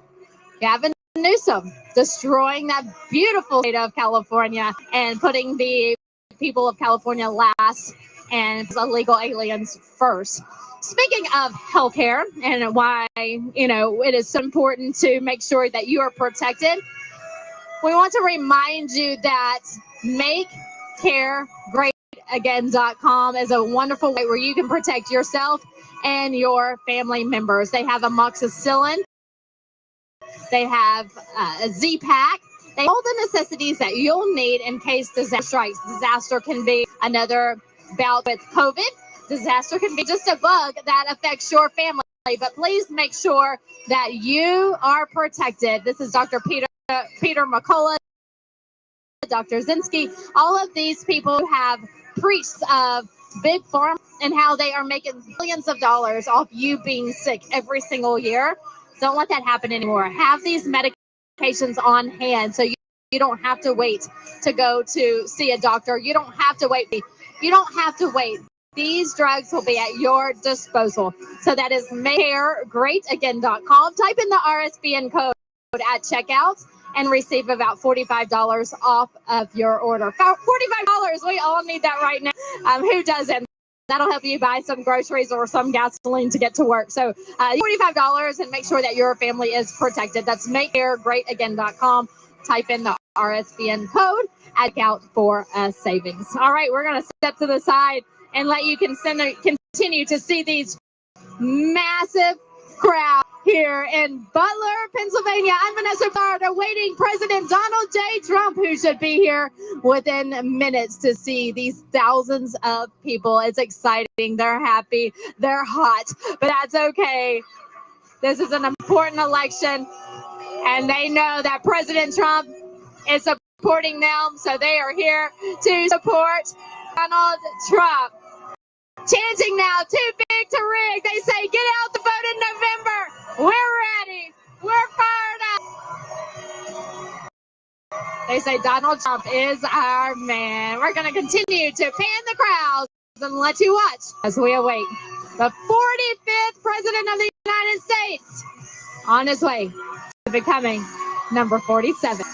Gavin Newsom destroying that beautiful state of California and putting the people of California last and illegal aliens first. Speaking of healthcare and why, it is so important to make sure that you are protected, we want to remind you that make MakeCareGreatAgain.com is a wonderful way where you can protect yourself and your family members. They have amoxicillin. They have a Z-Pack. They have all the necessities that you'll need in case disaster strikes. Disaster can be another bout with COVID. Disaster can be just a bug that affects your family. But please make sure that you are protected. This is Dr. Peter McCullough, Dr. Zinsky, all of these people who have preached of big pharma and how they are making billions of dollars off you being sick every single year. Don't let that happen anymore. Have these medications on hand so you don't have to wait to go to see a doctor. You don't have to wait. You don't have to wait. These drugs will be at your disposal. So that is MakeCareGreatAgain.com. Type in the RSBN code at checkout and receive about $45 off of your order. $45, we all need that right now. Who doesn't? That'll help you buy some groceries or some gasoline to get to work. So $45 and make sure that your family is protected. That's MakeCareGreatAgain.com. Type in the RSBN code at checkout for savings. All right, we're going to step to the side and let you continue to see these massive crowds here in Butler, Pennsylvania. I'm Vanessa Bard, awaiting President Donald J. Trump, who should be here within minutes to see these thousands of people. It's exciting. They're happy. They're hot, but that's okay. This is an important election, and they know that President Trump is supporting them, so they are here to support Donald Trump. Chanting now, too big to rig. They say, get out the vote in November. We're ready. We're fired up. They say Donald Trump is our man. We're going to continue to pan the crowds and let you watch as we await the 45th President of the United States on his way to becoming number 47.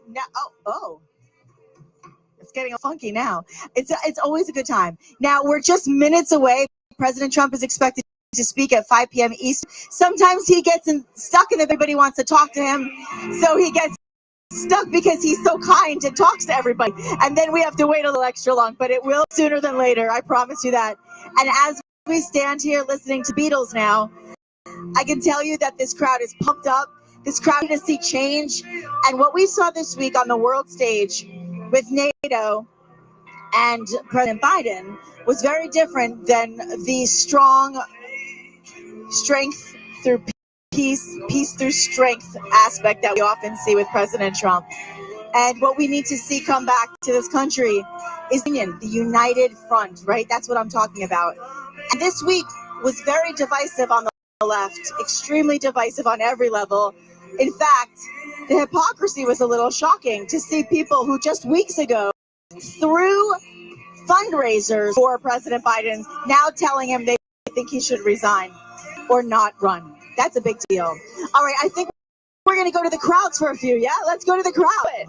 Now, it's getting funky now. It's always a good time. Now we're just minutes away. President Trump is expected to speak at 5 p.m. Eastern. Sometimes he gets stuck and everybody wants to talk to him, so he gets stuck because he's so kind and talks to everybody. And then we have to wait a little extra long, but it will sooner than later. I promise you that. And as we stand here listening to Beatles now, I can tell you that this crowd is pumped up. this crowd to see change. And what we saw this week on the world stage with NATO and President Biden was very different than the strong strength through peace through strength aspect that we often see with President Trump. And what we need to see come back to this country is the united front, right? That's what I'm talking about. And this week was very divisive on the left, extremely divisive on every level. In fact, the hypocrisy was a little shocking to see people who just weeks ago threw fundraisers for President Biden now telling him they think he should resign or not run. That's a big deal. All right, I think we're going to go to the crowds for a few. Yeah, let's go to the crowd.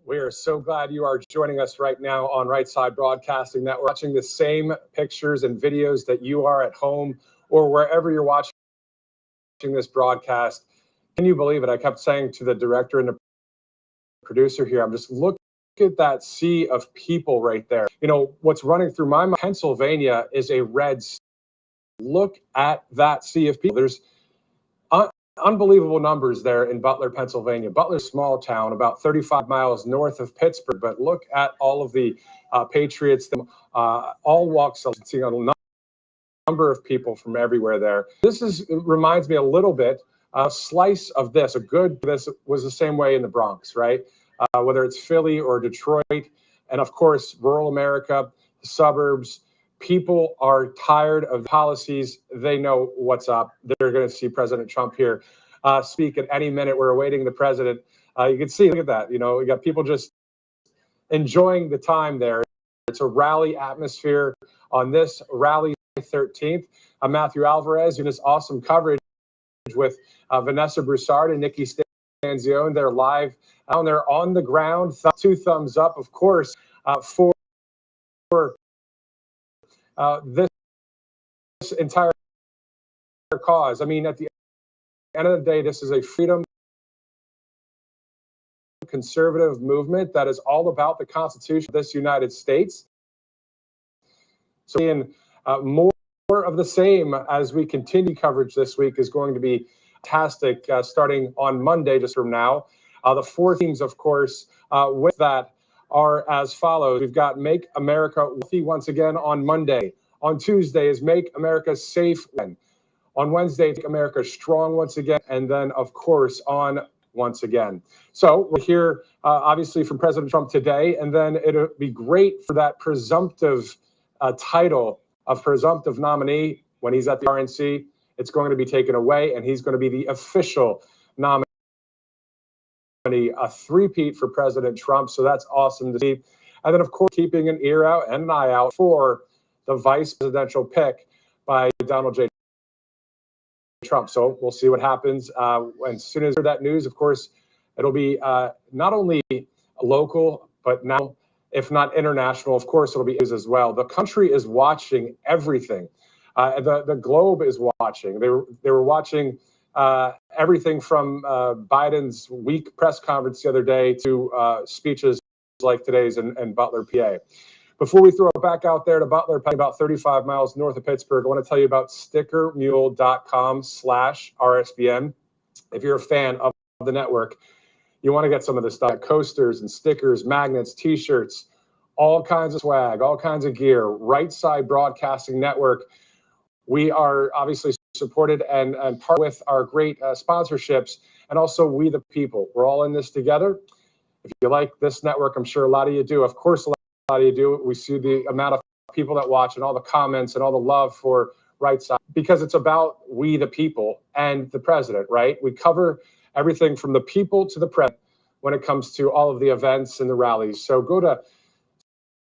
We are so glad you are joining us right now on Right Side Broadcasting Network, watching the same pictures and videos that you are at home or wherever you're watching this broadcast. Can you believe it? I kept saying to the director and the producer here, I'm just looking at that sea of people right there. You know, what's running through my mind, Pennsylvania is a red sea. Look at that sea of people. There's unbelievable numbers there in Butler, Pennsylvania. Butler's a small town, about 35 miles north of Pittsburgh, but look at all of the patriots, all walks of seeing a number of people from everywhere there. Reminds me a little bit, a slice of this, this was the same way in the Bronx, right? Whether it's Philly or Detroit, and of course, rural America, the suburbs. People are tired of policies. They know what's up. They're going to see President Trump here speak at any minute. We're awaiting the president. You can see, look at that. You know, we got people just enjoying the time there. It's a rally atmosphere on this rally 13th. I'm Matthew Alvarez, and this awesome coverage with Vanessa Broussard and Nikki Stanzione. They're live down there on the ground. Two thumbs up, of course, for this entire cause. I mean, at the end of the day, this is a freedom conservative movement that is all about the Constitution of this United States. So, in more of the same as we continue coverage this week is going to be fantastic, starting on Monday, just from now. The four themes, of course, with that are as follows. We've got Make America Wealthy once again on Monday. On Tuesday is Make America Safe. On Wednesday, Make America Strong once again. And then, of course, on once again. So we're here, obviously, from President Trump today. And then it'll be great for that presumptive title of presumptive nominee when he's at the RNC. It's going to be taken away, and he's going to be the official nominee. A three-peat for President Trump, so that's awesome to see. And then, of course, keeping an ear out and an eye out for the vice presidential pick by Donald J. Trump. So we'll see what happens. As soon as that news, of course, it'll be not only local, but now, if not international, of course, it'll be news as well. The country is watching everything. The globe is watching. They were watching everything from Biden's weak press conference the other day to speeches like today's in Butler, PA. Before we throw it back out there to Butler, about 35 miles north of Pittsburgh, I want to tell you about stickermule.com/RSBN. If you're a fan of the network, you want to get some of this stuff, coasters and stickers, magnets, T-shirts, all kinds of swag, all kinds of gear. Right Side Broadcasting Network. We are obviously supported and part with our great sponsorships, and also We the People. We're all in this together. If you like this network, I'm sure a lot of you do. Of course, a lot of you do. We see the amount of people that watch and all the comments and all the love for Right Side, because it's about we the people and the president, right? We cover everything from the people to the president when it comes to all of the events and the rallies. So go to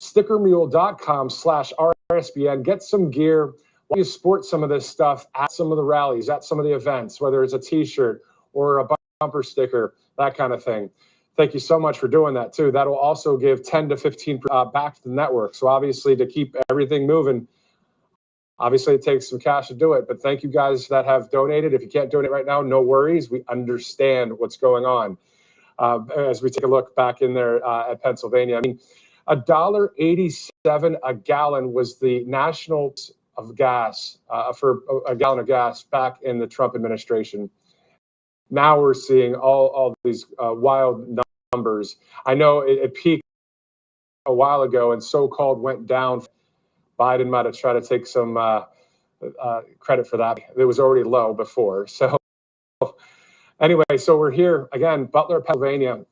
stickermule.com/RSBN, get some gear. Why you sport some of this stuff at some of the rallies, at some of the events, whether it's a T-shirt or a bumper sticker, that kind of thing. Thank you so much for doing that, too. That'll also give 10 to 15% back to the network. So obviously, to keep everything moving, obviously it takes some cash to do it. But thank you guys that have donated. If you can't donate right now, no worries. We understand what's going on. As we take a look back in there at Pennsylvania, I mean, $1.87 a gallon was the national of gas for a gallon of gas back in the Trump administration. Now we're seeing all these wild numbers. I know it peaked a while ago and so-called went down. Biden might have tried to take some credit for that. It was already low before. So anyway, so we're here again, Butler, Pennsylvania,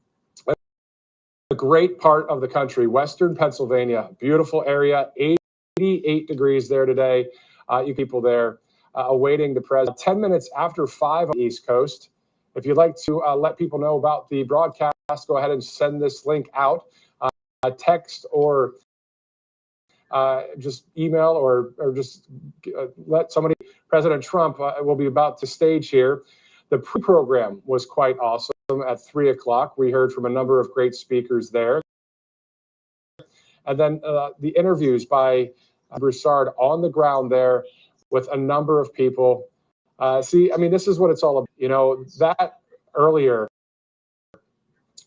a great part of the country, Western Pennsylvania, beautiful area, 88 degrees there today. You people there awaiting the president. 10 minutes after 5 on the East Coast. If you'd like to let people know about the broadcast, go ahead and send this link out, text or just email or just let somebody. President Trump will be about to stage here. The pre-program was quite awesome at 3 o'clock. We heard from a number of great speakers there. And then the interviews by Broussard on the ground there with a number of people. See, I mean, this is what it's all about. You know, that earlier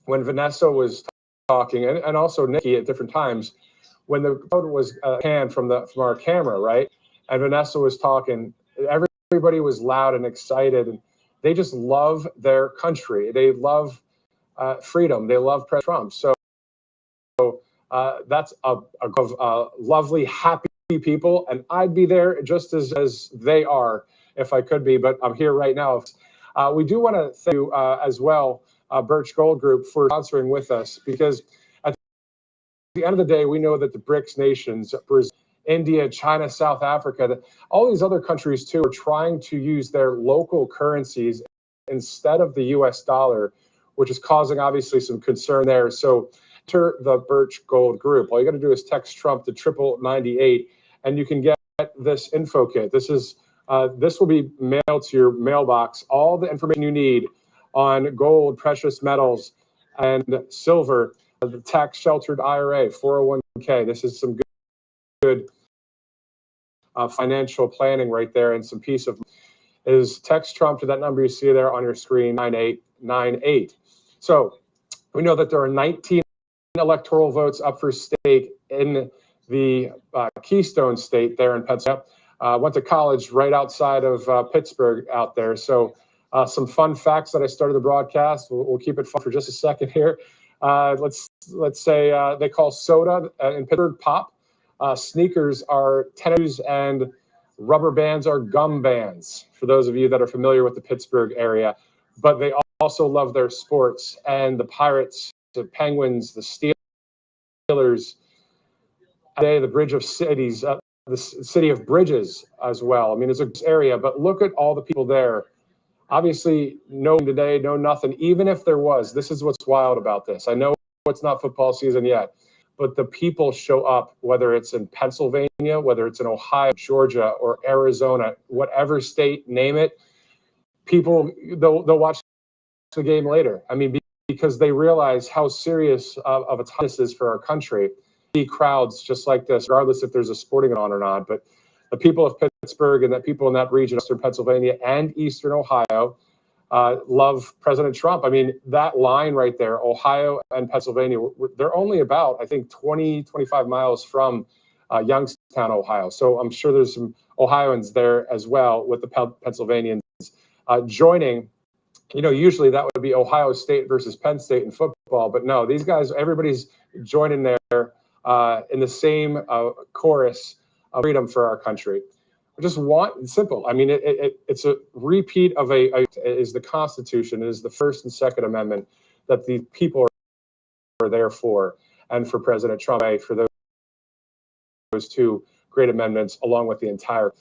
when Vanessa was talking, and also Nikki at different times, when the photo was panned from our camera, right? And Vanessa was talking, everybody was loud and excited, and they just love their country. They love freedom. They love President Trump. So that's a lovely, happy people, and I'd be there just as they are if I could be, but I'm here right now. We do want to thank you as well, Birch Gold Group, for sponsoring with us, because at the end of the day, we know that the BRICS nations, Brazil, India, China, South Africa, all these other countries too are trying to use their local currencies instead of the US dollar, which is causing obviously some concern there. So enter the Birch Gold Group. All you got to do is text Trump to 9098 and you can get this info kit. This will be mailed to your mailbox. All the information you need on gold, precious metals, and silver, the tax-sheltered IRA, 401k. This is some good financial planning right there, and some peace of mind. is text Trump to that number you see there on your screen, 9898. So we know that there are 19 electoral votes up for stake in the Keystone State there in Pennsylvania. Went to college right outside of Pittsburgh out there. So some fun facts that I started the broadcast. We'll keep it fun for just a second here. Let's say they call soda in Pittsburgh pop. Sneakers are tennis and rubber bands are gum bands, for those of you that are familiar with the Pittsburgh area. But they also love their sports, and the Pirates, the Penguins, the Steelers, today the Bridge of Cities, the city of Bridges as well. I mean, it's an area, but look at all the people there. Obviously, no today, no nothing. Even if there was, this is what's wild about this. I know it's not football season yet, but the people show up, whether it's in Pennsylvania, whether it's in Ohio, Georgia, or Arizona, whatever state, name it. People, they'll watch the game later. I mean, because they realize how serious of a time this is for our country. See crowds just like this, regardless if there's a sporting on or not. But the people of Pittsburgh and the people in that region, Eastern Pennsylvania and Eastern Ohio, love President Trump. I mean, that line right there, Ohio and Pennsylvania, they're only about, I think, 20, 25 miles from Youngstown, Ohio. So I'm sure there's some Ohioans there as well with the Pennsylvanians joining. You know, usually that would be Ohio State versus Penn State in football. But no, these guys, everybody's joining there in the same chorus of freedom for our country. I just want simple. I mean, it's a repeat of is the Constitution. It is the First and Second Amendment that the people are there for, and for President Trump, for those two great amendments, along with the entire.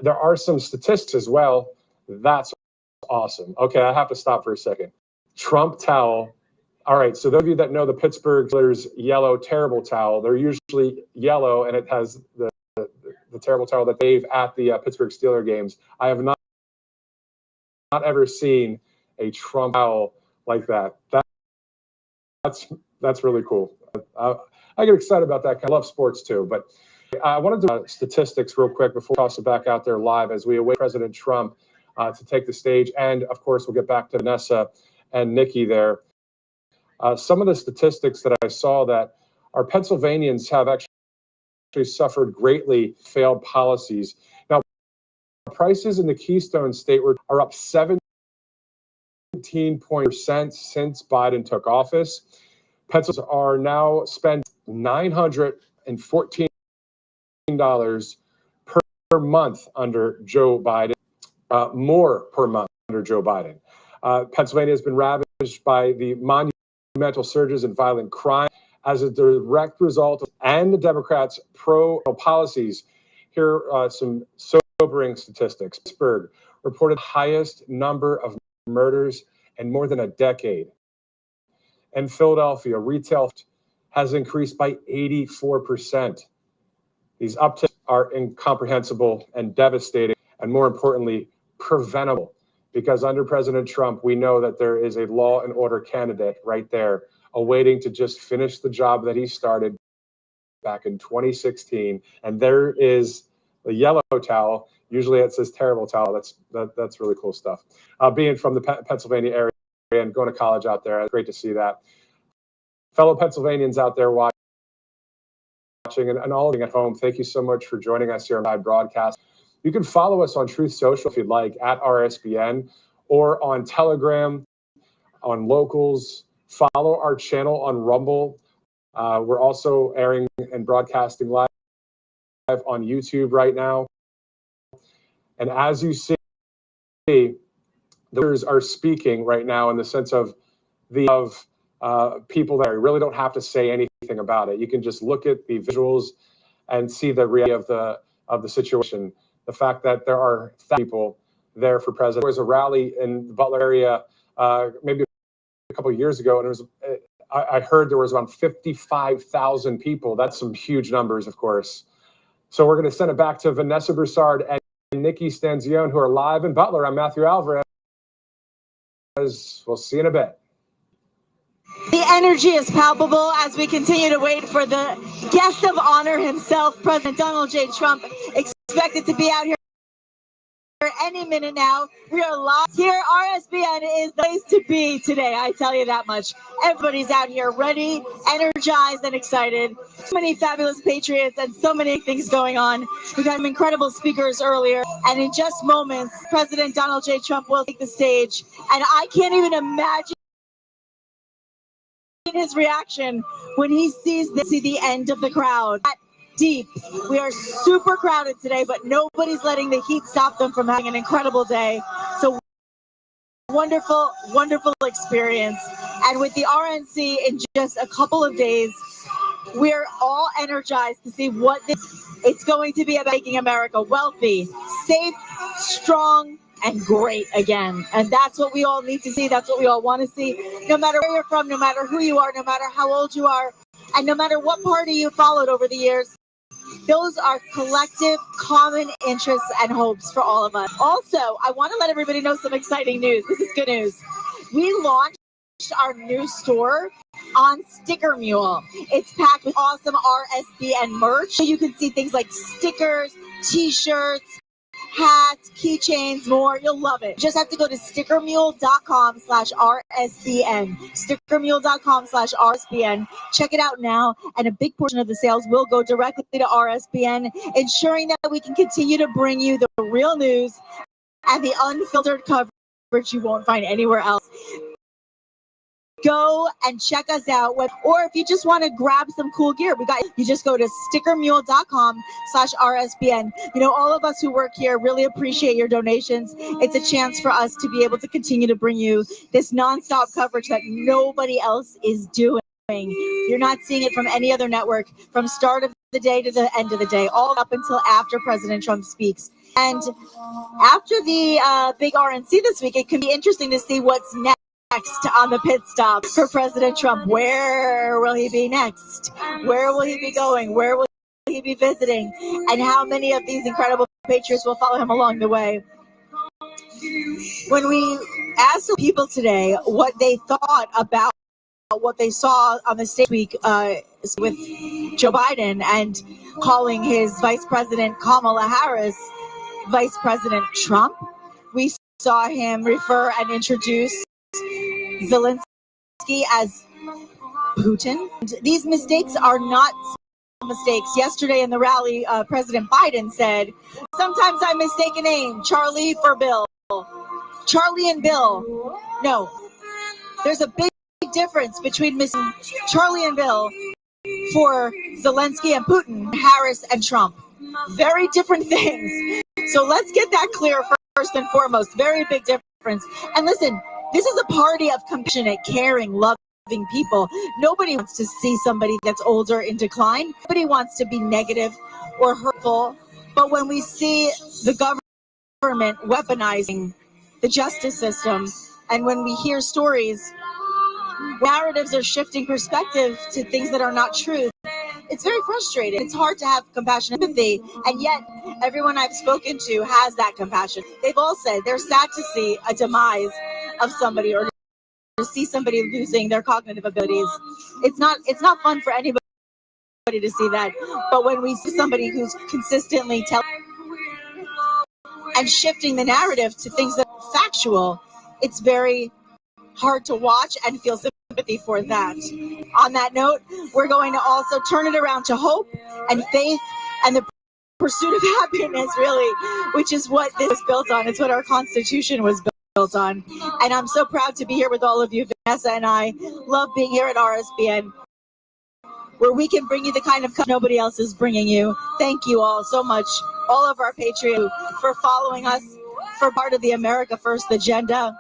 There are some statistics as well. That's awesome. Okay, I have to stop for a second. Trump towel. All right, so those of you that know the Pittsburgh Steelers yellow terrible towel, they're usually yellow, and it has the terrible towel that they gave at the Pittsburgh Steelers games. I have not ever seen a Trump towel like that. That's really cool. I get excited about that. I love sports too, but I wanted to statistics real quick before we toss it back out there live as we await President Trump to take the stage. And of course, we'll get back to Vanessa and Nikki there. Some of the statistics that I saw that our Pennsylvanians have actually suffered greatly failed policies. Now, prices in the Keystone State are up 17% since Biden took office. Pencils are now spent $914 per month under Joe Biden, more per month under Joe Biden. Pennsylvania has been ravaged by the monumental surges in violent crime as a direct result of, and the Democrats' pro-policies. Here are some sobering statistics. Pittsburgh reported the highest number of murders in more than a decade. In Philadelphia, retail has increased by 84%. These upticks are incomprehensible and devastating, and more importantly, preventable. Because under President Trump, we know that there is a law and order candidate right there awaiting to just finish the job that he started back in 2016. And there is the yellow towel. Usually it says terrible towel. That's really cool stuff. Being from the Pennsylvania area and going to college out there, it's great to see that. Fellow Pennsylvanians out there watching and all of you at home, thank you so much for joining us here on live broadcast. You can follow us on Truth Social if you'd like, at RSBN, or on Telegram, on Locals. Follow our channel on Rumble. We're also airing and broadcasting live on YouTube right now. And as you see, the leaders are speaking right now in the sense of people there. You really don't have to say anything about it. You can just look at the visuals and see the reality of the situation. The fact that there are people there for president. There was a rally in the Butler area maybe a couple of years ago, and it was I heard there was around 55,000 people. That's some huge numbers, of course. So we're going to send it back to Vanessa Broussard and Nikki Stanzione, who are live in Butler. I'm Matthew Alvarez. We'll see you in a bit. The energy is palpable as we continue to wait for the guest of honor himself, President Donald J. Trump, expected to be out here any minute now. We are live here. RSBN is the place to be today. I tell you that much. Everybody's out here ready, energized, and excited. So many fabulous Patriots and so many things going on. We've had some incredible speakers earlier. And in just moments, President Donald J. Trump will take the stage. And I can't even imagine his reaction when he sees the end of the crowd. That deep. We are super crowded today, but nobody's letting the heat stop them from having an incredible day. So wonderful, wonderful experience. And with the RNC in just a couple of days, we're all energized to see what it's going to be about making America wealthy, safe, strong, and great again. And that's what we all need to see. That's what we all want to see. No matter where you're from, no matter who you are, no matter how old you are, and no matter what party you followed over the years, those are collective, common interests and hopes for all of us. Also, I want to let everybody know some exciting news. This is good news. We launched our new store on Sticker Mule. It's packed with awesome RSBN merch. So you can see things like stickers, t-shirts, hats, keychains, more. You'll love it. Just have to go to stickermule.com/RSBN. Stickermule.com/RSBN. Check it out now. And a big portion of the sales will go directly to RSBN, ensuring that we can continue to bring you the real news and the unfiltered coverage you won't find anywhere else. Go and check us out. Or if you just want to grab some cool gear, you just go to stickermule.com/RSBN. You know, all of us who work here really appreciate your donations. It's a chance for us to be able to continue to bring you this nonstop coverage that nobody else is doing. You're not seeing it from any other network from start of the day to the end of the day, all up until after President Trump speaks. And after the big RNC this week, it can be interesting to see what's next on the pit stop for President Trump. Where will he be next? Where will he be going? Where will he be visiting? And how many of these incredible patriots will follow him along the way? When we asked people today what they thought about what they saw on the stage week with Joe Biden and calling his Vice President Kamala Harris Vice President Trump, we saw him refer and introduce Zelensky as Putin. These mistakes are not mistakes. Yesterday in the rally, President Biden said, "Sometimes I mistake a name, Charlie for Bill. Charlie and Bill." No, there's a big difference between Charlie and Bill for Zelensky and Putin, Harris and Trump. Very different things. So let's get that clear first and foremost. Very big difference. And listen, this is a party of compassionate, caring, loving people. Nobody wants to see somebody that's older in decline. Nobody wants to be negative or hurtful. But when we see the government weaponizing the justice system, and when we hear stories, narratives are shifting perspective to things that are not truth, it's very frustrating. It's hard to have compassion and empathy, and yet everyone I've spoken to has that compassion. They've all said they're sad to see a demise of somebody or to see somebody losing their cognitive abilities. It's not fun for anybody to see that. But when we see somebody who's consistently telling and shifting the narrative to things that are factual, it's very hard to watch and feel sympathy for that. On that note, we're going to also turn it around to hope and faith and the pursuit of happiness, really, which is what this was built on. It's what our Constitution was built on. And I'm so proud to be here with all of you. Vanessa and I love being here at RSBN, where we can bring you the kind of nobody else is bringing you. Thank you all so much, all of our patriots, for following us, for part of the America First agenda.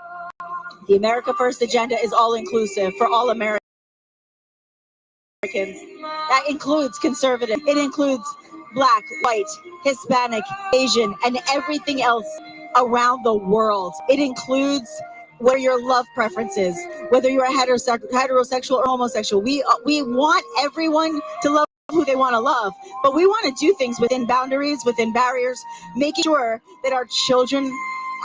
The America First agenda is all-inclusive for all Americans. That includes conservative. It includes Black, white, Hispanic, Asian, and everything else around the world. It includes where your love preference is, whether you're a heterosexual or homosexual. We want everyone to love who they want to love, but we want to do things within boundaries, within barriers, making sure that our children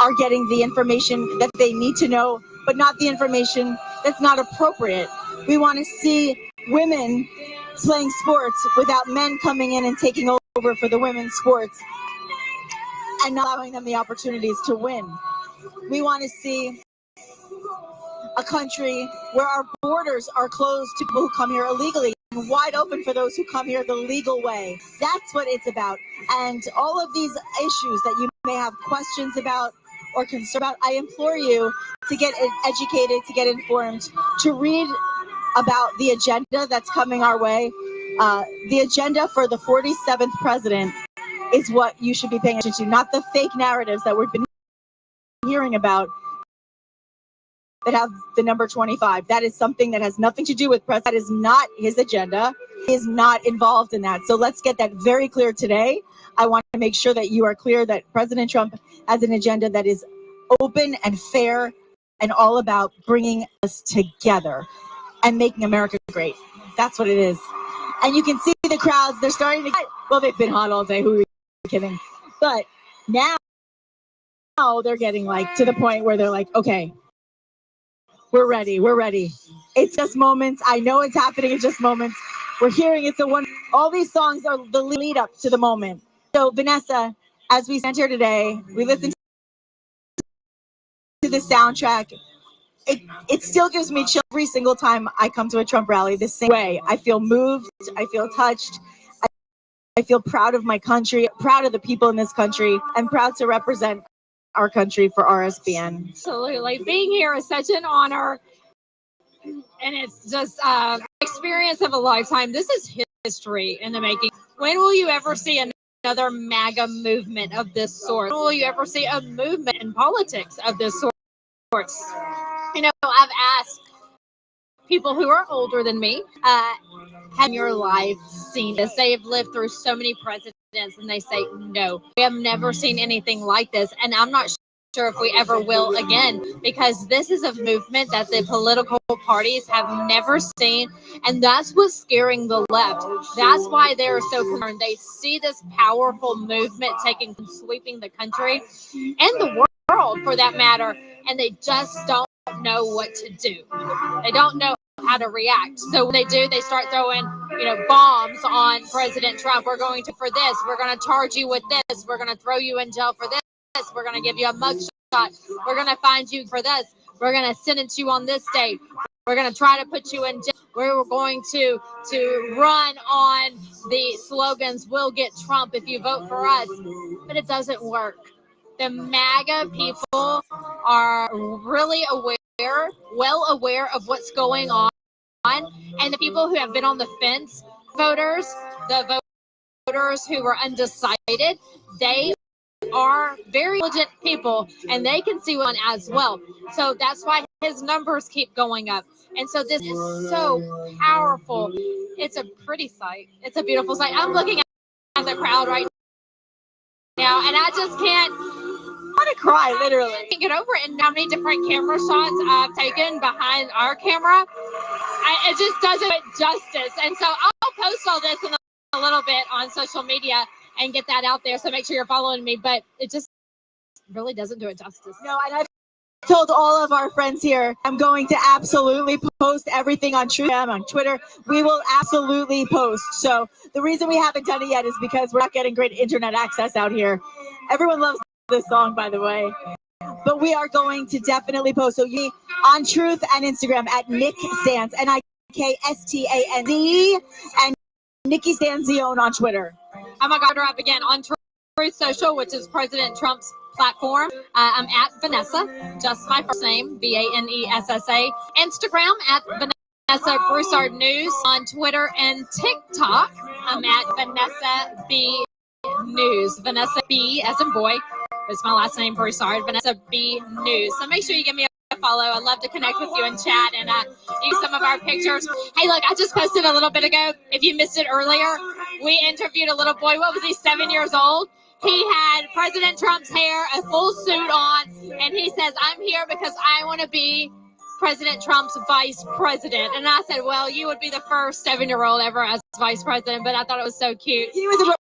are getting the information that they need to know, but not the information that's not appropriate. We want to see women playing sports without men coming in and taking over for the women's sports. and not allowing them the opportunities to win. We want to see a country where our borders are closed to people who come here illegally and wide open for those who come here the legal way. That's what it's about. And all of these issues that you may have questions about or concern about, I implore you to get educated, to get informed, to read about the agenda that's coming our way. The agenda for the 47th president is what you should be paying attention to, not the fake narratives that we've been hearing about that have the number 25. That is something that has nothing to do with press. That is not his agenda. He is not involved in that. So let's get that very clear today. I want to make sure that you are clear that President Trump has an agenda that is open and fair and all about bringing us together and making America great. That's what it is. And you can see the crowds. They're starting to, well, they've been hot all day. Who are you kidding? But now they're getting like to the point where they're like, okay, we're ready. We're ready. It's just moments. I know it's happening in just moments. We're hearing it's a one. All these songs are the lead up to the moment. So Vanessa, as we stand here today, we listen to the soundtrack. It still gives me chill every single time I come to a Trump rally the same way. I feel moved. I feel touched. I feel proud of my country, proud of the people in this country, and proud to represent our country for RSBN. Absolutely. Being here is such an honor. And it's just experience of a lifetime. This is history in the making. When will you ever see another MAGA movement of this sort? When will you ever see a movement in politics of this sort? You know, I've asked people who are older than me, have your life seen this? They have lived through so many presidents, and they say, no, we have never seen anything like this. And I'm not sure if we ever will again, because this is a movement that the political parties have never seen. And that's what's scaring the left. That's why they're so concerned. They see this powerful movement sweeping the country and the world for that matter. And they just don't know what to do. They don't know how to react. So when they do, they start throwing, bombs on President Trump. We're going to for this. We're going to charge you with this. We're going to throw you in jail for this. We're going to give you a mugshot. We're going to find you for this. We're going to sentence you on this date. We're going to try to put you in jail. We're going to run on the slogans, we'll get Trump if you vote for us. But it doesn't work. The MAGA people are really well aware of what's going on. And the people who have been on the fence, the voters who were undecided, they are very legit people, and they can see one as well. So that's why his numbers keep going up. And so this is so powerful. It's a pretty sight. It's a beautiful sight. I'm looking at the crowd right now, and I just can't. I want to cry, literally. I can't get over it. And how many different camera shots I've taken behind our camera. It just doesn't do it justice. And so I'll post all this in a little bit on social media and get that out there. So make sure you're following me. But it just really doesn't do it justice. No, and I've told all of our friends here, I'm going to absolutely post everything on Twitter. We will absolutely post. So the reason we haven't done it yet is because we're not getting great internet access out here. Everyone loves this song, by the way. But we are going to definitely post. So you on Truth and Instagram at Nick Sands, NIKSTANZ, and Nikki Stanzione on Twitter. Oh my God, we're up again on Truth Social, which is President Trump's platform. I'm at Vanessa, just my first name, VANESSA. Instagram at Vanessa Broussard News. On Twitter and TikTok, I'm at Vanessa B News. Vanessa B as in boy. It's my last name, Broussard. Vanessa B News. So make sure you give me a follow. I'd love to connect with you and chat and use some of our pictures. Hey, look, I just posted a little bit ago. If you missed it earlier, we interviewed a little boy. What was he, 7 years old? He had President Trump's hair, a full suit on, and he says, I'm here because I want to be President Trump's vice president. And I said, well, you would be the first 7-year-old ever as vice president, but I thought it was so cute. He was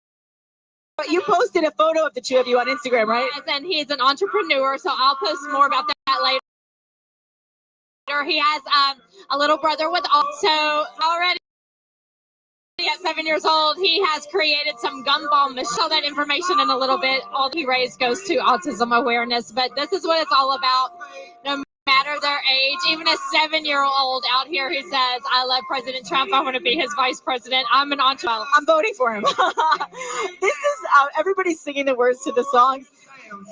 You posted a photo of the two of you on Instagram, right? Yes, and he's an entrepreneur, so I'll post more about that later. He has a little brother with also already at 7 years old, he has created some gumball machine. Show that information in a little bit. All he raised goes to autism awareness, but this is what it's all about. No matter their age, even a 7-year-old out here who says, I love President Trump, I want to be his vice president, I'm an entrepreneur. I'm voting for him. This is everybody's singing the words to the songs.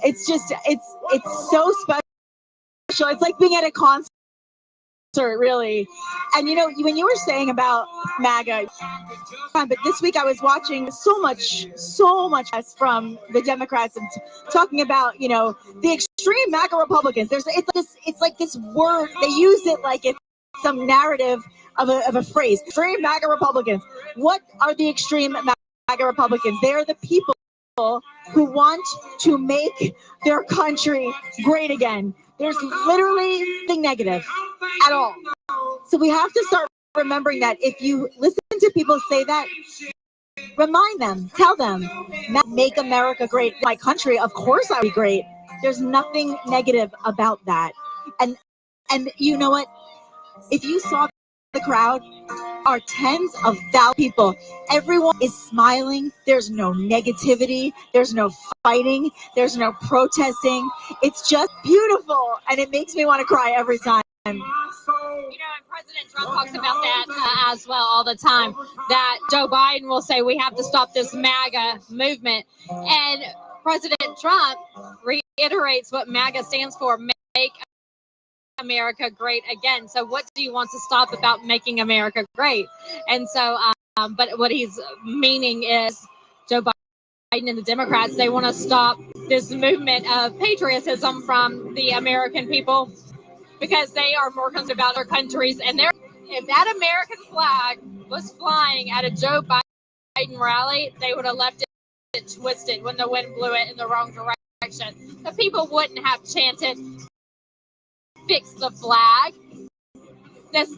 It's just it's so special. It's like being at a concert, really. And you know, when you were saying about MAGA, but this week I was watching so much from the Democrats and talking about, you know, the extreme MAGA Republicans. It's like this word, they use it like it's some narrative of a phrase. Extreme MAGA Republicans. What are the extreme MAGA Republicans? They are the people who want to make their country great again. There's literally nothing negative at all. So we have to start remembering that. If you listen to people say that, remind them, tell them, make America great. My country, of course I'll be great. There's nothing negative about that. And you know what? If you saw the crowd, are tens of thousands of people. Everyone is smiling. There's no negativity. There's no fighting. There's no protesting. It's just beautiful. And it makes me want to cry every time. You know, and President Trump talks about that as well all the time, that Joe Biden will say we have to stop this MAGA movement. And President Trump reiterates what MAGA stands for, make America great again. So what do you want to stop about making America great? And so, but what he's meaning is Joe Biden and the Democrats, they want to stop this movement of patriotism from the American people, because they are more concerned about their countries. And if that American flag was flying at a Joe Biden rally, they would have left it twisted when the wind blew it in the wrong direction. The people wouldn't have chanted, fix the flag. It's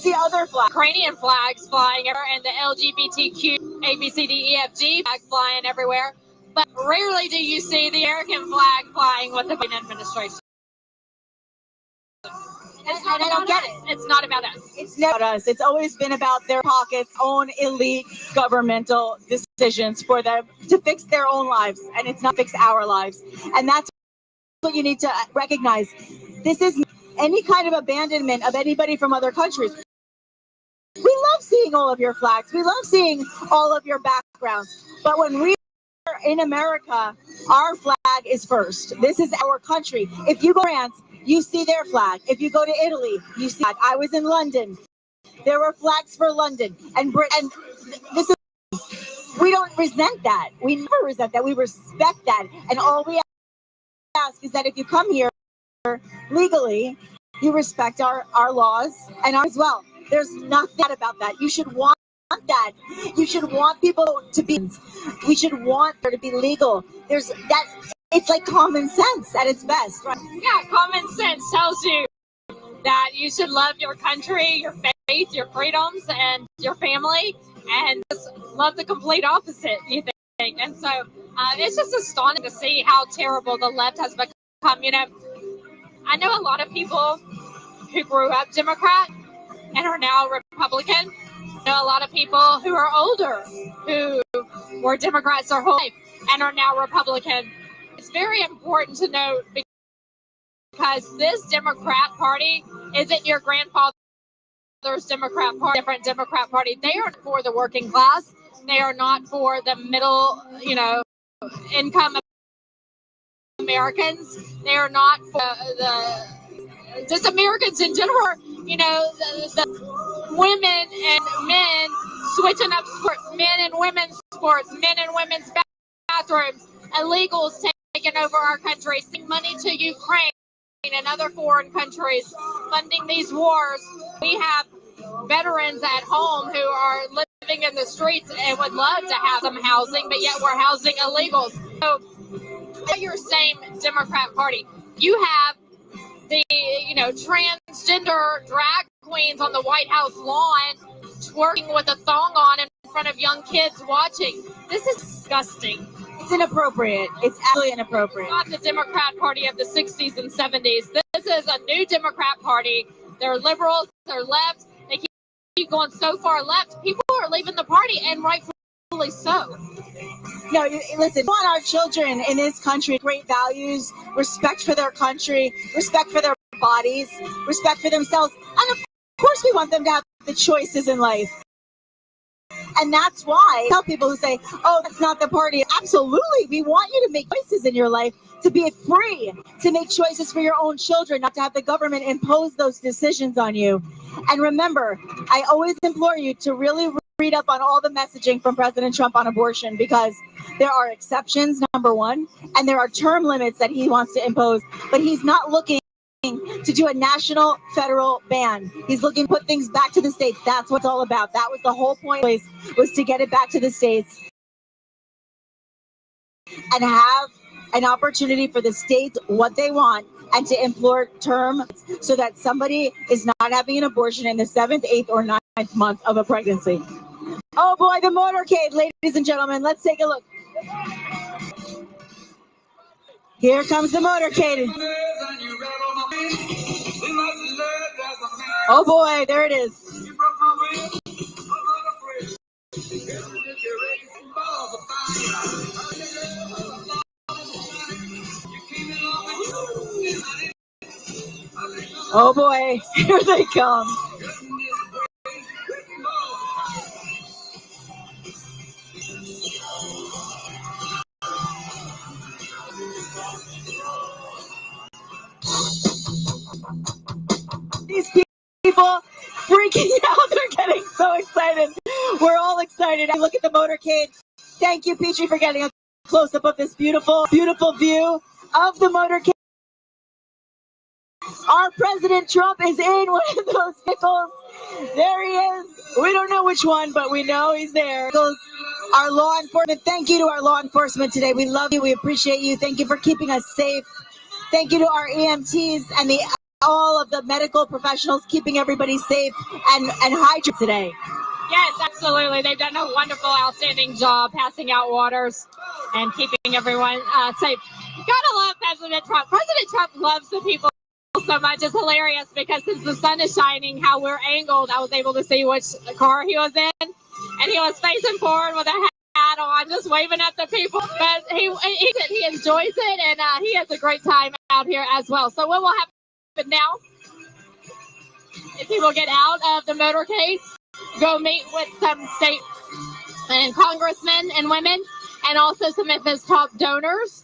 the other flag. Ukrainian flags flying everywhere, and the LGBTQ ABCDEFG flag flying everywhere. But rarely do you see the American flag flying with the Biden administration. And I don't get it. It's not about us. It's never about us. It's always been about their pockets, own elite governmental decisions for them to fix their own lives, and it's not fix our lives. And that's what you need to recognize. This is any kind of abandonment of anybody from other countries. We love seeing all of your flags. We love seeing all of your backgrounds. But when we are in America, our flag is first. This is our country. If you go to France, you see their flag. If you go to Italy, you see that. I was in London. There were flags for London and Britain. And this is, we don't resent that. We never resent that. We respect that. And all we ask is that if you come here legally, you respect our laws and ours as well. There's nothing bad about that. You should want that. You should want people to be, we should want there to be legal. There's that. It's like common sense at its best, right? Yeah, common sense tells you that you should love your country, your faith, your freedoms, and your family, and just love the complete opposite, you think. And so it's just astonishing to see how terrible the left has become. You know, I know a lot of people who grew up Democrat and are now Republican. I know a lot of people who are older who were Democrats their whole life and are now Republican. It's very important to note, because this Democrat Party isn't your grandfather's Democrat Party, different Democrat Party. They are for the working class. They are not for the middle, income Americans. They are not for the just Americans in general. You know, the women and men switching up sports, men and women's sports, men and women's bathrooms, illegals taking over our country, sending money to Ukraine and other foreign countries, funding these wars. We have veterans at home who are living in the streets and would love to have some housing, but yet we're housing illegals. So your same Democrat Party. You have the, transgender drag queens on the White House lawn twerking with a thong on in front of young kids watching. This is disgusting. It's inappropriate. It's absolutely inappropriate. Not the Democrat Party of the 60s and 70s. This is a new Democrat Party. They're liberals. They're left. They gone so far left, people are leaving the party, and rightfully so. No, listen, we want our children in this country great values, respect for their country, respect for their bodies, respect for themselves. And of course, we want them to have the choices in life. And that's why I tell people who say, oh, that's not the party. Absolutely. We want you to make choices in your life, to be free, to make choices for your own children, not to have the government impose those decisions on you. And remember, I always implore you to really read up on all the messaging from President Trump on abortion, because there are exceptions, number one, and there are term limits that he wants to impose, but he's not looking to do a national federal ban. He's looking to put things back to the states. That's what it's all about. That was the whole point, was to get it back to the states and have an opportunity for the states what they want, and to implore term so that somebody is not having an abortion in the 7th, 8th, or 9th month of a pregnancy. Oh boy, the motorcade, ladies and gentlemen. Let's take a look. Here comes the motorcade. Oh boy, there it is. Oh boy, here they come. These people freaking out. They're getting so excited. We're all excited. I look at the motorcade. Thank you, Petrie, for getting a close-up of this beautiful, beautiful view of the motorcade. Our President Trump is in one of those vehicles. There he is. We don't know which one, but we know he's there. Our law enforcement, thank you to our law enforcement today. We love you. We appreciate you. Thank you for keeping us safe. Thank you to our EMTs and all of the medical professionals keeping everybody safe and hydrated today. Yes, absolutely. They've done a wonderful, outstanding job passing out waters and keeping everyone safe. Gotta love President Trump. President Trump loves the people so much. It's hilarious because since the sun is shining, how we're angled, I was able to see which car he was in, and he was facing forward with a hat on, just waving at the people. But he enjoys it, and he has a great time out here as well. So what will happen now is he will get out of the motorcade, go meet with some state and congressmen and women, and also some of his top donors,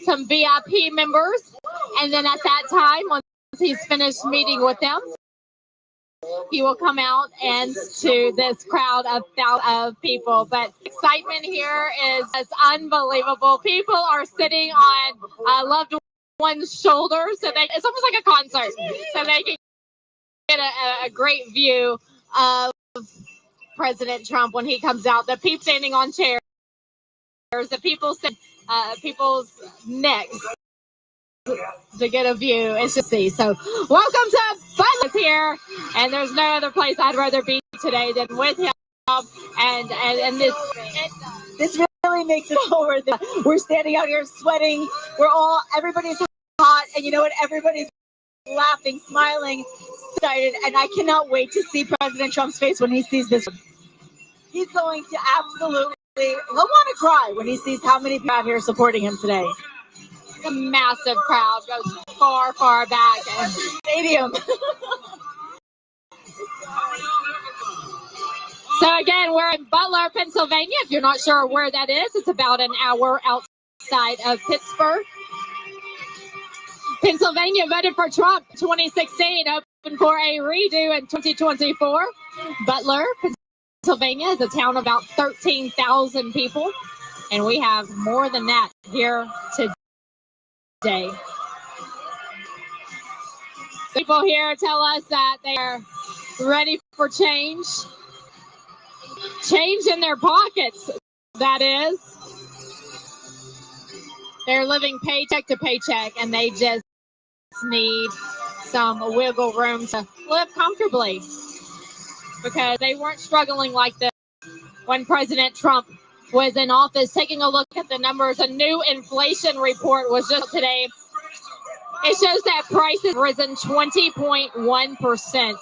some VIP members. And then at that time, once he's finished meeting with them, he will come out and to this crowd of people. But excitement here is unbelievable. People are sitting on loved one's shoulders, so it's almost like a concert, so they can get a great view of President Trump when he comes out. The people standing on chairs, the people sitting people's necks to get a view. It's just see. So welcome to Butler here, and there's no other place I'd rather be today than with him. And this really makes it all worth it. We're standing out here sweating. Everybody's hot, and you know what? Everybody's laughing, smiling, excited, and I cannot wait to see President Trump's face when he sees this. He's going to absolutely, he'll want to cry when he sees how many people out here supporting him today. It's a massive crowd, goes far, far back in the stadium. So again, we're in Butler, Pennsylvania. If you're not sure where that is, it's about an hour outside of Pittsburgh. Pennsylvania voted for Trump 2016, open for a redo in 2024. Butler, Pennsylvania is a town of about 13,000 people, and we have more than that here today. People here tell us that they are ready for change. Change in their pockets, that is. They're living paycheck to paycheck, and they just need some wiggle room to live comfortably, because they weren't struggling like this when President Trump was in office. Taking a look at the numbers, a new inflation report was just today. It shows that prices have risen 20.1%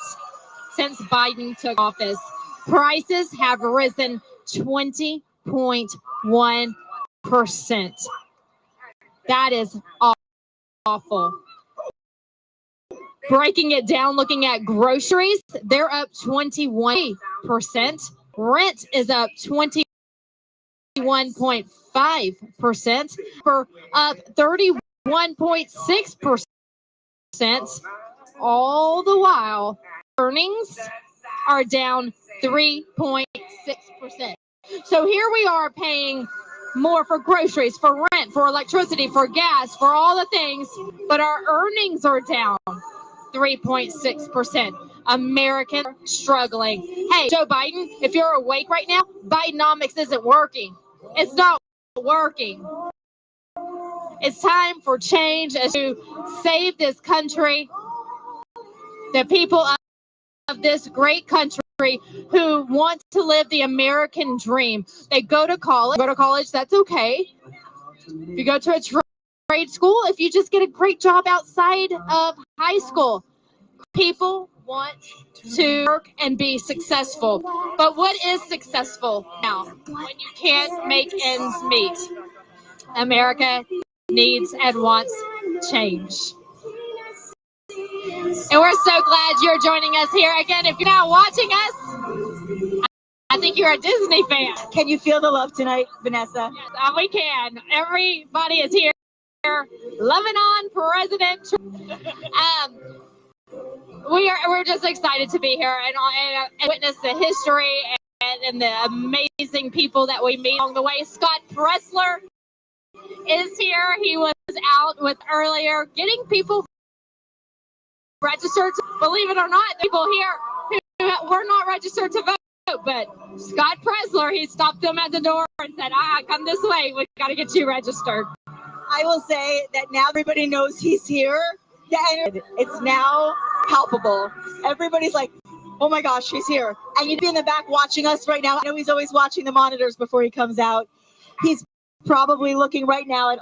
since Biden took office. Prices have risen 20.1%. That is awful. Breaking it down, looking at groceries, they're up 21%. Rent is up 21.5%. For up 31.6%. All the while, earnings are down 3.6%. So here we are paying more for groceries, for rent, for electricity, for gas, for all the things, but our earnings are down 3.6%. Americans struggling. Hey, Joe Biden, if you're awake right now, Bidenomics isn't working. It's not working. It's time for change to save this country, the people of this great country who want to live the American dream. They go to college, that's okay. If you go to a trade school, if you just get a great job outside of high school, people want to work and be successful. But what is successful now when you can't make ends meet? America needs and wants change. And we're so glad you're joining us here. Again, if you're now watching us, I think you're a Disney fan. Can you feel the love tonight, Vanessa? Yes, we can. Everybody is here loving on President Trump. We're just excited to be here and witness the history and the amazing people that we meet along the way. Scott Presler is here. He was out with earlier getting people registered. Believe it or not, people here who were not registered to vote. But Scott Presler, he stopped them at the door and said, come this way. We got to get you registered. I will say that now everybody knows he's here. It's now palpable. Everybody's like, oh my gosh, he's here. And you'd be in the back watching us right now. I know he's always watching the monitors before he comes out. He's probably looking right now at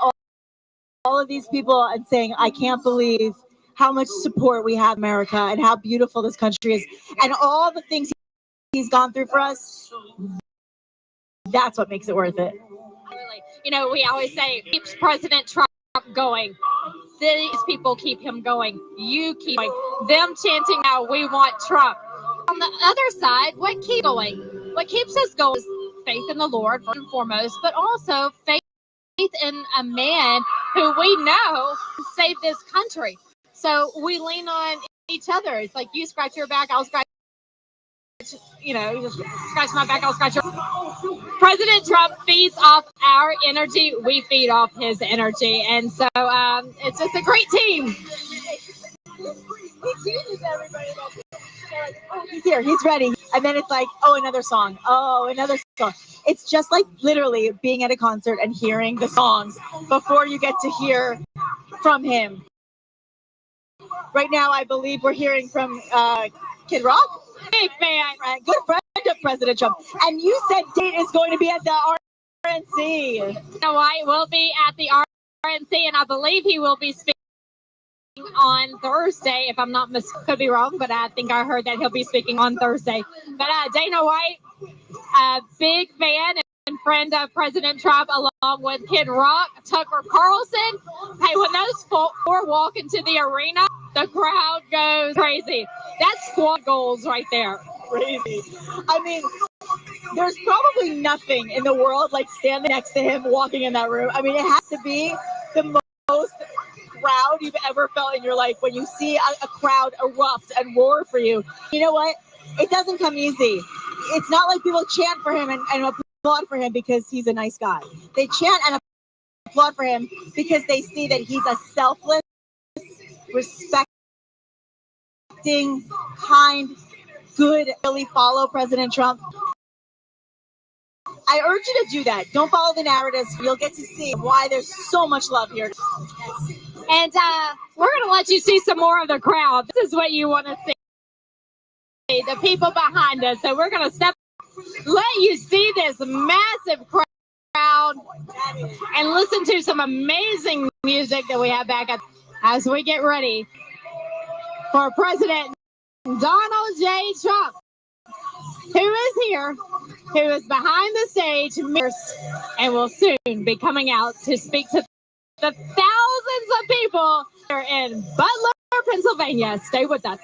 all of these people and saying, I can't believe how much support we have in America and how beautiful this country is. And all the things he's gone through for us, that's what makes it worth it. You know, we always say, keeps President Trump going. These people keep him going. You keep going. Them chanting now, we want Trump. On the other side, what keeps going? What keeps us going is faith in the Lord, first and foremost, but also faith in a man who we know saved this country. So we lean on each other. It's like you scratch your back, I'll scratch. You just scratch my back, I'll scratch your. President Trump feeds off our energy. We feed off his energy. And so it's just a great team. He teases everybody. Like, oh, he's here, he's ready. And then it's like, oh, another song. Oh, another song. It's just like literally being at a concert and hearing the songs before you get to hear from him. Right now, I believe we're hearing from Kid Rock. Big fan. Right, good friend of President Trump. And you said Date is going to be at the RNC. White will be at the RNC, and I believe he will be speaking on Thursday, if I'm not could be wrong, but I think I heard that he'll be speaking on Thursday. But Dana White, a big fan and friend of President Trump, along with Kid Rock, Tucker Carlson. Hey, when those four walk into the arena, the crowd goes crazy. That's squad goals right there. Crazy. I mean, there's probably nothing in the world like standing next to him walking in that room. I mean, it has to be the most crowd you've ever felt in your life when you see a crowd erupt and roar for you. You know what? It doesn't come easy. It's not like people chant for him and applaud for him because he's a nice guy. They chant and applaud for him because they see that he's a selfless, respecting, kind, good, really follow President Trump. I urge you to do that. Don't follow the narratives. You'll get to see why there's so much love here. And we're going to let you see some more of the crowd. This is what you want to see. The people behind us. So we're going to let you see this massive crowd and listen to some amazing music that we have back as we get ready for President Donald J. Trump, who is here, who is behind the stage, and will soon be coming out to speak to the thousands of people here in Butler, Pennsylvania. Stay with us.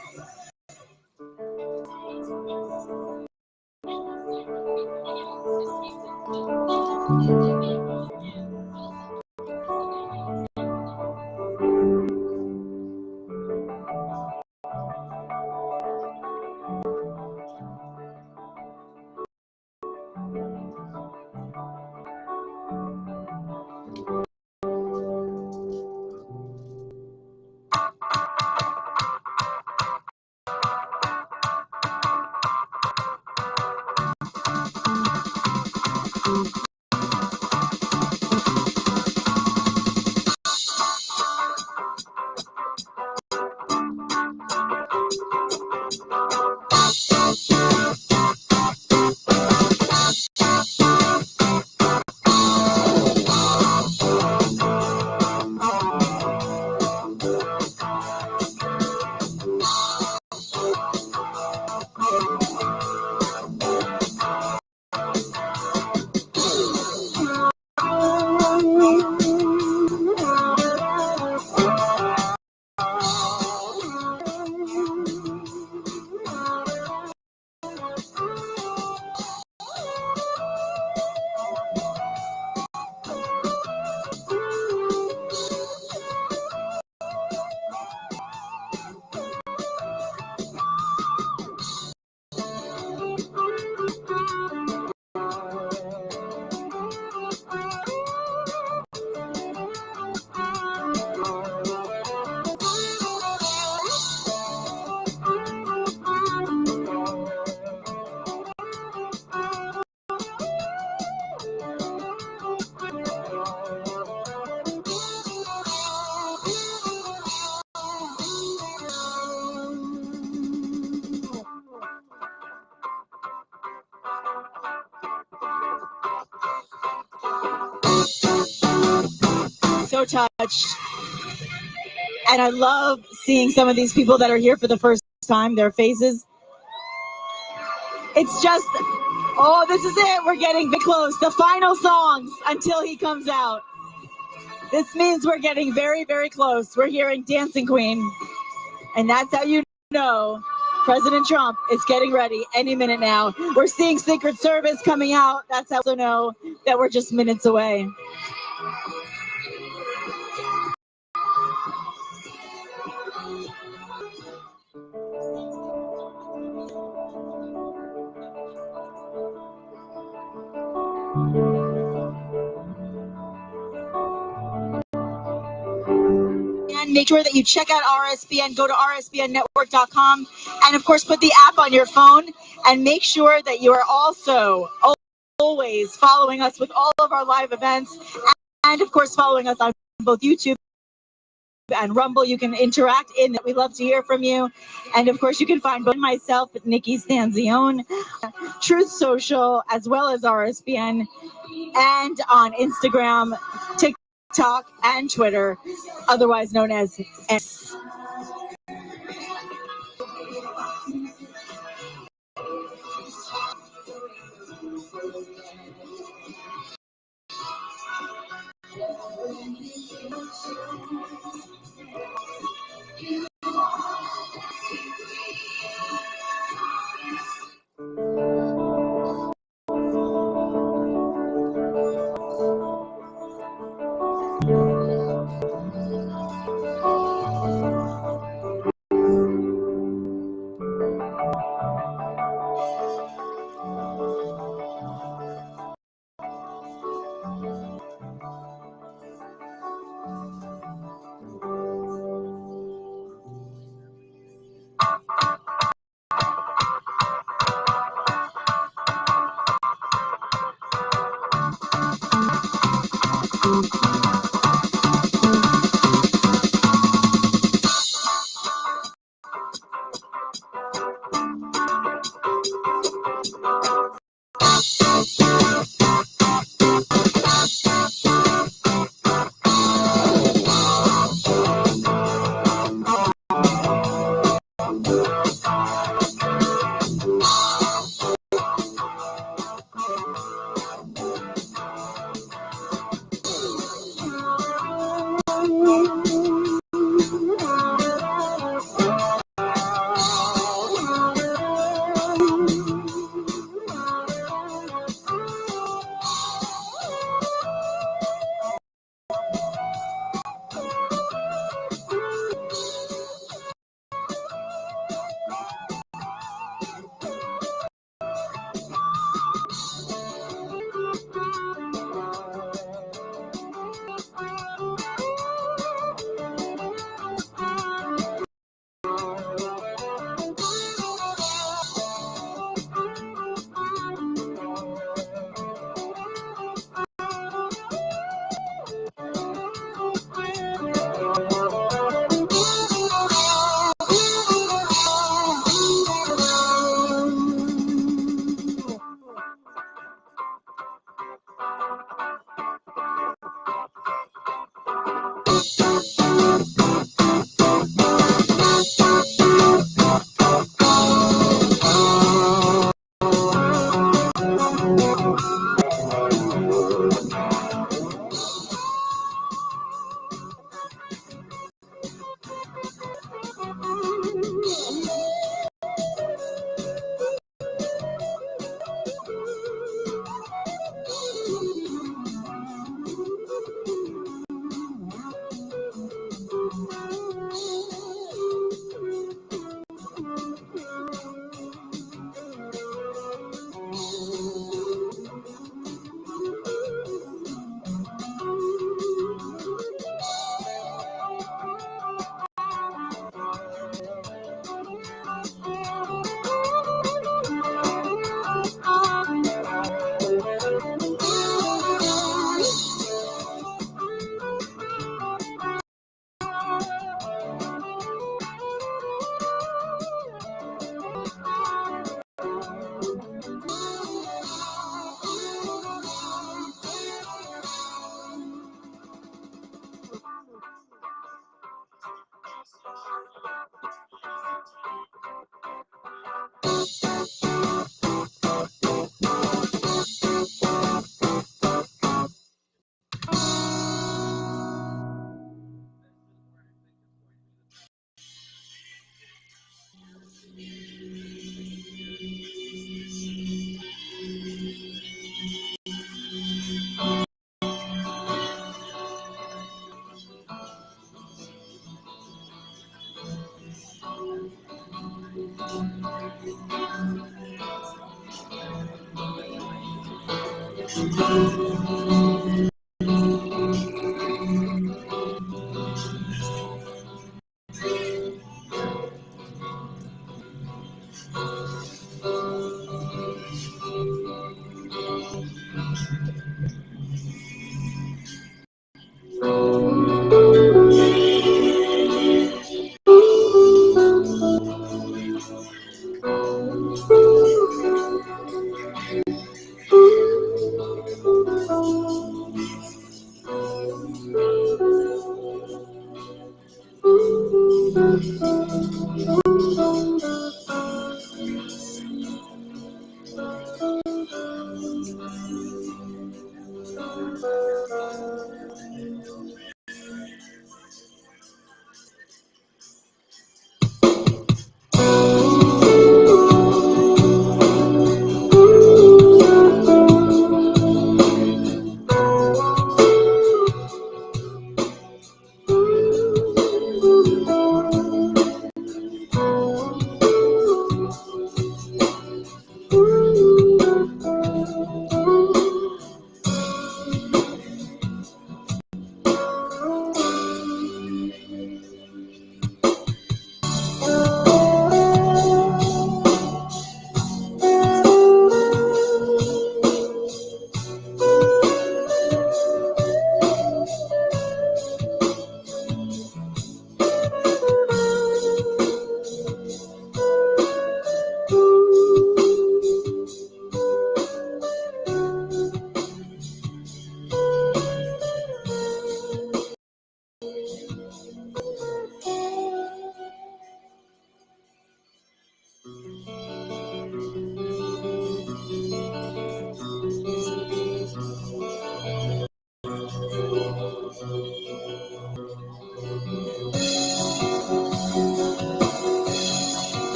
So touched. And I love seeing some of these people that are here for the first time, their faces. It's just, oh, this is it. We're getting close. The final songs until he comes out. This means we're getting very, very close. We're hearing Dancing Queen. And that's how you know President Trump is getting ready any minute now. We're seeing Secret Service coming out. That's how you know that we're just minutes away. And make sure that you check out RSBN. Go to rsbnnetwork.com. And, of course, put the app on your phone. And make sure that you are also always following us with all of our live events. And, of course, following us on both YouTube and Rumble. You can interact in that. We love to hear from you. And, of course, you can find both myself, Nikki Stanzione, Truth Social, as well as RSBN, and on Instagram, TikTok, and Twitter, otherwise known as X.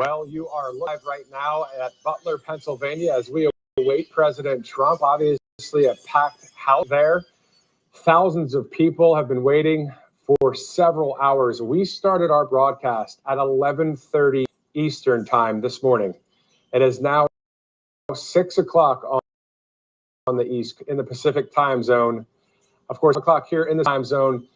Well, you are live right now at Butler, Pennsylvania, as we await President Trump. Obviously, a packed house there. Thousands of people have been waiting for several hours. We started our broadcast at 11:30 Eastern time this morning. It is now 6 o'clock on the East, in the Pacific time zone. Of course, 6 o'clock here in the time zone.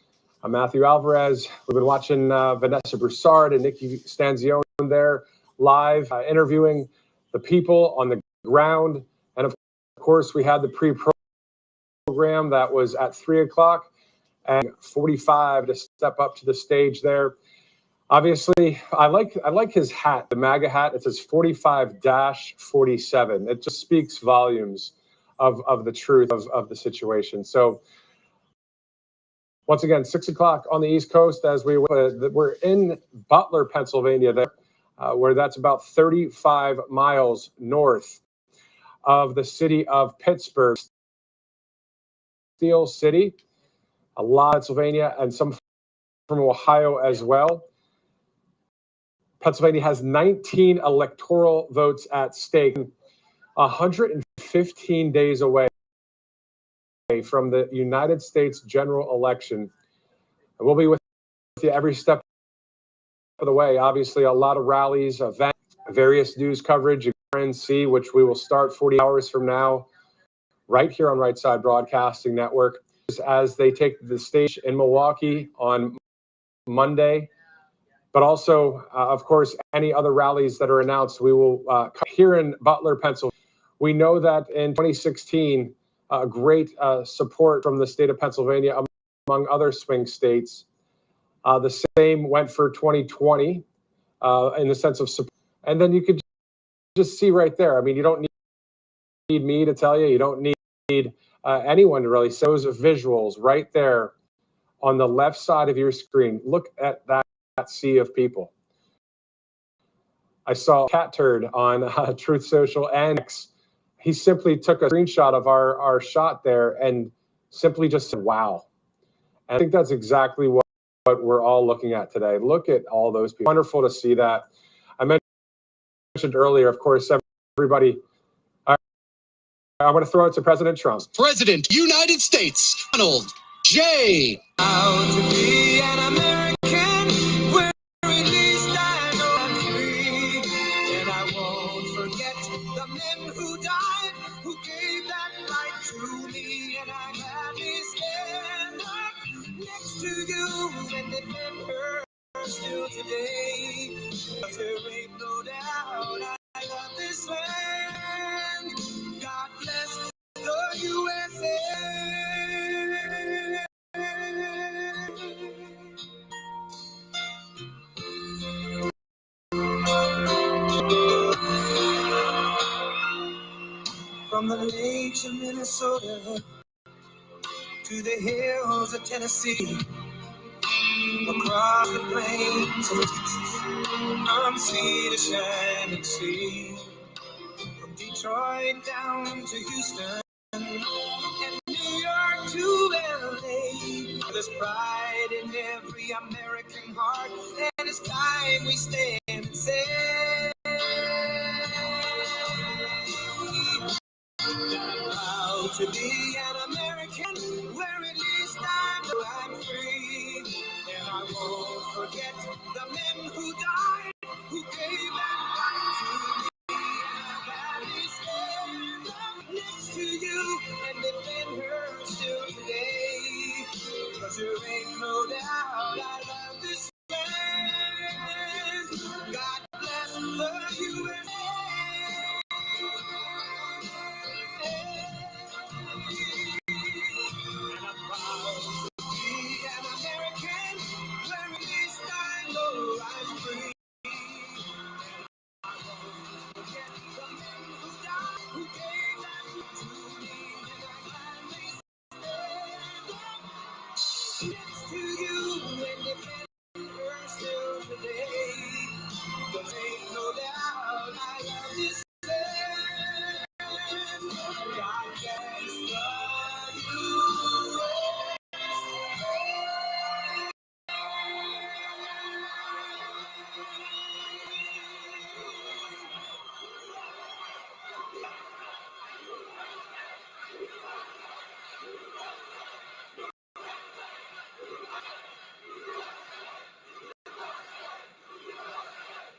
I'm Matthew Alvarez. We've been watching Vanessa Broussard and Nikki Stanzione there live, interviewing the people on the ground. And of course, we had the pre-program that was at 3 o'clock and 45 to step up to the stage there. Obviously, I like his hat, the MAGA hat. It says 45-47. It just speaks volumes of the truth of the situation. So once again, 6 o'clock on the East Coast as we're in Butler, Pennsylvania, there, where that's about 35 miles north of the city of Pittsburgh, Steel City, a lot of Pennsylvania, and some from Ohio as well. Pennsylvania has 19 electoral votes at stake, 115 days away from the United States general election. We'll be with you every step of the way. Obviously, a lot of rallies, events, various news coverage, RNC, which we will start 40 hours from now, right here on Right Side Broadcasting Network, as they take the stage in Milwaukee on Monday. But also, of course, any other rallies that are announced, we will here in Butler, Pennsylvania. We know that in 2016, great support from the state of Pennsylvania, among other swing states. The same went for 2020 in the sense of support. And then you could just see right there. I mean, you don't need me to tell you. You don't need anyone to really see those visuals right there on the left side of your screen. Look at that sea of people. I saw Cat Turd on Truth Social and X. He simply took a screenshot of our shot there and simply just said, wow. And I think that's exactly what we're all looking at today. Look at all those people. Wonderful to see that. I mentioned earlier, of course, everybody. I want to throw it to President Trump. President, United States, Donald J. Proud to be an American, where at least I know I'm free. And I won't forget the men who died, who gave that right to me. And I gladly stand up next to you and defend her still today. But there ain't no doubt I love this land. God bless the USA. From the lakes of Minnesota to the hills of Tennessee, across the plains of Texas, from sea to shining sea, from Detroit down to Houston and New York to LA. There's pride in every American heart, and it's time we stand and say, I'm proud to be an American, where at least I know I'm free. And I won't forget the men who died, who gave that right to me. And I gladly stand up next to you and defend her still today. 'Cause there ain't no doubt I love this land. God bless the USA. And I'm proud to be an American, where at least I know I'm free.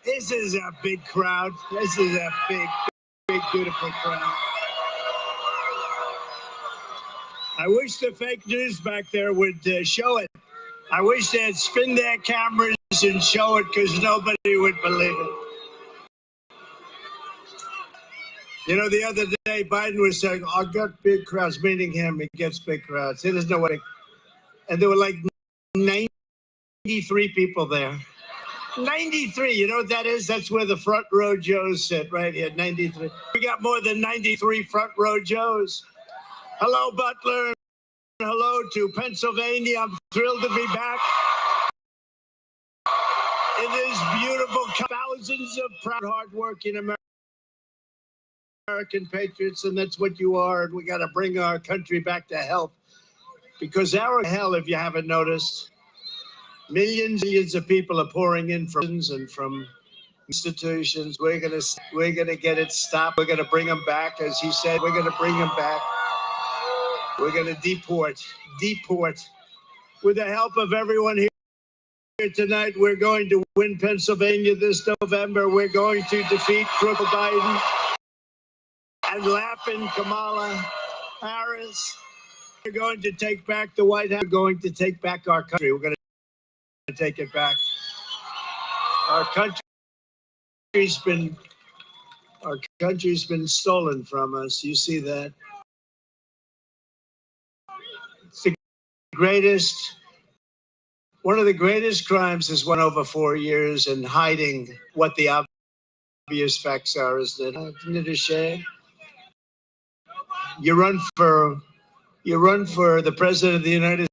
This is a big crowd. This is a big, beautiful crowd. I wish the fake news back there would show it. I wish they'd spin their cameras and show it, because nobody would believe it. You know, the other day, Biden was saying, I got big crowds, meaning him. He gets big crowds. He doesn't know what and there were like 93 people there. 93, you know what that is? That's where the front row Joes sit, right here, 93. We got more than 93 front row Joes. Hello, Butler. Hello to Pennsylvania. I'm thrilled to be back. It is beautiful. Thousands of proud, hardworking American patriots, and that's what you are. And we got to bring our country back to health, because our hell, if you haven't noticed, millions of people are pouring in from and from institutions. We're gonna get it stopped. We're gonna bring them back, as he said. We're gonna bring them back. We're gonna deport. With the help of everyone here tonight, we're going to win Pennsylvania this November. We're going to defeat crooked Biden and laughing Kamala Harris. We're going to take back the White House. We're going to take back our country. We're going to take it back. Our country's been stolen from us. You see that? It's the greatest. One of the greatest crimes is went over 4 years and hiding what the obvious facts are, isn't it? Isn't it a shame? You run for the president of the United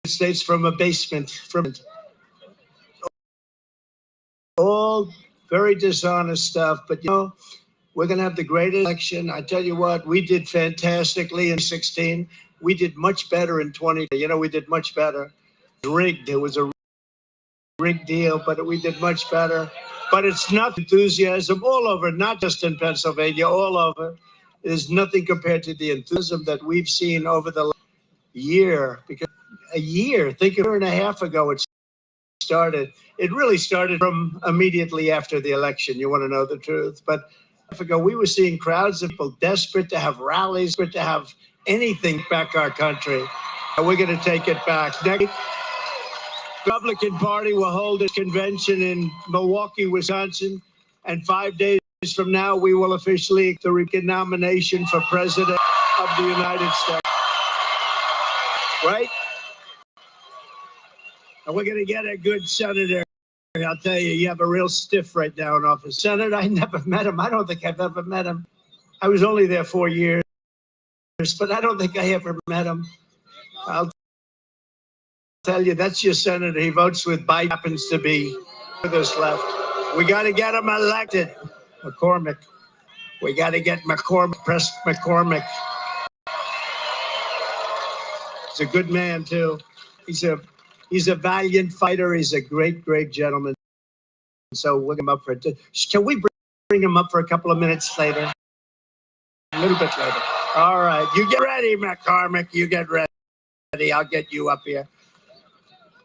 States from a basement, from all very dishonest stuff. But you know, we're going to have the greatest election. I tell you what, we did fantastically in 2016. We did much better in 2020. You know, we did much better. Rigged. It was a rigged deal, but we did much better. But it's not enthusiasm all over, not just in Pennsylvania, all over. There's nothing compared to the enthusiasm that we've seen over the year. Because a year, think a year and a half ago, it started. It really started from immediately after the election. You want to know the truth? But a half ago, we were seeing crowds of people desperate to have rallies, desperate to have anything back our country. And we're going to take it back. Next, Republican Party will hold a convention in Milwaukee, Wisconsin, and 5 days from now, we will officially the Republican nomination for president of the United States. Right? And we're going to get a good senator. I'll tell you, you have a real stiff right now in office. Senator, I never met him. I don't think I've ever met him. I was only there 4 years, but I don't think I ever met him. I'll tell you, that's your senator. He votes with Biden, happens to be with us left. We got to get him elected. McCormick. We got to get McCormick. He's a good man, too. He's a valiant fighter. He's a great gentleman. So we'll get him up for it. Can we bring him up for a couple of minutes later? A little bit later. All right. You get ready, McCormick. You get ready. I'll get you up here.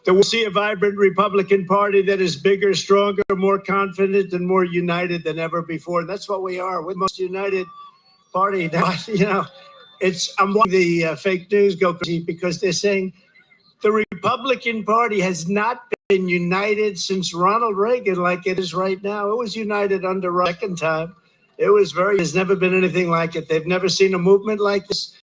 So we'll see a vibrant Republican Party that is bigger, stronger, more confident, and more united than ever before. And that's what we are. We're the most united party now. You know, I'm watching the fake news go crazy because they're saying the Republican Party has not been united since Ronald Reagan like it is right now. It was united under the second time. There's never been anything like it. They've never seen a movement like this.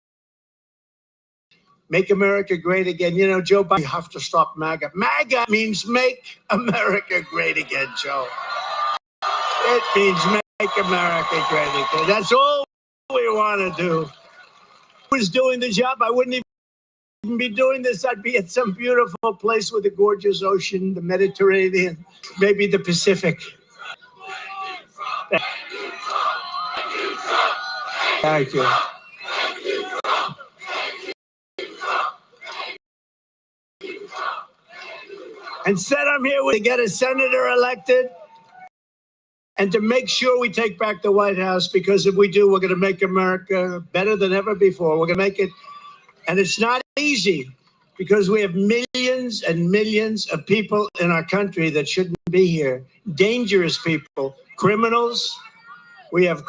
Make America great again. You know, Joe Biden, you have to stop MAGA. MAGA means make America great again, Joe. It means make America great again. That's all we want to do. If I was doing the job, I wouldn't even be doing this. I'd be at some beautiful place with a gorgeous ocean, the Mediterranean, maybe the Pacific. Thank you. Instead, I'm here to get a senator elected and to make sure we take back the White House, because if we do, we're going to make America better than ever before. We're going to make it. And it's not easy, because we have millions and millions of people in our country that shouldn't be here. Dangerous people, criminals. We have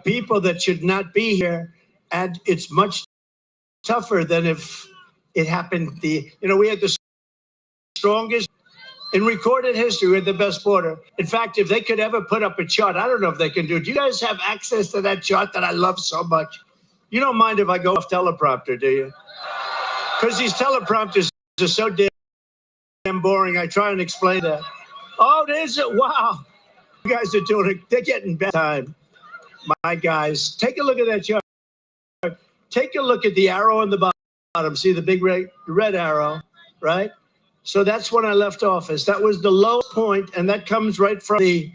people that should not be here, and it's much tougher than if it happened. We had the strongest in recorded history. We had the best border. In fact, if they could ever put up a chart, I don't know if they can do it. Do you guys have access to that chart that I love so much? You don't mind if I go off teleprompter, do you? Because these teleprompters are so damn boring. I try and explain that. Oh, there's it. Wow. You guys are doing it. They're getting better time. My guys, take a look at that chart. Take a look at the arrow on the bottom. See the big red arrow, right? So that's when I left office. That was the low point, and that comes right from the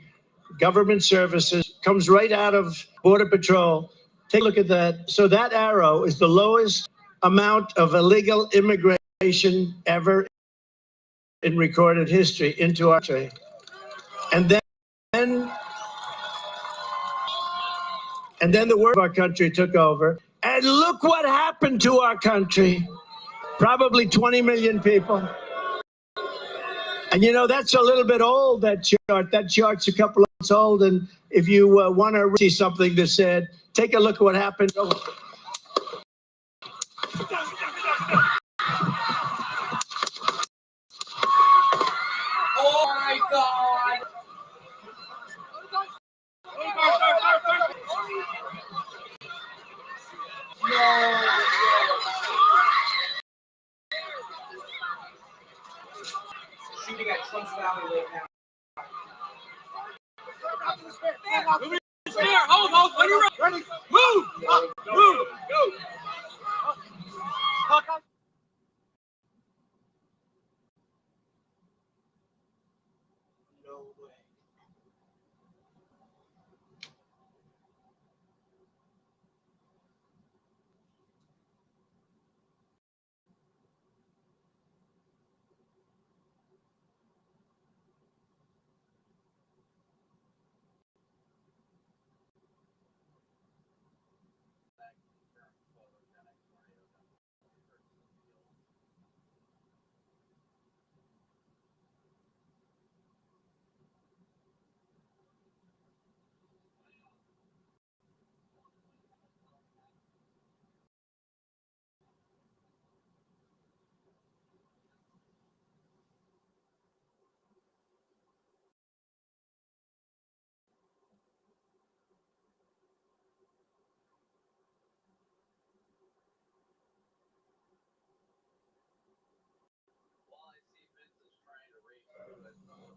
government services, comes right out of Border Patrol. Take a look at that. So that arrow is the lowest amount of illegal immigration ever in recorded history into our country. And then the world of our country took over. And look what happened to our country. Probably 20 million people. And that's a little bit old, that chart. That chart's a couple of months old. And if you want to see something that said, take a look at what happened. Oh my God. No. Shooting at Trump's Valley right now. Hold, ready, move, move, go. No way.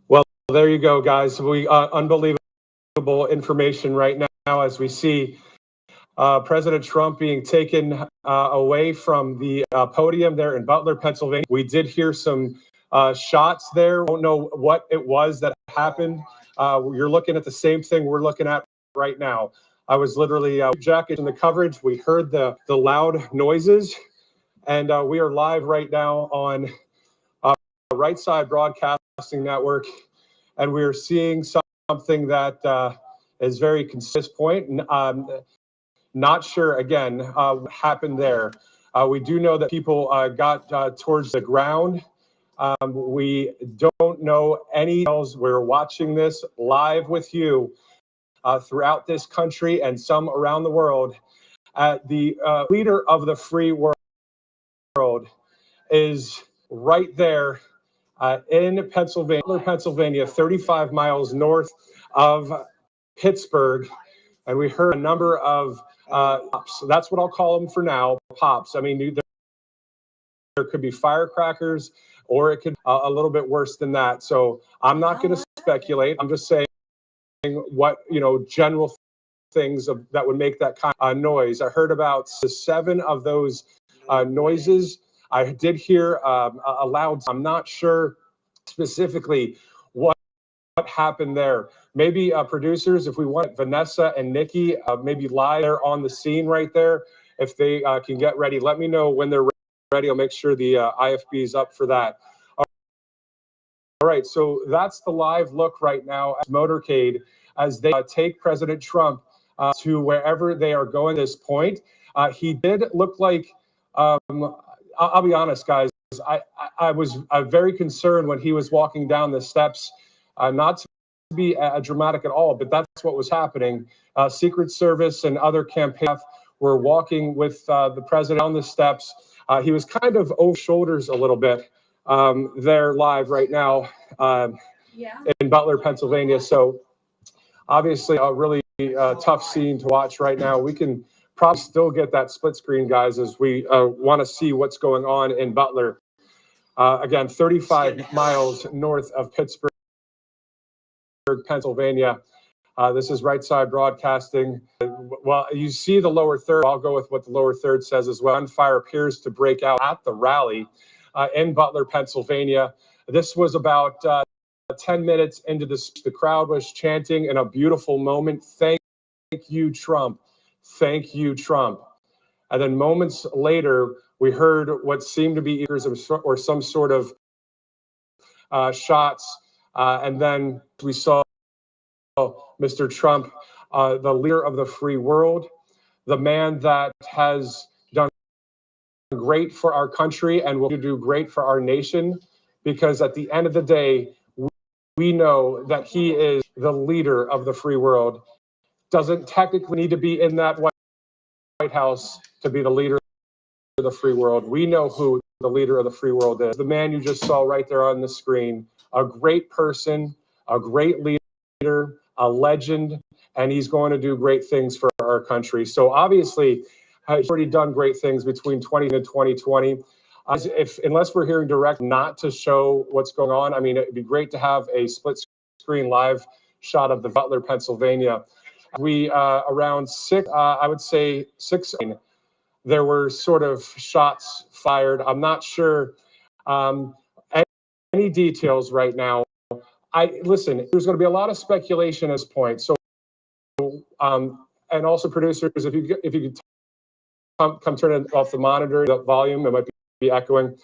Well, there you go, guys. We unbelievable information right now as we see President Trump being taken away from the podium there in Butler, Pennsylvania. We did hear some shots there. Don't know what it was that happened. You're looking at the same thing we're looking at right now. I was literally jacket in the coverage. We heard the loud noises, and we are live right now on Right Side Broadcasting Network, and we are seeing something that is very consistent point. Not sure, again, what happened there. We do know that people got towards the ground. We don't know any else. We're watching this live with you throughout this country and some around the world. The leader of the free world is right there in Pennsylvania, 35 miles north of Pittsburgh. And we heard a number of pops. That's what I'll call them for now, pops. I mean, there could be firecrackers, or it could a little bit worse than that. So I'm not going to speculate. I'm just saying what, general things that would make that kind of noise. I heard about 7 of those noises. I did hear a loud. I'm not sure specifically what happened there. Maybe producers, if we want Vanessa and Nikki, maybe live there on the scene right there. If they can get ready, let me know when they're ready. I'll make sure the IFB is up for that. All right, so that's the live look right now at motorcade as they take President Trump to wherever they are going at this point. He did look like I'll be honest, guys. I was very concerned when he was walking down the steps, not to be dramatic at all, but that's what was happening. Secret Service and other campaign staff were walking with the president on the steps. He was kind of over shoulders a little bit. They're live right now in Butler, Pennsylvania. So obviously a really tough scene to watch right now. We can probably still get that split screen, guys, as we want to see what's going on in Butler. Again, 35 miles north of Pittsburgh, Pennsylvania. This is Right Side Broadcasting. Well, you see the lower third. I'll go with what the lower third says as well. Gunfire appears to break out at the rally in Butler, Pennsylvania. This was about 10 minutes into the crowd was chanting in a beautiful moment, "Thank you, Trump. Thank you, Trump." And then moments later, we heard what seemed to be ears or some sort of shots. And then we saw Mr. Trump, the leader of the free world, the man that has done great for our country and will do great for our nation, because at the end of the day, we know that he is the leader of the free world. Doesn't technically need to be in that White House to be the leader of the free world. We know who the leader of the free world is. The man you just saw right there on the screen, a great person, a great leader, a legend, and he's going to do great things for our country. So obviously, he's already done great things between 2020 and 2020. Unless we're hearing direct, not to show what's going on. I mean, it'd be great to have a split screen live shot of the Butler, Pennsylvania. We around 6, I would say 6, there were sort of shots fired. I'm not sure any details right now. Listen, there's going to be a lot of speculation at this point. So, and also producers, if you could come turn it off the monitor, the volume, it might be echoing.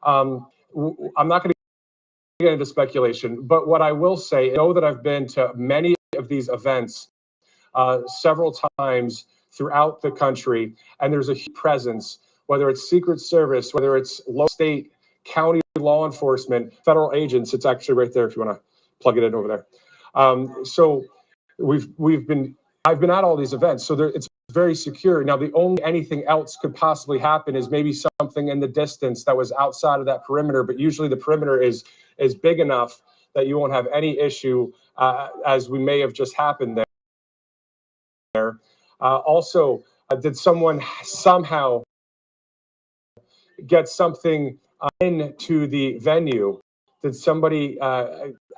I'm not going to get into speculation, but what I will say, I know that I've been to many of these events several times throughout the country, and there's a huge presence, whether it's Secret Service, whether it's local, state, county law enforcement, federal agents. It's actually right there if you want to plug it in over there. So I've been at all these events, so it's very secure. Now, the only anything else could possibly happen is maybe something in the distance that was outside of that perimeter, but usually the perimeter is big enough that you won't have any issue, as we may have just happened there. Also, did someone somehow get something into the venue? Did somebody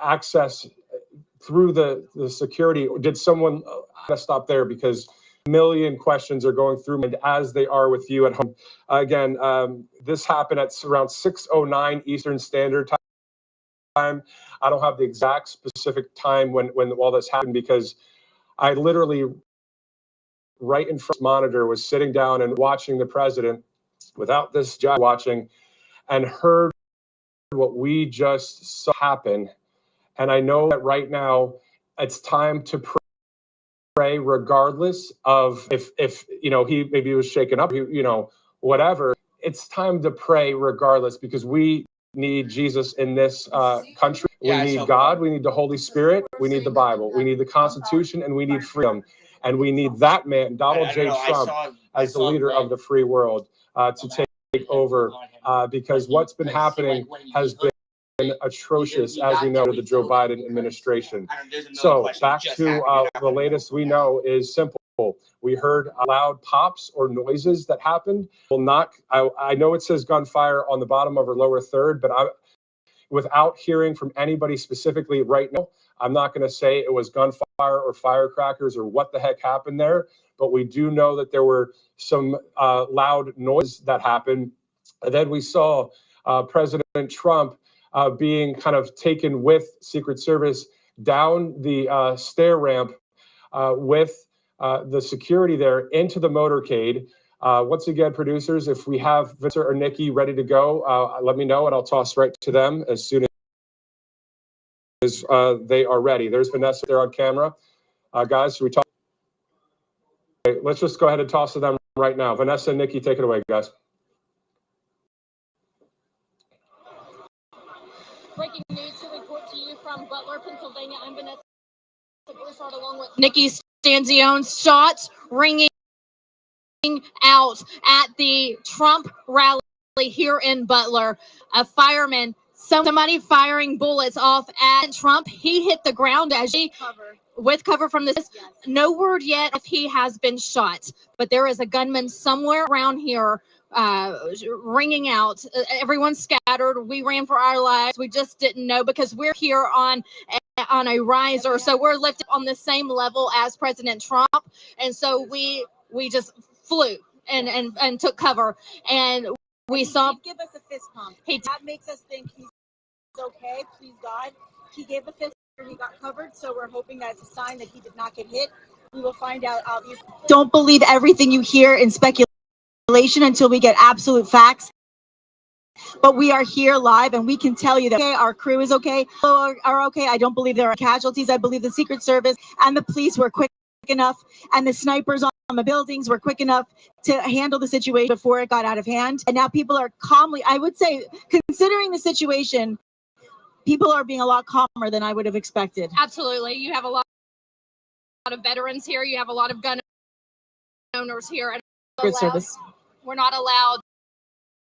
access through the security? Did someone stop there? Because a million questions are going through, and as they are with you at home. Again, this happened at around 6:09 Eastern Standard Time. I don't have the exact specific time when all this happened, because I literally, right in front of the monitor, was sitting down and watching the president without this job watching, and heard what we just saw happen. And I know that right now it's time to pray, regardless of if he maybe was shaken up, whatever. It's time to pray regardless, because we need Jesus in this country. We need God. We need the Holy Spirit. We need the Bible. We need the Constitution, and we need freedom. And we need that man, Donald J. Trump, as the leader of the free world, to take over, because what's been happening has been atrocious, as we know, to the Joe Biden administration. So back to the latest we know is simple. We heard loud pops or noises that happened. I know it says gunfire on the bottom of her lower third, but without hearing from anybody specifically right now, I'm not going to say it was gunfire or firecrackers or what the heck happened there. But we do know that there were some loud noise that happened. And then we saw President Trump being kind of taken with Secret Service down the stair ramp with the security there into the motorcade. Once again, producers, if we have Victor or Nikki ready to go, let me know and I'll toss right to them as soon as they are ready. There's Vanessa there on camera. Guys, should we talk? Okay, let's just go ahead and toss to them right now. Vanessa and Nikki, take it away, guys. Breaking news to report to you from Butler, Pennsylvania. I'm Vanessa Bouchard along with Nikki Stanzione's shots ringing out at the Trump rally here in Butler. A fireman, somebody firing bullets off at Trump. He hit the ground as he with cover from this. Yes. No word yet if he has been shot, but there is a gunman somewhere around here ringing out. Everyone's scattered. We ran for our lives. We just didn't know because we're here on a riser, so we're lifted on the same level as President Trump, and so we just flew and took cover, and we saw. Give us a fist pump. That makes us think he's okay. Please God, he gave a fist. He got covered, so we're hoping that it's a sign that he did not get hit. We will find out, obviously. Don't believe everything you hear in speculation until we get absolute facts. But we are here live, and we can tell you that okay, our crew is okay, are okay. I don't believe there are casualties. I believe the Secret Service and the police were quick enough, and the snipers on the buildings were quick enough to handle the situation before it got out of hand. And now people are calmly, I would say, considering the situation, people are being a lot calmer than I would have expected. Absolutely. You have a lot of veterans here. You have a lot of gun owners here. And we're not allowed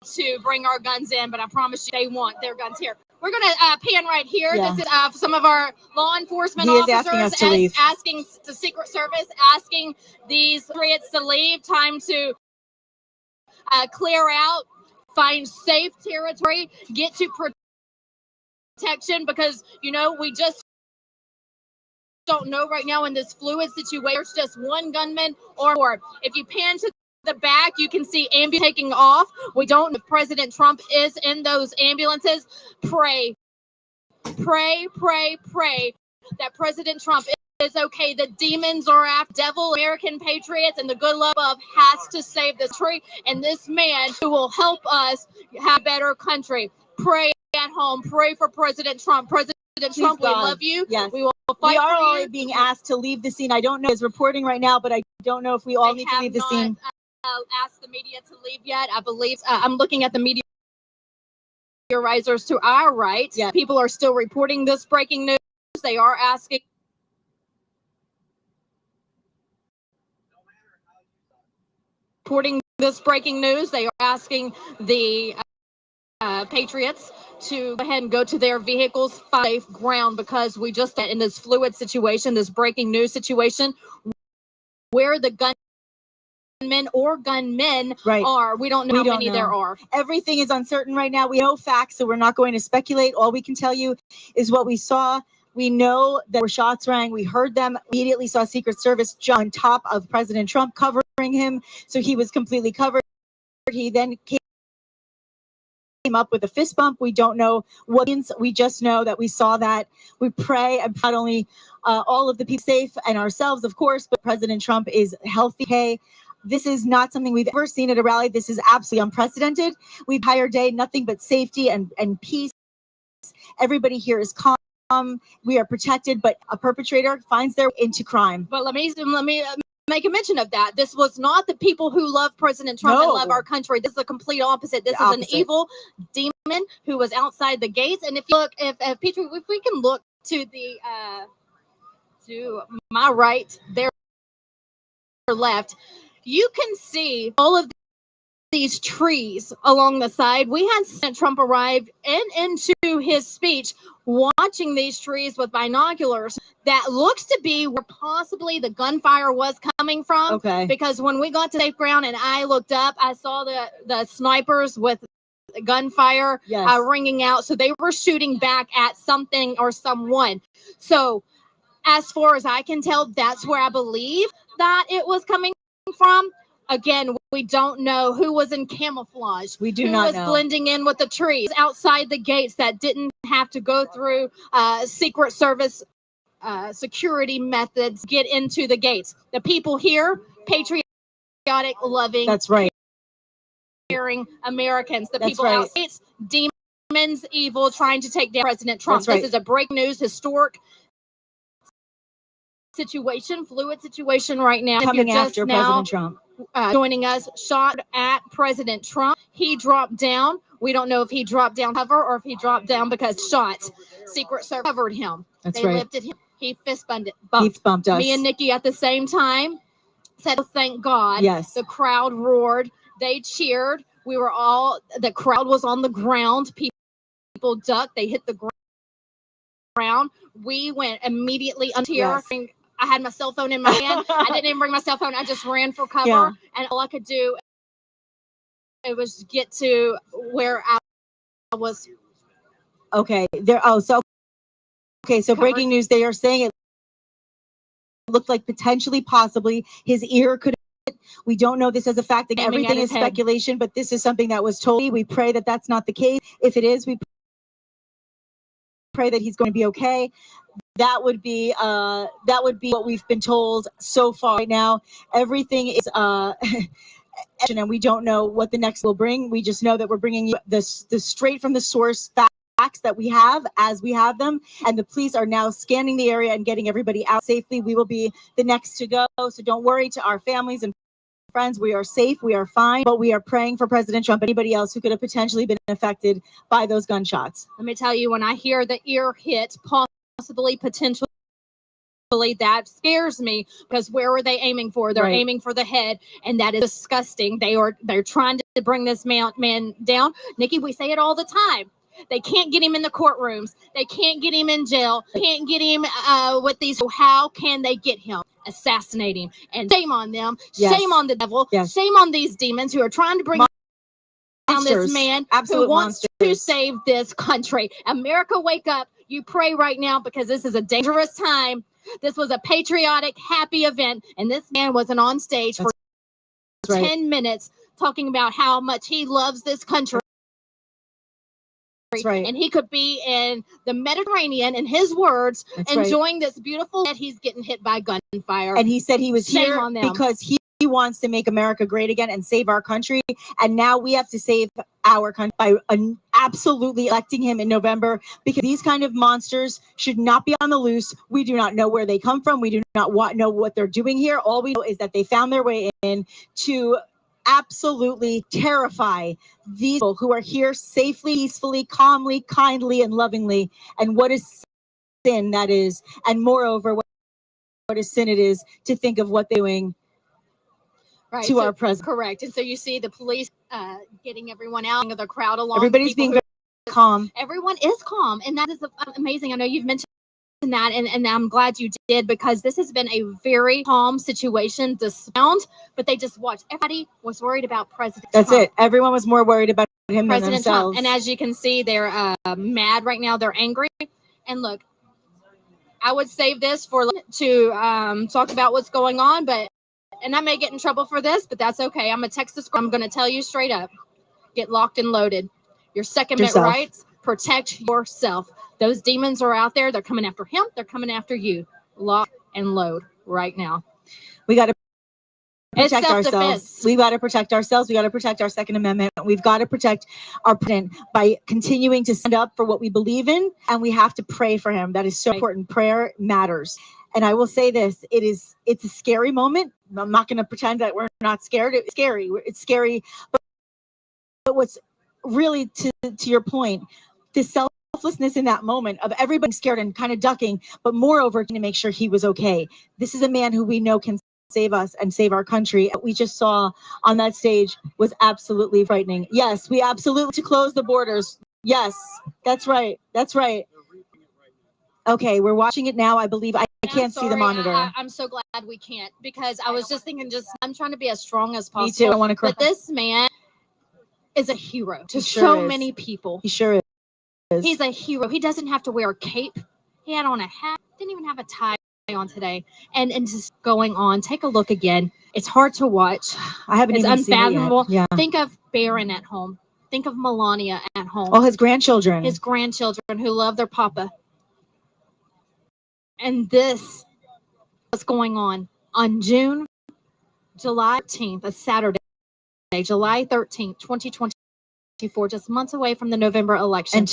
to bring our guns in, but I promise you they want their guns here. We're going to pan right here. Yeah. This is some of our law enforcement officers asking the Secret Service, asking these patriots to leave. Time to clear out, find safe territory, get to protection, because we just don't know right now in this fluid situation. It's just one gunman or more. If you pan to the back, you can see ambulance taking off. We don't know if President Trump is in those ambulances. Pray that President Trump is okay. The demons are after devil, American patriots, and the good love of has to save this country and this man who will help us have a better country. Pray at home. Pray for President Trump. President Trump, we love you. Yes. We will fight. We are all being asked to leave the scene. I don't know is reporting right now, but I don't know if we all need to leave the scene. Asked the media to leave yet. I believe I'm looking at the media risers to our right. Yeah. People are still reporting this breaking news. They are asking. Reporting this breaking news. They are asking the Patriots to go ahead and go to their vehicles, safe ground, because we just in this fluid situation, this breaking news situation, where the gunmen or gunmen are. We don't know how many there are. Everything is uncertain right now. We know facts, so we're not going to speculate. All we can tell you is what we saw. We know that shots rang. We heard them. Immediately saw Secret Service on top of President Trump covering him, so he was completely covered. He then came up with a fist bump. We don't know what means. We just know that we saw that. We pray, and not only all of the people safe and ourselves, of course, but President Trump is healthy. Hey, this is not something we've ever seen at a rally. This is absolutely unprecedented. We've entire day, nothing but safety and peace. Everybody here is calm. We are protected, but a perpetrator finds their way into crime. But let me make a mention of that. This was not the people who love President Trump and love our country. This is the complete opposite. This is an evil demon who was outside the gates. And if you look, if Petrie, if we can look to the to my right, there left, you can see all of these trees along the side. We had President Trump arrive into his speech, watching these trees with binoculars. That looks to be where possibly the gunfire was coming from. Okay. Because when we got to safe ground and I looked up, I saw the snipers with gunfire ringing out. So they were shooting back at something or someone. So as far as I can tell, that's where I believe that it was coming from. Again, we don't know who was in camouflage. We do not know. Who was blending in with the trees outside the gates that didn't have to go through Secret Service security methods, get into the gates. The people here, patriotic, loving. That's right. Caring Americans. The people outside, demons, evil, trying to take down President Trump. This is a breaking news, historic situation, fluid situation right now. Coming after President Trump. Joining us, shot at President Trump. He dropped down. We don't know if he dropped down cover or if he dropped down because shot. Secret Service covered him. That's they right. lifted him. He fist bumped us. Me and Nikki at the same time said, oh, thank God. Yes. The crowd roared. They cheered. The crowd was on the ground. People ducked. They hit the ground. We went immediately under here. Yes. I had my cell phone in my hand. I didn't even bring my cell phone. I just ran for cover. Yeah. And all I could do was get to where I was. Okay. So breaking news. They are saying it looked like potentially, possibly, his ear could. We don't know this as a fact. Everything is speculation, but this is something that was told. We pray that that's not the case. If it is, we pray that he's going to be okay. That would be what we've been told so far. Right now, everything is and we don't know what the next will bring. We just know that we're bringing you the straight from the source facts that we have as we have them, and the police are now scanning the area and getting everybody out safely. We will be the next to go, so don't worry. To our families and friends, we are safe, we are fine, but we are praying for President Trump and anybody else who could have potentially been affected by those gunshots. Let me tell you, when I hear the ear hit, possibly, potentially, that scares me, because where are they aiming for? They're aiming for the head, and that is disgusting. They're trying to bring this man down. Nikki, we say it all the time. They can't get him in the courtrooms. They can't get him in jail. They can't get him with these. So how can they get him? Assassinate him. And shame on them. Yes. Shame on the devil. Yes. Shame on these demons who are trying to bring down this man who wants to save this country. America, wake up. You pray right now, because this is a dangerous time. This was a patriotic, happy event, and this man wasn't on stage for 10 minutes talking about how much he loves this country. That's right. And he could be in the Mediterranean, in his words, enjoying this beautiful that he's getting hit by gunfire. And he said he was here because he wants to make America great again and save our country. And now we have to save our country by absolutely electing him in November, because these kind of monsters should not be on the loose. We do not know where they come from. We do not know what they're doing here. All we know is that they found their way in to absolutely terrify these people who are here safely, peacefully, calmly, kindly, and lovingly. And what a sin that is. And moreover, what a sin it is to think of what they're doing to our president. Correct. And so you see the police getting everyone out, the crowd along. Everybody's being very calm. Everyone is calm. And that is amazing. I know you've mentioned that, and I'm glad you did, because this has been a very calm situation. The sound, but they just watched. Everybody was worried about President Trump. That's it. Everyone was more worried about him President than themselves. Trump. And as you can see, they're mad right now. They're angry. And look, I would save this to talk about what's going on, and I may get in trouble for this, but that's okay. I'm a Texas. I'm going to tell you straight up: get locked and loaded. Your Second Amendment rights. Protect yourself. Those demons are out there. They're coming after him. They're coming after you. Lock and load right now. We got to protect ourselves. We got to protect ourselves. We got to protect our Second Amendment. We've got to protect our president by continuing to stand up for what we believe in, and we have to pray for him. That is so important. Prayer matters. And I will say this: it's a scary moment. I'm not going to pretend that we're not scared. It's scary. It's scary. But what's really, to your point, the selflessness in that moment of everybody scared and kind of ducking, but moreover, to make sure he was okay. This is a man who we know can save us and save our country. What we just saw on that stage was absolutely frightening. Yes, we absolutely to close the borders. Yes, that's right. That's right. Okay, we're watching it now. I believe I can't see the monitor. I'm so glad we can't, because I was just thinking, I'm trying to be as strong as possible. Me too. I want to cry. But this man is a hero to so many people. He sure is. He's a hero. He doesn't have to wear a cape. He had on a hat. Didn't even have a tie on today. And just going on. Take a look again. It's hard to watch. I haven't even seen it yet. Yeah. Think of Barron at home. Think of Melania at home. Oh, his grandchildren. His grandchildren who love their papa. And this was going on July 13th, a Saturday, July 13th, 2024, just months away from the November election. And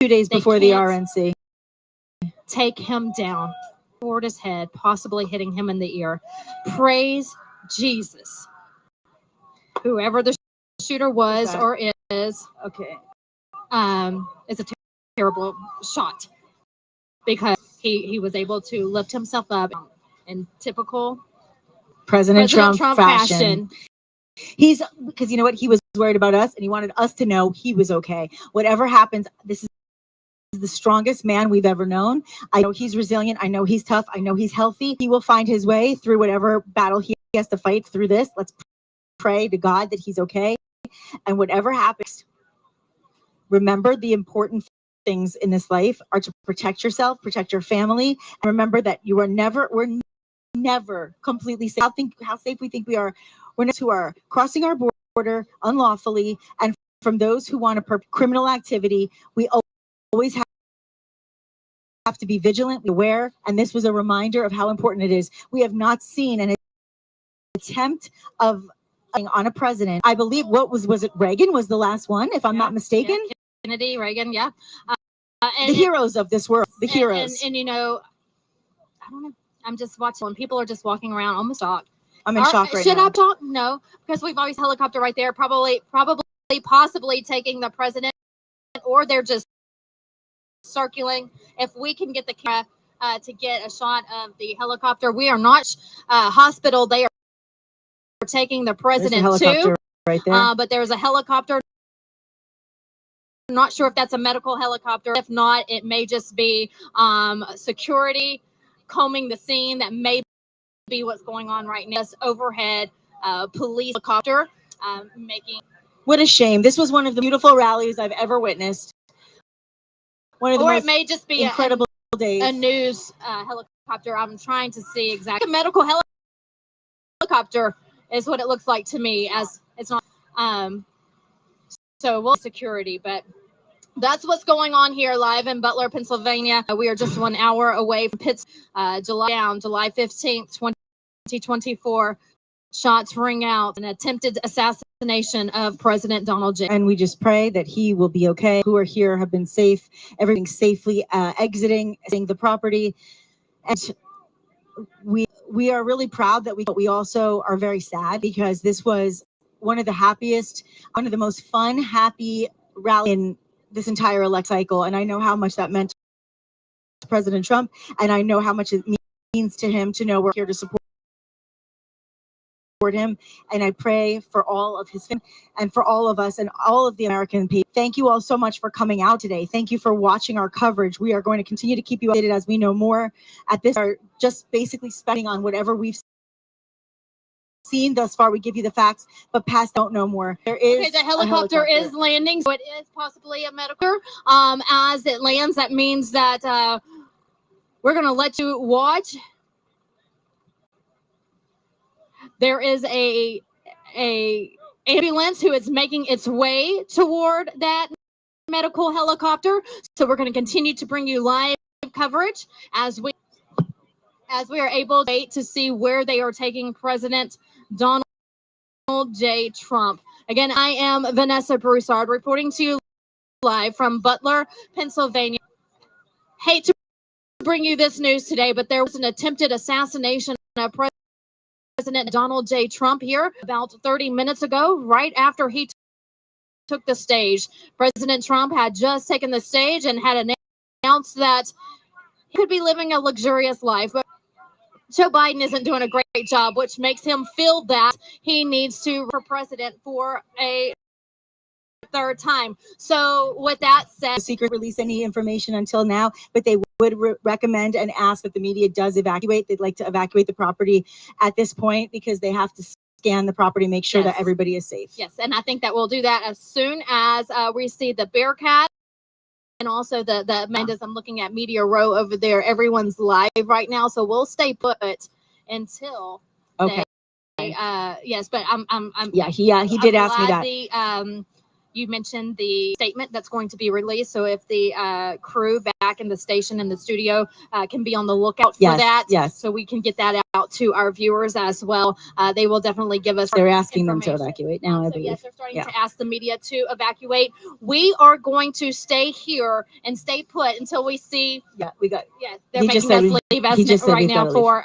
2 days before the RNC. Take him down toward his head, possibly hitting him in the ear. Praise Jesus. Whoever the shooter was or is. okay, it's a terrible shot because he was able to lift himself up in typical President Trump fashion. fashion. He's because you know what? He was worried about us and he wanted us to know he was okay. Whatever happens, this is the strongest man we've ever known. I know he's resilient. I know he's tough. I know he's healthy. He will find his way through whatever battle he has to fight through this. Let's pray to God that he's okay. And whatever happens, remember the important things in this life are to protect yourself, protect your family, and remember that we're never completely safe. How safe we think we are. We're not who are crossing our border unlawfully, and from those who want to perpetrate criminal activity. We always have to be vigilant, aware, and this was a reminder of how important it is. We have not seen an attempt of on a president. I believe was it Reagan was the last one, if I'm not mistaken. Yeah. Kennedy, Reagan, yeah. The heroes of this world, the heroes. And you know, I don't know. I'm just watching when people are just walking around almost shocked. I'm in shock right now. Should I talk? No, because we've always helicopter right there, possibly taking the president, or they're just circling. If we can get the camera to get a shot of the helicopter, we are not hospital. They are taking the president too, right there. But there's a helicopter. I'm not sure if that's a medical helicopter. If not, it may just be security combing the scene. That may be what's going on right now. This overhead police helicopter making. What a shame. This was one of the beautiful rallies I've ever witnessed. One of the most it may just be incredible days. A news helicopter. I'm trying to see exactly. A medical helicopter is what it looks like to me, as it's not. So we'll security, but that's what's going on here live in Butler, Pennsylvania. We are just 1 hour away from July 15th, 2024. Shots ring out, an attempted assassination of President Donald J. And we just pray that he will be okay. Who are here have been safe, everything safely exiting the property. And we are really proud that we also are very sad because this was one of the most fun, happy rally in this entire elect cycle. And I know how much that meant to President Trump. And I know how much it means to him to know we're here to support him. And I pray for all of his family and for all of us and all of the American people. Thank you all so much for coming out today. Thank you for watching our coverage. We are going to continue to keep you updated as we know more. At this, are just basically spending on whatever we've seen thus far. We give you the facts, but past don't know more. There is the helicopter is landing, so it is possibly a medical. As it lands, that means that we're going to let you watch. There is a ambulance who is making its way toward that medical helicopter. So we're going to continue to bring you live coverage as we are able to see where they are taking President Donald J. Trump. Again, I am Vanessa Broussard reporting to you live from Butler, Pennsylvania. Hate to bring you this news today, but there was an attempted assassination of President Donald J. Trump here about 30 minutes ago, right after he took the stage. President Trump had just taken the stage and had announced that he could be living a luxurious life, but Joe Biden isn't doing a great job, which makes him feel that he needs to for president for a third time. So with that said, secret release any information until now, but they would recommend and ask that the media does evacuate. They'd like to evacuate the property at this point because they have to scan the property, make sure that everybody is safe. Yes, and I think that we'll do that as soon as we see the Bearcat. And also the Mendes, I'm looking at Media Row over there. Everyone's live right now, so we'll stay put until. Okay. Yes, but I'm. He did ask me that. You mentioned the statement that's going to be released. So if the crew back in the station and the studio can be on the lookout for that. Yes. So we can get that out to our viewers as well. They will definitely give us. They're asking them to evacuate now, I believe. Yes, they're starting to ask the media to evacuate. We are going to stay here and stay put until we see. Yeah, we got. Yes, they're making us leave as right now for.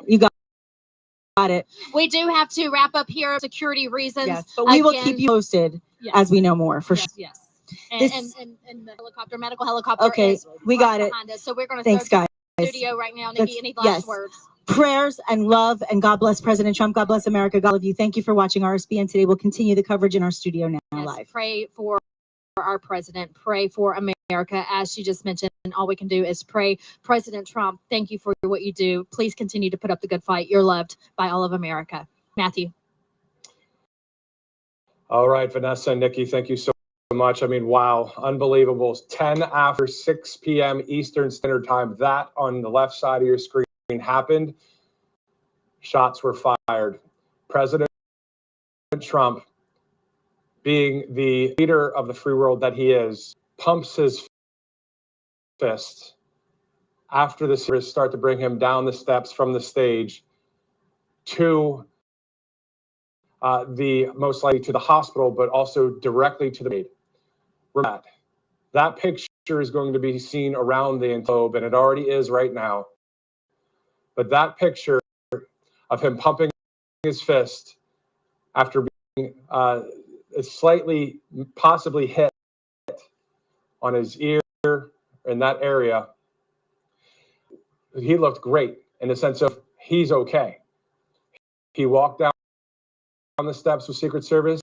You got it. We do have to wrap up here, security reasons. Yes, but we will keep you posted as we know more for sure. Yes. And, This- and the medical helicopter. Okay, is we got it. behind us. So we're going to Thanks, start guys. the studio right now. Let's- Nikki, any last yes. words? Prayers and love, and God bless President Trump. God bless America. God love you. Thank you for watching RSBN today. We'll continue the coverage in our studio now Yes, live. pray for our president. Pray for America. As she just mentioned, all we can do is pray. President Trump, thank you for what you do. Please continue to put up the good fight. You're loved by all of America. Matthew. All right, Vanessa and Nikki, thank you so much. I mean, wow, unbelievable. 10 after 6 p.m. Eastern Standard Time. That on the left side of your screen happened. Shots were fired. President Trump, being the leader of the free world that he is, pumps his fist after the series start to bring him down the steps from the stage to the most likely to the hospital, but also directly to the maid. That picture is going to be seen around the globe, and it already is right now. But that picture of him pumping his fist after being slightly, possibly hit on his ear in that area, he looked great in the sense of he's okay. He walked down the steps with Secret Service,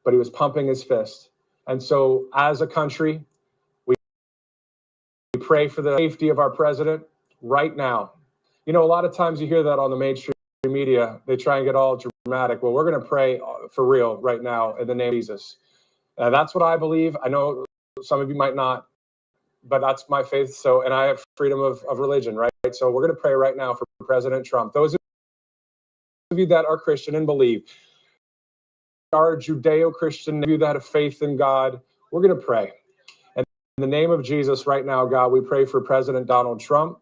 but he was pumping his fist. And so as a country, we pray for the safety of our president right now. You know, a lot of times you hear that on the mainstream media, they try and get all dramatic. Well, we're going to pray for real right now in the name of Jesus. That's what I believe. I know some of you might not, but that's my faith. So, and I have freedom of religion, right? So we're going to pray right now for President Trump. Those of you that are Christian and believe, are Judeo-Christian, you that have faith in God, we're going to pray. And in the name of Jesus right now, God, we pray for President Donald Trump.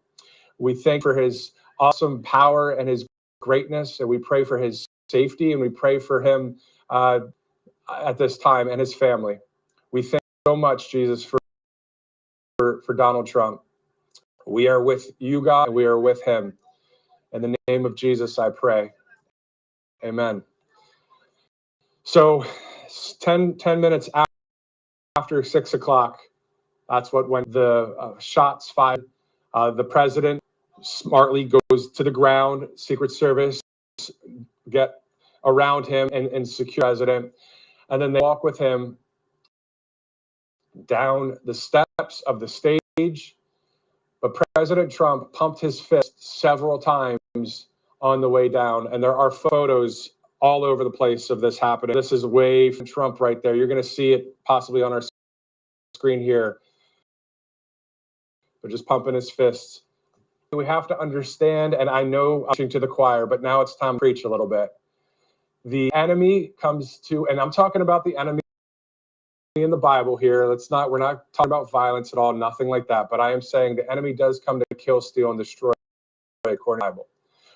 We thank for his awesome power and his greatness, and we pray for his safety, and we pray for him at this time and his family. We thank you so much, Jesus, for Donald Trump. We are with you, God, and we are with him. In the name of Jesus, I pray. Amen. So 10 minutes after 6 o'clock, that's when the shots fired. The president smartly goes to the ground. Secret Service get around him and secure the president. And then they walk with him down the steps of the stage. But President Trump pumped his fist several times on the way down. And there are photos all over the place of this happening. This is way from Trump right there. You're going to see it possibly on our screen here. But just pumping his fists. We have to understand, and I know I'm preaching to the choir, but now it's time to preach a little bit. The enemy comes to, and I'm talking about the enemy in the Bible here. We're not talking about violence at all, nothing like that. But I am saying the enemy does come to kill, steal, and destroy according to the Bible.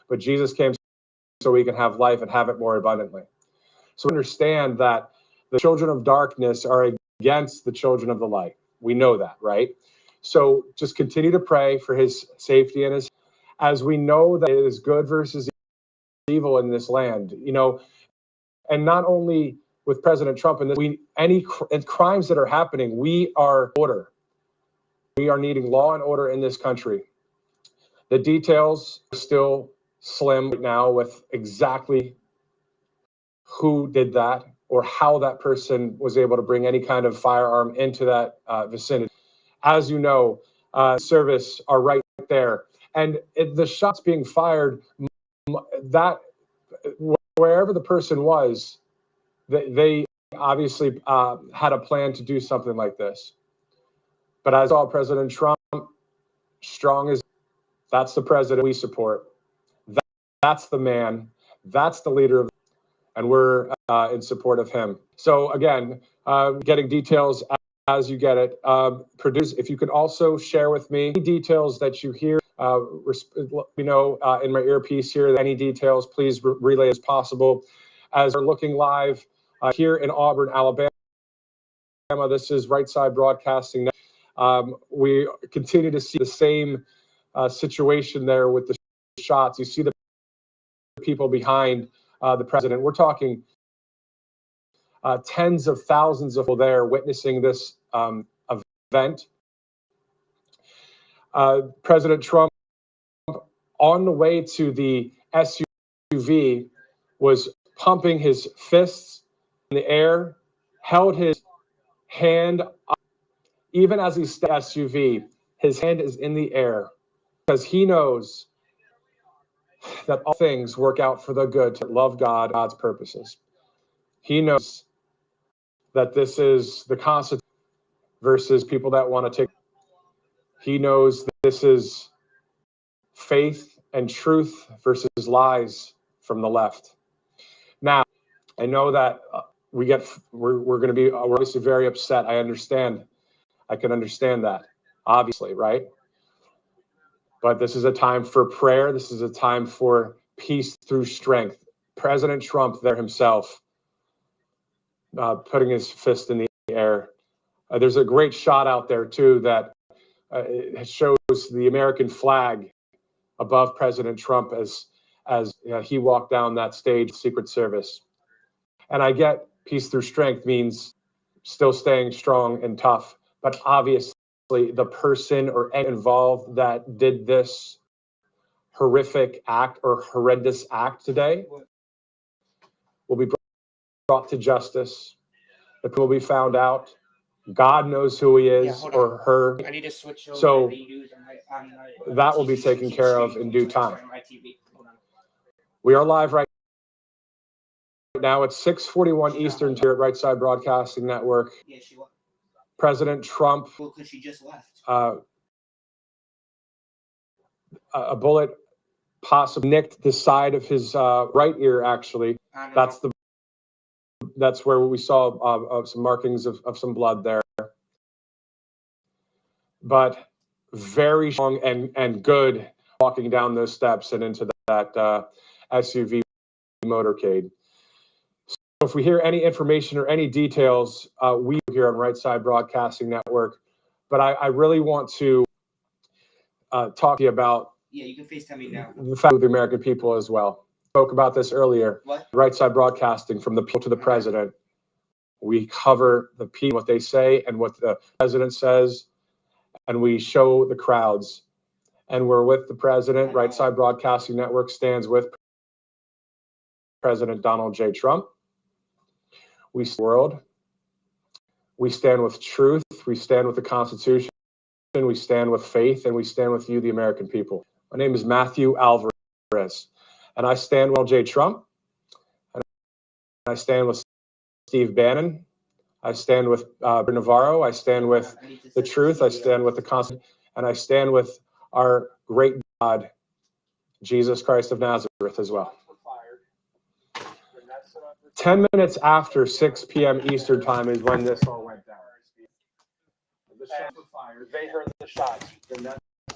But Jesus came so we can have life and have it more abundantly. So understand that the children of darkness are against the children of the light. We know that, right? So just continue to pray for his safety and as we know that it is good versus evil in this land, you know, and not only with President Trump and any crimes that are happening, we are order. We are needing law and order in this country. The details are still slim right now with exactly who did that or how that person was able to bring any kind of firearm into that vicinity. As you know, service are right there. And the shots being fired, that wherever the person was, they obviously had a plan to do something like this. But as all President Trump, strong as that's the president we support. That's the man. That's the leader of, and we're in support of him. So again, getting details as you get it. Produce. If you can also share with me any details that you hear. In my earpiece here, any details, please relay as possible. As we're looking live here in Auburn, Alabama. This is Right Side Broadcasting. We continue to see the same situation there with the shots. You see the people behind the president. We're talking tens of thousands of people there witnessing this event. President Trump, on the way to the SUV, was pumping his fists in the air, held his hand up. Even as he stepped SUV, his hand is in the air because he knows that all things work out for the good to love God, God's purposes. He knows that this is the Constitution versus people that want to take. He knows that this is faith and truth versus lies from the left. Now, I know that we're going to be, we're obviously very upset. I understand. I can understand that, obviously, right? But this is a time for prayer. This is a time for peace through strength. President Trump there himself, putting his fist in the air. There's a great shot out there too that it shows the American flag above President Trump as he walked down that stage, Secret Service. And I get peace through strength means still staying strong and tough, but obviously the person or involved that did this horrific act or horrendous act today will be brought to justice. The people will be found out. God knows who he is or her. I need to switch over So the news on my that will be taken care of in due time. We are live right now. It's 6:41 Eastern here at Right Side Broadcasting Network. Yeah, she was. President Trump, Well, because she just left. a bullet possibly nicked the side of his right ear, actually. That's where we saw some markings of some blood there. But very strong and good walking down those steps and into that SUV motorcade. So if we hear any information or any details, we here on Right Side Broadcasting Network. But I really want to talk to you about Yeah, you can FaceTime me now. the fact of the American people as well. Spoke about this earlier. What? Right Side Broadcasting, from the people to the president. We cover the people, what they say and what the president says, and we show the crowds. And we're with the president. Right Side Broadcasting Network stands with President Donald J. Trump. We stand with the world. We stand with truth. We stand with the Constitution. We stand with faith, and we stand with you, the American people. My name is Matthew Alvarez, and I stand with J. Trump, and I stand with Steve Bannon. I stand with Navarro. I stand with the truth. I stand with the Constitution, and I stand with our great God, Jesus Christ of Nazareth, as well. 10 minutes after 6 p.m. Eastern time is when this all went down. The shots were fired. They heard the shots.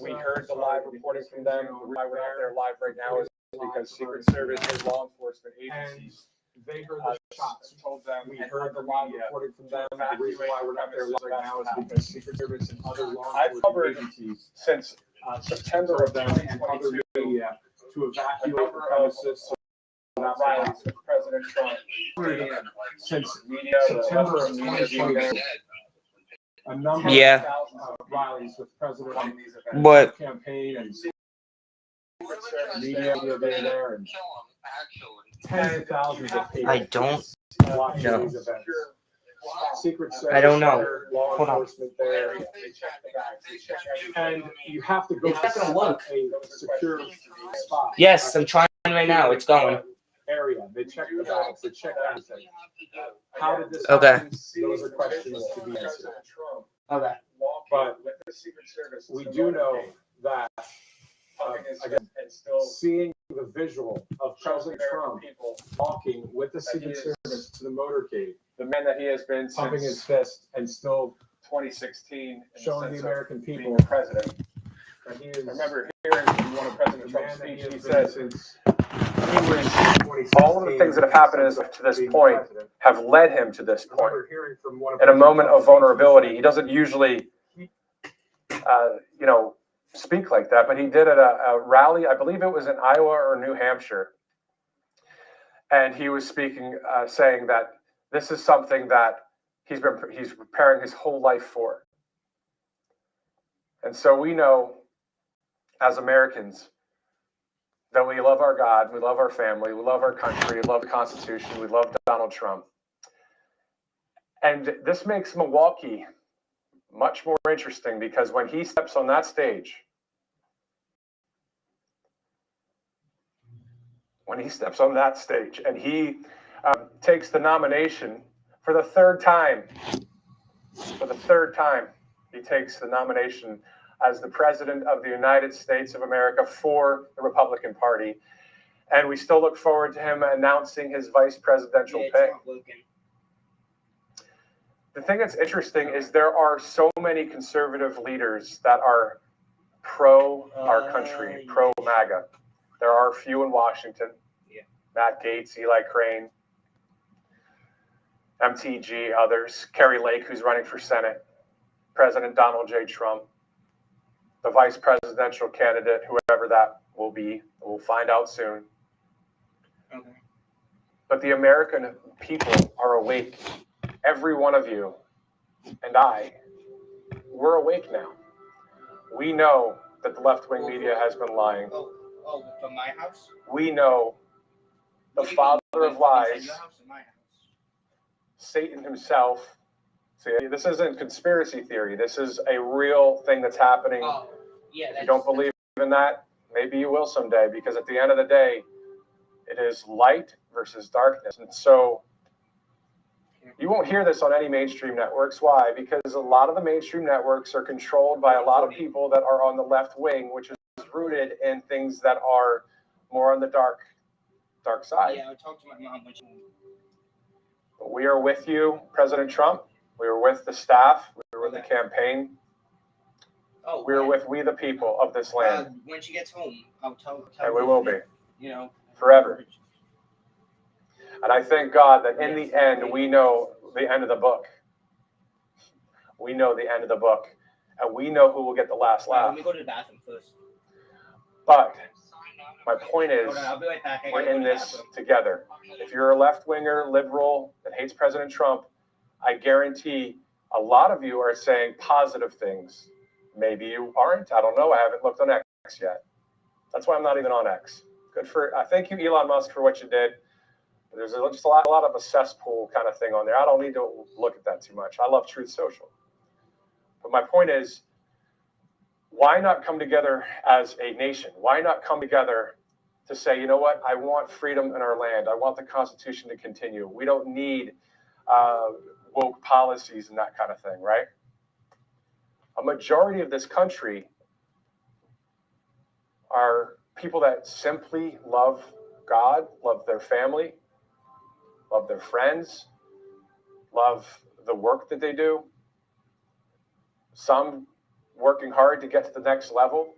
We heard the live reporting from them. The reason why we're out there live right now is because Secret Service and law enforcement agencies, they heard the shots. Told them we heard the live reporting from them. The reason why we're out there live right now is because Secret Service and other law enforcement agencies since September of them and other media to evacuate the premises. Rallies with President Trump since September of 2020. A number of rallies with President Trump's campaign and media there, and tens of thousands of people. I don't know. These events. Secret Service, I don't know. Law Hold on. enforcement there, and you have to go It's not gonna work. a secure spot. Yes, I'm trying right now. It's going. Area. They check the bags. They check everything. How did this Okay. happen? Those are questions to be answered. Okay. But we do know that again, seeing the visual of President Trump walking with the Secret Service to the motorcade, the man that he has been pumping his fist and still 2016 showing the American people president. And he is, I remember hearing from one of President Trump's speeches, he said, all of the things that have happened to this point have led him to this point. In a moment of vulnerability, he doesn't usually, speak like that, but he did at a rally. I believe it was in Iowa or New Hampshire, and he was speaking, saying that This is something that he's preparing his whole life for. And so we know as Americans that we love our God, we love our family, we love our country, we love the Constitution, we love Donald Trump. And this makes Milwaukee much more interesting because when he steps on that stage, and he takes the nomination for the third time, he takes the nomination as the President of the United States of America for the Republican Party. And we still look forward to him announcing his vice presidential pick. The thing that's interesting is there are so many conservative leaders that are pro our country, pro MAGA. There are a few in Washington. Matt Gaetz, Eli Crane, MTG, others. Kerry Lake, who's running for Senate. President Donald J. Trump. The vice presidential candidate, whoever that will be. We'll find out soon. Okay. But the American people are awake. Every one of you and I, we're awake now. We know that the left-wing media has been lying. Oh, from my house? We know the father of lies, Your house or my house? Satan himself. See, this isn't conspiracy theory. This is a real thing that's happening. Oh, yeah. If you don't believe in that, maybe you will someday, because at the end of the day, it is light versus darkness. And so you won't hear this on any mainstream networks. Why? Because a lot of the mainstream networks are controlled by a lot of people that are on the left wing, which is rooted in things that are more on the dark side. Yeah, I talked to my mom. But we are with you, President Trump. We were with the staff. We were with the campaign. Oh, we are with we the people of this land. When she gets home, I'll tell and we will be. You know, forever. And I thank God that in the end, we know the end of the book. We know the end of the book. And we know who will get the last laugh. Let me go to the bathroom first. But my point is, Hold on, I'll be right back. we're in this together. If you're a left-winger, liberal, that hates President Trump, I guarantee a lot of you are saying positive things. Maybe you aren't. I don't know. I haven't looked on X yet. That's why I'm not even on X. I thank you, Elon Musk, for what you did. There's just a lot of a cesspool kind of thing on there. I don't need to look at that too much. I love Truth Social. But my point is, why not come together as a nation? Why not come together to say, you know what? I want freedom in our land. I want the Constitution to continue. We don't need woke policies and that kind of thing, right? A majority of this country are people that simply love God, love their family, love their friends, love the work that they do. Some working hard to get to the next level.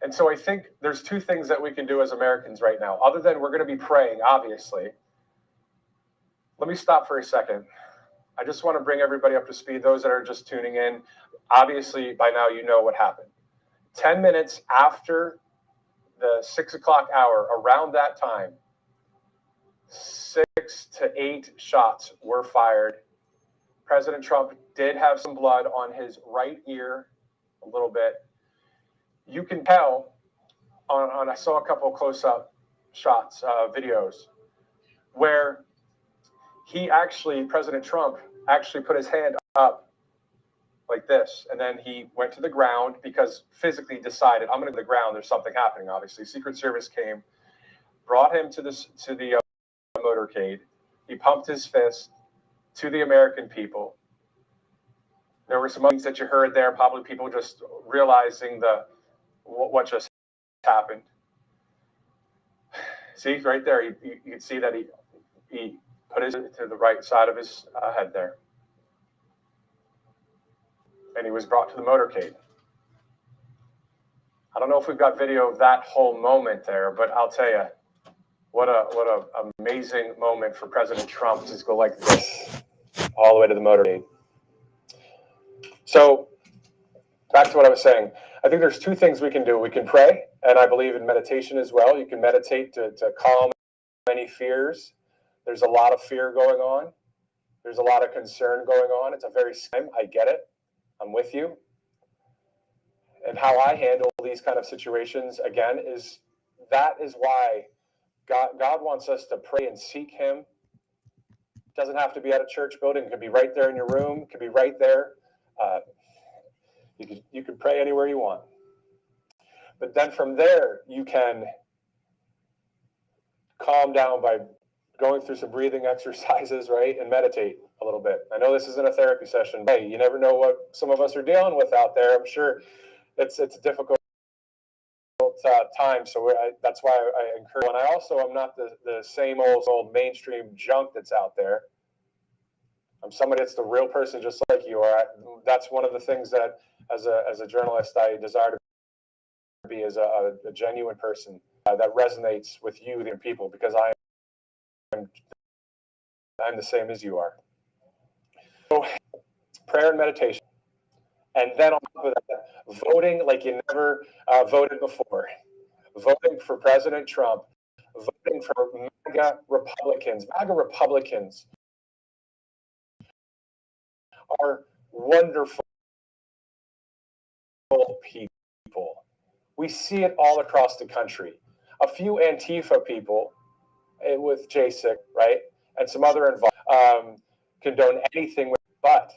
And so I think there's two things that we can do as Americans right now, other than we're going to be praying, obviously. Let me stop for a second. I just want to bring everybody up to speed, those that are just tuning in. Obviously, by now you know what happened. 10 minutes after the 6 o'clock hour, around that time, 6 to 8 shots were fired. President Trump did have some blood on his right ear, a little bit. You can tell I saw a couple close-up shots, videos, where President Trump actually put his hand up like this, and then he went to the ground because physically decided, I'm going to the ground, there's something happening, obviously. Secret Service came, brought him to the motorcade. He pumped his fist to the American people. There were some things that you heard there, probably people just realizing what just happened. See, right there, you can see that he put his to the right side of his head there. And he was brought to the motorcade. I don't know if we've got video of that whole moment there, but I'll tell you, what a amazing moment for President Trump to go like this all the way to the motorcade. So back to what I was saying. I think there's two things we can do. We can pray, and I believe in meditation as well. You can meditate to calm any fears There's a lot of fear going on. There's a lot of concern going on. It's a very time. I get it. I'm with you. And how I handle these kind of situations, again, is why God wants us to pray and seek him. It doesn't have to be at a church building. It could be right there in your room. It could be right there. You can pray anywhere you want. But then from there, you can calm down by going through some breathing exercises, right? And meditate a little bit. I know this isn't a therapy session. Hey, you never know what some of us are dealing with out there. I'm sure it's a difficult time. So that's why I encourage. And I also am not the same old mainstream junk that's out there. I'm somebody that's the real person, just like you are. That's one of the things that, as a journalist, I desire to be as a genuine person that resonates with you, the people, because I'm the same as you are. So, prayer and meditation, and then on top of that, voting like you never voted before. Voting for President Trump, voting for MAGA Republicans. MAGA Republicans are wonderful people. We see it all across the country. A few Antifa people with J6, right, and some other involved condone anything, but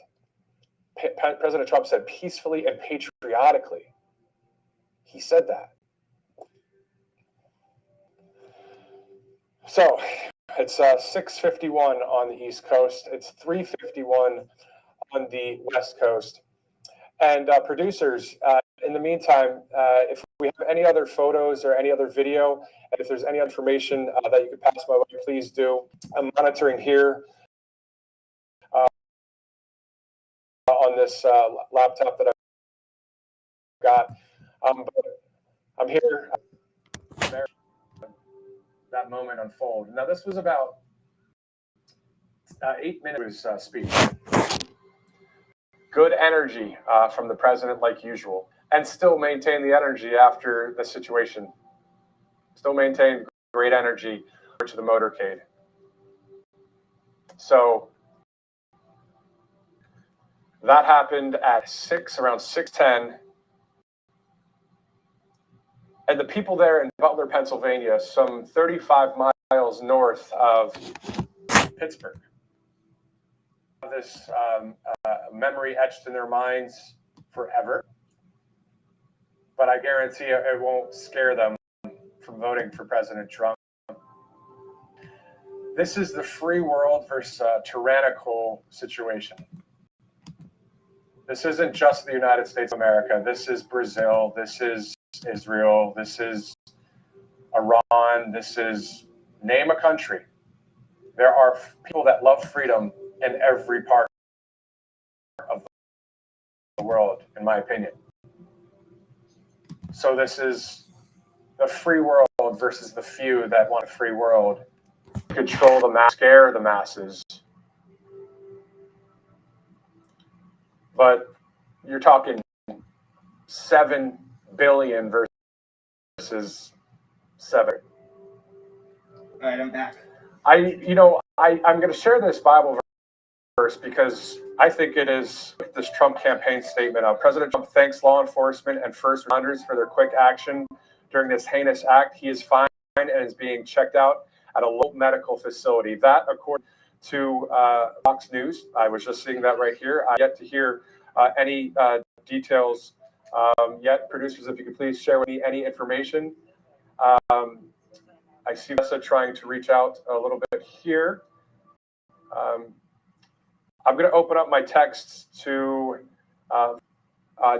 President Trump said peacefully and patriotically. He said that. So it's 6:51 on the East Coast. It's 3:51 on the West Coast. And producers, in the meantime, if we have any other photos or any other video, and if there's any information that you could pass my way, please do. I'm monitoring here on this laptop that I've got. But I'm here. That moment unfold. Now, this was about 8 minutes speech. Good energy from the president, like usual, and still maintain the energy after the situation. Still maintain great energy to the motorcade. So that happened at around 6:10. And the people there in Butler, Pennsylvania, some 35 miles north of Pittsburgh, this memory etched in their minds forever. But I guarantee you it won't scare them from voting for President Trump. This is the free world versus a tyrannical situation. This isn't just the United States of America. This is Brazil. This is Israel. This is Iran. This is, name a country. There are people that love freedom in every part of the world, in my opinion. So this is the free world versus the few that want a free world. Control the mass, scare the masses. But you're talking 7 billion versus 7. All right, I'm back. I'm going to share this Bible verse because I think it is this Trump campaign statement. President Trump thanks law enforcement and first responders for their quick action during this heinous act. He is fine and is being checked out at a local medical facility. That, according to Fox News, I was just seeing that right here. I yet to hear any details yet. Producers, if you could please share with me any information. I see Vanessa trying to reach out a little bit here. I'm going to open up my texts to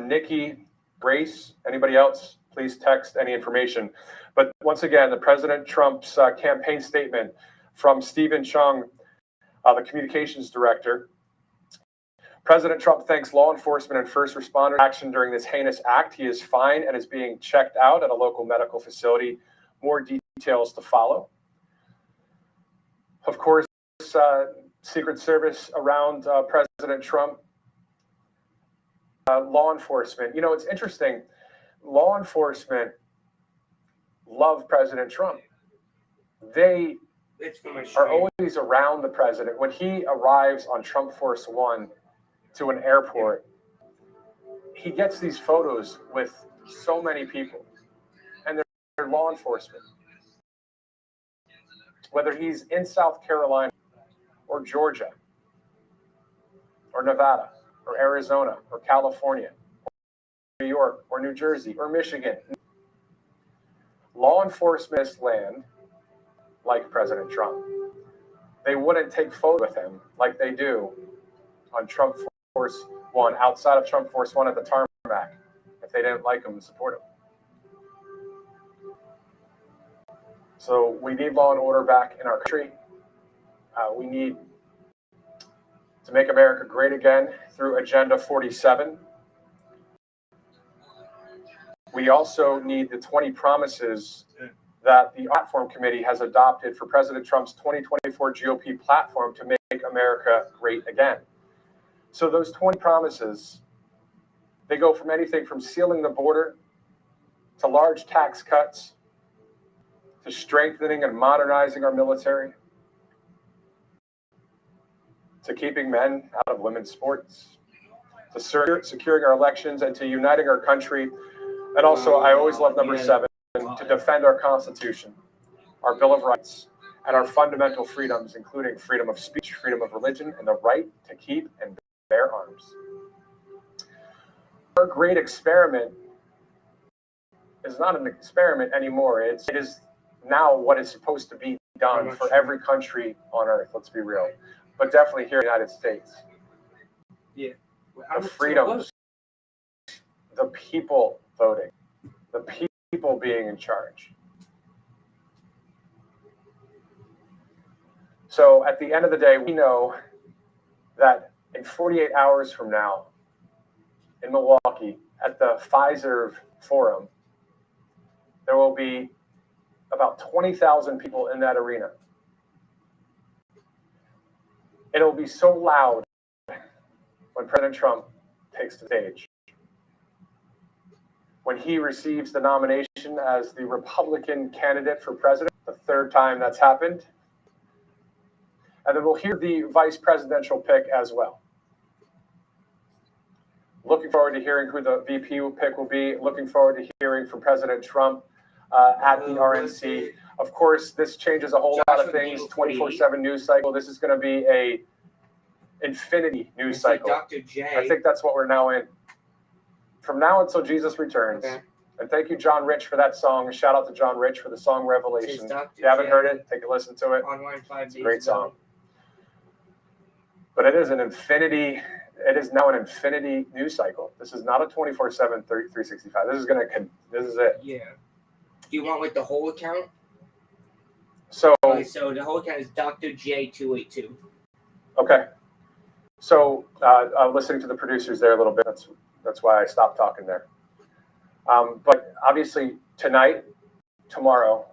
Nikki, Grace, anybody else, please text any information. But once again, the President Trump's campaign statement from Stephen Chung, the communications director. President Trump thanks law enforcement and first responders for action during this heinous act. He is fine and is being checked out at a local medical facility. More details to follow. Of course, Secret Service around President Trump. Law enforcement. You know, it's interesting. Law enforcement love President Trump. They are always around the president. When he arrives on Trump Force One to an airport, he gets these photos with so many people, and they're law enforcement. Whether he's in South Carolina or Georgia or Nevada or Arizona or California, or New York or New Jersey or Michigan, law enforcement land like President Trump. They wouldn't take photos with him like they do on Trump Force One, outside of Trump Force One at the tarmac, if they didn't like him and support him. So we need law and order back in our country. We need to make America great again through Agenda 47. We also need the 20 promises that the Platform Committee has adopted for President Trump's 2024 GOP platform to make America great again. So those 20 promises, they go from anything from sealing the border to large tax cuts to strengthening and modernizing our military to keeping men out of women's sports, to securing our elections and to uniting our country. And also, I always love number 7, to defend our Constitution, our Bill of Rights, and our fundamental freedoms, including freedom of speech, freedom of religion, and the right to keep and bear arms. Our great experiment is not an experiment anymore. It is now what is supposed to be done for every country on earth, let's be real. But definitely here in the United States. Yeah. The freedoms, the people voting, the people being in charge. So at the end of the day, we know that in 48 hours from now, in Milwaukee, at the Pfizer Forum, there will be about 20,000 people in that arena. It'll be so loud when President Trump takes the stage. When he receives the nomination as the Republican candidate for president, the 3rd time that's happened. And then we'll hear the vice presidential pick as well. Looking forward to hearing who the VP pick will be. Looking forward to hearing from President Trump at the RNC. Of course, this changes a whole lot of things. 24/7 news cycle. This is going to be a infinity news cycle. Dr. J. I think that's what we're now in. From now until Jesus returns. Okay. And thank you, John Rich, for that song. Shout out to John Rich for the song Revelation. If you haven't heard it, take a listen to it. It's a great song. But it is now an infinity news cycle. This is not a 24/7, 365. This is it. Yeah. Do you want like the whole account? So the whole account is Dr. J282. Okay. So listening to the producers there a little bit. That's why I stopped talking there. But obviously tonight, tomorrow,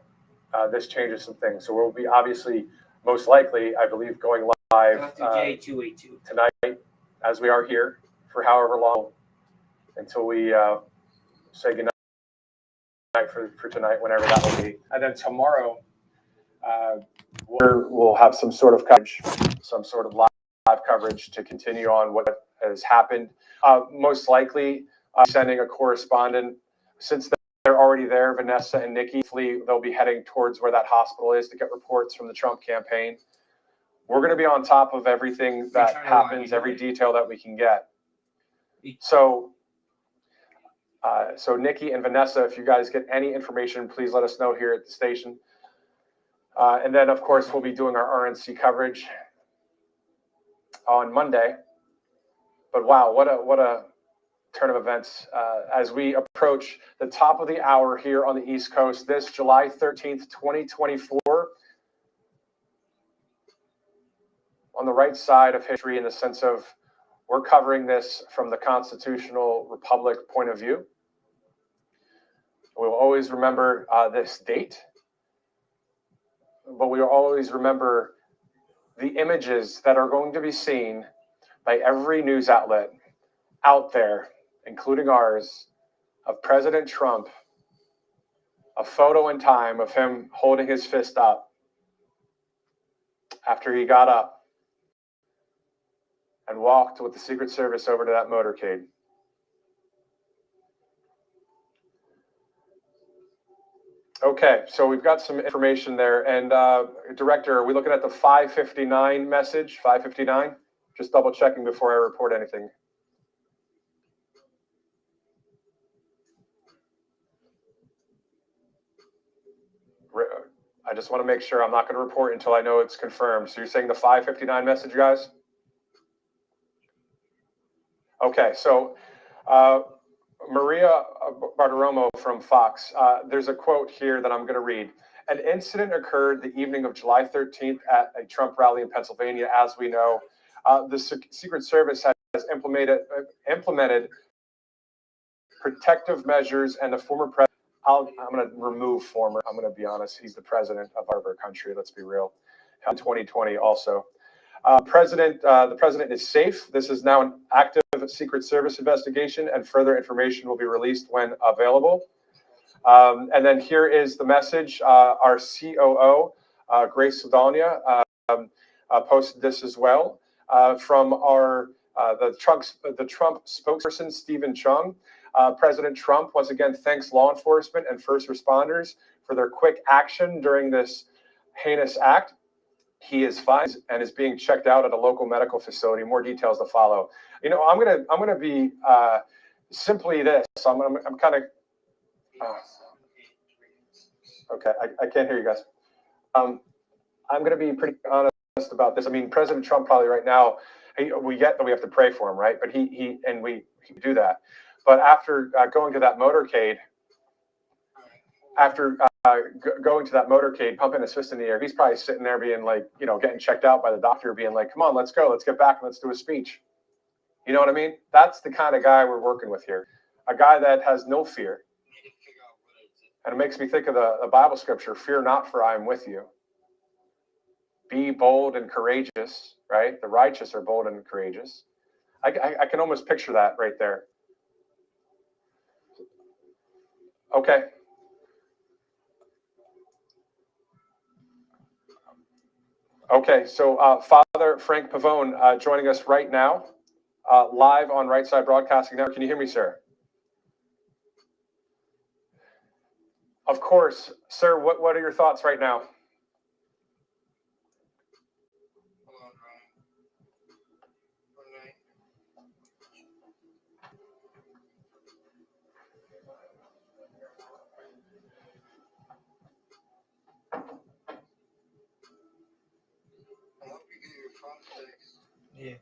this changes some things. So we'll be obviously, most likely, I believe, going live Dr. J282 tonight, as we are here for however long, until we say goodnight for tonight, whenever that will be. And then tomorrow, we'll have some sort of coverage, some sort of live coverage to continue on what has happened. Most likely, sending a correspondent, since they're already there, Vanessa and Nikki. They'll be heading towards where that hospital is to get reports from the Trump campaign. We're going to be on top of everything that happens, every detail that we can get. So Nikki and Vanessa, if you guys get any information, please let us know here at the station. And then, of course, we'll be doing our RNC coverage on Monday. But wow, what a turn of events as we approach the top of the hour here on the East Coast this July 13th, 2024. On the right side of history, in the sense of we're covering this from the constitutional republic point of view. We'll always remember this date, but we will always remember the images that are going to be seen by every news outlet out there, including ours, of President Trump, a photo in time of him holding his fist up after he got up and walked with the Secret Service over to that motorcade. Okay, so we've got some information there. And Director, are we looking at the 559 message? 559? Just double checking before I report anything. I just want to make sure I'm not going to report until I know it's confirmed. So you're saying the 559 message, guys? Okay, so Maria Bartiromo from Fox, there's a quote here that I'm going to read. An incident occurred the evening of July 13th at a Trump rally in Pennsylvania. As we know, the Secret Service has implemented protective measures, and the former president, I'm going to remove former, I'm going to be honest, he's the president of our country, let's be real, in 2020 also. The president is safe. This is now an active Secret Service investigation, and further information will be released when available. And then here is the message. Our COO, Grace Soldania, posted this as well from our the Trump spokesperson, Stephen Chung. President Trump once again thanks law enforcement and first responders for their quick action during this heinous act. He is fine and is being checked out at a local medical facility. More details to follow. You know, I'm gonna be simply this. I'm kind of okay. I can't hear you guys. I'm gonna be pretty honest about this. I mean, President Trump probably right now, we get that we have to pray for him, right? But he do that. But after going to that motorcade, going to that motorcade, pumping his fist in the air, he's probably sitting there being like, you know, getting checked out by the doctor, being like, come on, let's go, let's get back, and let's do a speech. You know what I mean? That's the kind of guy we're working with here. A guy that has no fear. And it makes me think of the Bible scripture, fear not, for I am with you. Be bold and courageous, right? The righteous are bold and courageous. I can almost picture that right there. Okay. Okay, so Father Frank Pavone joining us right now, live on Right Side Broadcasting Network. Can you hear me, sir? Of course. Sir, what are your thoughts right now? Yeah.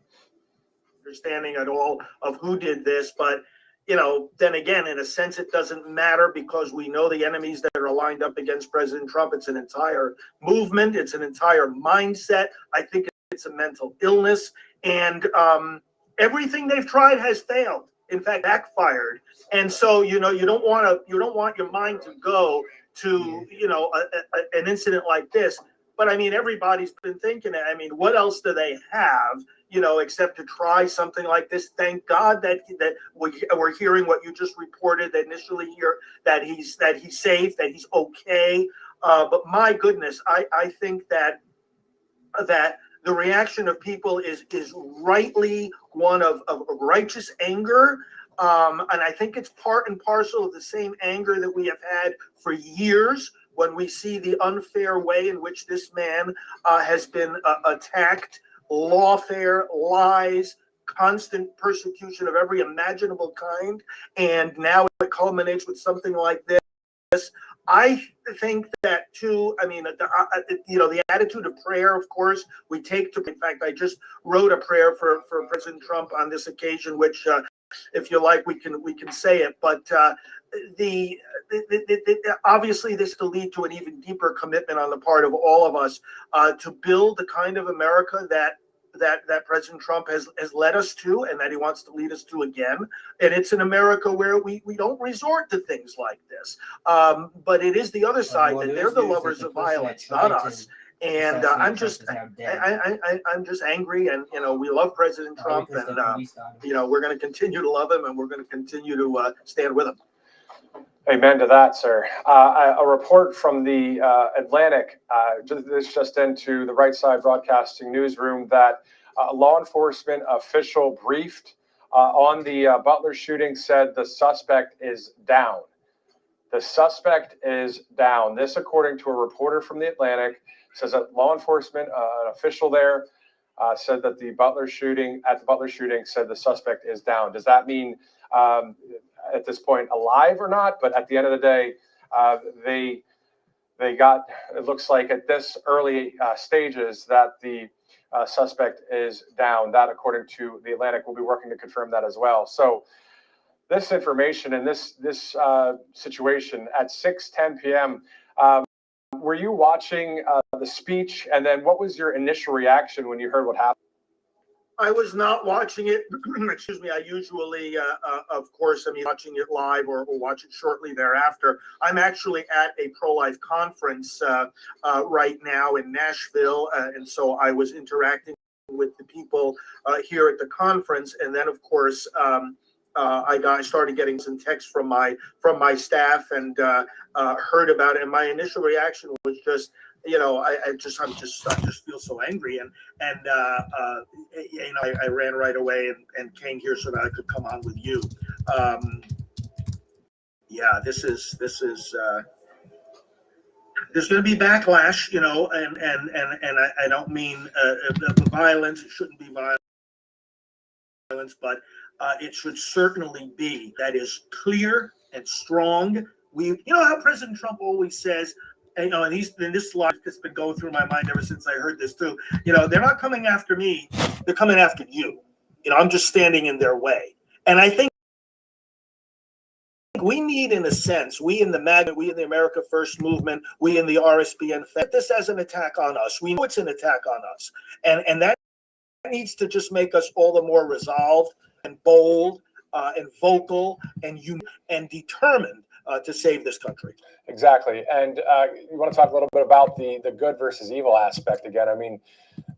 Understanding at all of who did this, but you know, then again, in a sense, it doesn't matter because we know the enemies that are lined up against President Trump. It's an entire movement. It's an entire mindset. I think it's a mental illness, and everything they've tried has failed. In fact, backfired. And so, you know, you don't want your mind to go to, you know, an incident like this. But I mean, everybody's been thinking it. I mean, what else do they have, you know, except to try something like this? Thank God that we're hearing what you just reported initially here, that he's safe, that he's okay. But my goodness, I think that the reaction of people is rightly one of righteous anger. And I think it's part and parcel of the same anger that we have had for years when we see the unfair way in which this man has been attacked, lawfare, lies, constant persecution of every imaginable kind. And now it culminates with something like this. I think that too, I mean, you know, the attitude of prayer, of course, we take to, in fact, I just wrote a prayer for President Trump on this occasion, which if you like, we can say it, but obviously this will lead to an even deeper commitment on the part of all of us to build the kind of America that President Trump has led us to, and that he wants to lead us to again. And it's an America where we don't resort to things like this. But it is the other side, that they're the lovers of violence, not us. And I'm just angry, and you know, we love President Trump, and you know, we're going to continue to love him, and we're going to continue to stand with him. Amen to that, sir. A report from the Atlantic, this just into the Right Side Broadcasting newsroom, that a law enforcement official briefed on the Butler shooting said the suspect is down. The suspect is down. This, according to a reporter from the Atlantic, says that law enforcement, an official there, said that the Butler shooting said the suspect is down. Does that mean at this point alive or not? But at the end of the day, they got, it looks like at this early stages that the suspect is down. That, according to the Atlantic, will be working to confirm that as well. So this information and this situation at 6:10 p.m. Were you watching the speech, and then what was your initial reaction when you heard what happened? I was not watching it. Excuse me. I usually, of course, I'm watching it live or watch it shortly thereafter. I'm actually at a pro-life conference right now in Nashville, and so I was interacting with the people here at the conference, and then, of course, I started getting some texts from my staff and heard about it. And my initial reaction was just, I just feel so angry, and I ran right away and came here so that I could come on with you. Yeah, there's going to be backlash, and I don't mean the violence. It shouldn't be violence, but it should certainly be that is clear and strong. How President Trump always says, and this life that's been going through my mind ever since I heard this too. They're not coming after me; they're coming after you. I'm just standing in their way, and I think we need, in a sense, we in the MAGA, we in the America First movement, we in the RSBN, this as an attack on us. We know it's an attack on us, and that needs to just make us all the more resolved and bold and vocal and determined to save this country. Exactly. And you want to talk a little bit about the good versus evil aspect again. I mean,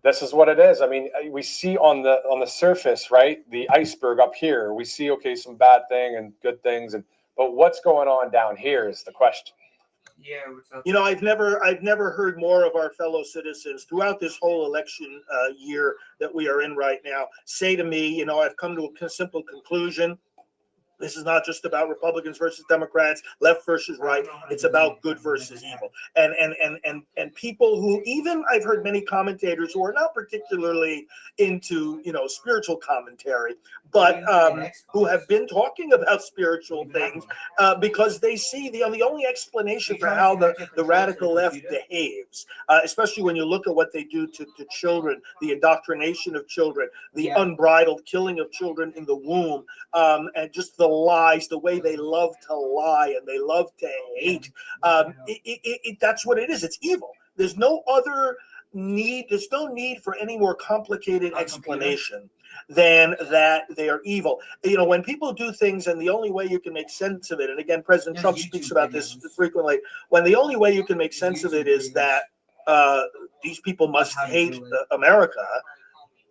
this is what it is. I mean, we see on the surface, right, the iceberg up here. We see, okay, some bad thing and good things, but what's going on down here is the question. Yeah, what's up? I've never heard more of our fellow citizens throughout this whole election year that we are in right now say to me, I've come to a simple conclusion. This is not just about Republicans versus Democrats, left versus right. It's about good versus evil. And people who, even I've heard many commentators who are not particularly into, spiritual commentary, but who have been talking about spiritual things because they see the only explanation for how the radical left behaves, especially when you look at what they do to children, the indoctrination of children, the unbridled killing of children in the womb, and just the lies, the way they love to lie and they love to hate. That's what it is. It's evil. There's no other need. There's no need for any more complicated explanation than that they are evil. When people do things, and the only way you can make sense of it, and again, President Trump speaks about this frequently, when the only way you can make sense of it is that these people must hate America,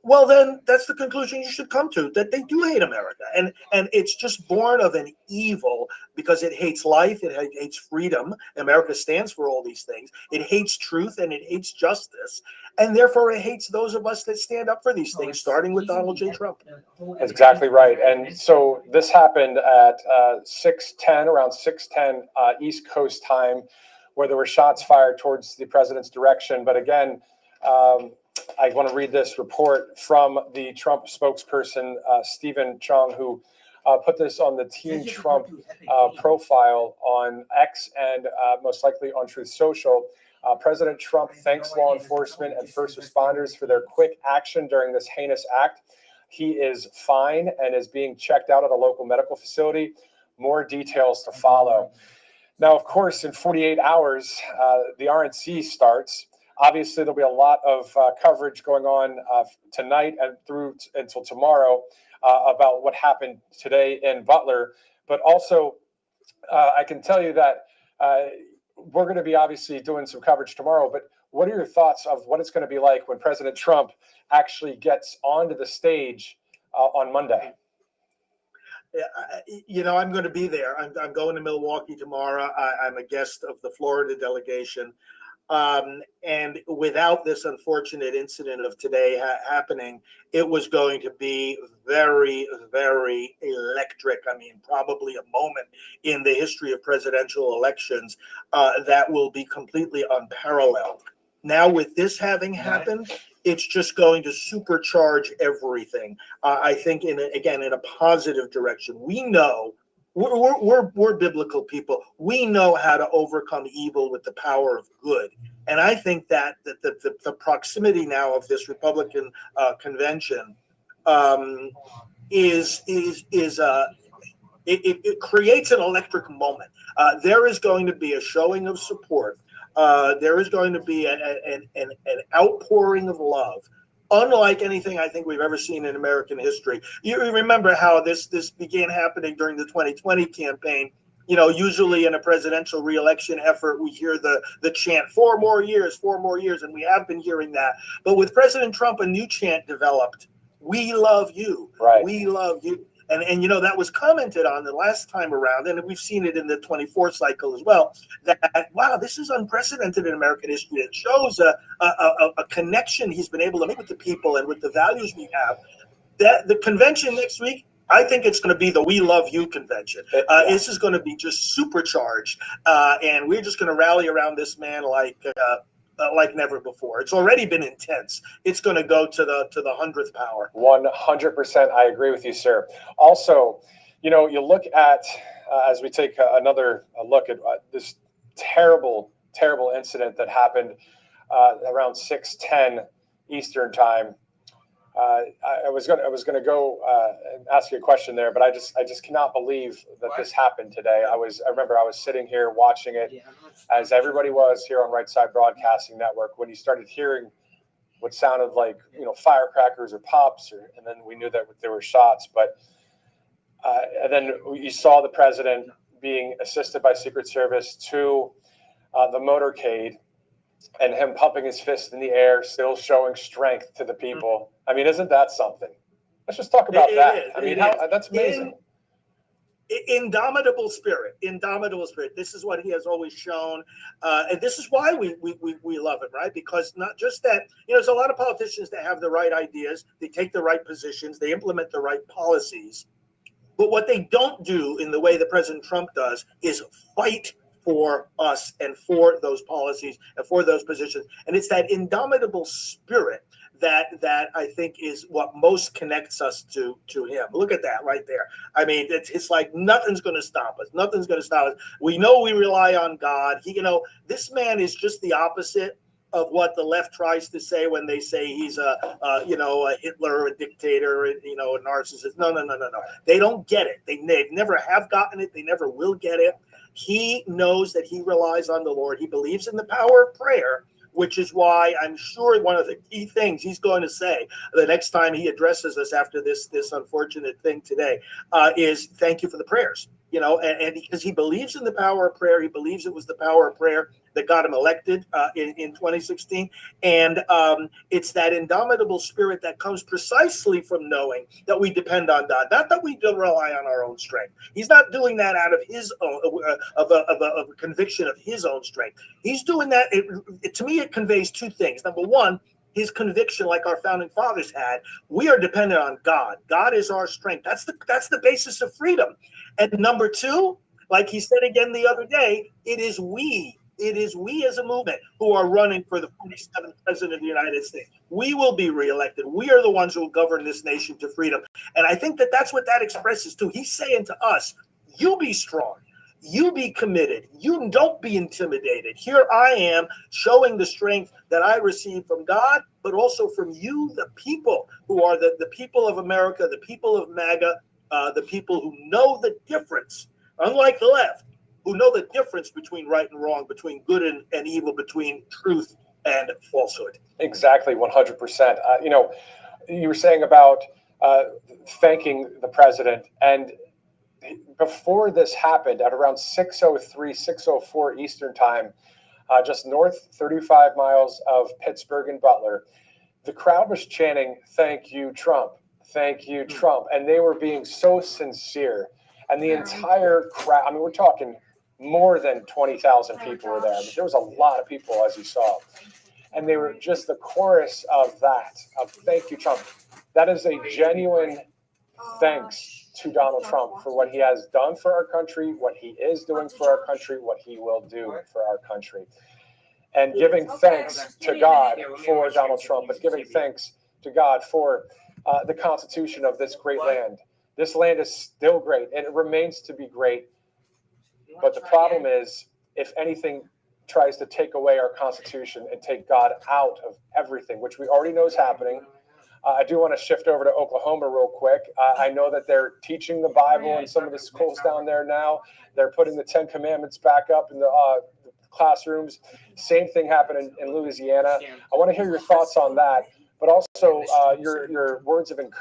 well, then that's the conclusion you should come to, that they do hate America. And it's just born of an evil because it hates life, it hates freedom. America stands for all these things. It hates truth and it hates justice. And therefore it hates those of us that stand up for these things, starting with Donald J. Trump. That's exactly right. And so this happened at 6:10, around 6:10 East Coast time, where there were shots fired towards the president's direction. But again, I want to read this report from the Trump spokesperson, Stephen Chung, who put this on the Team Trump profile on X and most likely on Truth Social. President Trump thanks law enforcement and first responders for their quick action during this heinous act. He is fine and is being checked out at a local medical facility. More details to follow. Now, of course, in 48 hours, the RNC starts. Obviously, there'll be a lot of coverage going on tonight and through until tomorrow about what happened today in Butler. But also, I can tell you that we're going to be obviously doing some coverage tomorrow. But what are your thoughts of what it's going to be like when President Trump actually gets onto the stage on Monday? I'm going to be there. I'm going to Milwaukee tomorrow. I'm a guest of the Florida delegation. And without this unfortunate incident of today happening, it was going to be very, very electric. I mean, probably a moment in the history of presidential elections that will be completely unparalleled. Now, with this having happened, it's just going to supercharge everything. I think, in a positive direction. We know. We're biblical people. We know how to overcome evil with the power of good. And I think that the proximity now of this Republican convention it creates an electric moment. There is going to be a showing of support. There is going to be an outpouring of love, unlike anything I think we've ever seen in American history. You remember how this began happening during the 2020 campaign. Usually in a presidential reelection effort, we hear the chant, 4 more years, and we have been hearing that. But with President Trump, a new chant developed. We love you. Right. We love you. And that was commented on the last time around, and we've seen it in the 24 cycle as well, that, wow, this is unprecedented in American history. It shows a connection he's been able to make with the people and with the values we have. That the convention next week, I think it's going to be the We Love You convention. This is going to be just supercharged, and we're just going to rally around this man like never before. It's already been intense. It's going to go to the 100th power. 100%. I agree with you, sir. Also, you look at, as we take another look at this terrible incident that happened around 6:10 Eastern time. I was going to go and ask you a question there, but I just cannot believe that this happened today. I remember I was sitting here watching it, as everybody was here on Right Side Broadcasting Network, when you started hearing what sounded like firecrackers or pops, and then we knew that there were shots. But and then you saw the president being assisted by Secret Service to the motorcade, and him pumping his fist in the air, still showing strength to the people. I mean, isn't that something? Let's just talk about that. I mean, that's amazing. Indomitable spirit. This is what he has always shown, and this is why we love him, right? Because not just that, there's a lot of politicians that have the right ideas, they take the right positions, they implement the right policies, but what they don't do in the way that President Trump does is fight for us and for those policies and for those positions. And it's that indomitable spirit that I think is what most connects us to him. Look at that right there. I mean, it's like nothing's going to stop us. Nothing's going to stop us. We know we rely on God. This man is just the opposite of what the left tries to say when they say he's a Hitler, a dictator, a narcissist. No. They don't get it. They never have gotten it. They never will get it. He knows that he relies on the Lord. He believes in the power of prayer, which is why I'm sure one of the key things he's going to say the next time he addresses us after this unfortunate thing today is thank you for the prayers. And because he believes in the power of prayer, he believes it was the power of prayer that got him elected in 2016. And it's that indomitable spirit that comes precisely from knowing that we depend on God, not that we don't rely on our own strength. He's not doing that out of his own, of a conviction of his own strength. He's doing that. To me, it conveys two things. Number one, his conviction, like our founding fathers had, we are dependent on God. God is our strength. That's the basis of freedom. And number two, like he said again the other day, it is we as a movement who are running for the 47th president of the United States. We will be reelected. We are the ones who will govern this nation to freedom. And I think that's what that expresses too. He's saying to us, you be strong. You be committed. You don't be intimidated. Here I am showing the strength that I receive from God, but also from you, the people who are the people of America, the people of MAGA, the people who know the difference, unlike the left, who know the difference between right and wrong, between good and evil, between truth and falsehood. Exactly, 100%. You were saying about thanking the president, and before this happened, at around 6:03, 6:04 Eastern time, just north 35 miles of Pittsburgh and Butler, the crowd was chanting, "Thank you, Trump. Thank you, Trump. And they were being so sincere. And the entire crowd, I mean, we're talking more than 20,000 people were there. But there was a lot of people, as you saw. And they were just the chorus of that, of thank you, Trump. That is a genuine thanks to Donald Trump for what he has done for our country, what he is doing for our country, what he will do for our country. And giving thanks to God for Donald Trump, but giving thanks to God for the Constitution of this great land. This land is still great, and it remains to be great. But the problem is, if anything tries to take away our Constitution and take God out of everything, which we already know is happening. I do want to shift over to Oklahoma real quick. I know that they're teaching the Bible in some of the schools down there now. They're putting the 10 Commandments back up in the classrooms. Same thing happened in Louisiana. I want to hear your thoughts on that, but also your words of encouragement.